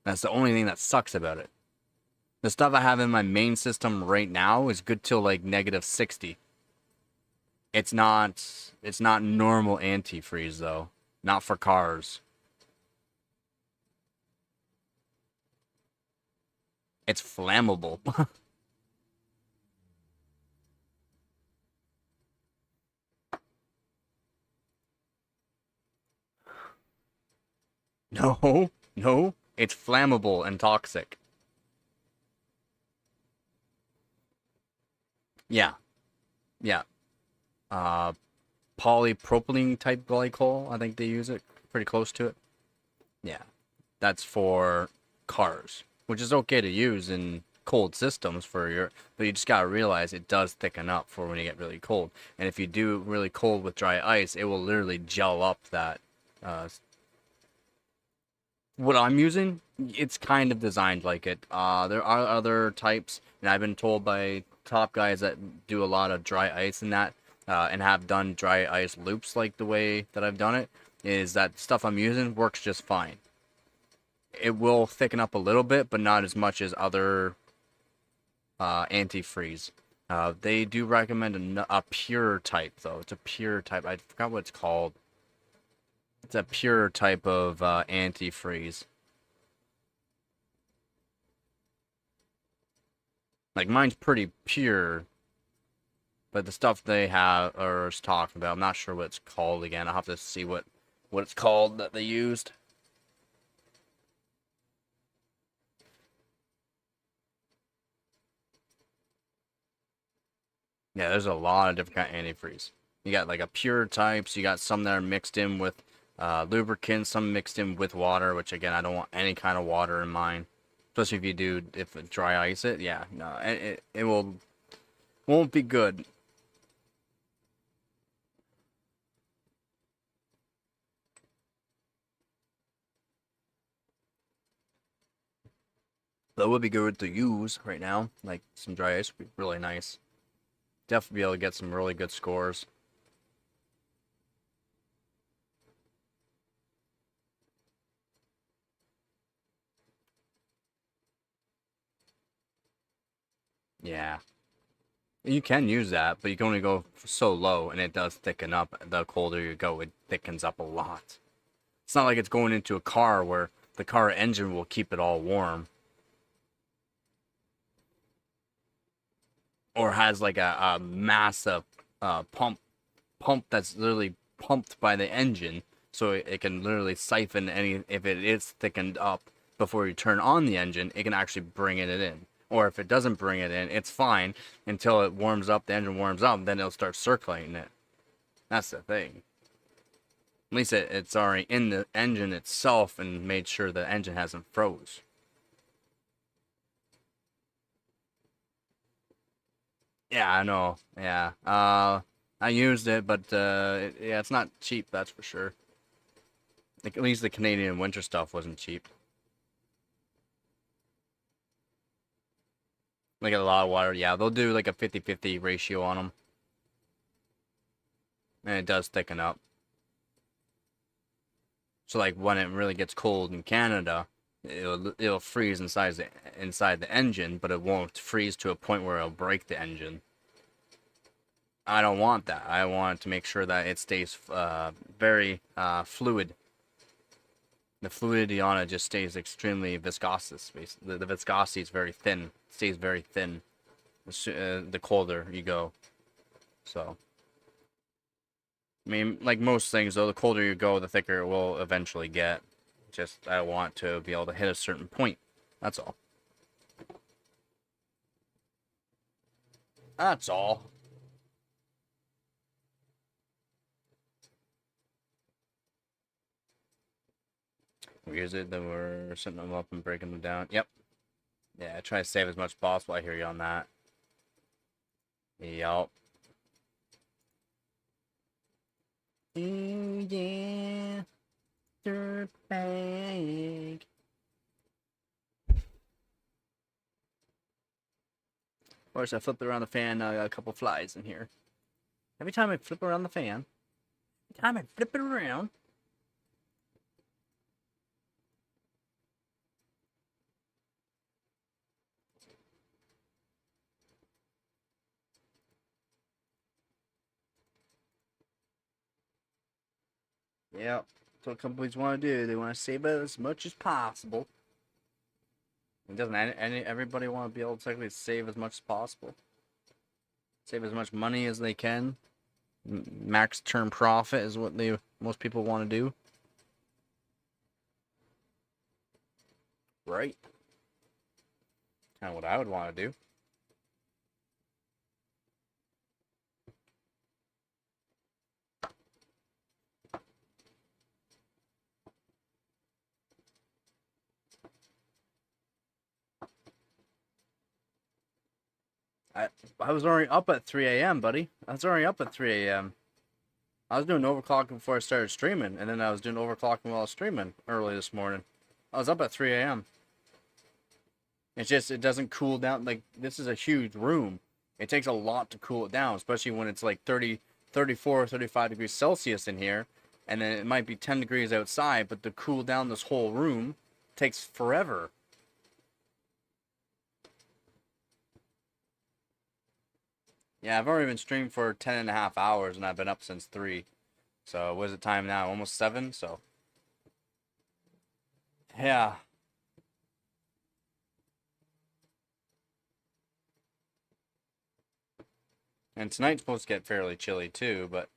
That's the only thing that sucks about it. The stuff I have in my main system right now is good till like -60. It's not normal antifreeze though. Not for cars. It's flammable. No, no, it's flammable and toxic. Yeah, yeah. Uh, Polypropylene type glycol, I think they use it. Pretty close to it. Yeah, that's for cars, which is okay to use in cold systems for your, but you just gotta realize it does thicken up for when you get really cold. And if you do really cold with dry ice, it will literally gel up that. Uh, what I'm using, it's kind of designed like it. There are other types, and I've been told by top guys that do a lot of dry ice and that, and have done dry ice loops like the way that I've done it, is that stuff I'm using works just fine. It will thicken up a little bit, but not as much as other antifreeze. They do recommend a pure type, though. It's a pure type. I forgot what it's called. It's a pure type of antifreeze. Like mine's pretty pure, but the stuff they have or is talking about, I'm not sure what it's called again. I'll have to see what it's called that they used. Yeah, there's a lot of different kind of antifreeze. You got like a pure types. You got some that are mixed in with lubricants, some mixed in with water. Which again, I don't want any kind of water in mine, especially if dry ice it. Yeah, no, it won't be good. That would be good to use right now. Like some dry ice would be really nice. Definitely be able to get some really good scores. Yeah. You can use that, but you can only go so low, and it does thicken up. The colder you go, it thickens up a lot. It's not like it's going into a car where the car engine will keep it all warm. Or has like a massive pump that's literally pumped by the engine, so it can literally siphon any, if it is thickened up before you turn on the engine, it can actually bring it in. Or if it doesn't bring it in, it's fine until it warms up, the engine warms up, then it'll start circulating it. That's the thing. At least it's already in the engine itself and made sure the engine hasn't froze. Yeah, I know. Yeah. I used it, but yeah, it's not cheap, that's for sure. Like, at least the Canadian winter stuff wasn't cheap. Like a lot of water. Yeah, they'll do like a 50-50 ratio on them. And it does thicken up. So like when it really gets cold in Canada, it'll freeze inside the engine, but it won't freeze to a point where it'll break the engine. I don't want that. I want to make sure that it stays very fluid. The fluidity on it just stays extremely viscous. The viscosity is very thin. It stays very thin. The colder you go. So, I mean, like most things, though, the colder you go, the thicker it will eventually get. Just, I want to be able to hit a certain point. That's all. That's all. We use it, then we're setting them up and breaking them down. Yep. Yeah, try to save as much as possible. I hear you on that. Yup. Ooh, yeah. Dirtbag. Of course, I flip it around the fan. I got a couple flies in here. Every time I flip around the fan, every time I flip it around, yeah, that's what companies want to do. They want to save as much as possible. It doesn't everybody want to be able to technically save as much as possible? Save as much money as they can. Max term profit is what most people want to do. Right. Kind of what I would want to do. I was already up at 3 a.m., buddy. I was already up at 3 a.m. I was doing overclocking before I started streaming, and then I was doing overclocking while I was streaming early this morning. I was up at 3 a.m. It's just, it doesn't cool down. Like, this is a huge room. It takes a lot to cool it down, especially when it's like 30, 34, 35 degrees Celsius in here. And then it might be 10 degrees outside, but to cool down this whole room takes forever. Yeah, I've already been streaming for 10 and a half hours, and I've been up since 3. So, what is it time now? Almost 7, so... Yeah. And tonight's supposed to get fairly chilly, too, but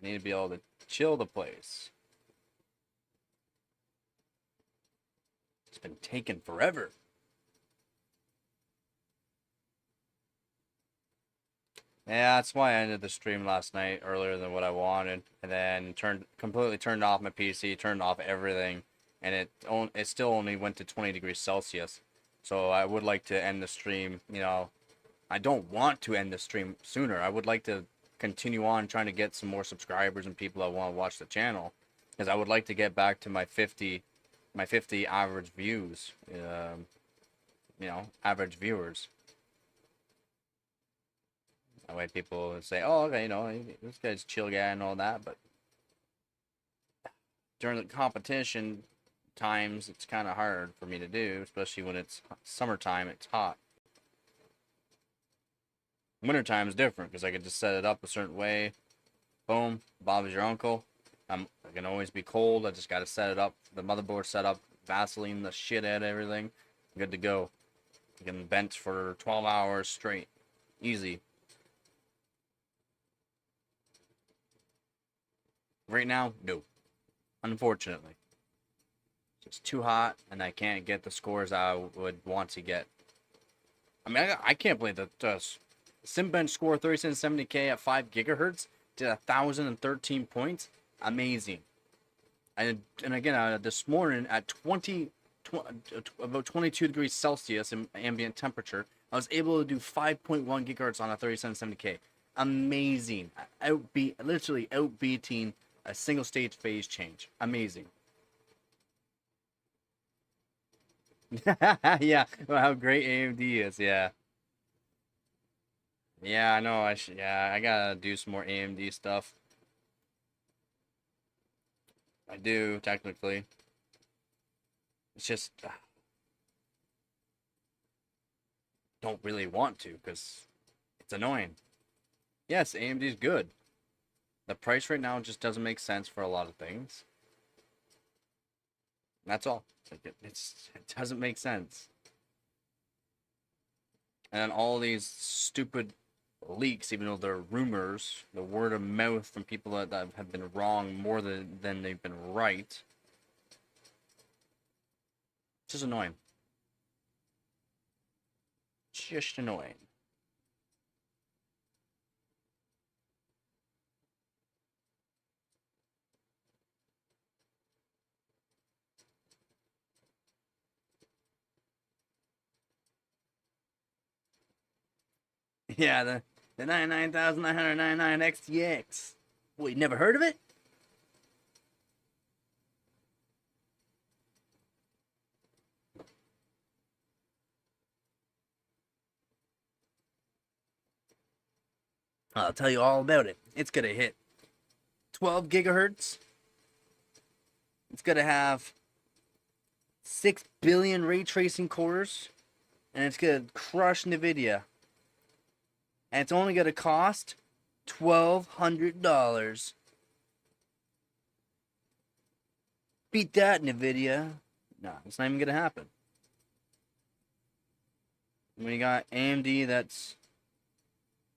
I need to be able to chill the place. It's been taking forever. Yeah, that's why I ended the stream last night earlier than what I wanted, and then completely turned off my PC, turned off everything, and it still only went to 20 degrees Celsius. So I would like to end the stream. I don't want to end the stream sooner. I would like to continue on trying to get some more subscribers and people that want to watch the channel, because I would like to get back to my 50 average views. Average viewers. That way people would say, oh, okay, this guy's a chill guy and all that, but during the competition times, it's kind of hard for me to do, especially when it's summertime, it's hot. Wintertime is different, because I can just set it up a certain way. Boom, Bob's your uncle. I can always be cold, I just got to set it up, the motherboard set up, Vaseline the shit out of everything, good to go. You can bench for 12 hours straight. Easy. Right now, no. Unfortunately. It's too hot, and I can't get the scores I would want to get. I mean, I can't believe that Simbench score 3770K at 5 gigahertz did 1,013 points. Amazing. And again, this morning at about 22 degrees Celsius in ambient temperature, I was able to do 5.1 gigahertz on a 3770K. Amazing. Literally outbeating a single stage phase change. Amazing. Yeah, well, how great AMD is, yeah. Yeah, I know, I gotta do some more AMD stuff. I do, technically. It's just, don't really want to, because it's annoying. Yes, AMD is good. The price right now just doesn't make sense for a lot of things. That's all. It doesn't make sense. And all these stupid leaks, even though they're rumors, the word of mouth from people that have been wrong more than they've been right. It's just annoying. Just annoying. Yeah, the 99,999 XTX. Well, you never heard of it? I'll tell you all about it. It's gonna hit 12 gigahertz. It's gonna have 6 billion ray tracing cores, and it's gonna crush NVIDIA. And it's only gonna cost $1,200. Beat that, NVIDIA. No, it's not even gonna happen. When you got AMD, that's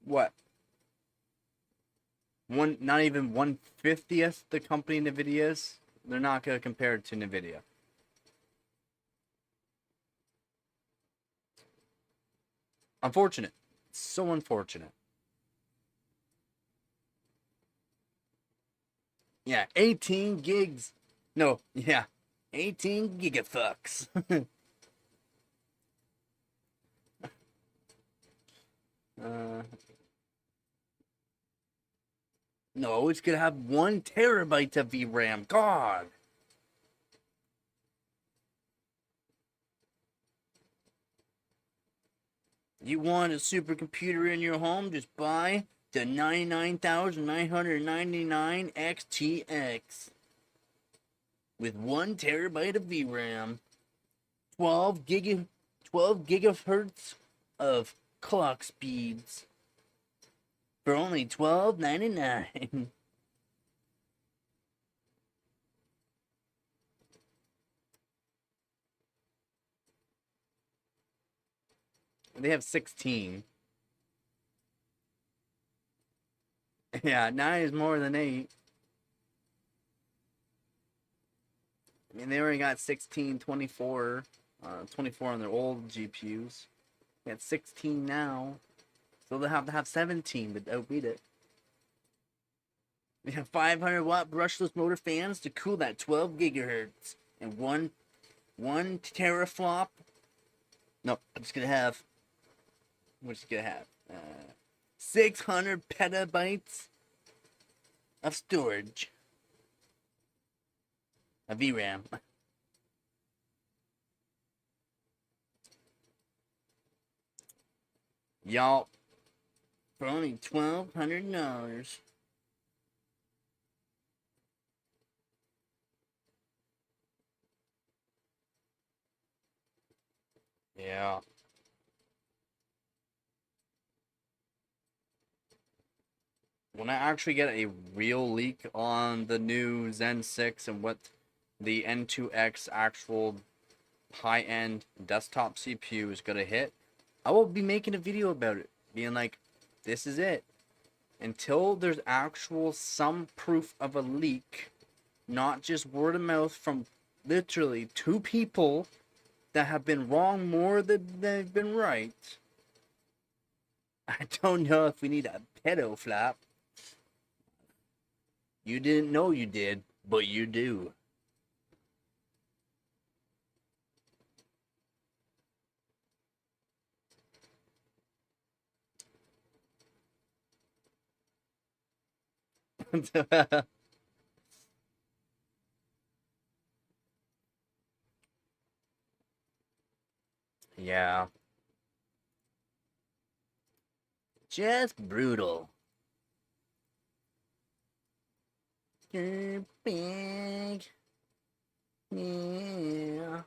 what? Not even 1/50th the company NVIDIA's. They're not gonna compare it to NVIDIA. Unfortunate. So unfortunate. Yeah, 18 gigs. No, yeah, 18 gigafucks. uh, no, it's gonna have 1 terabyte of VRAM. God. You want a supercomputer in your home? Just buy the 99,999 XTX with 1 terabyte of VRAM, 12 gigahertz of clock speeds for only $12.99. They have 16. Yeah, 9 is more than 8. I mean, they already got 16, 24, 24 on their old GPUs. They got 16 now. So they'll have to have 17 to outbeat it. We have 500 watt brushless motor fans to cool that 12 gigahertz. And one teraflop. No, I'm just gonna have. We're just gonna have 600 petabytes of storage. A VRAM. Y'all, for only $1,200. Yeah. When I actually get a real leak on the new Zen 6 and what the N2X actual high-end desktop CPU is gonna hit, I will be making a video about it, being like, this is it. Until there's actual some proof of a leak, not just word of mouth from literally 2 people that have been wrong more than they've been right. I don't know if we need a pedo flap. You didn't know you did, but you do. Yeah. Just brutal. You're big. Yeah.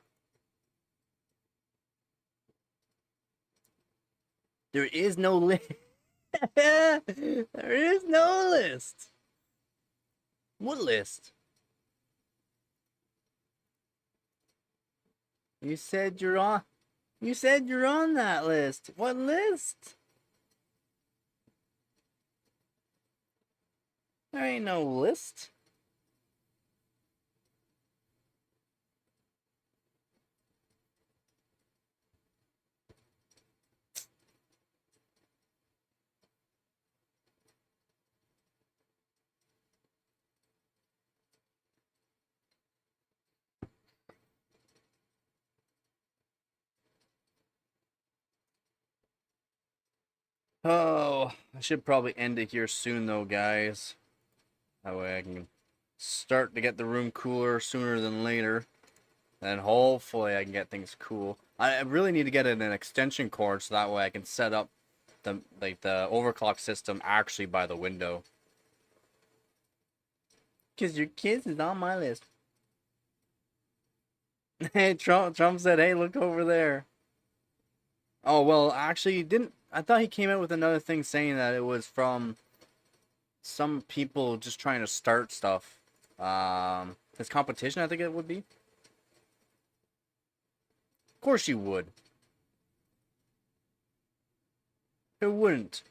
There is no list. There is no list. What list? You said you're on. You said you're on that list. What list? There ain't no list. Oh, I should probably end it here soon, though, guys. That way I can start to get the room cooler sooner than later. And hopefully I can get things cool. I really need to get an extension cord so that way I can set up the overclock system actually by the window. Cause your kiss is on my list. Hey, Trump said, "Hey, look over there." Oh well, actually, he didn't. I thought he came out with another thing saying that it was from some people just trying to start stuff. His competition, I think it would be. Of course you would. Who wouldn't?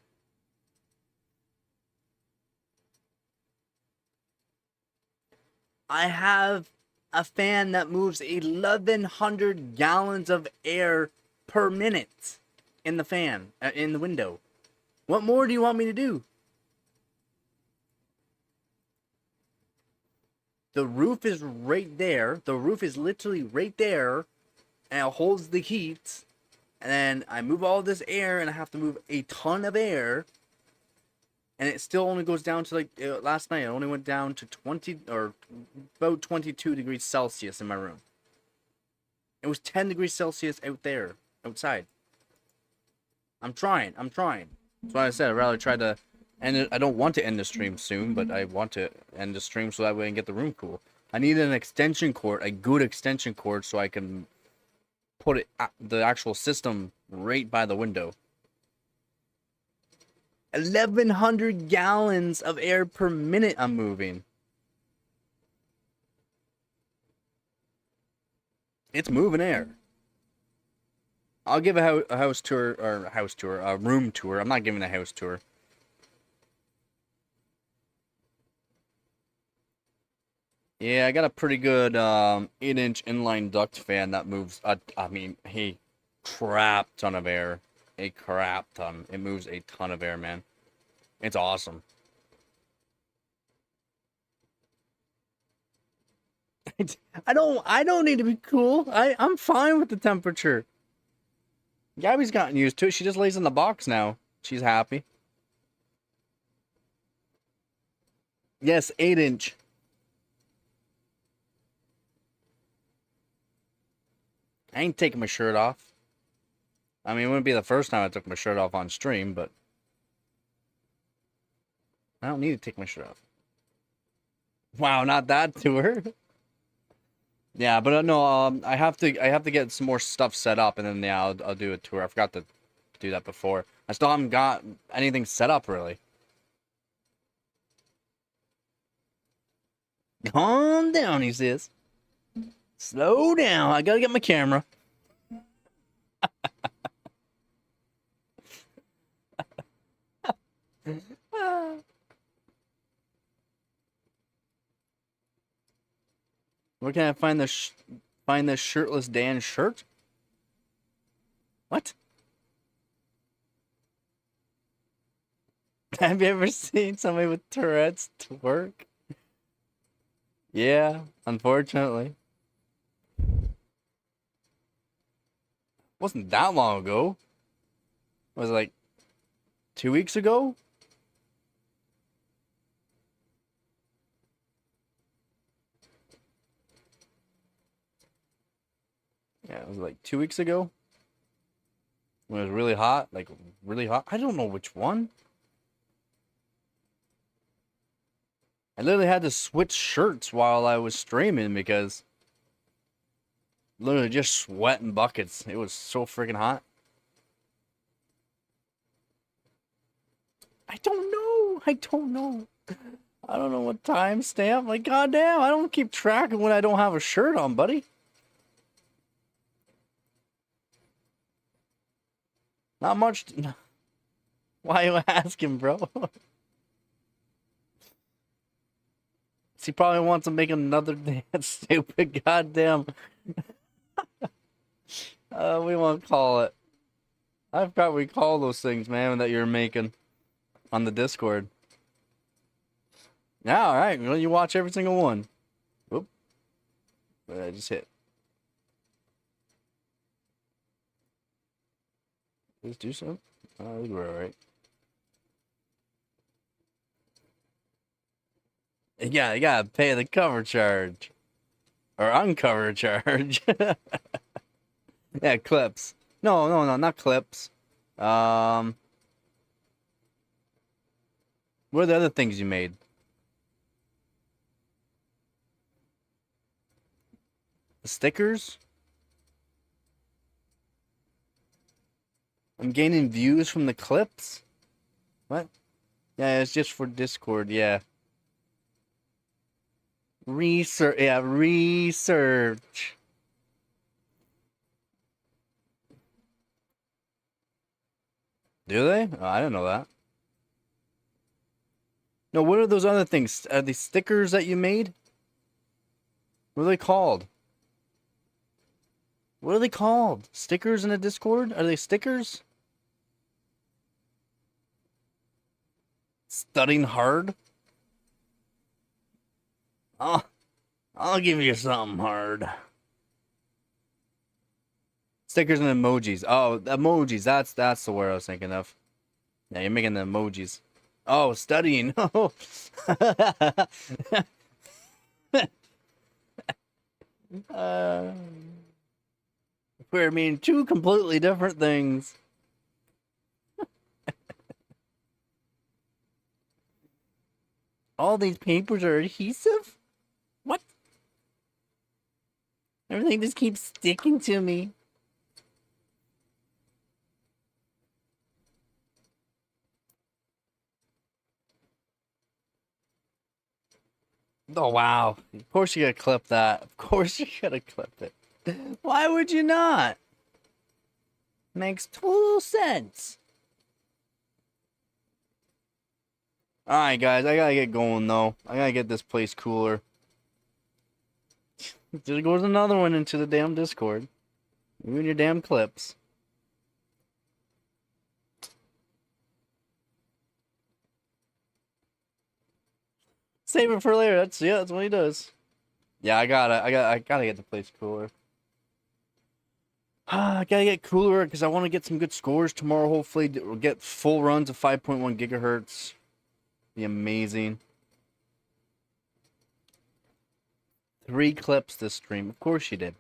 I have a fan that moves 1,100 gallons of air per minute in the fan, in the window. What more do you want me to do? The roof is right there. The roof is literally right there, and it holds the heat. And then I move all this air, and I have to move a ton of air. And it still only goes down to, like, last night, it only went down to 20, or about 22 degrees Celsius in my room. It was 10 degrees Celsius out there, outside. I'm trying. That's why I said I'd rather try to end it. I don't want to end the stream soon, but I want to end the stream so that way I can get the room cool. I need an extension cord, a good extension cord, so I can put it, the actual system right by the window. 1,100 gallons of air per minute I'm moving. It's moving air. I'll give a house tour, or a room tour. I'm not giving a house tour. Yeah, I got a pretty good 8-inch inline duct fan that moves, I mean, a crap ton of air. A crap ton. It moves a ton of air, man. It's awesome. I don't need to be cool. I'm fine with the temperature. Gabby's gotten used to it. She just lays in the box now. She's happy. Yes, 8-inch. I ain't taking my shirt off. I mean, it wouldn't be the first time I took my shirt off on stream, but I don't need to take my shirt off. Wow, not that tour. Yeah, but no, I have to get some more stuff set up, and then yeah, I'll do a tour. I forgot to do that before. I still haven't got anything set up really. Calm down, he says. Slow down. I gotta get my camera. Where can I find this shirtless Dan shirt? What? Have you ever seen somebody with Tourette's twerk? Yeah, unfortunately. Wasn't that long ago. Was it like 2 weeks ago? Yeah, it was like 2 weeks ago. When it was really hot, like really hot. I don't know which one. I literally had to switch shirts while I was streaming because literally just sweating buckets. It was so freaking hot. I don't know. I don't know what timestamp. Like, goddamn, I don't keep track of when I don't have a shirt on, buddy. Not much. Why are you asking, bro? He probably wants to make another dance. Stupid goddamn. We won't call it. I forgot we call those things, man, that you're making on the Discord. Yeah, all right. Well, you watch every single one. Whoop. What did I just hit? Just do something. Oh, we're all right. Yeah, you gotta pay the cover charge. Or uncover charge. Yeah, clips. No, not clips. What are the other things you made? The stickers? I'm gaining views from the clips? What? Yeah, it's just for Discord, yeah. Research, yeah, research. Do they? Oh, I didn't know that. No, what are those other things? Are they stickers that you made? What are they called? What are they called? Stickers in the Discord? Are they stickers? Studying hard? Oh, I'll give you something hard. Stickers and emojis. Oh, emojis. That's the word I was thinking of. Yeah, you're making the emojis. Oh, studying. Oh. uh, we're mean two completely different things. All these papers are adhesive? What? Everything just keeps sticking to me. Oh, wow. Of course you gotta clip that. Of course you gotta clip it. Why would you not? Makes total sense. Alright, guys. I gotta get going, though. I gotta get this place cooler. There goes another one into the damn Discord. You and your damn clips. Save it for later. That's what he does. Yeah, I gotta get the place cooler. I gotta get cooler because I want to get some good scores tomorrow. Hopefully, we'll get full runs of 5.1 gigahertz. Be amazing. 3 clips this stream. Of course you did.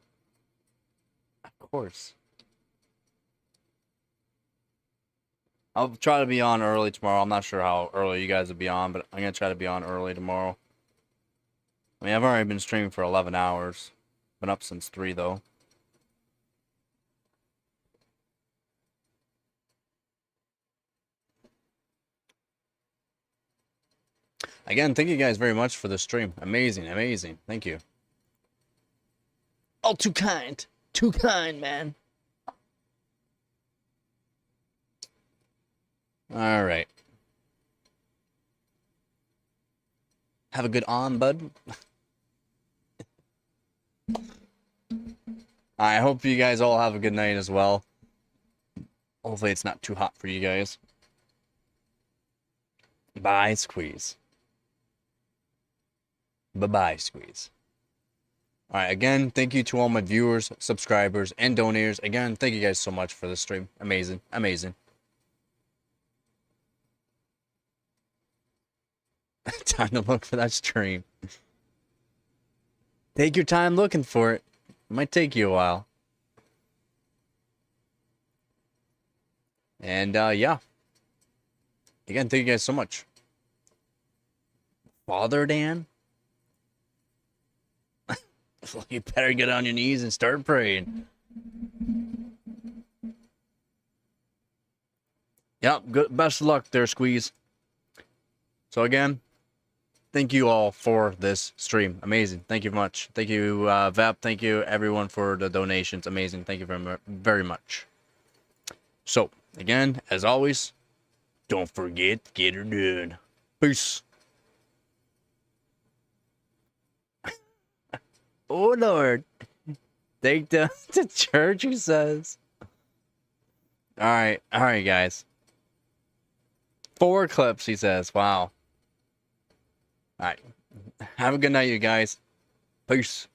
Of course. I'll try to be on early tomorrow. I'm not sure how early you guys will be on, but I'm gonna try to be on early tomorrow. I mean, I've already been streaming for 11 hours. Been up since 3, though. Again, thank you guys very much for the stream. Amazing, amazing. Thank you. All too kind. Too kind, man. All right. Have a good on, bud. I hope you guys all have a good night as well. Hopefully it's not too hot for you guys. Bye, Squeeze. Bye-bye, Squeeze. All right, again, thank you to all my viewers, subscribers, and donators. Again, thank you guys so much for the stream. Amazing, amazing. Time to look for that stream. Take your time looking for it. It might take you a while. And, yeah. Again, thank you guys so much. Father Dan? You better get on your knees and start praying. Yep, good. Best of luck there, Squeeze. So again, thank you all for this stream. Amazing. Thank you very much. Thank you, Vap. Thank you, everyone, for the donations. Amazing. Thank you very much. So, again, as always, don't forget, get her done. Peace. Oh, Lord. Take them to church, he says. All right, guys. 4 clips, he says. Wow. All right. Have a good night, you guys. Peace.